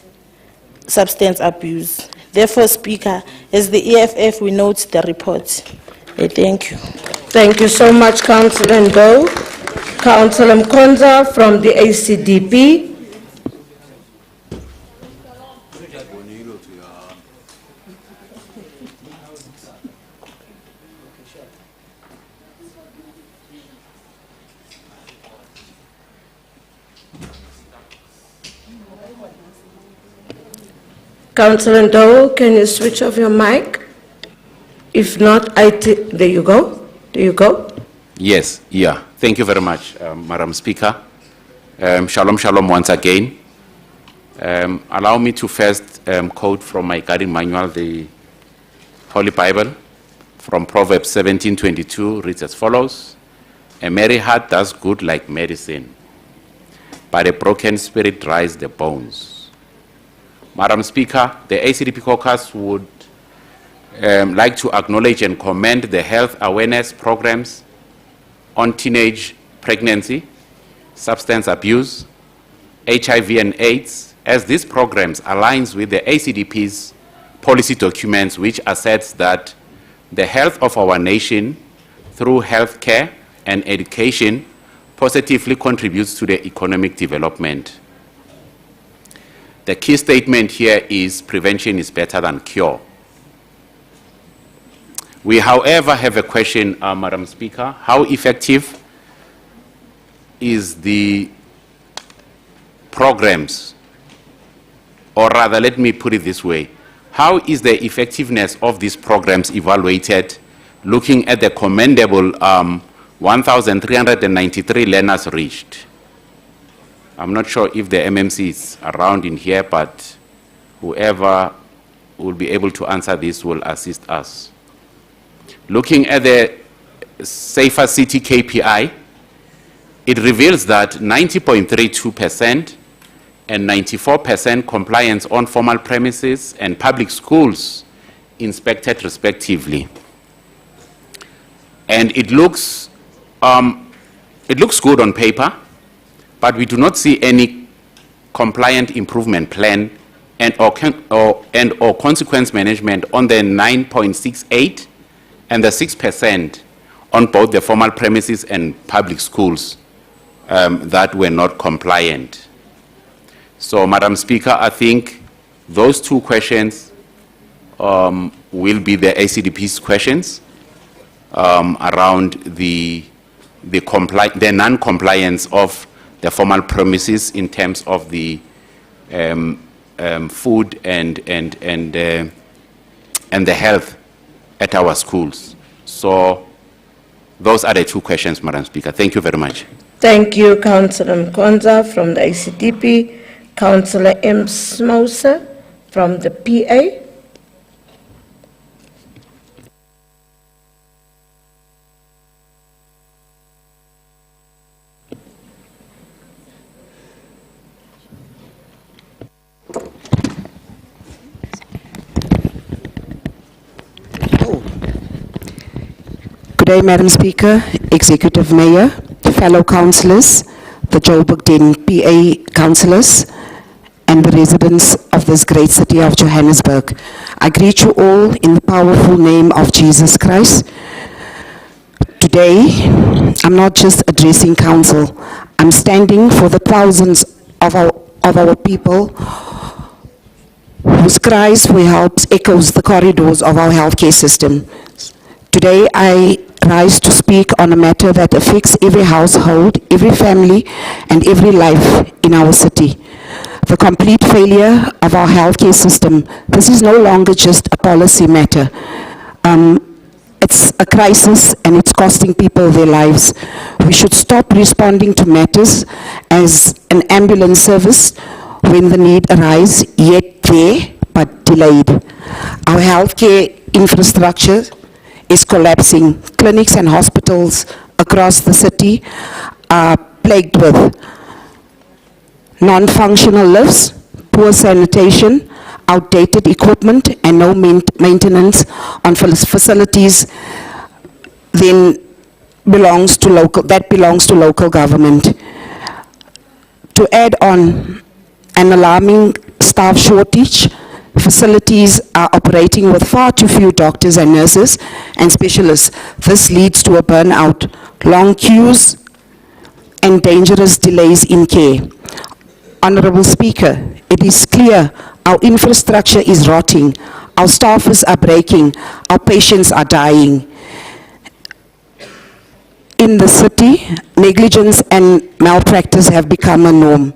substance abuse. Therefore, Speaker, as the EFF, we note the report. Thank you. Thank you so much, Councillor Ndo. Councillor Mkonza from the ACDP. Councillor Ndo, can you switch off your mic? If not, there you go. There you go. Yes, yeah. Thank you very much, Madam Speaker. Shalom, shalom once again. Allow me to first quote from my guiding manual, the Holy Bible, from Proverbs 17:22, reads as follows: "A merry heart does good like medicine, but a broken spirit dries the bones." Madam Speaker, the ACDP caucus would like to acknowledge and commend the health awareness programs on teenage pregnancy, substance abuse, HIV and AIDS, as these programs aligns with the ACDP's policy documents, which asserts that the health of our nation through health care and education positively contributes to the economic development. The key statement here is prevention is better than cure. We, however, have a question, Madam Speaker. How effective is the programs, or rather, let me put it this way. How is the effectiveness of these programs evaluated, looking at the commendable 1,393 learners reached? I'm not sure if the MMC is around in here, but whoever will be able to answer this will assist us. Looking at the Safer City KPI, it reveals that 90.32% and 94% compliance on formal premises and public schools inspected respectively. And it looks good on paper, but we do not see any compliant improvement plan and or consequence management on the 9.68 and the 6% on both the formal premises and public schools that were not compliant. So, Madam Speaker, I think those two questions will be the ACDP's questions around the non-compliance of the formal premises in terms of the food and the health at our schools. So those are the two questions, Madam Speaker. Thank you very much. Thank you, Councillor Mkonza from the ACDP. Councillor M. Smosa from the PA. Good day, Madam Speaker, Executive Mayor, fellow councillors, the Joburg Den PA councillors, and the residents of this great city of Johannesburg. I greet you all in the powerful name of Jesus Christ. Today, I'm not just addressing council, I'm standing for the thousands of our people whose cries for help echoes the corridors of our healthcare system. Today, I rise to speak on a matter that affects every household, every family, and every life in our city. The complete failure of our healthcare system. This is no longer just a policy matter. It's a crisis and it's costing people their lives. We should stop responding to matters as an ambulance service when the need arises, yet there, but delayed. Our healthcare infrastructure is collapsing. Clinics and hospitals across the city are plagued with non-functional lifts, poor sanitation, outdated equipment, and no maintenance on facilities that belongs to local government. To add on an alarming staff shortage, facilities are operating with far too few doctors and nurses and specialists. This leads to a burnout, long queues, and dangerous delays in care. Honorable Speaker, it is clear our infrastructure is rotting, our staffers are breaking, our patients are dying. In the city, negligence and malpractice have become a norm.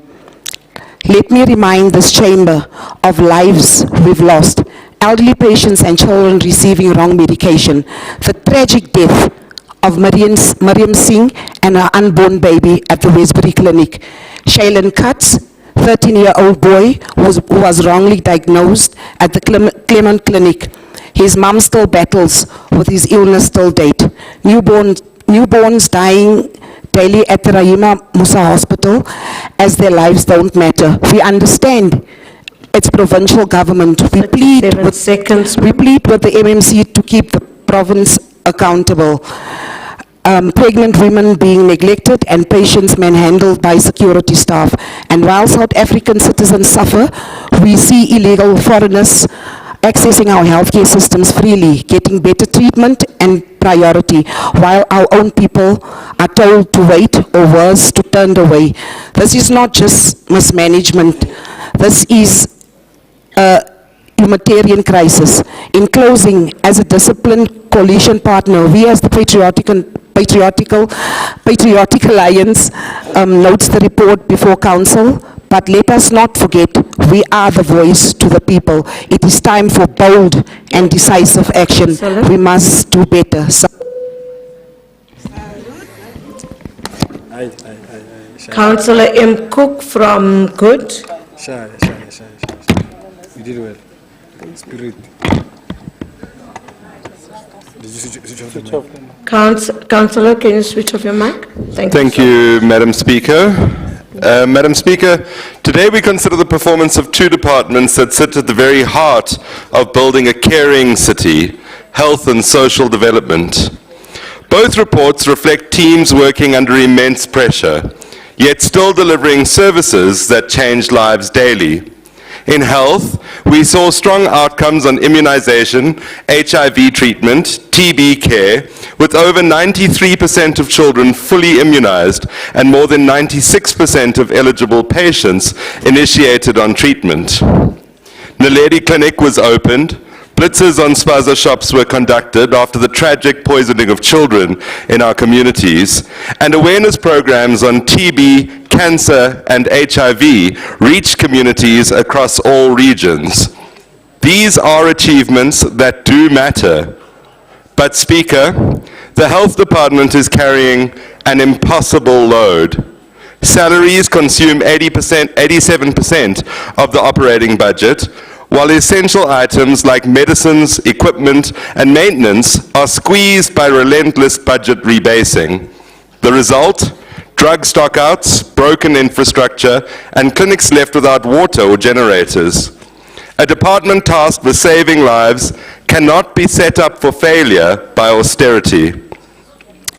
Let me remind this chamber of lives we've lost, elderly patients and children receiving wrong medication, the tragic death of Mariam Singh and her unborn baby at the Westbury Clinic. Shailen Katz, 13-year-old boy who was wrongly diagnosed at the Clement Clinic. His mom still battles with his illness till date. Newborns dying daily at the Rahima Musa Hospital as their lives don't matter. We understand it's provincial government. We plead with the MMC to keep the province accountable. Pregnant women being neglected and patients manhandled by security staff. And while South African citizens suffer, we see illegal foreigners accessing our healthcare systems freely, getting better treatment and priority, while our own people are told to wait or worse, to turn away. This is not just mismanagement. This is a humanitarian crisis. In closing, as a disciplined coalition partner, we as the Patriotic Alliance notes the report before Council, but let us not forget, we are the voice to the people. It is time for bold and decisive action. We must do better. Councillor M. Cook from Good. Shy. You did well. Spirit. Did you switch off the mic? Councillor, can you switch off your mic? Thank you, Madam Speaker. Madam Speaker, today we consider the performance of two departments that sit at the very heart of building a caring city, health and social development. Both reports reflect teams working under immense pressure, yet still delivering services that change lives daily. In health, we saw strong outcomes on immunization, HIV treatment, TB care, with over 93% of children fully immunized and more than 96% of eligible patients initiated on treatment. Naledi Clinic was opened. Blitzes on spaza shops were conducted after the tragic poisoning of children in our communities, and awareness programs on TB, cancer, and HIV reached communities across all regions. These are achievements that do matter. But, Speaker, the Health Department is carrying an impossible load. Salaries consume 87% of the operating budget, while essential items like medicines, equipment, and maintenance are squeezed by relentless budget rebasing. The result? Drug stockouts, broken infrastructure, and clinics left without water or generators. A department tasked with saving lives cannot be set up for failure by austerity.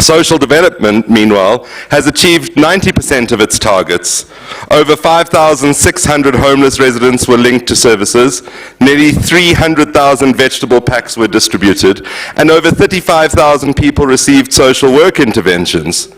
Social development, meanwhile, has achieved 90% of its targets. Over 5,600 homeless residents were linked to services, nearly 300,000 vegetable packs were distributed, and over 35,000 people received social work interventions.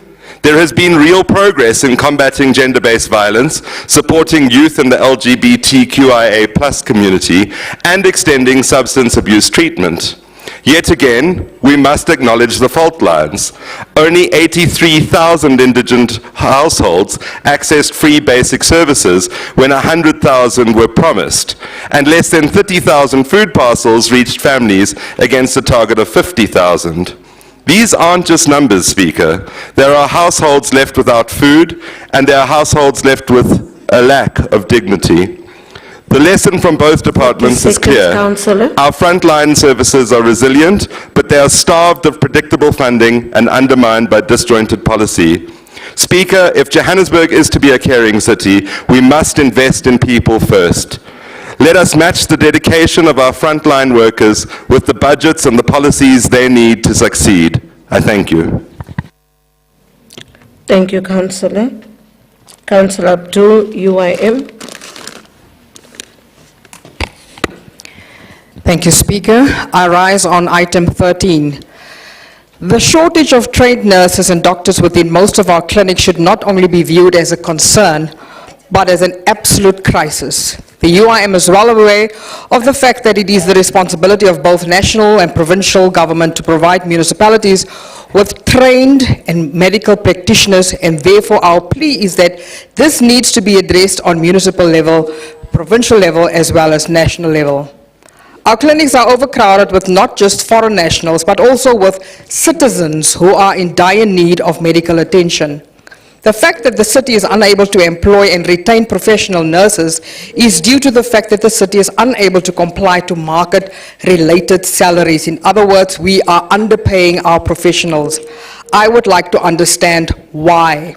There has been real progress in combating gender-based violence, supporting youth in the LGBTQIA+ community, and extending substance abuse treatment. Yet again, we must acknowledge the fault lines. Only 83,000 indigent households accessed free basic services when 100,000 were promised, and less than 30,000 food parcels reached families against a target of 50,000. These aren't just numbers, Speaker. There are households left without food, and there are households left with a lack of dignity. The lesson from both departments is clear. Our frontline services are resilient, but they are starved of predictable funding and undermined by disjointed policy. Speaker, if Johannesburg is to be a caring city, we must invest in people first. Let us match the dedication of our frontline workers with the budgets and the policies they need to succeed. I thank you. Thank you, Councillor. Councillor Abdul, UIM. Thank you, Speaker. I rise on item 13. The shortage of trained nurses and doctors within most of our clinics should not only be viewed as a concern, but as an absolute crisis. The UIM is well aware of the fact that it is the responsibility of both national and provincial government to provide municipalities with trained and medical practitioners, and therefore our plea is that this needs to be addressed on municipal level, provincial level, as well as national level. Our clinics are overcrowded with not just foreign nationals, but also with citizens who are in dire need of medical attention. The fact that the city is unable to employ and retain professional nurses is due to the fact that the city is unable to comply to market-related salaries. In other words, we are underpaying our professionals. I would like to understand why.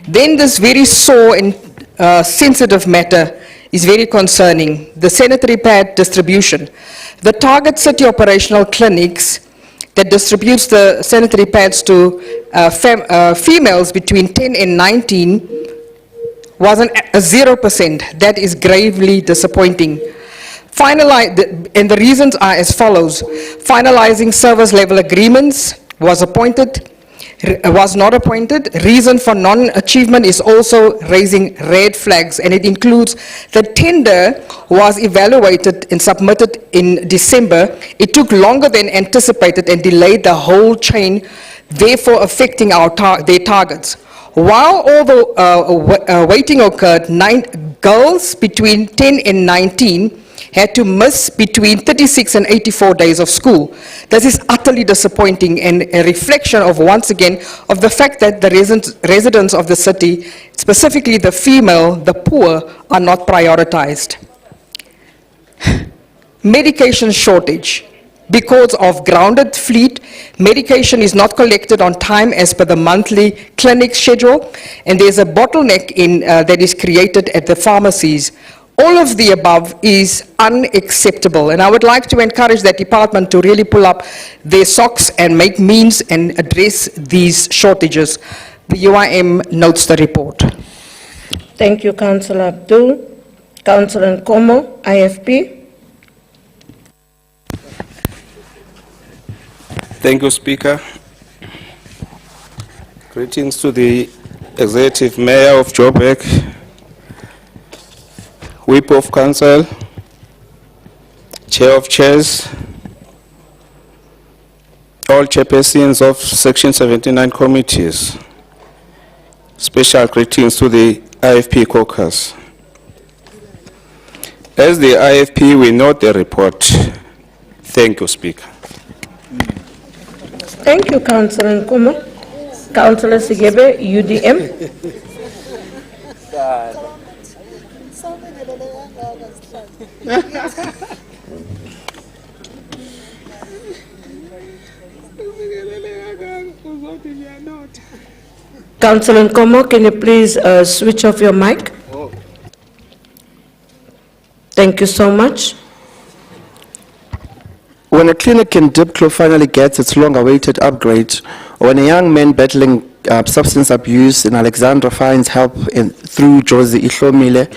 Then this very sore and sensitive matter is very concerning. The sanitary pad distribution. The target city operational clinics that distributes the sanitary pads to females between 10 and 19 was a 0%. That is gravely disappointing. And the reasons are as follows. Finalizing service level agreements was not appointed. Reason for non-achievement is also raising red flags, and it includes the tender was evaluated and submitted in December. It took longer than anticipated and delayed the whole chain, therefore affecting their targets. While all the waiting occurred, 9 girls between 10 and 19 had to miss between 36 and 84 days of school. This is utterly disappointing and a reflection of, once again, of the fact that the residents of the city, specifically the female, the poor, are not prioritized. Medication shortage. Because of grounded fleet, medication is not collected on time as per the monthly clinic schedule, and there's a bottleneck that is created at the pharmacies. All of the above is unacceptable, and I would like to encourage that department to really pull up their socks and make means and address these shortages. The UIM notes the report. Thank you, Councillor Abdul. Councillor Nkomo, IFP. Thank you, Speaker. Greetings to the Executive Mayor of Joburg, Whip of Council, Chair of Chairs, all chairpersons of Section 79 committees. Special greetings to the IFP caucus. As the IFP, we note the report. Thank you, Speaker. Thank you, Councillor Nkomo. Councillor Sigebe, UDM. Councillor Nkomo, can you please switch off your mic? Thank you so much. When a clinic in Decorum finally gets its long-awaited upgrade, or when a young man battling substance abuse in Alexandra finds help through Josie Ihlomile,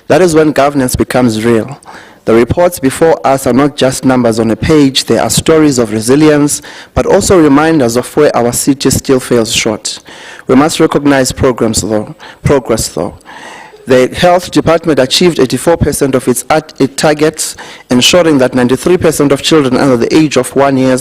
that is when governance becomes real. The reports before us are not just numbers on a page, they are stories of resilience, but also reminders of where our city still falls short. We must recognize progress though. The Health Department achieved 84% of its targets, ensuring that 93% of children under the age of 1 year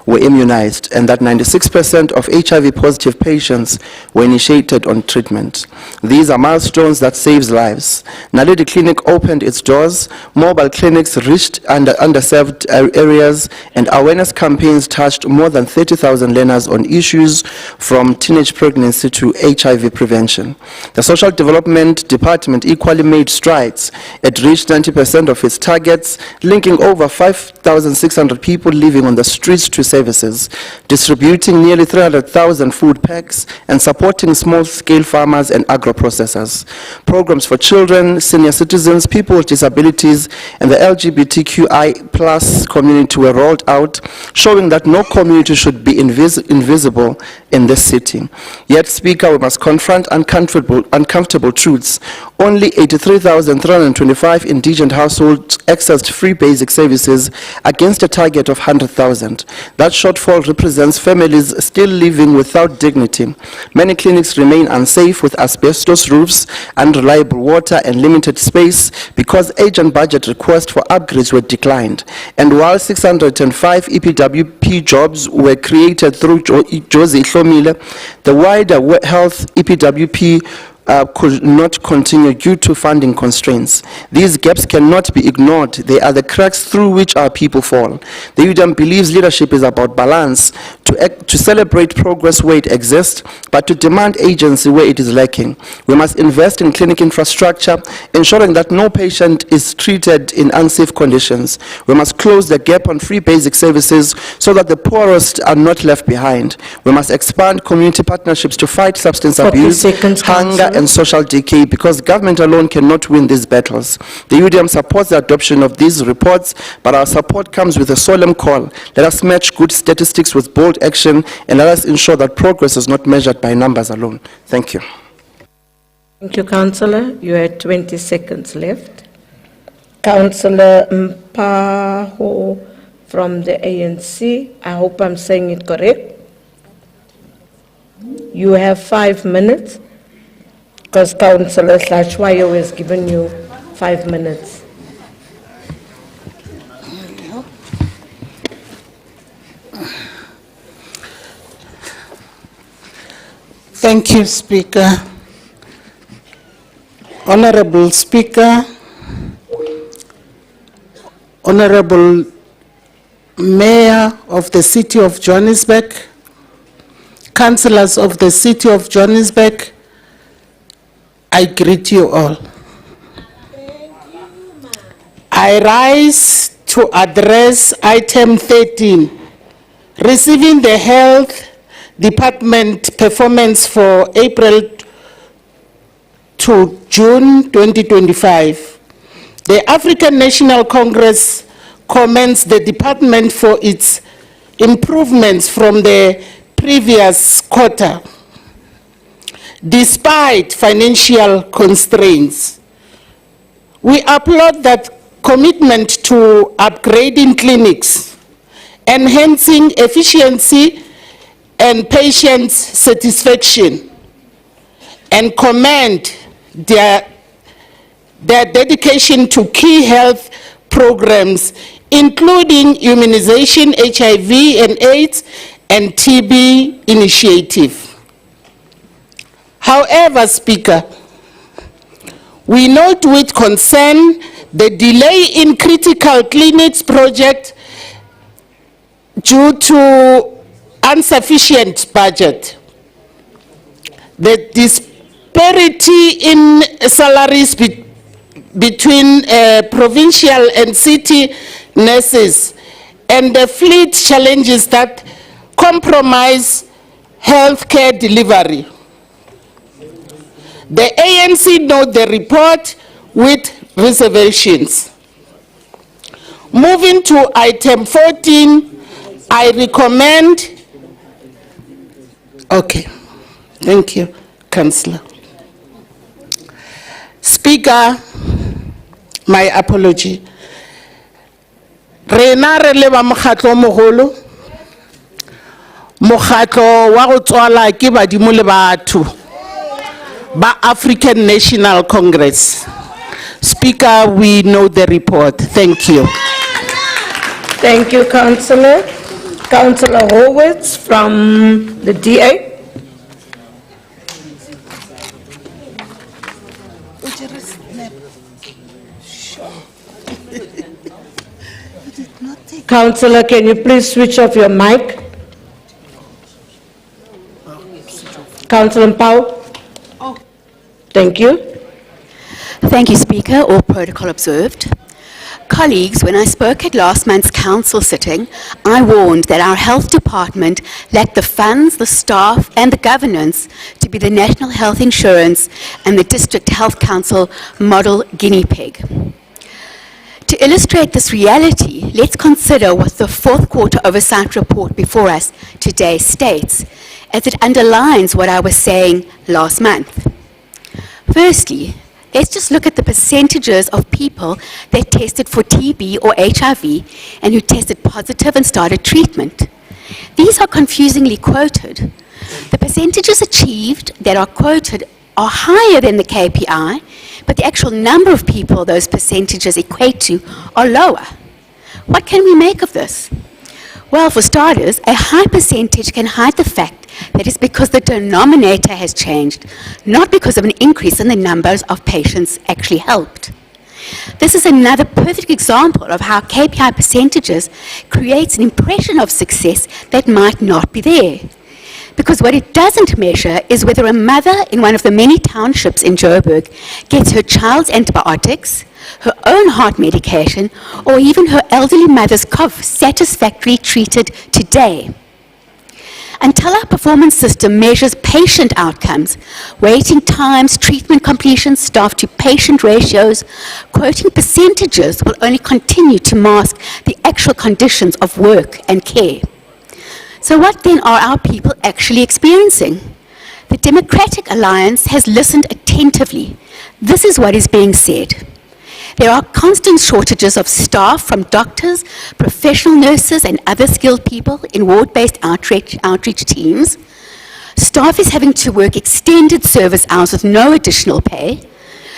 were immunized, and that 96% of HIV-positive patients were initiated on treatment. These are milestones that save lives. Naledi Clinic opened its doors, mobile clinics reached underserved areas, and awareness campaigns touched more than 30,000 learners on issues from teenage pregnancy to HIV prevention. The Social Development Department equally made strides. It reached 90% of its targets, linking over 5,600 people living on the streets to services, distributing nearly 300,000 food packs, and supporting small-scale farmers and agro-processors. Programs for children, senior citizens, people with disabilities, and the LGBTQI+ community were rolled out, showing that no community should be invisible in this city. Yet, Speaker, we must confront uncomfortable truths. Only 83,325 indigent households accessed free basic services against a target of 100,000. That shortfall represents families still living without dignity. Many clinics remain unsafe with asbestos roofs, unreliable water, and limited space because agent budget requests for upgrades were declined. And while 605 EPWP jobs were created through Josie Hlomile, the wider health EPWP could not continue due to funding constraints. These gaps cannot be ignored. They are the cracks through which our people fall. The UDM believes leadership is about balance, to celebrate progress where it exists, but to demand agency where it is lacking. We must invest in clinic infrastructure, ensuring that no patient is treated in unsafe conditions. We must close the gap on free basic services so that the poorest are not left behind. We must expand community partnerships to fight substance abuse, hunger, and social decay, because government alone cannot win these battles. The UDM supports the adoption of these reports, but our support comes with a solemn call. Let us match good statistics with bold action, and let us ensure that progress is not measured by numbers alone. Thank you. Thank you, Councillor. You had 20 seconds left. Councillor Mpaho from the ANC. I hope I'm saying it correct. You have 5 minutes, because Councillor Slashwayo has given you 5 minutes. Thank you, Speaker. Honorable Speaker, Honorable Mayor of the City of Johannesburg, Councillors of the City of Johannesburg, I greet you all. I rise to address item 13, receiving the Health Department performance for April to June 2025. The African National Congress commends the department for its improvements from the previous quarter. Despite financial constraints, we applaud that commitment to upgrading clinics, enhancing efficiency and patient satisfaction, and commend their dedication to key health programs, including immunization, HIV and AIDS, and TB initiative. However, Speaker, we note with concern the delay in critical clinics project due to insufficient budget. The disparity in salaries between provincial and city nurses, and the fleet challenges that compromise healthcare delivery. The ANC note the report with reservations. Moving to item 14, I recommend. Okay, thank you, Councillor. Speaker, my apology. Rena re le ba mokgatlo o mogolo. Mokgatlo wa go tswala ke badimo le batho ba African National Congress. Speaker, we know the report. Thank you. Thank you, Councillor. Councillor Horwitz from the DA. Councillor, can you please switch off your mic? Councillor Pau. Thank you. Thank you, Speaker. All protocol observed. Colleagues, when I spoke at last month's council sitting, I warned that our health department lacked the funds, the staff and the governance to be the National Health Insurance and the District Health Council model guinea pig. To illustrate this reality, let's consider what the fourth quarter oversight report before us today states, as it underlines what I was saying last month. Firstly, let's just look at the percentages of people that tested for TB or HIV and who tested positive and started treatment. These are confusingly quoted. The percentages achieved that are quoted are higher than the KPI, but the actual number of people those percentages equate to are lower. What can we make of this? Well, for starters, a high percentage can hide the fact that it's because the denominator has changed, not because of an increase in the numbers of patients actually helped. This is another perfect example of how KPI percentages creates an impression of success that might not be there. Because what it doesn't measure is whether a mother in one of the many townships in Joburg gets her child's antibiotics, her own heart medication, or even her elderly mother's cough satisfactorily treated today. Until our performance system measures patient outcomes, waiting times, treatment completion, staff to patient ratios, quoting percentages will only continue to mask the actual conditions of work and care. So what then are our people actually experiencing? The Democratic Alliance has listened attentively. This is what is being said. There are constant shortages of staff from doctors, professional nurses and other skilled people in ward-based outreach teams. Staff is having to work extended service hours with no additional pay.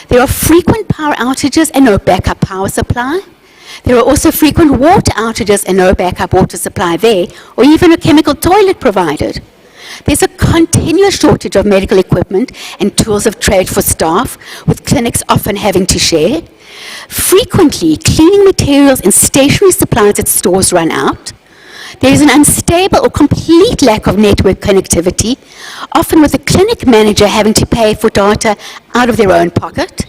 There are frequent power outages and no backup power supply. There are also frequent water outages and no backup water supply there, or even a chemical toilet provided. There's a continuous shortage of medical equipment and tools of trade for staff, with clinics often having to share. Frequently, cleaning materials and stationery supplies at stores run out. There is an unstable or complete lack of network connectivity, often with the clinic manager having to pay for data out of their own pocket.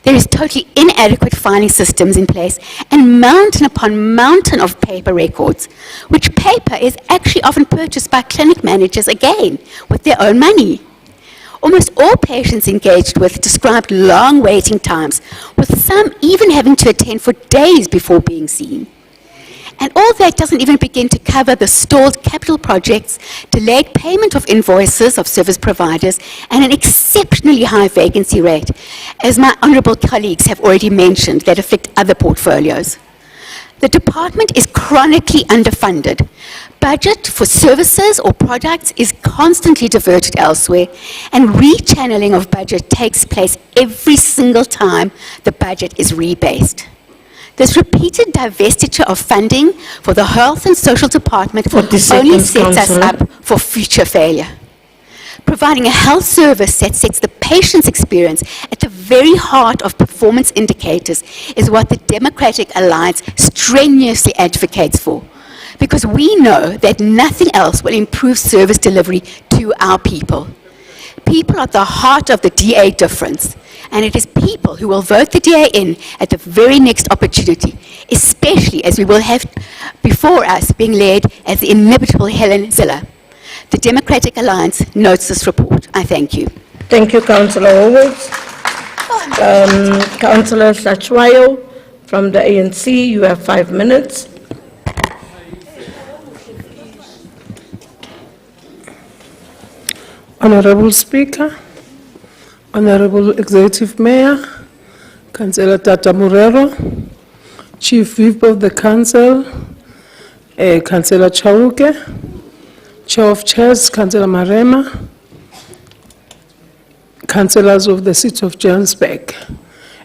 There is totally inadequate filing systems in place and mountain upon mountain of paper records, which paper is actually often purchased by clinic managers again with their own money. Almost all patients engaged with described long waiting times, with some even having to attend for days before being seen. And all that doesn't even begin to cover the stalled capital projects, delayed payment of invoices of service providers, and an exceptionally high vacancy rate, as my honourable colleagues have already mentioned, that affect other portfolios. The department is chronically underfunded. Budget for services or products is constantly diverted elsewhere, and rechanneling of budget takes place every single time the budget is rebased. This repeated divestiture of funding for the Health and Social Department only sets us up for future failure. Providing a health service that sets the patient's experience at the very heart of performance indicators is what the Democratic Alliance strenuously advocates for, because we know that nothing else will improve service delivery to our people. People are at the heart of the DA difference, and it is people who will vote the DA in at the very next opportunity, especially as we will have before us being led as the inimitable Helen Ziller. The Democratic Alliance notes this report. I thank you. Thank you, Councillor Horwitz. Councillor Sachwayo from the ANC, you have 5 minutes. Honorable Speaker, Honorable Executive Mayor, Councillor Tata Murero, Chief Whip of the Council, Councillor Chauke, Chair of Chairs, Councillor Marema, Councillors of the City of Johannesburg,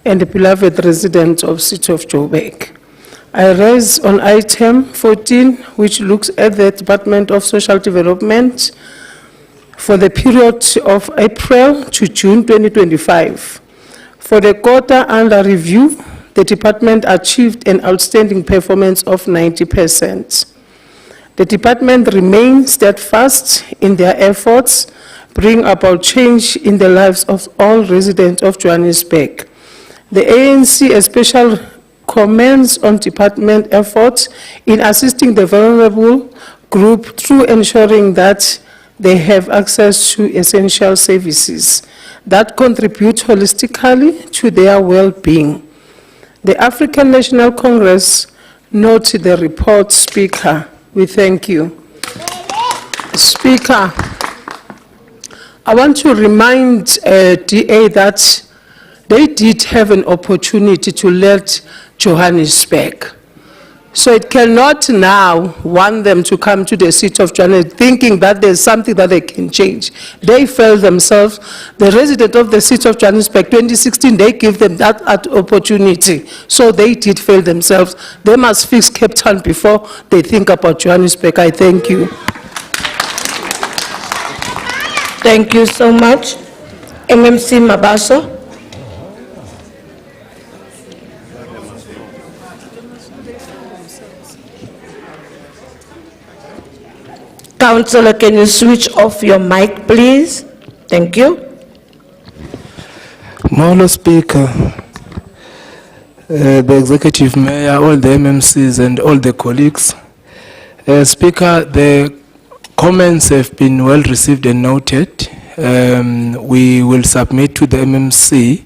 and the beloved residents of City of Joburg. I raise on item 14, which looks at the Department of Social Development for the period of April to June 2025. For the quarter under review, the department achieved an outstanding performance of 90%. The department remains steadfast in their efforts, bring about change in the lives of all residents of Johannesburg. The ANC especially comments on department efforts in assisting the vulnerable group through ensuring that they have access to essential services that contribute holistically to their well-being. The African National Congress notes the report, Speaker. We thank you. Speaker, I want to remind DA that they did have an opportunity to let Johannesburg. So it cannot now want them to come to the City of Johannesburg thinking that there's something that they can change. They failed themselves. The resident of the City of Johannesburg, 2016, they give them that opportunity. So they did fail themselves. They must fix Cape Town before they think about Johannesburg. I thank you. Thank you so much. MMC Mabaso. Councillor, can you switch off your mic, please? Thank you. Molo Speaker, the Executive Mayor, all the MMCs and all the colleagues. Speaker, the comments have been well received and noted. We will submit to the MMC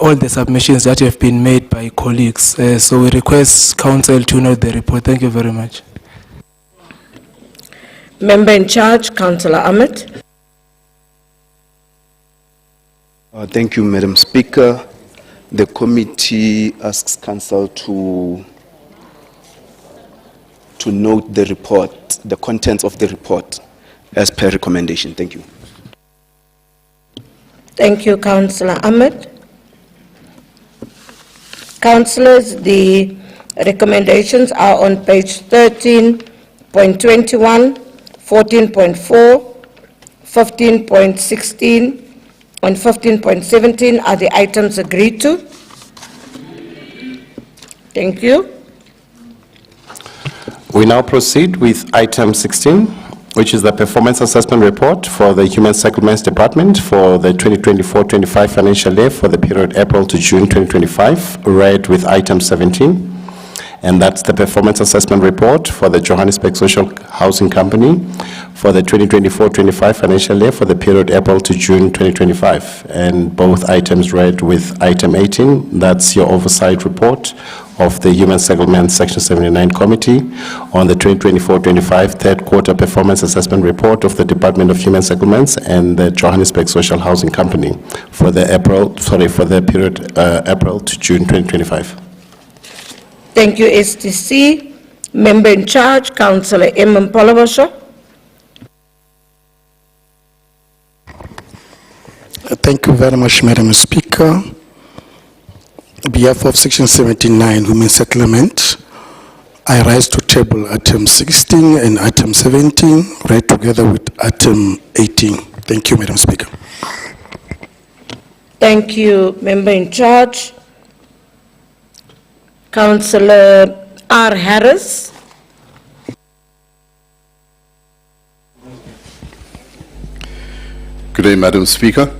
all the submissions that have been made by colleagues. So we request Council to note the report. Thank you very much. Member in charge, Councillor Ahmed. Thank you, Madam Speaker. The committee asks Council to note the report, the contents of the report, as per recommendation. Thank you. Thank you, Councillor Ahmed. Councillors, the recommendations are on page 13.21, 14.4, 15.16, and 15.17 are the items agreed to. Thank you. We now proceed with item 16, which is the performance assessment report for the Human Settlements Department for the 2024-25 financial year for the period April to June 2025, read with item 17. And that's the performance assessment report for the Johannesburg Social Housing Company for the 2024-25 financial year for the period April to June 2025. And both items read with item 18. That's your oversight report of the Human Settlements Section 79 Committee on the 2024-25 third quarter performance assessment report of the Department of Human Settlements and the Johannesburg Social Housing Company for the period April to June 2025. Thank you, STC. Member in charge, Councillor M. Polabasha. Thank you very much, Madam Speaker. On behalf of Section 79, Women Settlement, I rise to table item 16 and item 17, read together with item 18. Thank you, Madam Speaker. Thank you, Member in charge. Councillor R. Harris. Good day, Madam Speaker.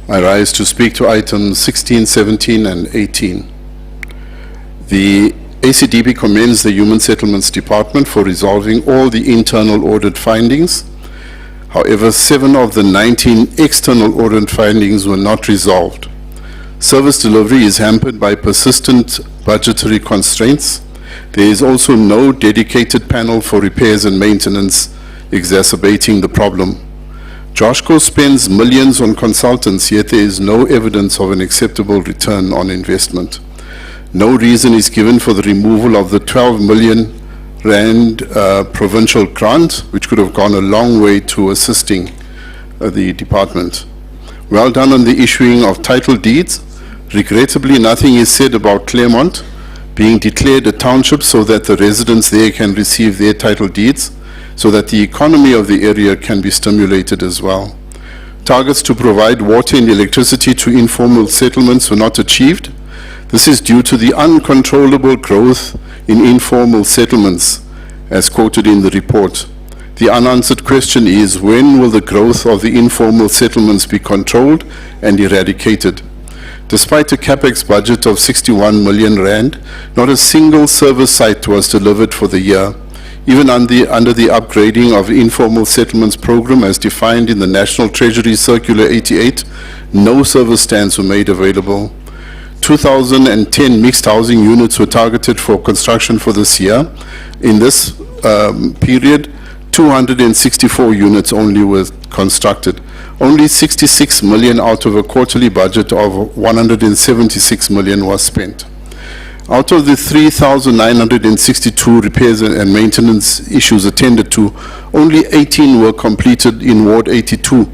I rise to speak to items 16, 17, and 18. The ACDB commends the Human Settlements Department for resolving all the internal audit findings. However, 7 of the 19 external audit findings were not resolved. Service delivery is hampered by persistent budgetary constraints. There is also no dedicated panel for repairs and maintenance, exacerbating the problem. Joshco spends millions on consultants, yet there is no evidence of an acceptable return on investment. No reason is given for the removal of the 12 million rand provincial grant, which could have gone a long way to assisting the department. Well done on the issuing of title deeds. Regrettably, nothing is said about Claremont being declared a township so that the residents there can receive their title deeds, so that the economy of the area can be stimulated as well. Targets to provide water and electricity to informal settlements were not achieved. This is due to the uncontrollable growth in informal settlements, as quoted in the report. The unanswered question is, when will the growth of the informal settlements be controlled and eradicated? Despite a capex budget of 61 million rand, not a single service site was delivered for the year. Even under the upgrading of informal settlements program as defined in the National Treasury Circular 88, no service stands were made available. 2010 mixed housing units were targeted for construction for this year. In this period, 264 units only were constructed. Only 66 million out of a quarterly budget of 176 million was spent. Out of the 3,962 repairs and maintenance issues attended to, only 18 were completed in Ward 82,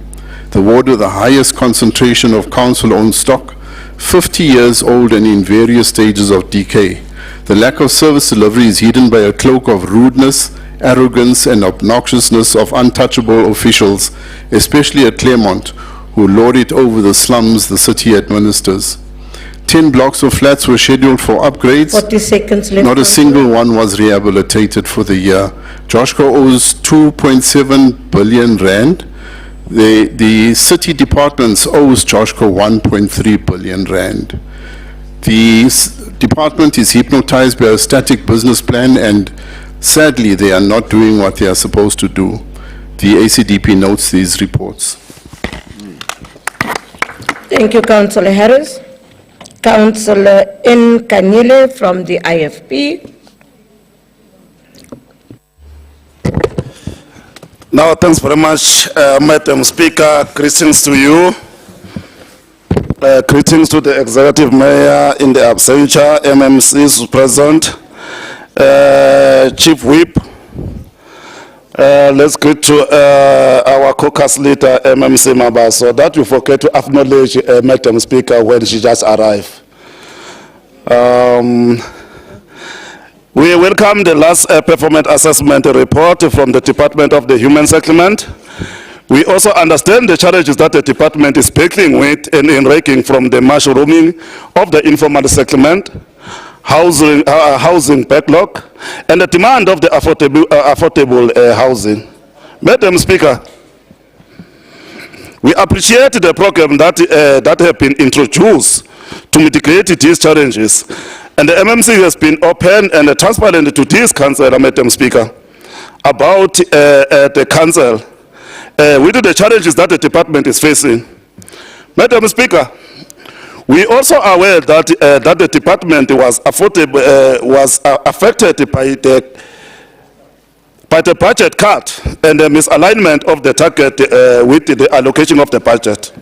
the ward with the highest concentration of council-owned stock, 50 years old and in various stages of decay. The lack of service delivery is hidden by a cloak of rudeness, arrogance and obnoxiousness of untouchable officials, especially at Claremont, who lord it over the slums the city administers. 10 blocks of flats were scheduled for upgrades. 40 seconds left. Not a single one was rehabilitated for the year. Joshua owes 2.7 billion rand. The city departments owes Joshua 1.3 billion rand. The department is hypnotized by a static business plan, and sadly, they are not doing what they are supposed to do. The ACDP notes these reports. Thank you, Councillor Harris. Councillor Nkanyile from the IFP. Now, thanks very much, Madam Speaker. Greetings to you. Greetings to the Executive Mayor in the absentia, MMCs present, Chief Whip. Let's greet to our caucus leader, MMC Mabaso. That you forget to acknowledge Madam Speaker when she just arrived. We welcome the last performance assessment report from the Department of the Human Settlement. We also understand the challenges that the department is battling with in ranking from the mushrooming of the informal settlement, housing backlog, and the demand of the affordable housing. Madam Speaker, we appreciate the program that have been introduced to mitigate these challenges, and the MMC has been open and transparent to this council, Madam Speaker, about the council with the challenges that the department is facing. Madam Speaker, we also are aware that that the department was affected by the budget cut and the misalignment of the target with the allocation of the budget.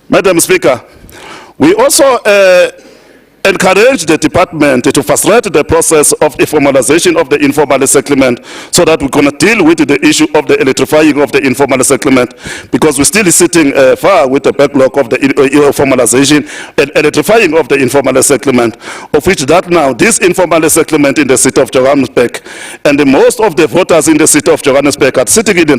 Madam Speaker, we also encourage the department to frustrate the process of the formalization of the informal settlement so that we're going to deal with the issue of the electrifying of the informal settlement, because we're still sitting far with the backlog of the formalization and electrifying of the informal settlement, of which that now this informal settlement in the city of Johannesburg and most of the voters in the city of Johannesburg are sitting in the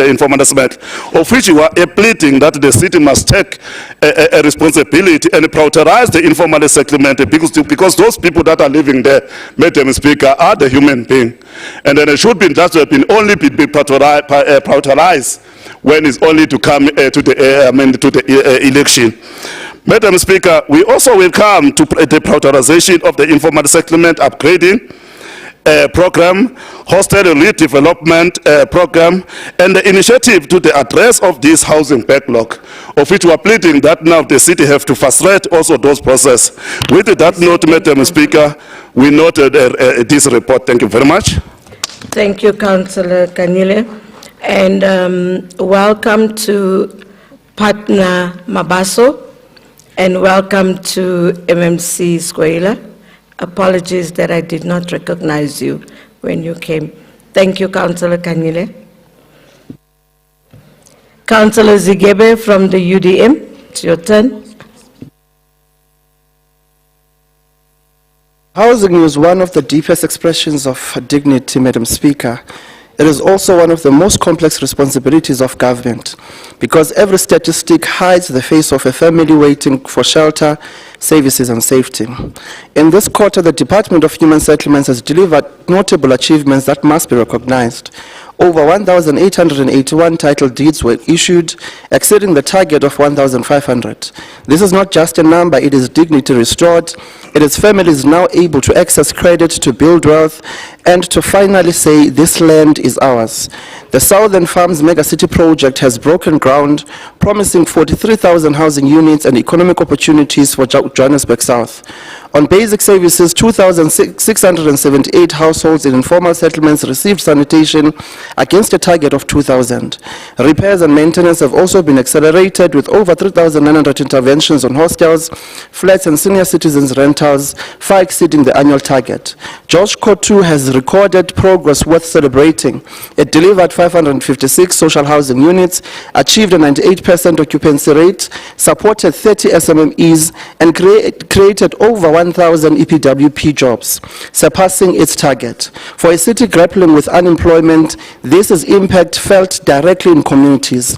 informal settlement, of which we are pleading that the city must take a responsibility and prioritize the informal settlement, because those people that are living there, Madam Speaker, are the human being, and then it should be just been only be prioritized when it's only to come to the election. Madam Speaker, we also welcome to the prioritization of the informal settlement upgrading program, hostel redevelopment program, and the initiative to the address of this housing backlog, of which we are pleading that now the city have to frustrate also those processes. With that note, Madam Speaker, we noted this report. Thank you very much. Thank you, Councillor Nkanyile, and welcome to Partner Mabaso. and welcome to MMC Cllr. Apologies that I did not recognize you when you came. Thank you, Councillor Kanyile. Councillor Zigebe from the UDM, it's your turn. Housing is one of the deepest expressions of dignity, Madam Speaker. It is also one of the most complex responsibilities of government, because every statistic hides the face of a family waiting for shelter, services and safety. In this quarter, the Department of Human Settlements has delivered notable achievements that must be recognized. Over 1,881 title deeds were issued, exceeding the target of 1,500. This is not just a number, it is dignity restored. It is families now able to access credit to build wealth and to finally say this land is ours. The Southern Farms Megacity project has broken ground, promising 43,000 housing units and economic opportunities for Johannesburg South. On basic services, 2,678 households in informal settlements received sanitation against a target of 2,000. Repairs and maintenance have also been accelerated with over 3,900 interventions on hostels, flats and senior citizens rentals, far exceeding the annual target. George Kotu has recorded progress worth celebrating. It delivered 556 social housing units, achieved a 98% occupancy rate, supported 30 SMMEs, and created over 1,000 EPWP jobs, surpassing its target. For a city grappling with unemployment, this is impact felt directly in communities.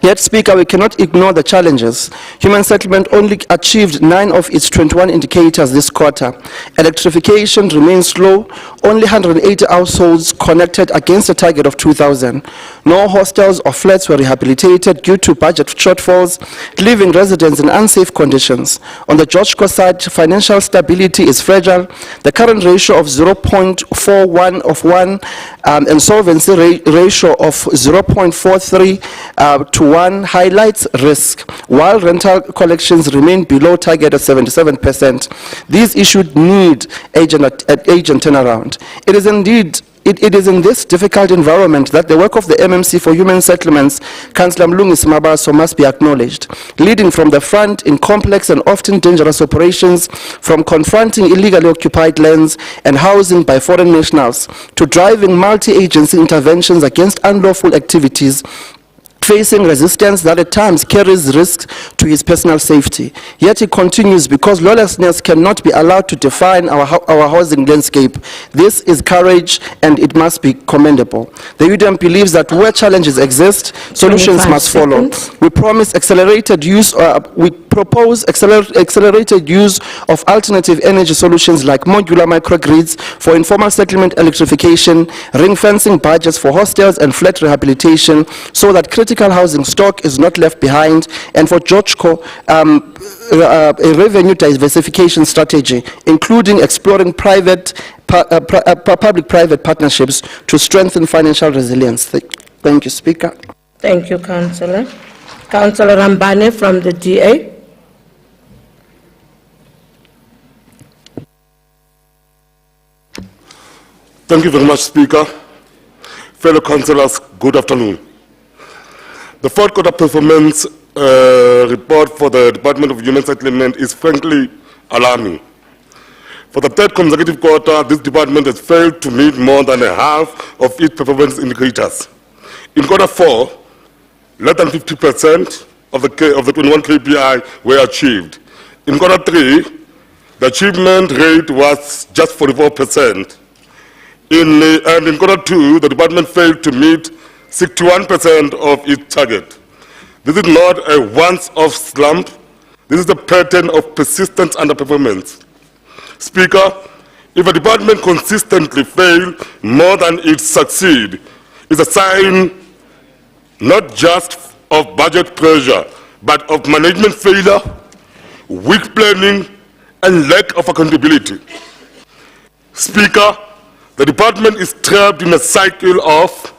Yet, Speaker, we cannot ignore the challenges. Human settlement only achieved 9 of its 21 indicators this quarter. Electrification remains slow, only 180 households connected against a target of 2,000. No hostels or flats were rehabilitated due to budget shortfalls, leaving residents in unsafe conditions. On the George side, financial stability is fragile. The current ratio of 0.41 of 1 and solvency ratio of 0.43 to 1 highlights risk, while rental collections remain below target at 77%. These issues need agent turnaround. It is in this difficult environment that the work of the MMC for Human Settlements, Councillor Mlungisi Mabaso, must be acknowledged. Leading from the front in complex and often dangerous operations, from confronting illegally occupied lands and housing by foreign nationals, to driving multi-agency interventions against unlawful activities, facing resistance that at times carries risks to his personal safety. Yet he continues because lawlessness cannot be allowed to define our housing landscape. This is courage and it must be commendable. The UDM believes that where challenges exist, solutions must follow. We propose accelerated use of alternative energy solutions like modular microgrids for informal settlement electrification, ring fencing budgets for hostels and flat rehabilitation so that critical housing stock is not left behind, and for Georgeco, a revenue diversification strategy, including exploring public-private partnerships to strengthen financial resilience. Thank you, Speaker. Thank you, Councillor. Councillor Rambane from the DA. Thank you very much, Speaker. Fellow councillors, good afternoon. The fourth quarter performance report for the Department of Human Settlement is frankly alarming. For the third consecutive quarter, this department has failed to meet more than a half of its performance indicators. In quarter 4, less than 50% of the 21 KPI were achieved. In quarter 3, the achievement rate was just 44%. And in quarter 2, the department failed to meet 61% of its target. This is not a once-off slump. This is a pattern of persistent underperformance. Speaker, if a department consistently fails more than it succeeds, it's a sign not just of budget pressure, but of management failure, weak planning, and lack of accountability. Speaker, the department is trapped in a cycle of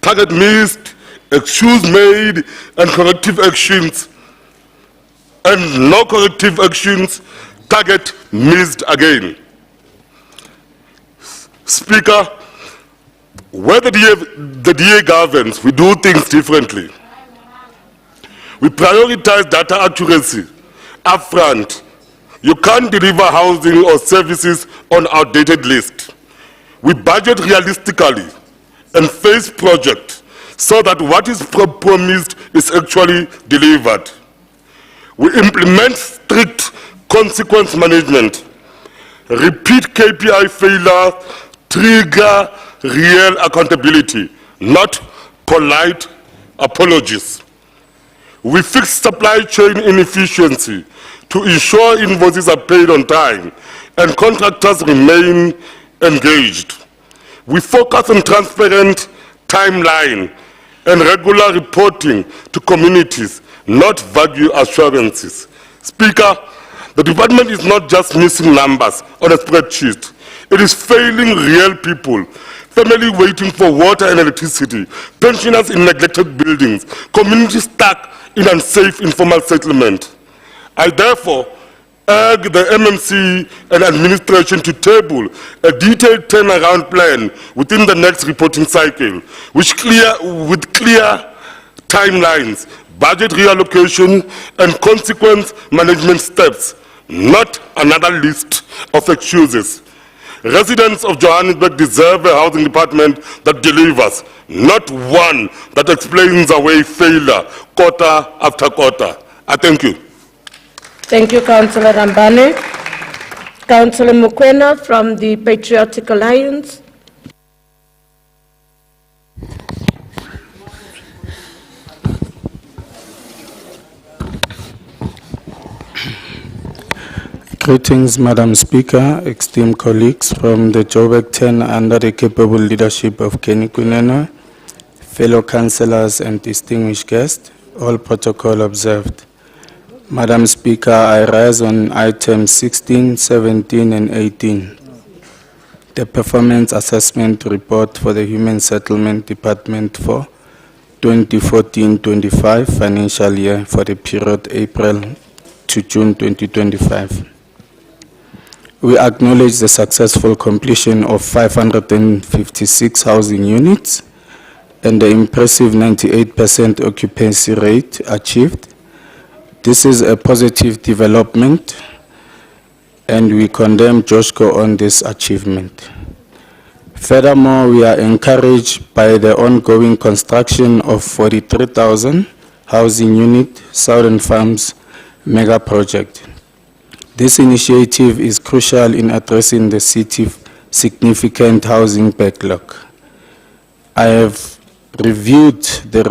target missed, excuse made, and corrective actions, and no corrective actions, target missed again. Speaker, where the DA governs, we do things differently. We prioritize data accuracy upfront. You can't deliver housing or services on outdated list. We budget realistically and face projects so that what is promised is actually delivered. We implement strict consequence management. Repeat KPI failure trigger real accountability, not polite apologies. We fix supply chain inefficiency to ensure invoices are paid on time and contractors remain engaged. We focus on transparent timeline and regular reporting to communities, not vague assurances. Speaker, the department is not just missing numbers on a spreadsheet. It is failing real people, family waiting for water and electricity, pensioners in neglected buildings, communities stuck in unsafe informal settlement. I therefore urge the MMC and administration to table a detailed turnaround plan within the next reporting cycle, with clear timelines, budget reallocation, and consequence management steps, not another list of excuses. Residents of Johannesburg deserve a housing department that delivers, not one that explains away failure quarter after quarter. I thank you. Thank you, Councillor Rambane. Councillor Mukwena from the Patriotic Alliance. Greetings, Madam Speaker, esteemed colleagues from the Joburg 10 under the capable leadership of Kenny Kuneno, fellow councillors and distinguished guests, all protocol observed. Madam Speaker, I rise on items 16, 17 and 18. The performance assessment report for the Human Settlement Department for 2014-25 financial year for the period April to June 2025. We acknowledge the successful completion of 556 housing units and the impressive 98% occupancy rate achieved. This is a positive development, and we condemn Joshko on this achievement. Furthermore, we are encouraged by the ongoing construction of 43,000 housing unit Southern Farms mega project. This initiative is crucial in addressing the city's significant housing backlog. I have reviewed the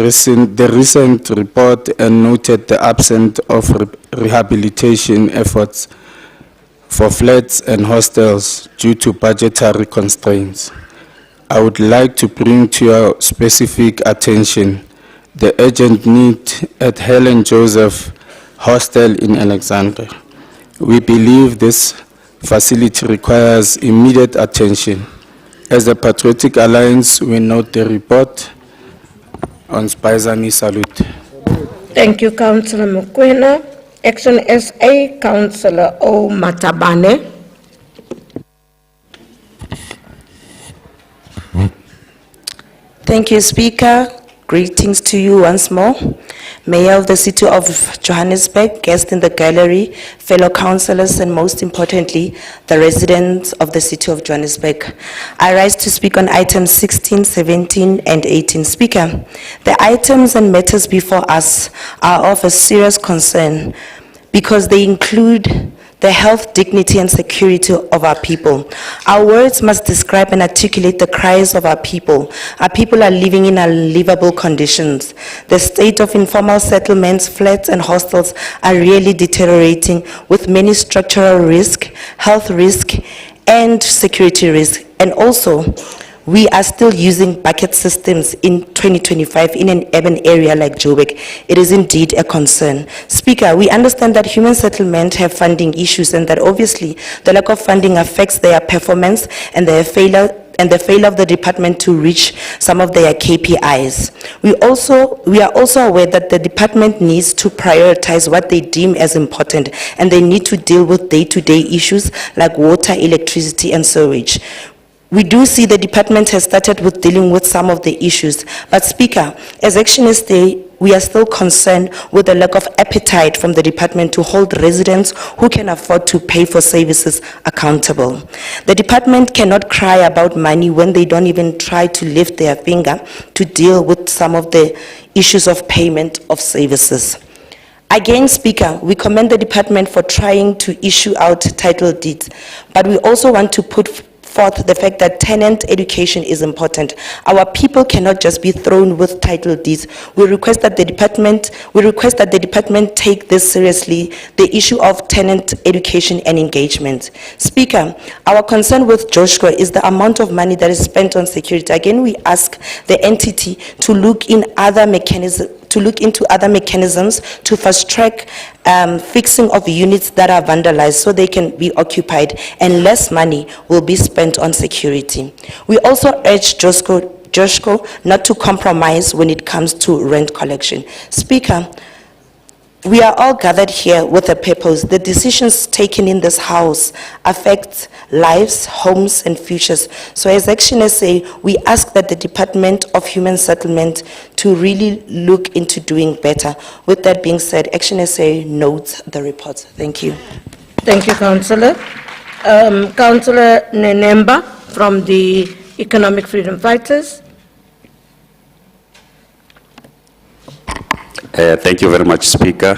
recent report and noted the absence of rehabilitation efforts for flats and hostels due to budgetary constraints. I would like to bring to your specific attention the urgent need at Helen Joseph Hostel in Alexandria. We believe this facility requires immediate attention. As the Patriotic Alliance, we note the report on Spizani. Salute. Thank you, Councillor Mukwena. Action SA, Councillor O. Matabane. Thank you, Speaker. Greetings to you once more. Mayor of the City of Johannesburg, guests in the gallery, fellow councillors, and most importantly, the residents of the City of Johannesburg. I rise to speak on items 16, 17, and 18. Speaker, the items and matters before us are of a serious concern because they include the health, dignity, and security of our people. Our words must describe and articulate the cries of our people. Our people are living in unlivable conditions. The state of informal settlements, flats, and hostels are really deteriorating with many structural risk, health risk, and security risk. And also, we are still using bucket systems in 2025 in an urban area like Joburg. It is indeed a concern. Speaker, we understand that human settlement have funding issues and that obviously the lack of funding affects their performance and their failure of the department to reach some of their KPIs. We are also aware that the department needs to prioritize what they deem as important, and they need to deal with day-to-day issues like water, electricity, and sewage. We do see the department has started with dealing with some of the issues, but Speaker, as Action SA, we are still concerned with the lack of appetite from the department to hold residents who can afford to pay for services accountable. The department cannot cry about money when they don't even try to lift their finger to deal with some of the issues of payment of services. Again, Speaker, we commend the department for trying to issue out title deeds, but we also want to put forth the fact that tenant education is important. Our people cannot just be thrown with title deeds. We request that the department take this seriously, the issue of tenant education and engagement. Speaker, our concern with Joshua is the amount of money that is spent on security. Again, we ask the entity to look into other mechanisms to fast-track fixing of units that are vandalized so they can be occupied and less money will be spent on security. We also urge Joshua not to compromise when it comes to rent collection. Speaker, we are all gathered here with a purpose. The decisions taken in this house affect lives, homes, and futures. So as Action SA, we ask that the Department of Human Settlement to really look into doing better. With that being said, Action SA notes the report. Thank you. Thank you, Councillor. Councillor Nenemba from the Economic Freedom Fighters. Thank you very much, Speaker.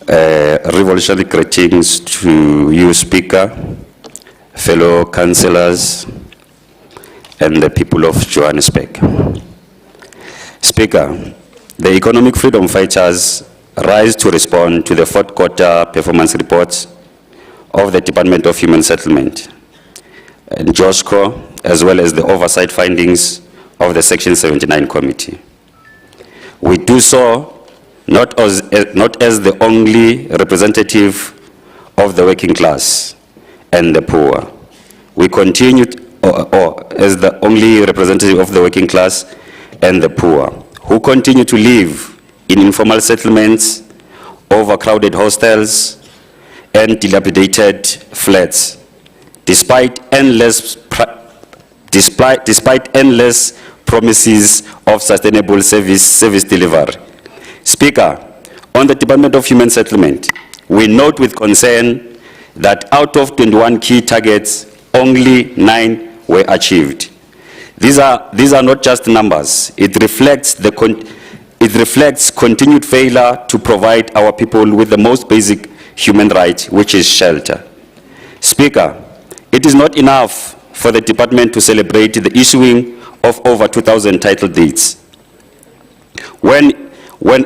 Revolutionary greetings to you, Speaker, fellow councillors, and the people of Johannesburg. Speaker, the Economic Freedom Fighters rise to respond to the fourth quarter performance reports of the Department of Human Settlement and JOSCO, as well as the oversight findings of the Section 79 Committee. We do so not as the only representative of the working class and the poor. We continue, as the only representative of the working class and the poor, who continue to live in informal settlements, overcrowded hostels, and dilapidated flats, despite endless promises of sustainable service delivery. Speaker, on the Department of Human Settlement, we note with concern that out of 21 key targets, only 9 were achieved. These are not just numbers. It reflects continued failure to provide our people with the most basic human right, which is shelter. Speaker, it is not enough for the department to celebrate the issuing of over 2,000 title deeds, when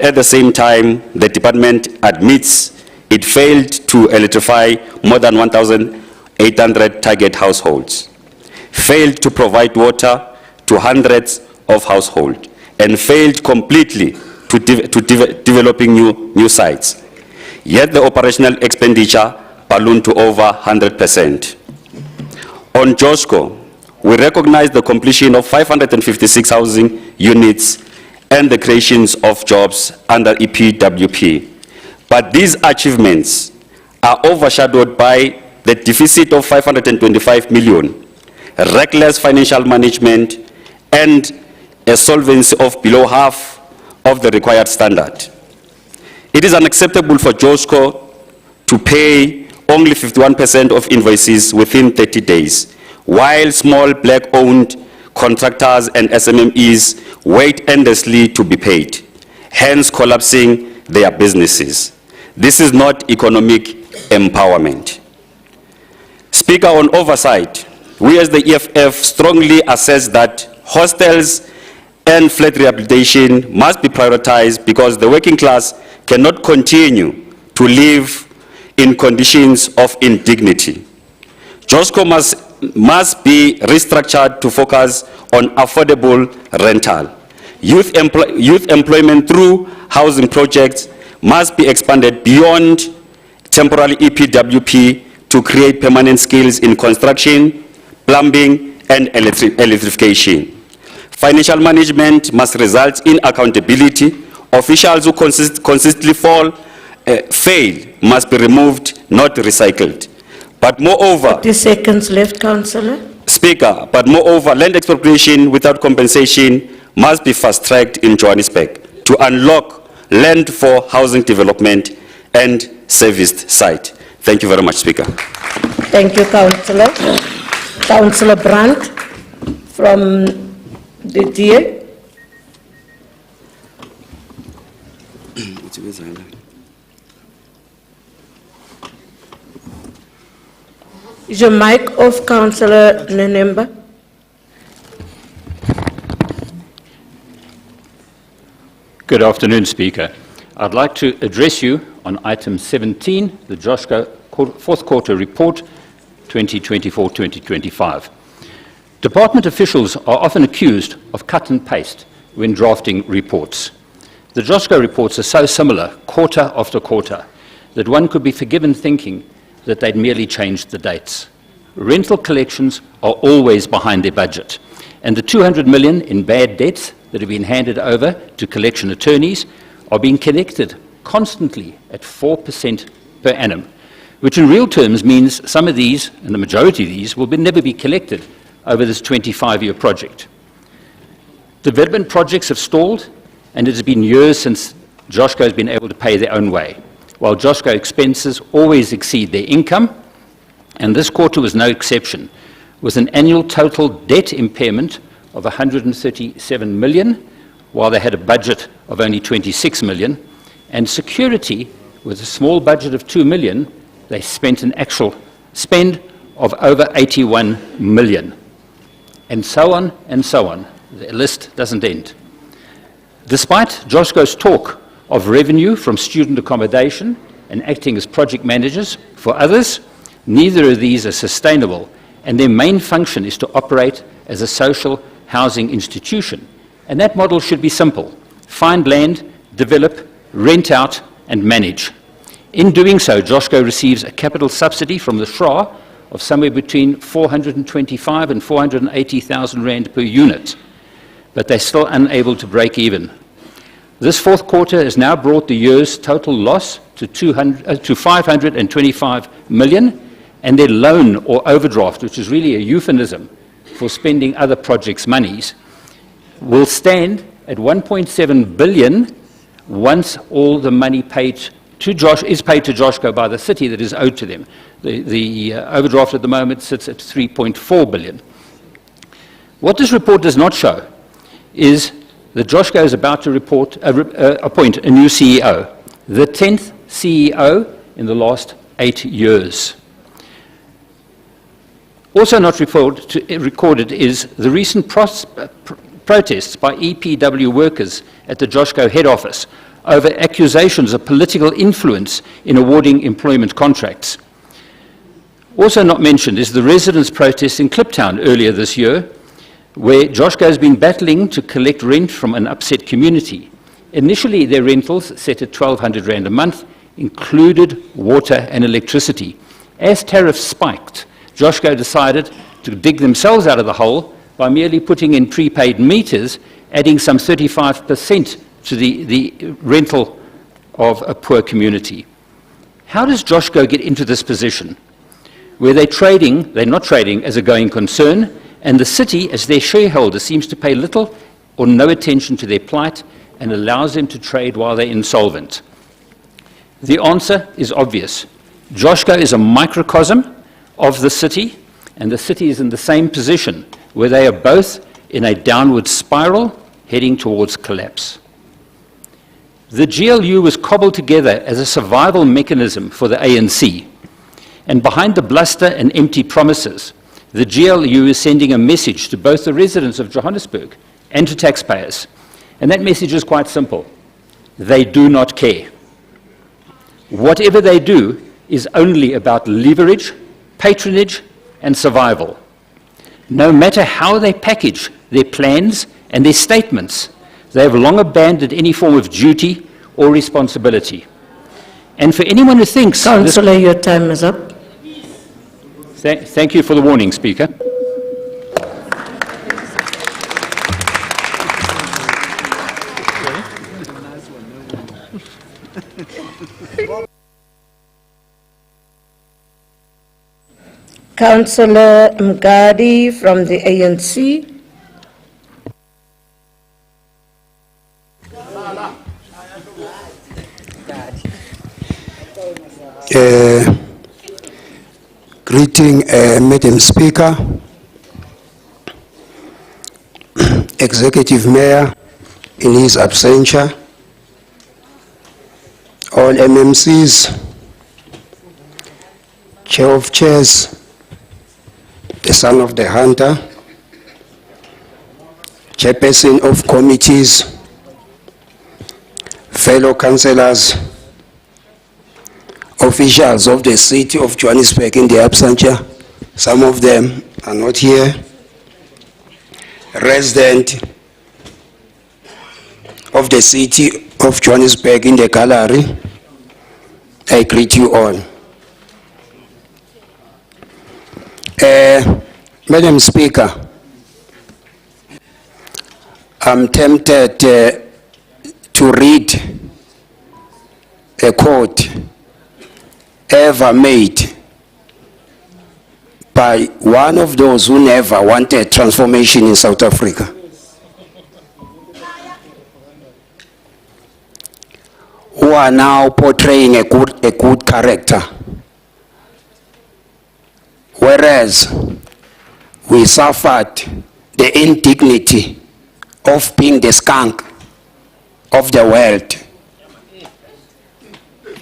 at the same time the department admits it failed to electrify more than 1,800 target households, failed to provide water to hundreds of households, and failed completely to developing new sites. Yet the operational expenditure ballooned to over 100%. On JOSCO, we recognize the completion of 556 housing units and the creations of jobs under EPWP. But these achievements are overshadowed by the deficit of 525 million, reckless financial management, and a solvency of below half of the required standard. It is unacceptable for JOSCO to pay only 51% of invoices within 30 days, while small black-owned contractors and SMMEs wait endlessly to be paid, hence collapsing their businesses. This is not economic empowerment. Speaker, on oversight, we as the EFF strongly assess that hostels and flat rehabilitation must be prioritized because the working class cannot continue to live in conditions of indignity. JOSCO must be restructured to focus on affordable rental. Youth employment through housing projects must be expanded beyond temporary EPWP to create permanent skills in construction, plumbing, and electrification. Financial management must result in accountability. Officials who consistently fail must be removed, not recycled. But moreover, 30 seconds left, Councillor. Speaker, but moreover, land expropriation without compensation must be fast-tracked in Johannesburg. to unlock land for housing development and serviced site. Thank you very much, Speaker. Thank you, Councillor. Councillor Brandt from the DA. Is your mic off, Councillor Nenemba? Good afternoon, Speaker. I'd like to address you on item 17, the JOSCO fourth quarter report 2024-2025. Department officials are often accused of cut and paste when drafting reports. The JOSCO reports are so similar, quarter after quarter, that one could be forgiven thinking that they'd merely changed the dates. Rental collections are always behind their budget, and the 200 million in bad debts that have been handed over to collection attorneys are being collected constantly at 4% per annum, which in real terms means some of these, and the majority of these, will never be collected over this 25-year project. Development projects have stalled, and it has been years since JOSCO has been able to pay their own way, while JOSCO expenses always exceed their income, and this quarter was no exception, with an annual total debt impairment of 137 million, while they had a budget of only 26 million, and security, with a small budget of 2 million, they spent an actual spend of over 81 million. And so on and so on. The list doesn't end. Despite JOSCO's talk of revenue from student accommodation and acting as project managers for others, neither of these are sustainable, and their main function is to operate as a social housing institution. And that model should be simple: find land, develop, rent out, and manage. In doing so, JOSCO receives a capital subsidy from the Cllr of somewhere between 425 and 480,000 rand per unit, but they're still unable to break even. This fourth quarter has now brought the year's total loss to 525 million, and their loan or overdraft, which is really a euphemism for spending other projects' monies, will stand at 1.7 billion once all the money is paid to JOSCO by the city that is owed to them. The overdraft at the moment sits at 3.4 billion. What this report does not show is that JOSCO is about to appoint a new CEO, the 10th CEO in the last 8 years. Also not recorded is the recent protests by EPW workers at the JOSCO head office over accusations of political influence in awarding employment contracts. Also not mentioned is the residents' protest in Kliptown earlier this year, where JOSCO has been battling to collect rent from an upset community. Initially, their rentals, set at 1,200 rand a month, included water and electricity. As tariffs spiked, JOSCO decided to dig themselves out of the hole by merely putting in prepaid meters, adding some 35% to the rental of a poor community. How does JOSCO get into this position, where they're not trading as a going concern, and the city, as their shareholder, seems to pay little or no attention to their plight and allows them to trade while they're insolvent? The answer is obvious. JOSCO is a microcosm of the city, and the city is in the same position, where they are both in a downward spiral heading towards collapse. The GLU was cobbled together as a survival mechanism for the ANC, and behind the bluster and empty promises, the GLU is sending a message to both the residents of Johannesburg and to taxpayers, and that message is quite simple. They do not care. Whatever they do is only about leverage, patronage, and survival. No matter how they package their plans and their statements, they have long abandoned any form of duty or responsibility. And for anyone who thinks... Councillor, your time is up. Thank you for the warning, Speaker. Councillor Mgadi from the ANC. Greeting, Madam Speaker, Executive Mayor in his absentia, all MMCs, Chair of Chairs, the son of the hunter, Chairperson of committees, fellow councillors, officials of the city of Johannesburg in the absentia, some of them are not here, resident of the city of Johannesburg in the Cllr, I greet you all. Madam Speaker, I'm tempted to read a quote ever made by one of those who never wanted transformation in South Africa. Who are now portraying a good character. Whereas we suffered the indignity of being the skunk of the world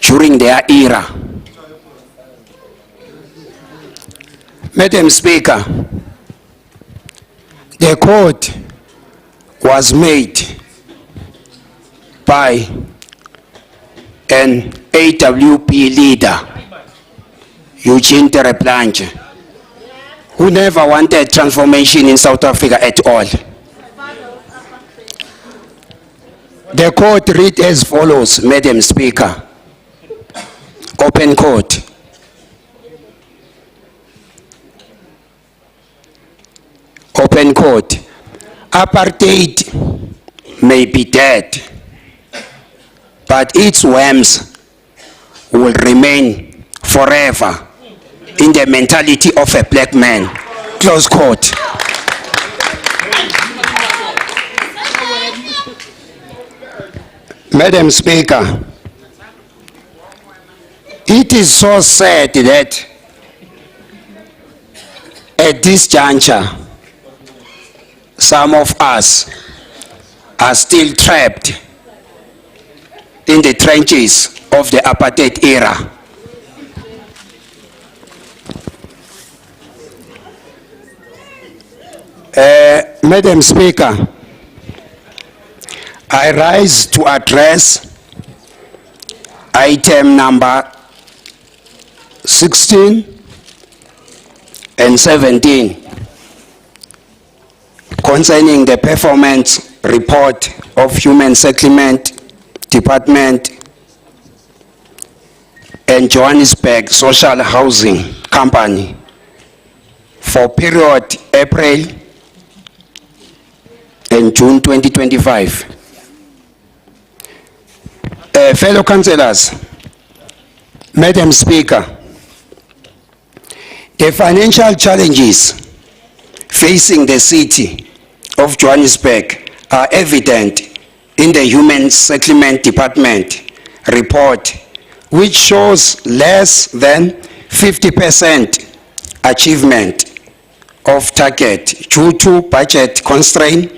during their era. Madam Speaker, the quote was made by an AWP leader, Eugene Tereplanche, who never wanted transformation in South Africa at all. The quote read as follows, Madam Speaker, open quote. Open quote, apartheid may be dead, but its worms will remain forever in the mentality of a black man, close quote. Madam Speaker, it is so sad that at this juncture, some of us are still trapped in the trenches of the apartheid era. Madam Speaker, I rise to address item number 16 and 17 concerning the performance report of Human Settlement Department and Johannesburg Social Housing Company for period April and June 2025. Fellow councillors, Madam Speaker, the financial challenges facing the city of Johannesburg are evident in the Human Settlement Department report, which shows less than 50% achievement of target due to budget constraint,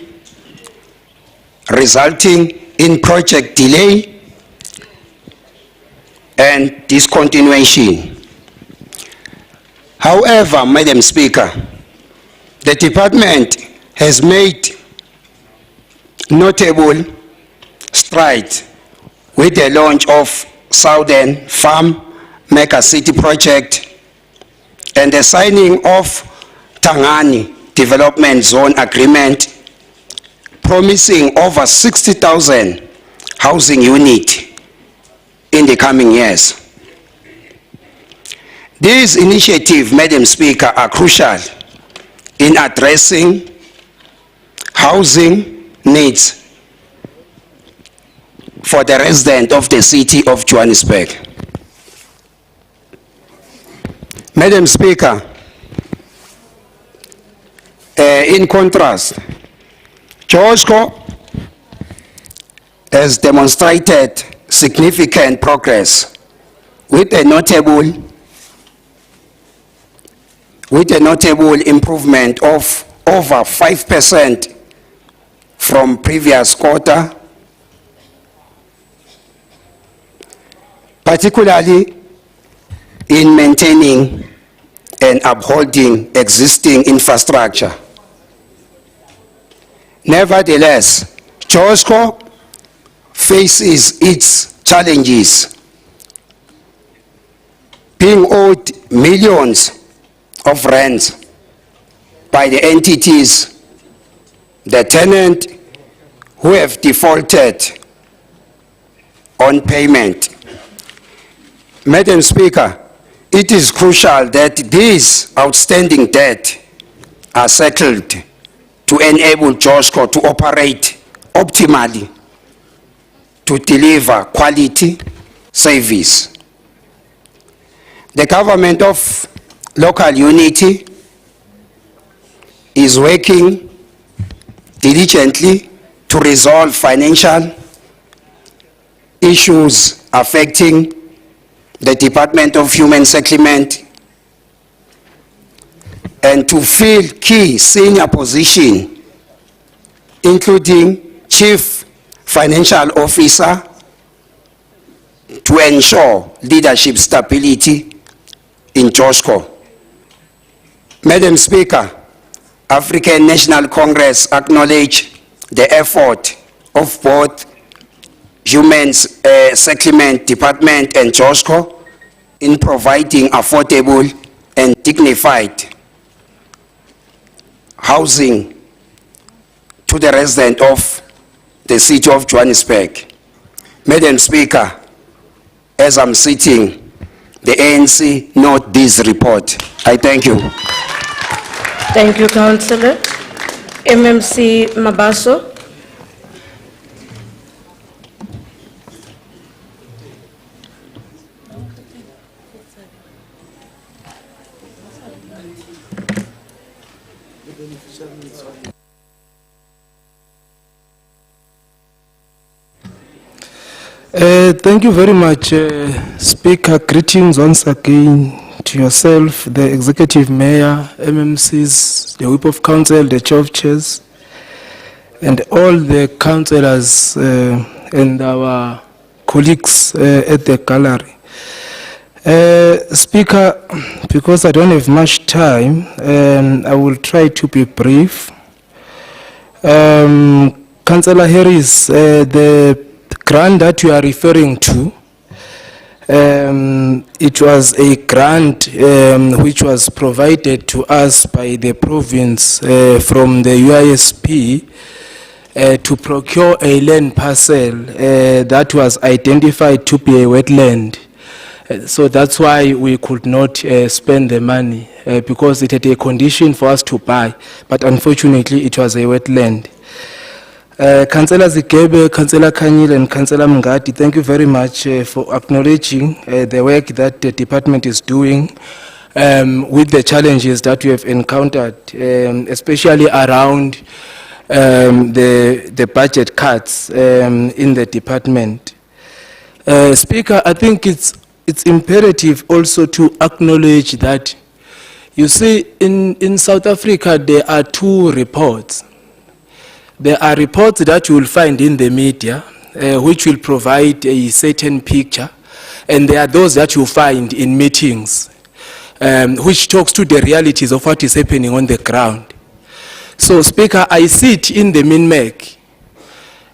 resulting in project delay and discontinuation. However, Madam Speaker, the department has made notable strides with the launch of Southern Farm Mega City project and the signing of Tangani Development Zone Agreement, promising over 60,000 housing units in the coming years. These initiatives, Madam Speaker, are crucial in addressing housing needs for the residents of the city of Johannesburg. Madam Speaker, in contrast, Joburg has demonstrated significant progress with a notable improvement of over 5% from previous quarter, particularly in maintaining and upholding existing infrastructure. Nevertheless, JOSCO faces its challenges, being owed millions of rands by the entities, the tenant who have defaulted on payment. Madam Speaker, it is crucial that these outstanding debt are settled to enable JOSCO to operate optimally to deliver quality service. The government of local unity is working diligently to resolve financial issues affecting the Department of Human Settlement and to fill key senior positions, including Chief Financial Officer, to ensure leadership stability in JOSCO. Madam Speaker, African National Congress acknowledge the effort of both Human Settlement Department and JOSCO in providing affordable and dignified housing to the residents of the city of Johannesburg. Madam Speaker, as I'm sitting, the ANC note this report. I thank you. Thank you, Councillor. MMC Mabaso. Thank you very much, Speaker. Greetings once again to yourself, the Executive Mayor, MMCs, the Whip of Council, the Chair of Chairs, and all the councillors and our colleagues at the gallery. Speaker, because I don't have much time, I will try to be brief. Councillor Harris, the grant that you are referring to, it was a grant which was provided to us by the province from the UISP to procure a land parcel that was identified to be a wetland. So that's why we could not spend the money because it had a condition for us to buy, but unfortunately it was a wetland. Councillor Zikebe, Councillor Kanyil and Councillor Mngadi, thank you very much for acknowledging the work that the department is doing with the challenges that we have encountered, especially around the budget cuts in the department. Speaker, I think it's imperative also to acknowledge that, you see, in South Africa there are two reports. There are reports that you will find in the media which will provide a certain picture, and there are those that you find in meetings which talks to the realities of what is happening on the ground. So, Speaker, I sit in the MINMEC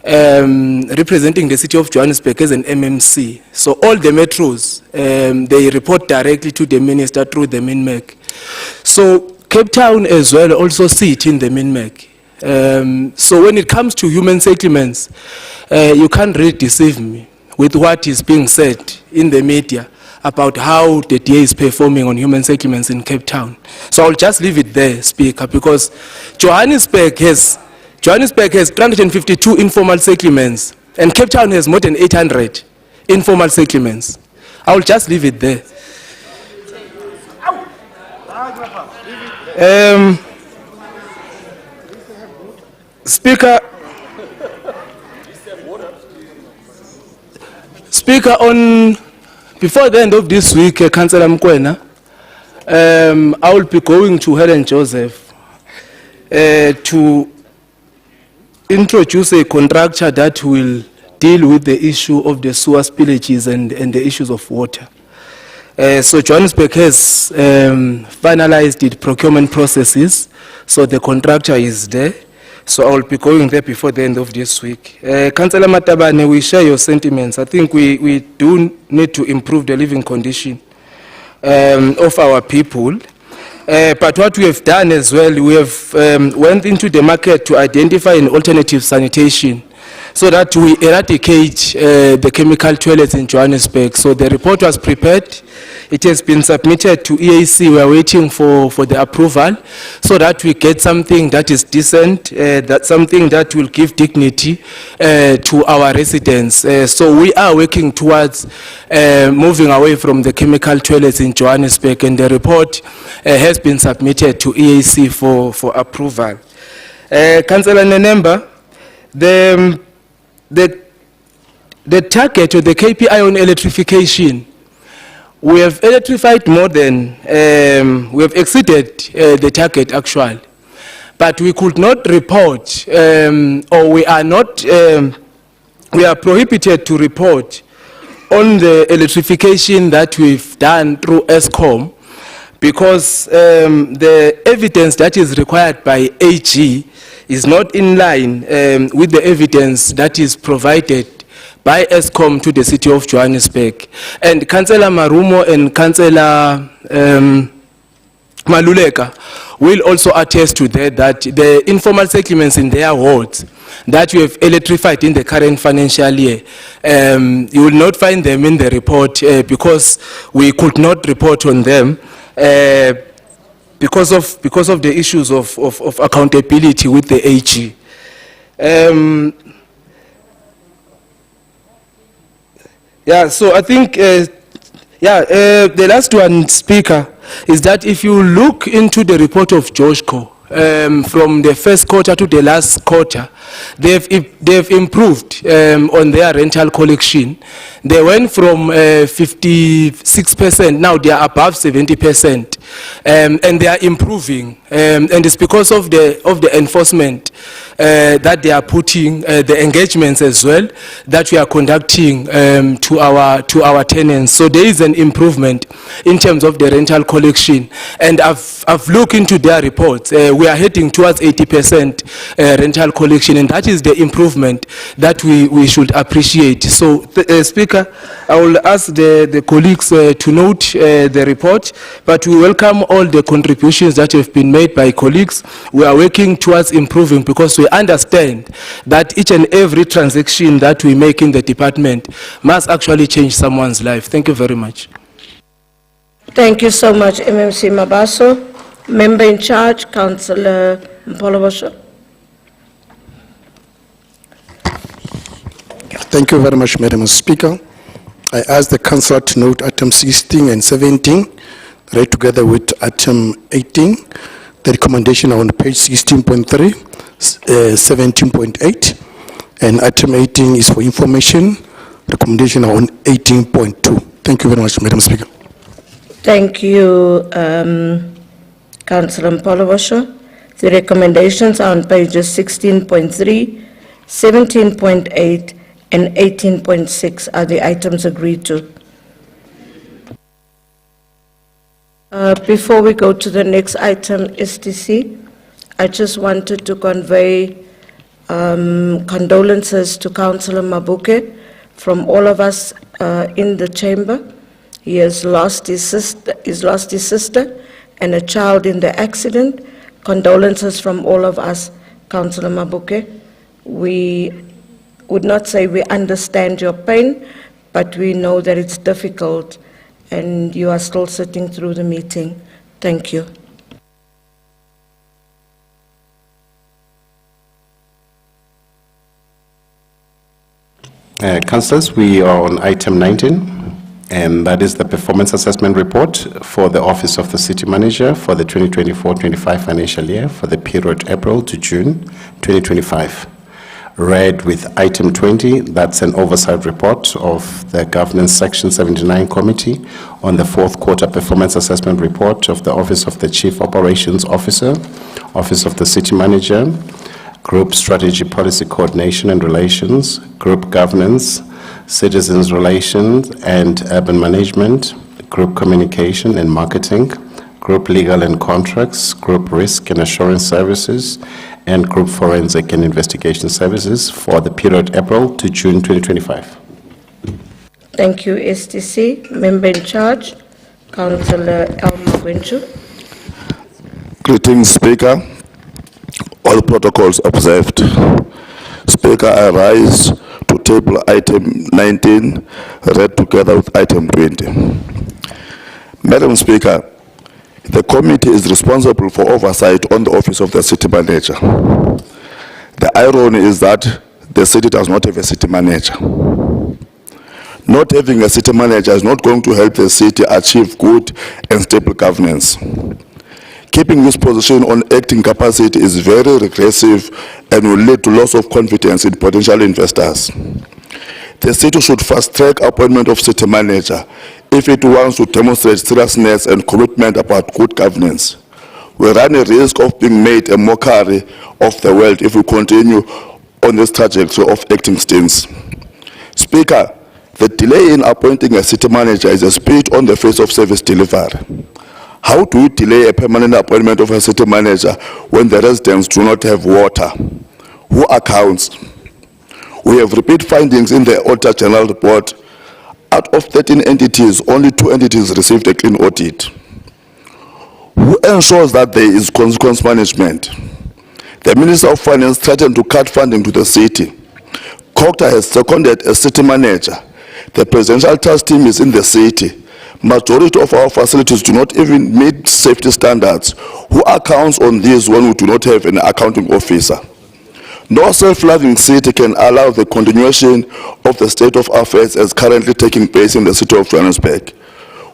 representing the city of Johannesburg as an MMC. So all the metros, they report directly to the minister through the MINMEC. So Cape Town as well also sit in the MINMEC. So when it comes to human settlements, you can't really deceive me with what is being said in the media about how the DA is performing on human settlements in Cape Town. So I'll just leave it there, Speaker, because Johannesburg has 352 informal settlements, and Cape Town has more than 800 informal settlements. I will just leave it there. Speaker, on before the end of this week, Councillor Mkwena, I will be going to Helen Joseph to introduce a contractor that will deal with the issue of the sewer spillages and the issues of water. So Johannesburg has finalized its procurement processes, so the contractor is there. So I will be going there before the end of this week. Councillor Matabane, we share your sentiments. I think we do need to improve the living condition of our people. But what we have done as well, we have went into the market to identify an alternative sanitation so that we eradicate the chemical toilets in Johannesburg. So the report was prepared. It has been submitted to EAC. We are waiting for the approval so that we get something that is decent, that something that will give dignity to our residents. So we are working towards moving away from the chemical toilets in Johannesburg, and the report has been submitted to EAC for approval. Councillor Nenemba, the target or the KPI on electrification, we have electrified more than, we have exceeded the target actually, but we could not report, or we are not, we are prohibited to report on the electrification that we've done through ESCOM, because the evidence that is required by AG is not in line with the evidence that is provided by ESCOM to the city of Johannesburg. And Councillor Marumo and Councillor Maluleka will also attest to that the informal settlements in their wards that we have electrified in the current financial year, you will not find them in the report because we could not report on them because of the issues of accountability with the AG. Yeah, so I think, the last one, Speaker, is that if you look into the report of Joshco, from the first quarter to the last quarter, they've improved on their rental collection. They went from 56%, now they are above 70%, and they are improving. And it's because of the enforcement that they are putting, the engagements as well that we are conducting to our tenants. So there is an improvement in terms of the rental collection. And I've looked into their reports. We are heading towards 80% rental collection, and that is the improvement that we should appreciate. So, Speaker, I will ask the colleagues to note the report, but we welcome all the contributions that have been made by colleagues. We are working towards improving because we understand that each and every transaction that we make in the department must actually change someone's life. Thank you very much. Thank you so much, MMC Mabaso. Member in charge, Councillor Mpolobosho. Thank you very much, Madam Speaker. I ask the Councillor to note item 16 and 17, right together with item 18. The recommendation are on page 16.3, 17.8, and item 18 is for information. Recommendation are on 18.2. Thank you very much, Madam Speaker. Thank you, Councillor Mpolobosho. The recommendations are on pages 16.3, 17.8, and 18.6 are the items agreed to. Before we go to the next item, STC, I just wanted to convey condolences to Councillor Mabuke from all of us in the chamber. He has lost his sister and a child in the accident. Condolences from all of us, Councillor Mabuke. We would not say we understand your pain, but we know that it's difficult and you are still sitting through the meeting. Thank you. Councillors, we are on item 19. And that is the performance assessment report for the Office of the City Manager for the 2024-25 financial year for the period April to June 2025. read with item 20, that's an oversight report of the Governance Section 79 Committee on the fourth quarter performance assessment report of the Office of the Chief Operations Officer, Office of the City Manager, Group Strategy Policy Coordination and Relations, Group Governance, Citizens Relations and Urban Management, Group Communication and Marketing, Group Legal and Contracts, Group Risk and Assurance Services, and Group Forensic and Investigation Services for the period April to June 2025. Thank you, STC. Member in charge, Councillor Elma Winchu. Greetings, Speaker. All protocols observed. Speaker, I rise to table item 19, read together with item 20. Madam Speaker, the committee is responsible for oversight on the office of the city manager. The irony is that the city does not have a city manager. Not having a city manager is not going to help the city achieve good and stable governance. Keeping this position on acting capacity is very regressive and will lead to loss of confidence in potential investors. The city should fast-track appointment of city manager if it wants to demonstrate seriousness and commitment about good governance. We run a risk of being made a mockery of the world if we continue on this trajectory of acting stints. Speaker, the delay in appointing a city manager is a spit on the face of service delivery. How do you delay a permanent appointment of a city manager when the residents do not have water? Who accounts? We have repeat findings in the Auditor General report. Out of 13 entities, only 2 entities received a clean audit. Who ensures that there is consequence management? The Minister of Finance threatened to cut funding to the city. Cllr has seconded a city manager. The presidential task team is in the city. Majority of our facilities do not even meet safety standards. Who accounts on this when we do not have an accounting officer? No self-loving city can allow the continuation of the state of affairs as currently taking place in the city of Johannesburg.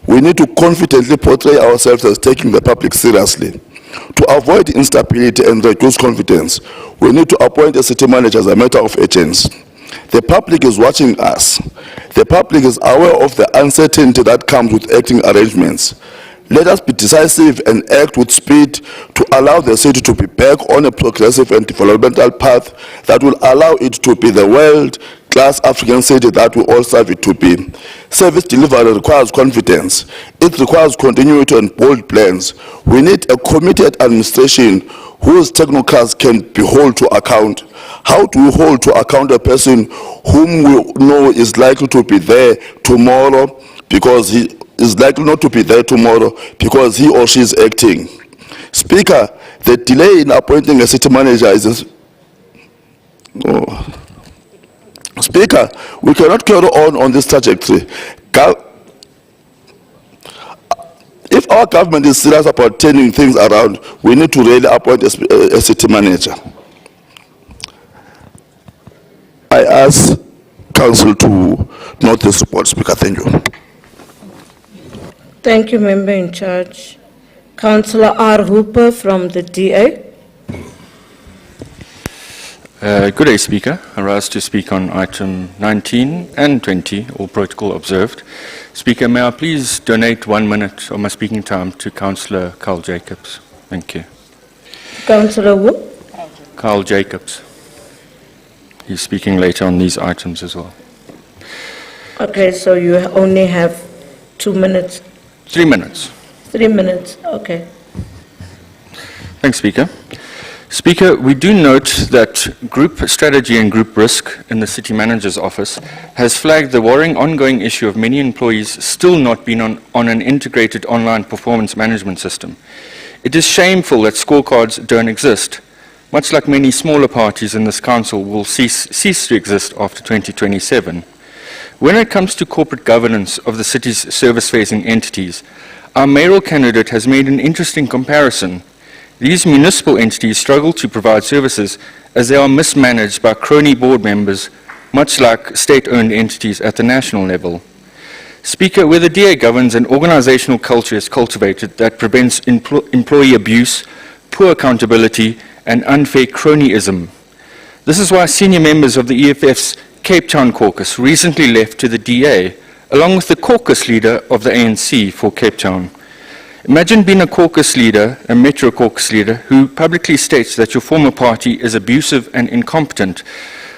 We need to confidently portray ourselves as taking the public seriously. To avoid instability and reduce confidence, we need to appoint a city manager as a matter of urgency. The public is watching us. The public is aware of the uncertainty that comes with acting arrangements. Let us be decisive and act with speed to allow the city to be back on a progressive and developmental path that will allow it to be the world-class African city that we all strive it to be. Service delivery requires confidence. It requires continuity and bold plans. We need a committed administration whose technocrats can be held to account. How do we hold to account a person whom we know is likely to be there tomorrow because he is likely not to be there tomorrow because he or she is acting? Speaker, the delay in appointing a city manager is Speaker, we cannot carry on this trajectory. If our government is serious about turning things around, we need to really appoint a city manager. I ask Council to note this report, Speaker. Thank you. Thank you, Member in charge. Councillor R. Hooper from the DA. Good day, Speaker. I rise to speak on item 19 and 20, all protocol observed. Speaker, may I please donate 1 minute of my speaking time to Councillor Carl Jacobs? Thank you. Councillor who? Carl Jacobs. He's speaking later on these items as well. Okay, so you only have 2 minutes. 3 minutes. 3 minutes, okay. Thanks, Speaker. Speaker, we do note that Group Strategy and Group Risk in the City Manager's Office has flagged the worrying ongoing issue of many employees still not being on an integrated online performance management system. It is shameful that scorecards don't exist, much like many smaller parties in this council will cease to exist after 2027. When it comes to corporate governance of the city's service-facing entities, our mayoral candidate has made an interesting comparison. These municipal entities struggle to provide services as they are mismanaged by crony board members, much like state-owned entities at the national level. Speaker, where the DA governs, an organizational culture is cultivated that prevents employee abuse, poor accountability, and unfair cronyism. This is why senior members of the EFF's Cape Town caucus recently left to the DA, along with the caucus leader of the ANC for Cape Town. Imagine being a caucus leader, a Metro caucus leader, who publicly states that your former party is abusive and incompetent.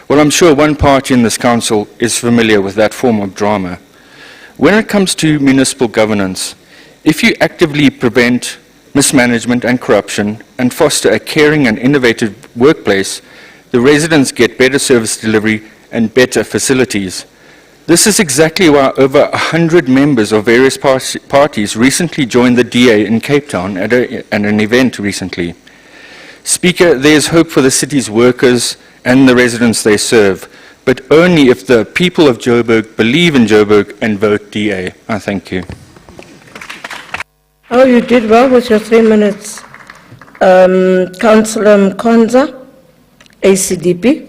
Well, I'm sure one party in this council is familiar with that form of drama. When it comes to municipal governance, if you actively prevent mismanagement and corruption and foster a caring and innovative workplace, the residents get better service delivery and better facilities. This is exactly why over 100 members of various parties recently joined the DA in Cape Town at an event recently. Speaker, there is hope for the city's workers and the residents they serve, but only if the people of Joburg believe in Joburg and vote DA. I thank you. Oh, you did well with your 3 minutes. Councillor Mkonza, ACDP.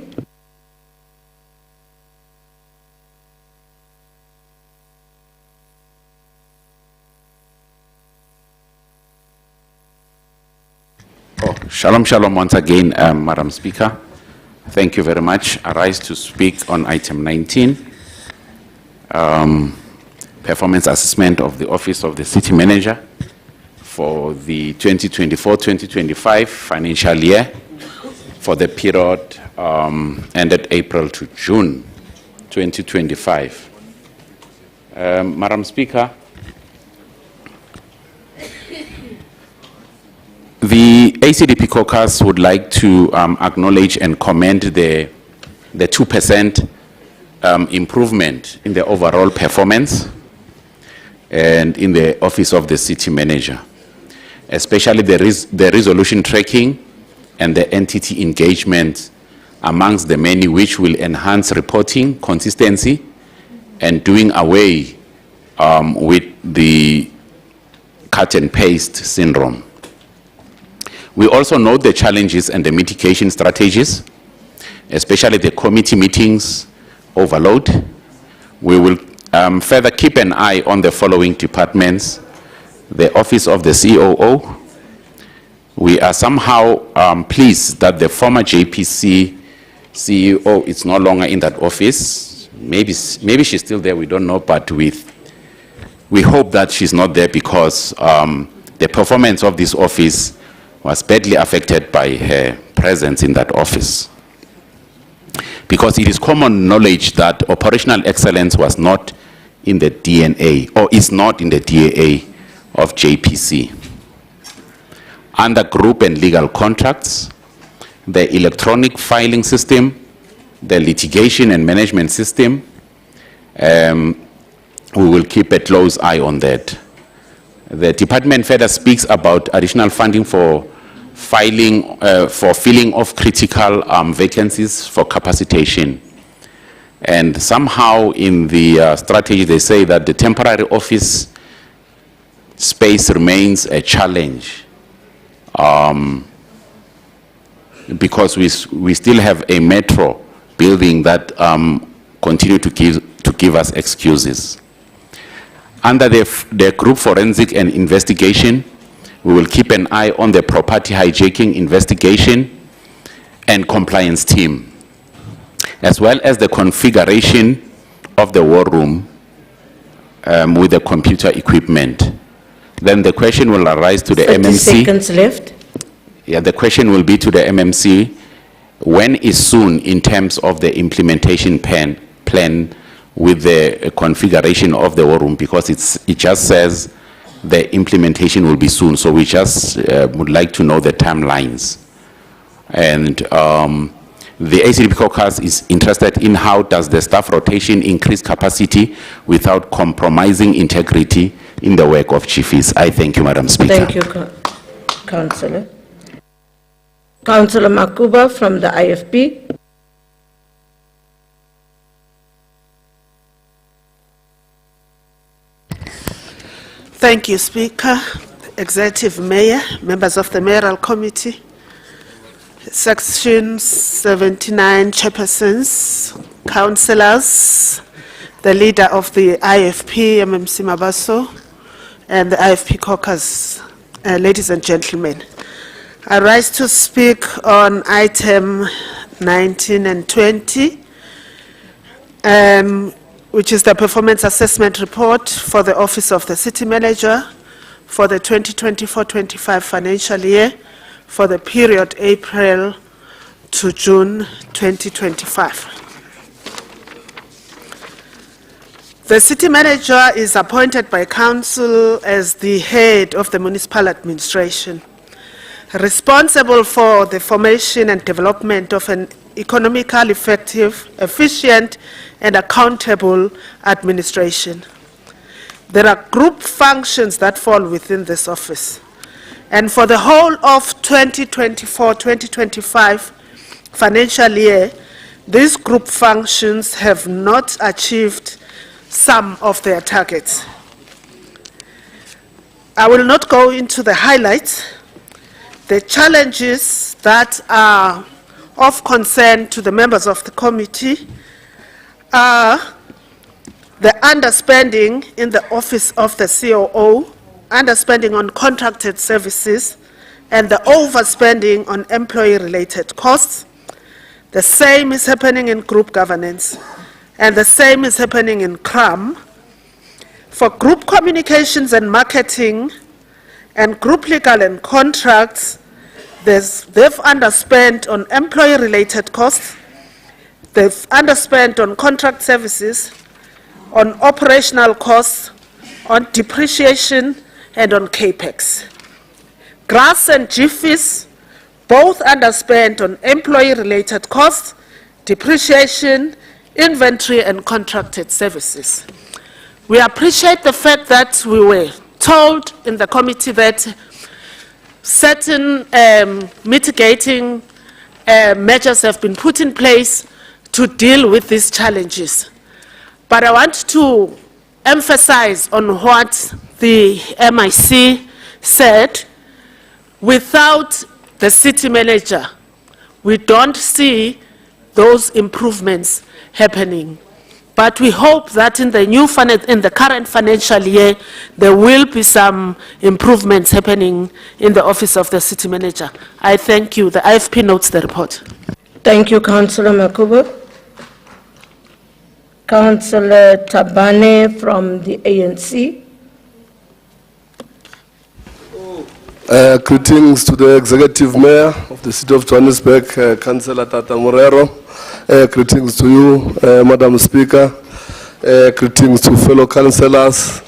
Shalom, shalom once again, Madam Speaker. Thank you very much. I rise to speak on item 19, performance assessment of the Office of the City Manager for the 2024-2025 financial year for the period ended April to June 2025. Madam Speaker, the ACDP caucus would like to acknowledge and commend the 2% improvement in the overall performance and in the Office of the City Manager, especially the resolution tracking and the entity engagement amongst the many, which will enhance reporting consistency and doing away with the cut and paste syndrome. We also note the challenges and the mitigation strategies, especially the committee meetings overload. We will further keep an eye on the following departments: the Office of the COO. We are somehow pleased that the former JPC CEO is no longer in that office. Maybe she's still there, we don't know, but we hope that she's not there because the performance of this office was badly affected by her presence in that office. Because it is common knowledge that operational excellence was not in the DNA, or is not in the DNA of JPC. Under group and legal contracts, the electronic filing system, the litigation and management system, we will keep a close eye on that. The department further speaks about additional funding for filling of critical vacancies for capacitation. And somehow in the strategy they say that the temporary office space remains a challenge because we still have a metro building that continue to give us excuses. Under the group forensic and investigation, we will keep an eye on the property hijacking investigation and compliance team, as well as the configuration of the war room with the computer equipment. Then the question will arise to the 30 MMC. seconds left. Yeah, the question will be to the MMC, when is soon in terms of the implementation plan with the configuration of the war room, because it just says the implementation will be soon. So we just would like to know the timelines. And the ACDP caucus is interested in how does the staff rotation increase capacity without compromising integrity in the work of chiefs. I thank you, Madam Speaker. Thank you, Councillor. Councillor Makuba from the IFP. Thank you, Speaker, Executive Mayor, members of the Mayoral Committee, Section 79 chairpersons, councillors, the leader of the IFP, MMC Mabaso, and the IFP caucus, ladies and gentlemen. I rise to speak on item 19 and 20, which is the performance assessment report for the Office of the City Manager for the 2024-25 financial year for the period April to June 2025. The City Manager is appointed by Council as the head of the municipal administration, responsible for the formation and development of an economically effective, efficient, and accountable administration. There are group functions that fall within this office. And for the whole of 2024-2025 financial year, these group functions have not achieved some of their targets. I will not go into the highlights. The challenges that are of concern to the members of the committee are the underspending in the office of the COO, underspending on contracted services, and the overspending on employee-related costs. The same is happening in group governance, and the same is happening in CRAM. For group communications and marketing and group legal and contracts, they've underspent on employee-related costs, they've underspent on contract services, on operational costs, on depreciation, and on CAPEX. GRAS and GFIS both underspent on employee-related costs, depreciation, inventory, and contracted services. We appreciate the fact that we were told in the committee that certain mitigating measures have been put in place to deal with these challenges. But I want to emphasize on what the MIC said. Without the city manager, we don't see those improvements happening. But we hope that in the current financial year, there will be some improvements happening in the office of the city manager. I thank you. The IFP notes the report. Thank you, Councillor Makubu. Councillor Tabane from the ANC. Greetings to the Executive Mayor of the City of Johannesburg, Councillor Tata Morero. Greetings to you, Madam Speaker. Greetings to fellow councillors.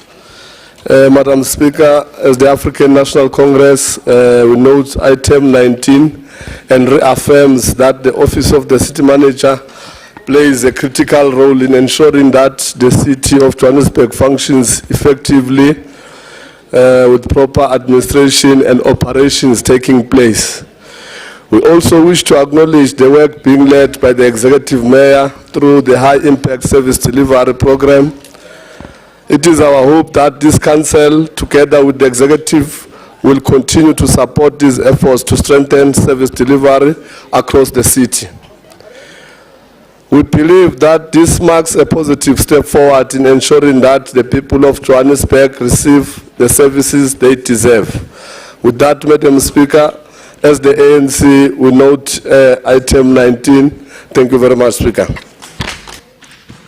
Madam Speaker, as the African National Congress, we note item 19 and reaffirms that the Office of the City Manager plays a critical role in ensuring that the City of Johannesburg functions effectively with proper administration and operations taking place. We also wish to acknowledge the work being led by the Executive Mayor through the High Impact Service Delivery Program. It is our hope that this Council, together with the Executive, will continue to support these efforts to strengthen service delivery across the city. We believe that this marks a positive step forward in ensuring that the people of Johannesburg receive the services they deserve. With that, Madam Speaker, as the ANC, we note item 19. Thank you very much, Speaker.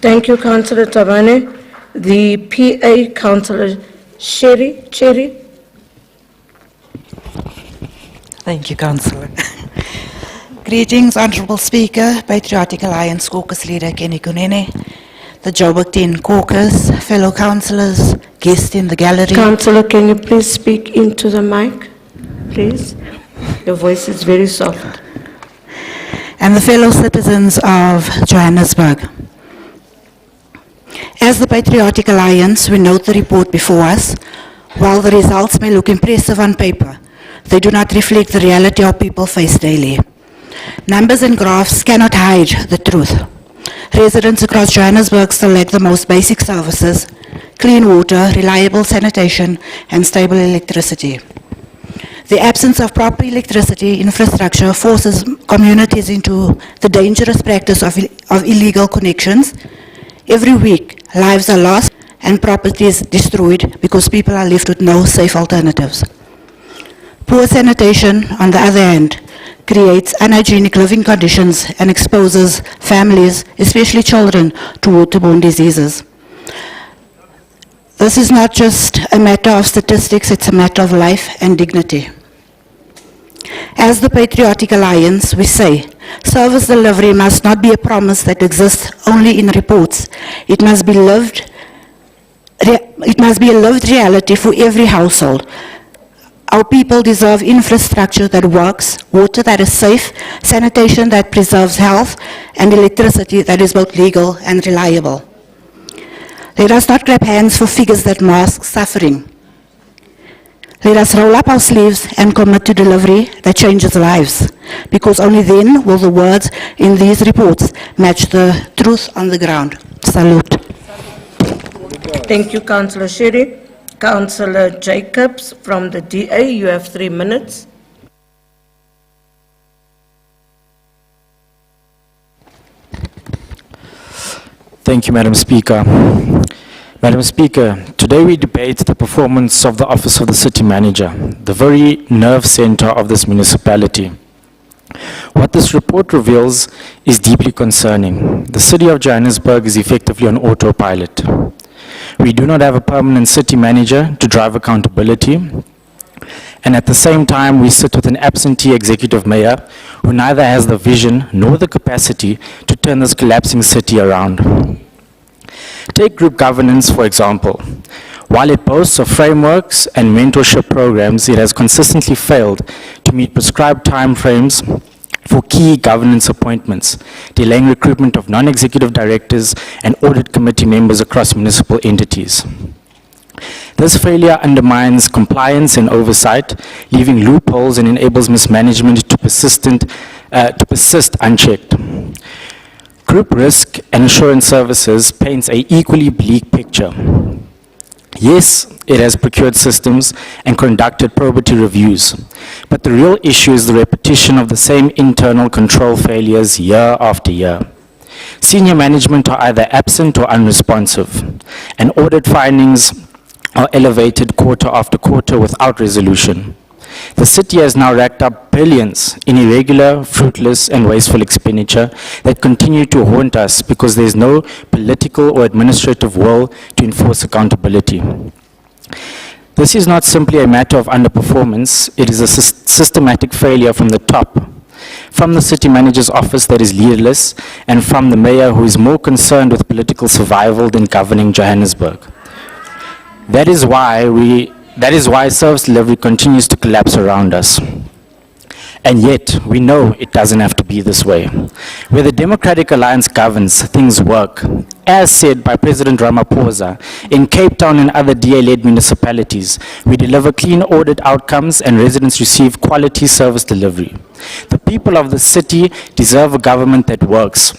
Thank you, Councillor Tabane. The PA, Councillor Cherry. Thank you, Councillor. Greetings, Honourable Speaker, Patriotic Alliance Caucus Leader Kenny Kunene, the Joburg 10 Caucus, fellow councillors, guests in the gallery. Councillor, can you please speak into the mic, please? Your voice is very soft. And the fellow citizens of Johannesburg. As the Patriotic Alliance, we note the report before us. While the results may look impressive on paper, they do not reflect the reality our people face daily. Numbers and graphs cannot hide the truth. Residents across Johannesburg still lack the most basic services: clean water, reliable sanitation, and stable electricity. The absence of proper electricity infrastructure forces communities into the dangerous practice of illegal connections. Every week, lives are lost and properties destroyed because people are left with no safe alternatives. Poor sanitation, on the other hand, creates unhygienic living conditions and exposes families, especially children, to waterborne diseases. This is not just a matter of statistics, it's a matter of life and dignity. As the Patriotic Alliance, we say, service delivery must not be a promise that exists only in reports. It must be lived. It must be a lived reality for every household. Our people deserve infrastructure that works, water that is safe, sanitation that preserves health, and electricity that is both legal and reliable. Let us not grab hands for figures that mask suffering. Let us roll up our sleeves and commit to delivery that changes lives, because only then will the words in these reports match the truth on the ground. Salute. Thank you, Councillor Sherry. Councillor Jacobs from the DA, you have 3 minutes. Thank you, Madam Speaker. Madam Speaker, today we debate the performance of the Office of the City Manager, the very nerve center of this municipality. What this report reveals is deeply concerning. The City of Johannesburg is effectively on autopilot. We do not have a permanent city manager to drive accountability, and at the same time we sit with an absentee executive mayor who neither has the vision nor the capacity to turn this collapsing city around. Take group governance, for example. While it boasts of frameworks and mentorship programs, it has consistently failed to meet prescribed timeframes for key governance appointments, delaying recruitment of non-executive directors and audit committee members across municipal entities. This failure undermines compliance and oversight, leaving loopholes and enables mismanagement to persist unchecked. Group risk and insurance services paints an equally bleak picture. Yes, it has procured systems and conducted probity reviews, but the real issue is the repetition of the same internal control failures year after year. Senior management are either absent or unresponsive, and audit findings are elevated quarter after quarter without resolution. The city has now racked up billions in irregular, fruitless, and wasteful expenditure that continue to haunt us because there is no political or administrative will to enforce accountability. This is not simply a matter of underperformance, it is a systematic failure from the top, from the city manager's office that is leaderless, and from the mayor who is more concerned with political survival than governing Johannesburg. That is why service delivery continues to collapse around us. And yet, we know it doesn't have to be this way. Where the Democratic Alliance governs, things work. As said by President Ramaphosa, in Cape Town and other DA-led municipalities, we deliver clean audit outcomes and residents receive quality service delivery. The people of the city deserve a government that works,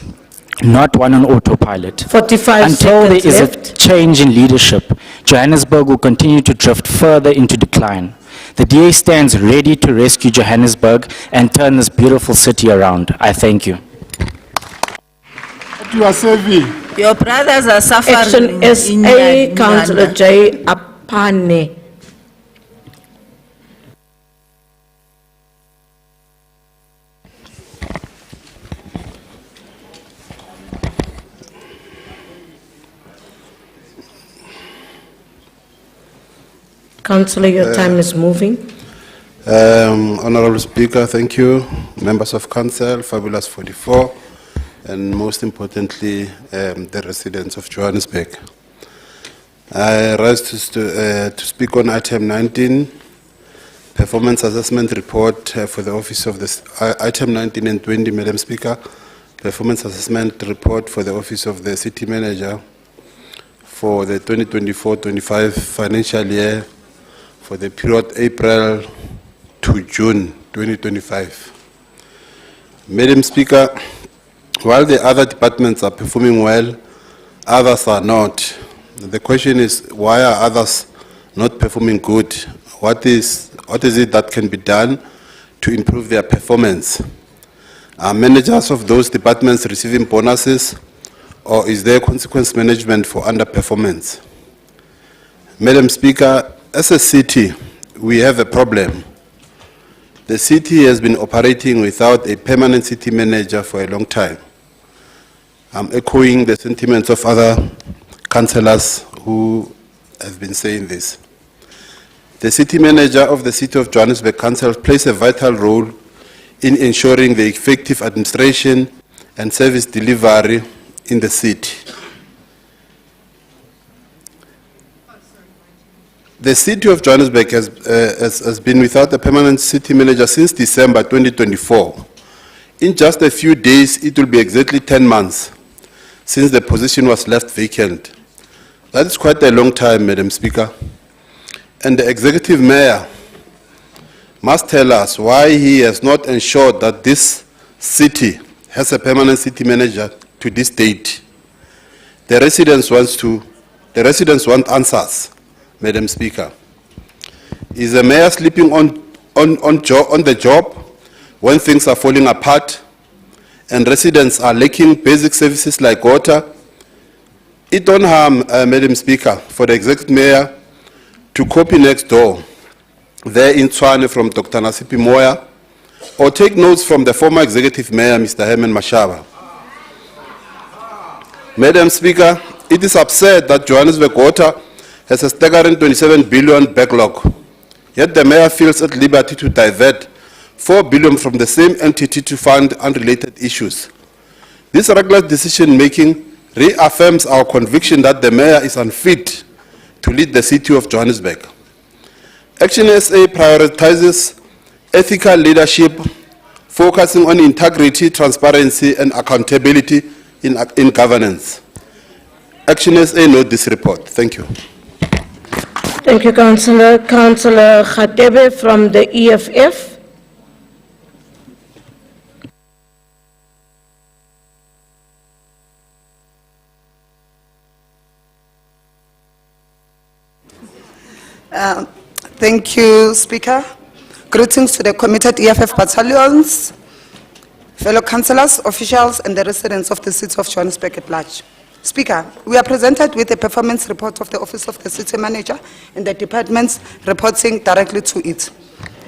not one on autopilot. 45 Until there seconds is left. a change in leadership, Johannesburg will continue to drift further into decline. The DA stands ready to rescue Johannesburg and turn this beautiful city around. I thank you. You are saving. Your brothers are suffering. Action SA, Councillor J. Apane. Councillor, your time is moving. Honorable Speaker, thank you. Members of Council, Fabulous 44, and most importantly, the residents of Johannesburg. I rise to speak on item 19, performance assessment report for the office of the, item 19 and 20, Madam Speaker, performance assessment report for the office of the city manager for the 2024-25 financial year for the period April to June 2025. Madam Speaker, while the other departments are performing well, others are not. The question is, why are others not performing good? What is it that can be done to improve their performance? Are managers of those departments receiving bonuses, or is there consequence management for underperformance? Madam Speaker, as a city, we have a problem. The city has been operating without a permanent city manager for a long time. I'm echoing the sentiments of other councillors who have been saying this. The city manager of the City of Johannesburg Council plays a vital role in ensuring the effective administration and service delivery in the city. The City of Johannesburg has been without a permanent city manager since December 2024. In just a few days, it will be exactly 10 months since the position was left vacant. That is quite a long time, Madam Speaker. And the executive mayor must tell us why he has not ensured that this city has a permanent city manager to this date. The residents want answers, Madam Speaker. Is the mayor sleeping on the job when things are falling apart and residents are lacking basic services like water? It don't harm, Madam Speaker, for the executive mayor to copy next door there in Tshwane from Dr. Nasipi Moya, or take notes from the former executive mayor, Mr. Herman Mashaba. Madam Speaker, it is absurd that Johannesburg Water has a staggering 27 billion backlog, yet the mayor feels at liberty to divert 4 billion from the same entity to fund unrelated issues. This reckless decision-making reaffirms our conviction that the mayor is unfit to lead the City of Johannesburg. Action SA prioritizes ethical leadership, focusing on integrity, transparency, and accountability in governance. Action SA note this report. Thank you. Thank you, Councillor. Councillor Khatebe from the EFF. Thank you, Speaker. Greetings to the committed EFF battalions, fellow councillors, officials, and the residents of the City of Johannesburg at large. Speaker, we are presented with a performance report of the Office of the City Manager and the departments reporting directly to it.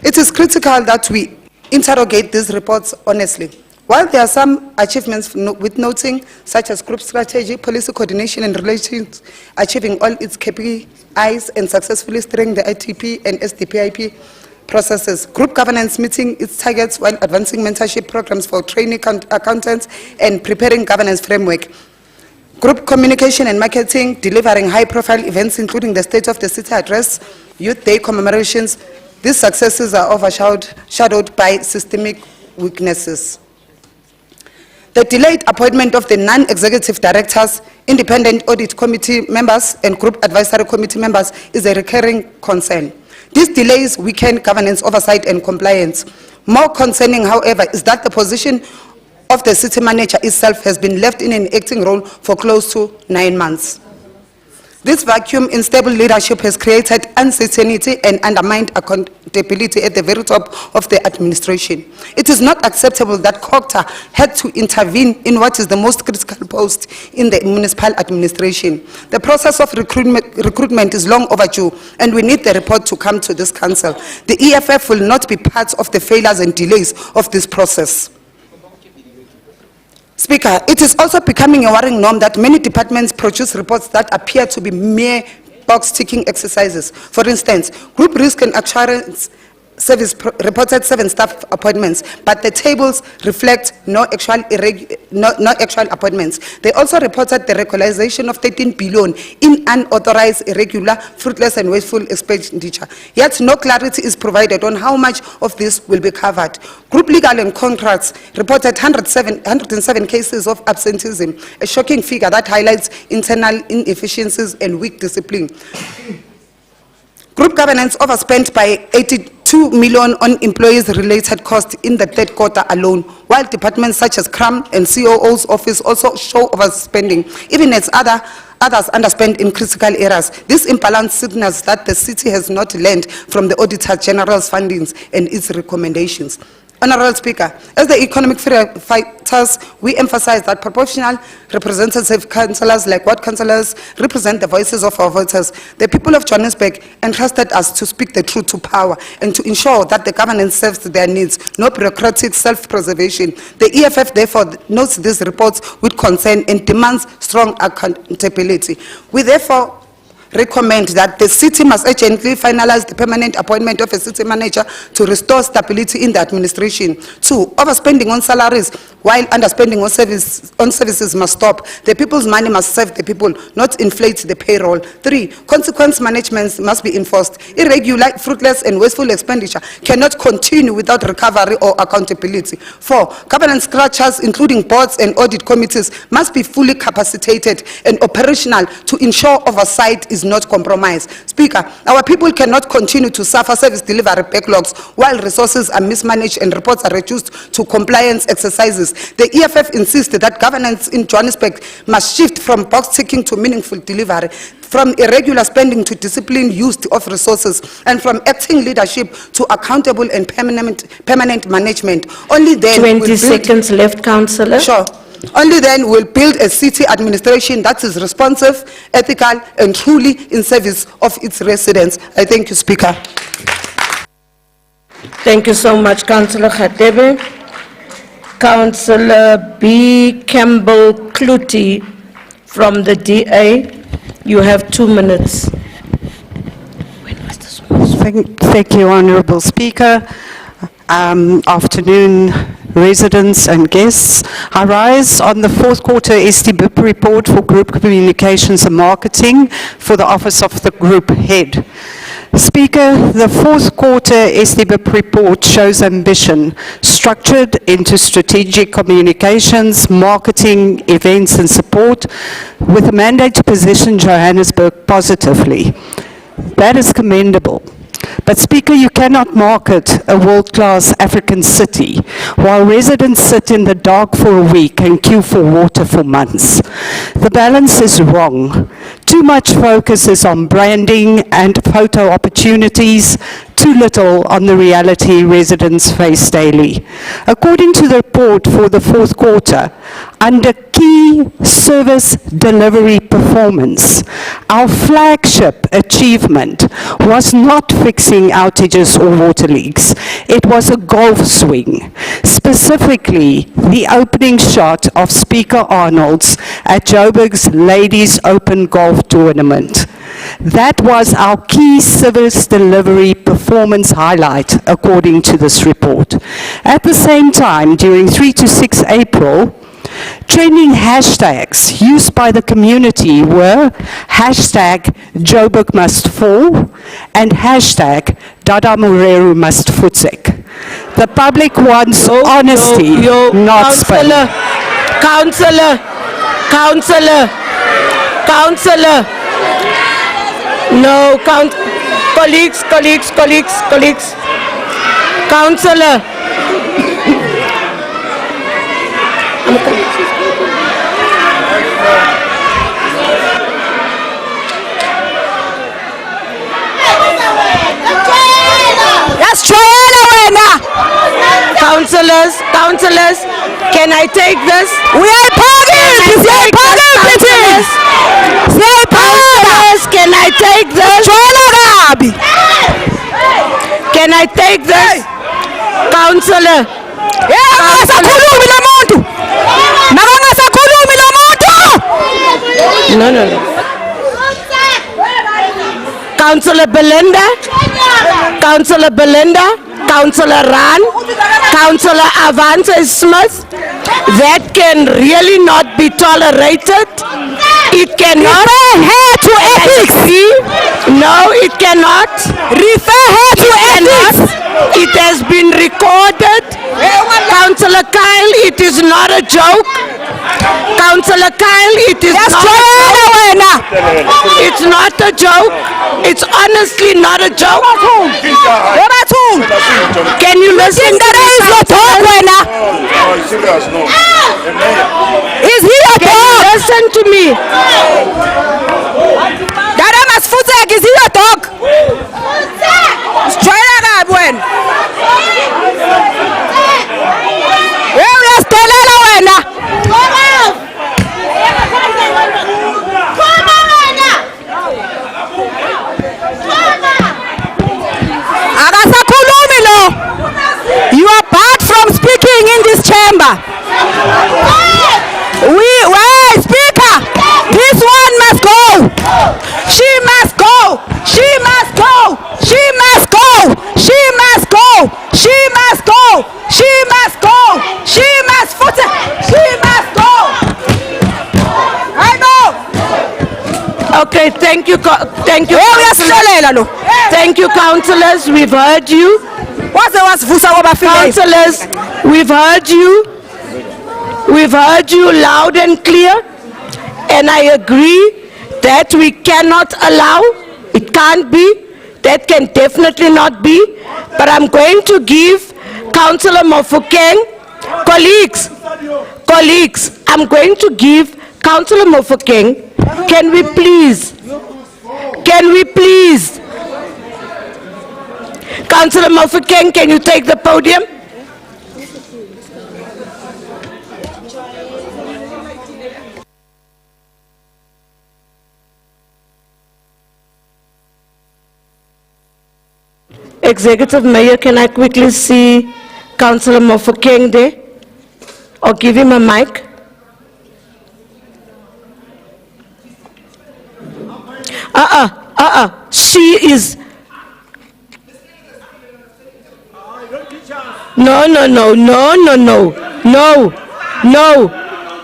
It is critical that we interrogate these reports honestly. While there are some achievements with noting, such as group strategy, policy coordination and relations, achieving all its KPIs and successfully steering the ITP and SDPIP processes, group governance meeting its targets while advancing mentorship programs for trainee accountants and preparing governance framework, group communication and marketing, delivering high-profile events including the State of the City Address, Youth Day commemorations. These successes are overshadowed by systemic weaknesses. The delayed appointment of the non-executive directors, independent audit committee members, and group advisory committee members is a recurring concern. These delays weaken governance, oversight, and compliance. More concerning, however, is that the position of the city manager itself has been left in an acting role for close to 9 months. This vacuum in stable leadership has created uncertainty and undermined accountability at the very top of the administration. It is not acceptable that Cllr had to intervene in what is the most critical post in the municipal administration. The process of recruitment is long overdue, and we need the report to come to this council. The EFF will not be part of the failures and delays of this process. Speaker, it is also becoming a worrying norm that many departments produce reports that appear to be mere box-ticking exercises. For instance, Group Risk and Assurance Service reported 7 staff appointments, but the tables reflect no actual appointments. They also reported the regularization of 13 billion in unauthorized, irregular, fruitless, and wasteful expenditure. Yet no clarity is provided on how much of this will be covered. Group Legal and Contracts reported 107 cases of absenteeism, a shocking figure that highlights internal inefficiencies and weak discipline. Group governance overspent by 82 million on employees-related costs in the third quarter alone, while departments such as CRAM and COO's office also show overspending, even as others underspend in critical areas. This imbalance signals that the city has not learned from the Auditor General's findings and its recommendations. Honorable Speaker, as the economic fighters, we emphasize that proportional representative councillors like ward councillors represent the voices of our voters. The people of Johannesburg entrusted us to speak the truth to power and to ensure that the governance serves their needs, no bureaucratic self-preservation. The EFF therefore notes these reports with concern and demands strong accountability. We therefore recommend that the city must urgently finalize the permanent appointment of a city manager to restore stability in the administration. 2, overspending on salaries while underspending on services must stop. The people's money must serve the people, not inflate the payroll. 3, consequence management must be enforced. Irregular, fruitless and wasteful expenditure cannot continue without recovery or accountability. 4, governance structures including boards and audit committees must be fully capacitated and operational to ensure oversight is not compromised. Speaker, our people cannot continue to suffer service delivery backlogs while resources are mismanaged and reports are reduced to compliance exercises. The EFF insists that governance in Johannesburg must shift from box ticking to meaningful delivery, from irregular spending to disciplined use of resources, and from acting leadership to accountable and permanent management. Only then 20 seconds left, Councillor. Sure. Only then will build a city administration that is responsive, ethical, and truly in service of its residents. I thank you, Speaker. Thank you so much, Councillor Khadebe. Councillor B. Campbell Kluti from the DA. You have 2 minutes. Thank you, Honourable Speaker. Afternoon, residents and guests. I rise on the 4th quarter SDBIP report for Group Communications and Marketing for the Office of the Group Head. Speaker, the 4th quarter SDBIP report shows ambition structured into strategic communications, marketing, events and support with a mandate to position Johannesburg positively. That is commendable. But Speaker, you cannot market a world-class African city while residents sit in the dark for a week and queue for water for months. The balance is wrong. Too much focus is on branding and photo opportunities, too little on the reality residents face daily. According to the report for the 4th quarter, under key service delivery performance, our flagship achievement was not fixing outages or water leaks. It was a golf swing, specifically the opening shot of Speaker Arnolds at Joburg's Ladies Open Golf Tournament. That was our key service delivery performance highlight, according to this report. At the same time, during 3 to 6 April, trending hashtags used by the community were hashtag Joburg must fall and hashtag Dada Moreru must futsek. The public wants honesty, not spin. Councillor. No, colleagues. Councillor. Councillors, can I take this? We are parties! Councillors, can I take this? Can I take this? Councillor. No. Councillor Belinda, Councillor Ran, Councillor Avante Smith, that can really not be tolerated. It cannot. Refer her to ethics. No, it cannot. Refer her to ethics. It has been recorded. Councillor Kyle, it is not a joke. Councillor Kyle, it is not a joke. It's not a joke. It's honestly not a joke. Can you listen to me? Is he a dog? Listen to me. Dada Masfutek, is he a dog? Okay, thank you, thank you. Thank you, councillors, we've heard you. Councillors, we've heard you. We've heard you loud and clear, and I agree that we cannot allow, it can't be, that can definitely not be, but I'm going to give Councillor Mofokeng, colleagues, I'm going to give Councillor Mofokeng, can we please, Councillor Mofokeng, can you take the podium? Executive Mayor, can I quickly see Councillor Mofokeng there? Or give him a mic? She is... No.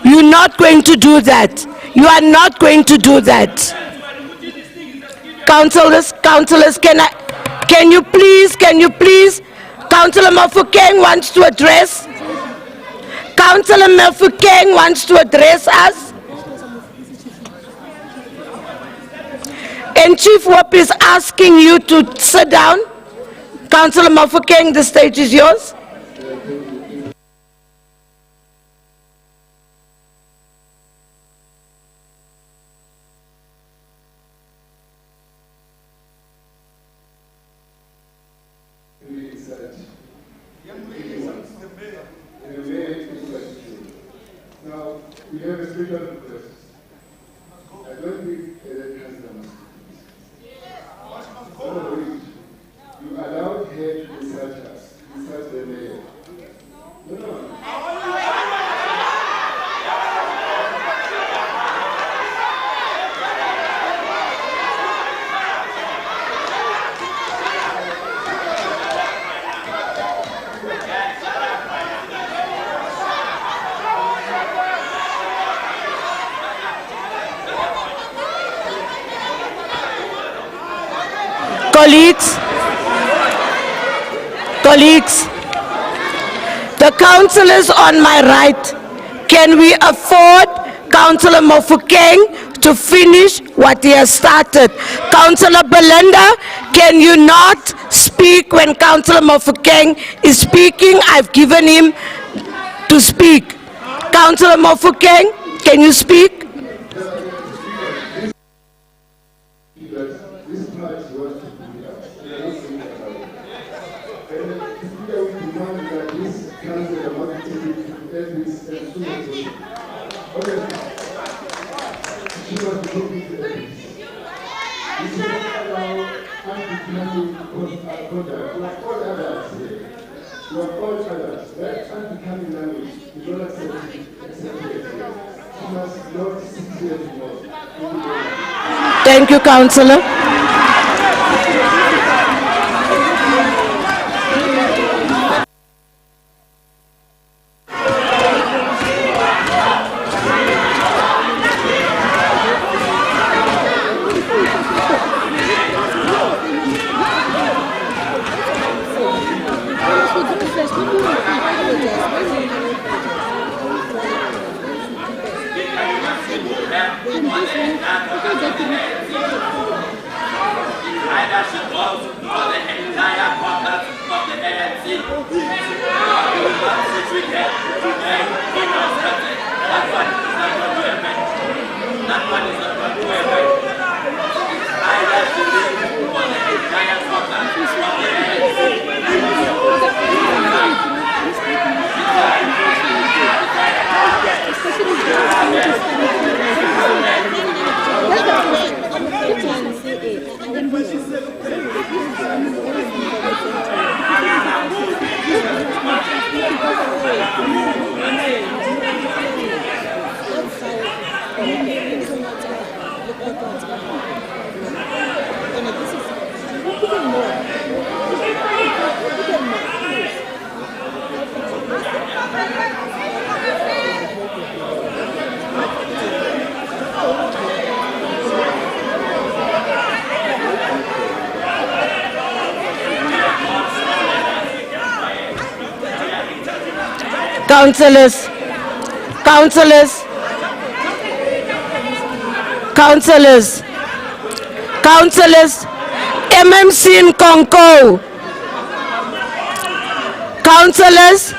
You're not going to do that. You are not going to do that. Councillors, can you please, Councillor Mofokeng wants to address. Councillor Mofokeng wants to address us. And Chief Whip is asking you to sit down. Councillor Mofokeng, the stage is yours. Now, we have a special request. I don't think that has done. You allowed her to research us, research the mayor. No. Colleagues, the councillors on my right, can we afford Councillor Mofokeng to finish what he has started? Councillor Belinda, can you not speak when Councillor Mofokeng is speaking? I've given him to speak. Councillor Mofokeng, can you speak? Thank you, Councillor. Councillors, councillors, councillors, councillors, MMC in Conco, councillors,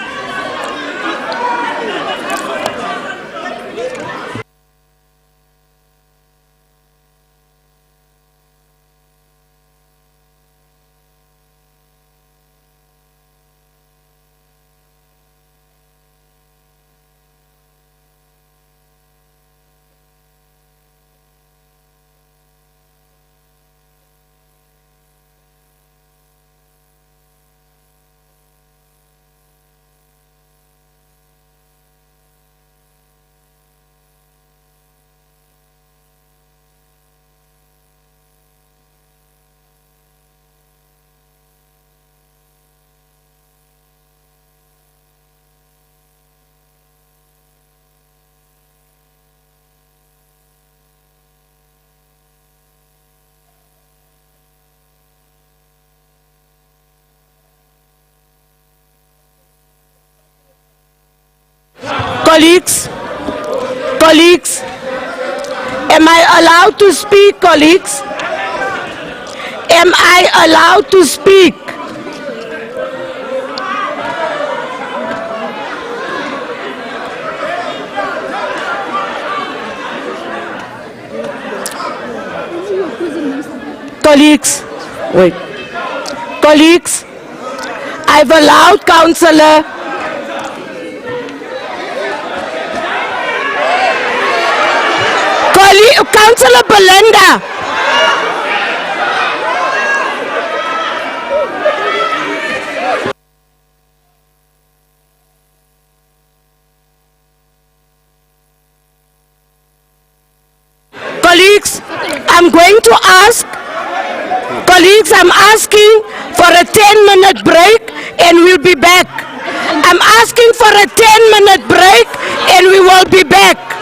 colleagues, colleagues, am I allowed to speak, colleagues? Am I allowed to speak? Colleagues, wait. Colleagues, I've allowed Councillor Councillor Belinda. Colleagues, I'm going to ask, colleagues, I'm asking for a 10-minute break and we'll be back. I'm asking for a 10-minute break and we will be back.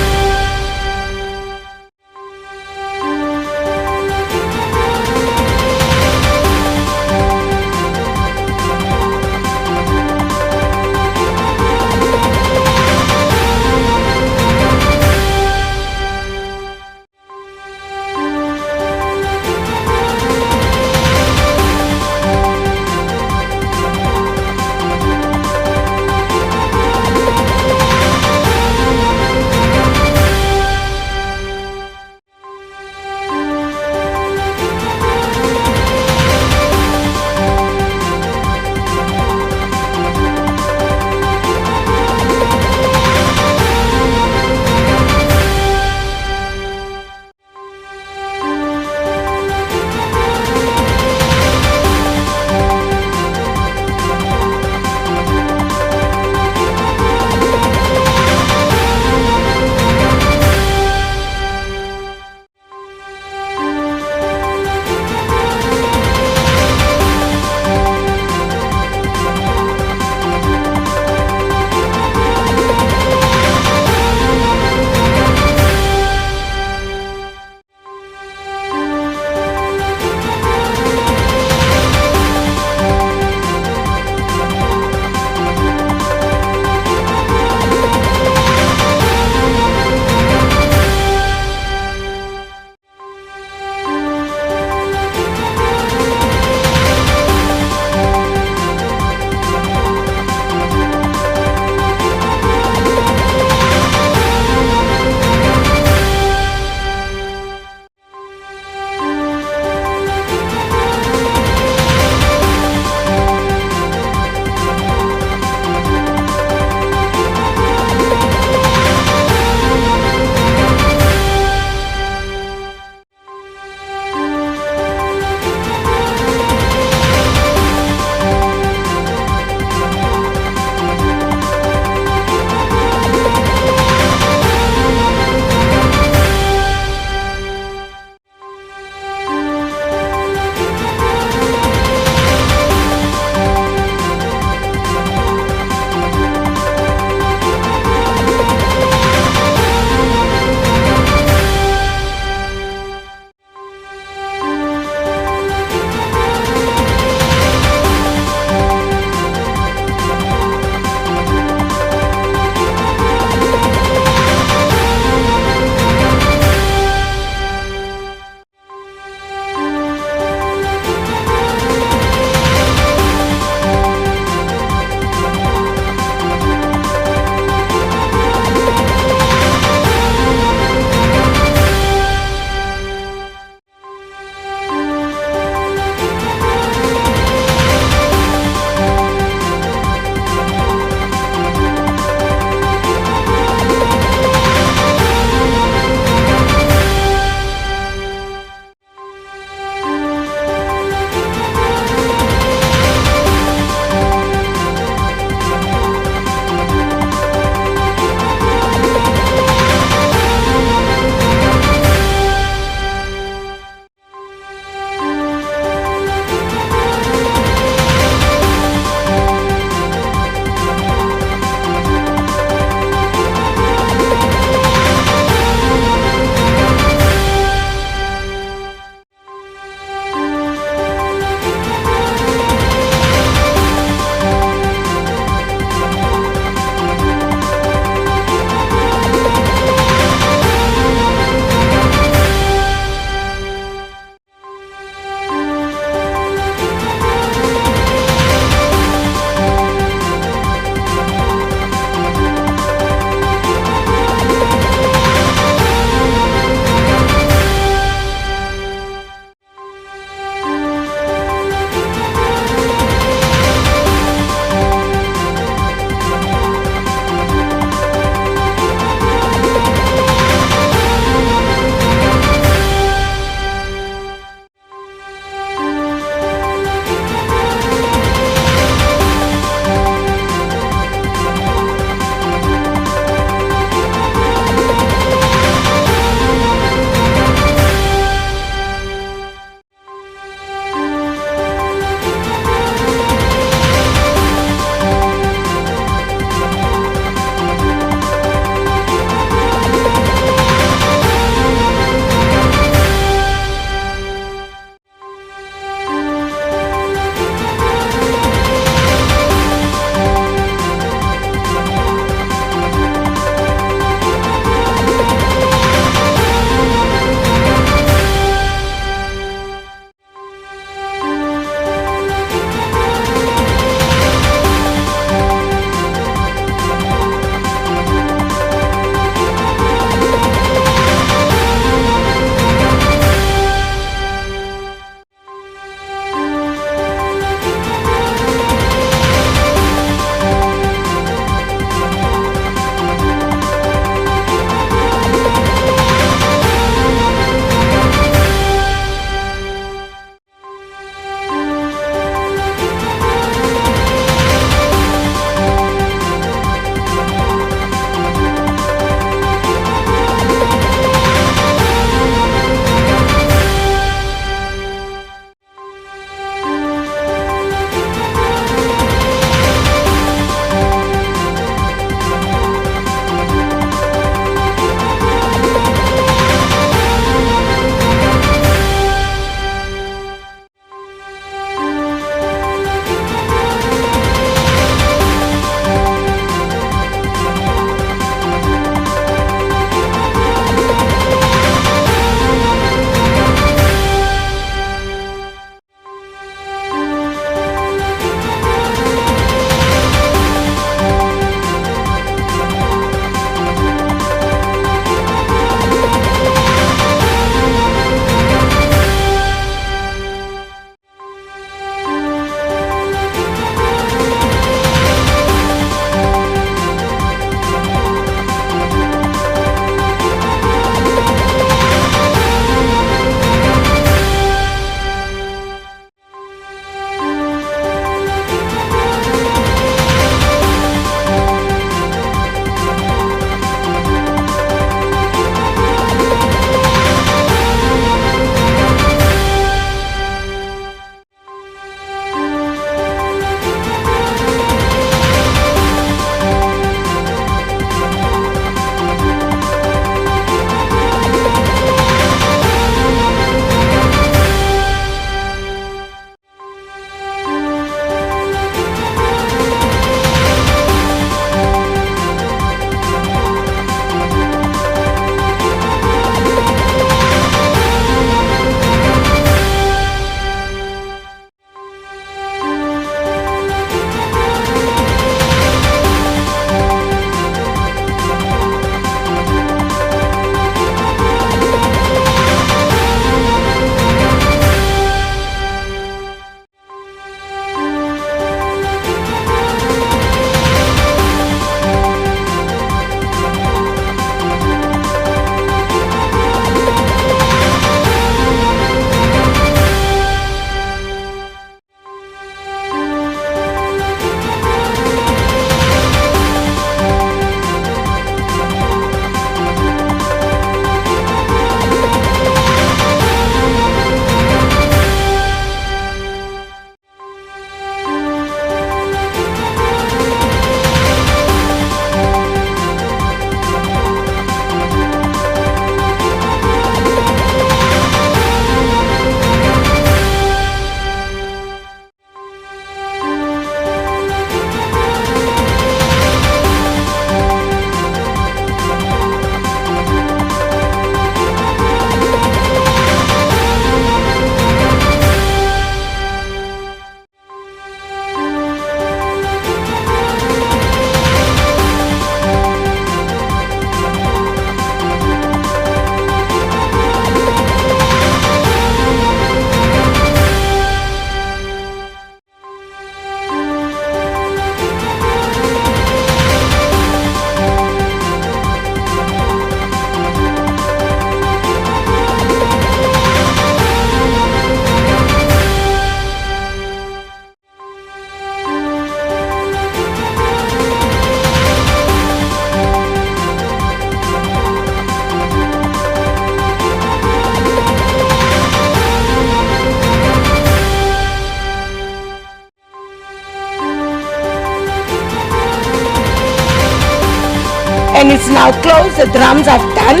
now close. The drums are done.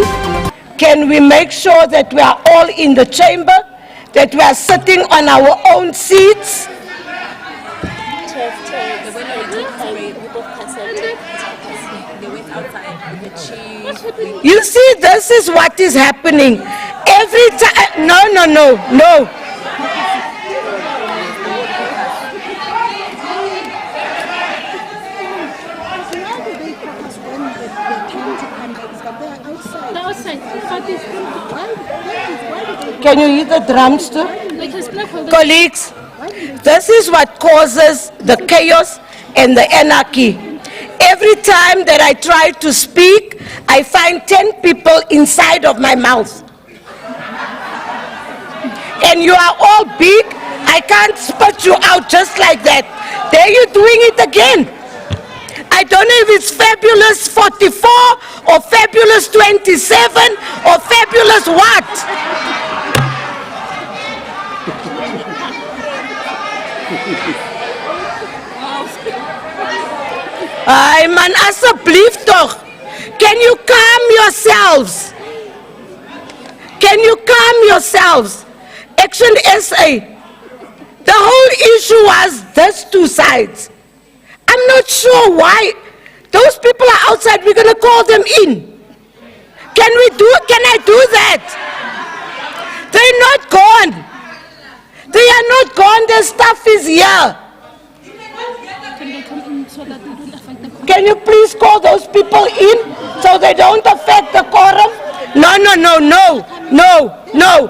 Can we make sure that we are all in the chamber, that we are sitting on our own seats? You see, this is what is happening. Every time, no. Can you hear the drums too? Colleagues, this is what causes the chaos and the anarchy. Every time that I try to speak, I find 10 people inside of my mouth. And you are all big, I can't spit you out just like that. There you're doing it again. I don't know if it's fabulous 44 or fabulous 27 or fabulous what. Ay man, asseblief toch. Can you calm yourselves? Can you calm yourselves? Action SA. The whole issue was these two sides. I'm not sure why. Those people are outside, we're going to call them in. Can I do that? They're not gone. They are not gone, their stuff is here. Can you please call those people in so they don't affect the quorum? No.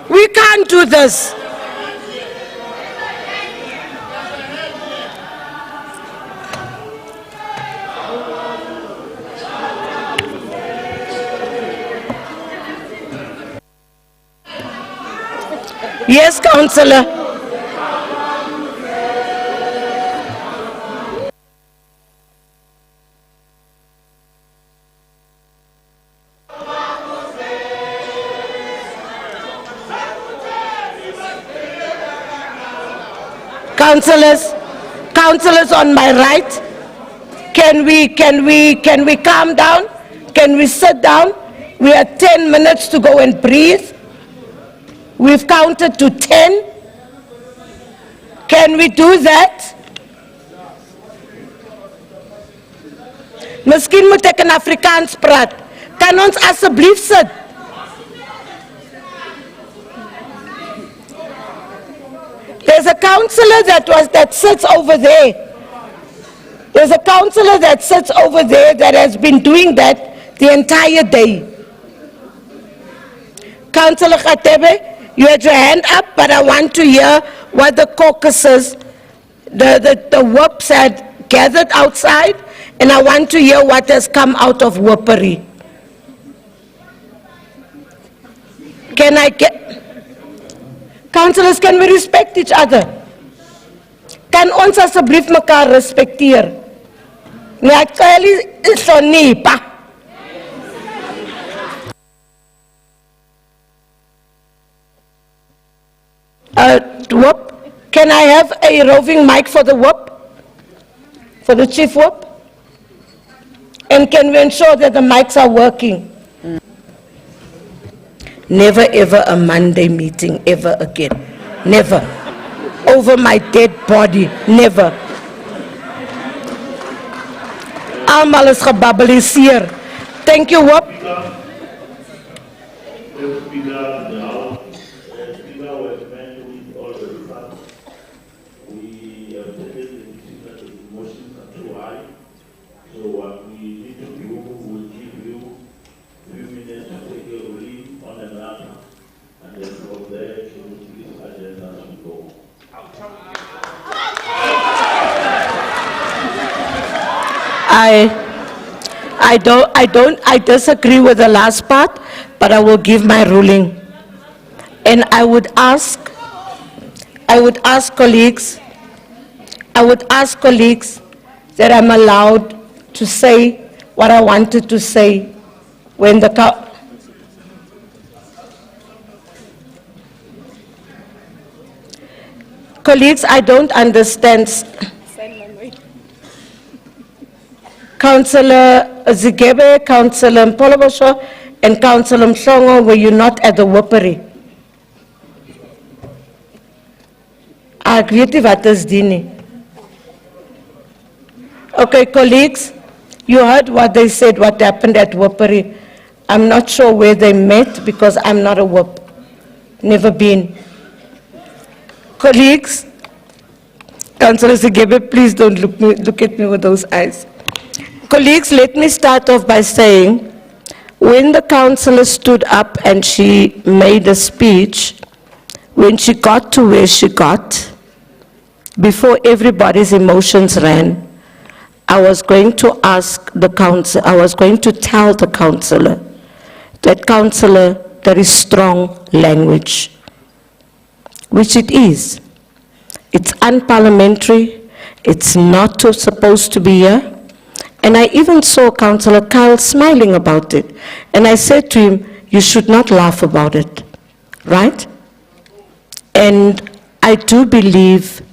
We can't do this. Yes, Councillor. Councillors on my right, can we calm down? Can we sit down? We have 10 minutes to go and breathe. We've counted to 10. Can we do that? Miskien moet ek in Afrikaans praat. Kan ons asseblief sit? There's a councillor that sits over there. There's a councillor that sits over there that has been doing that the entire day. Councillor Khatebe, you had your hand up, but I want to hear what the caucuses, the whips had gathered outside, and I want to hear what has come out of whippery. Can I get... Councillors, can we respect each other? Kan ons asseblief mekaar respecteer? Nee, actually, is so nie, pa. Whip, can I have a roving mic for the whip? For the chief whip? And can we ensure that the mics are working? Never ever a Monday meeting ever again. Never. Over my dead body. Never. Almal is gebabbeliseer. Thank you, Wop. I disagree with the last part, but I will give my ruling. And I would ask colleagues that I'm allowed to say what I wanted to say when the colleagues, I don't understand. Councillor Zigebe, Councillor Mpolobosho, and Councillor Mhlongo, were you not at the Whoppery? Agree wat is dini. Okay, colleagues, you heard what they said, what happened at Whoppery. I'm not sure where they met because I'm not a Whoop. Never been. Colleagues, Councillor Zigebe, please don't look at me with those eyes. Colleagues, let me start off by saying, when the councillor stood up and she made a speech, when she got to where she got, before everybody's emotions ran, I was going to ask the council, I was going to tell the councillor that, councillor, there is strong language, which it is. It's unparliamentary, it's not supposed to be here. And I even saw Councillor Kyle smiling about it. And I said to him, you should not laugh about it, right? And I do believe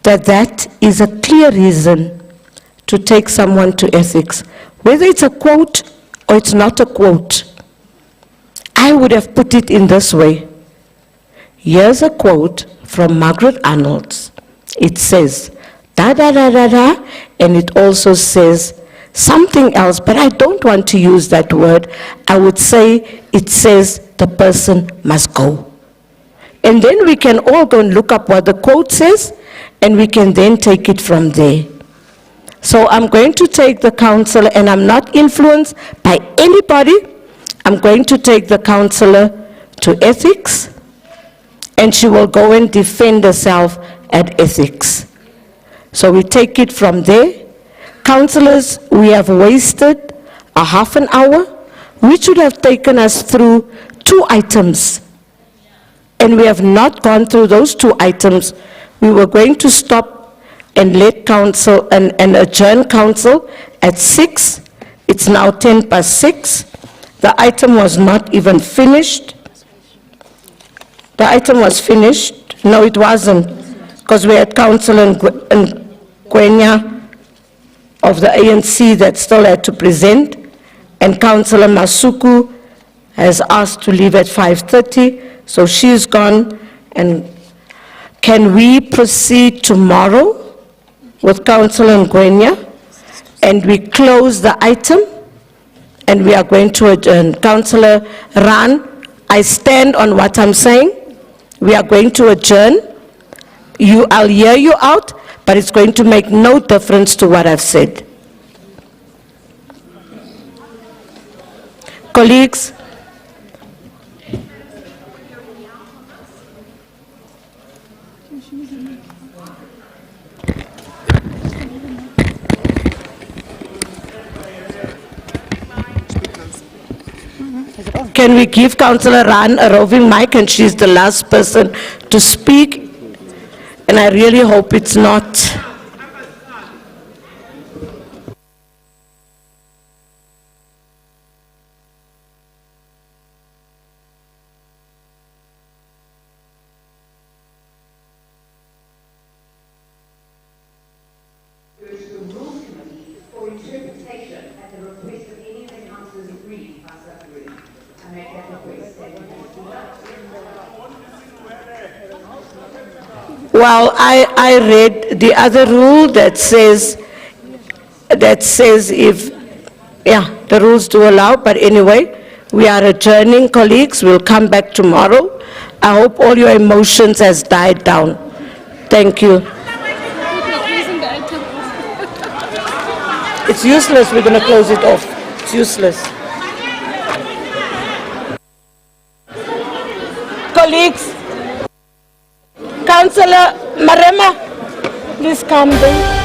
that that is a clear reason to take someone to ethics. Whether it's a quote or it's not a quote, I would have put it in this way. Here's a quote from Margaret Arnolds. It says, da da da da da, and it also says something else, but I don't want to use that word. I would say it says the person must go. And then we can all go and look up what the quote says, and we can then take it from there. So I'm going to take the councillor, and I'm not influenced by anybody. I'm going to take the councillor to ethics, and she will go and defend herself at ethics. So we take it from there. Councillors, we have wasted a half an hour, which would have taken us through 2 items. And we have not gone through those 2 items. We were going to stop and let council and adjourn council at 6. It's now 6:10. The item was not even finished. The item was finished. No, it wasn't, because we had Councillor Ngwenya of the ANC that still had to present, and Councillor Masuku has asked to leave at 5:30, so she's gone. And can we proceed tomorrow with Councillor Ngwenya, and we close the item, and we are going to adjourn? Councillor Ran, I stand on what I'm saying. We are going to adjourn. I'll hear you out, but it's going to make no difference to what I've said. Colleagues, can we give Councillor Ran a roving mic, and she's the last person to speak? And I really hope it's not. Well, I read the other rule that says if, yeah, the rules do allow, but anyway, we are adjourning, colleagues. We'll come back tomorrow. I hope all your emotions has died down. Thank you. It's useless, we're going to close it off. It's useless. Colleagues, Councillor Marema, please come down.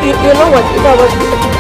You know what, if I was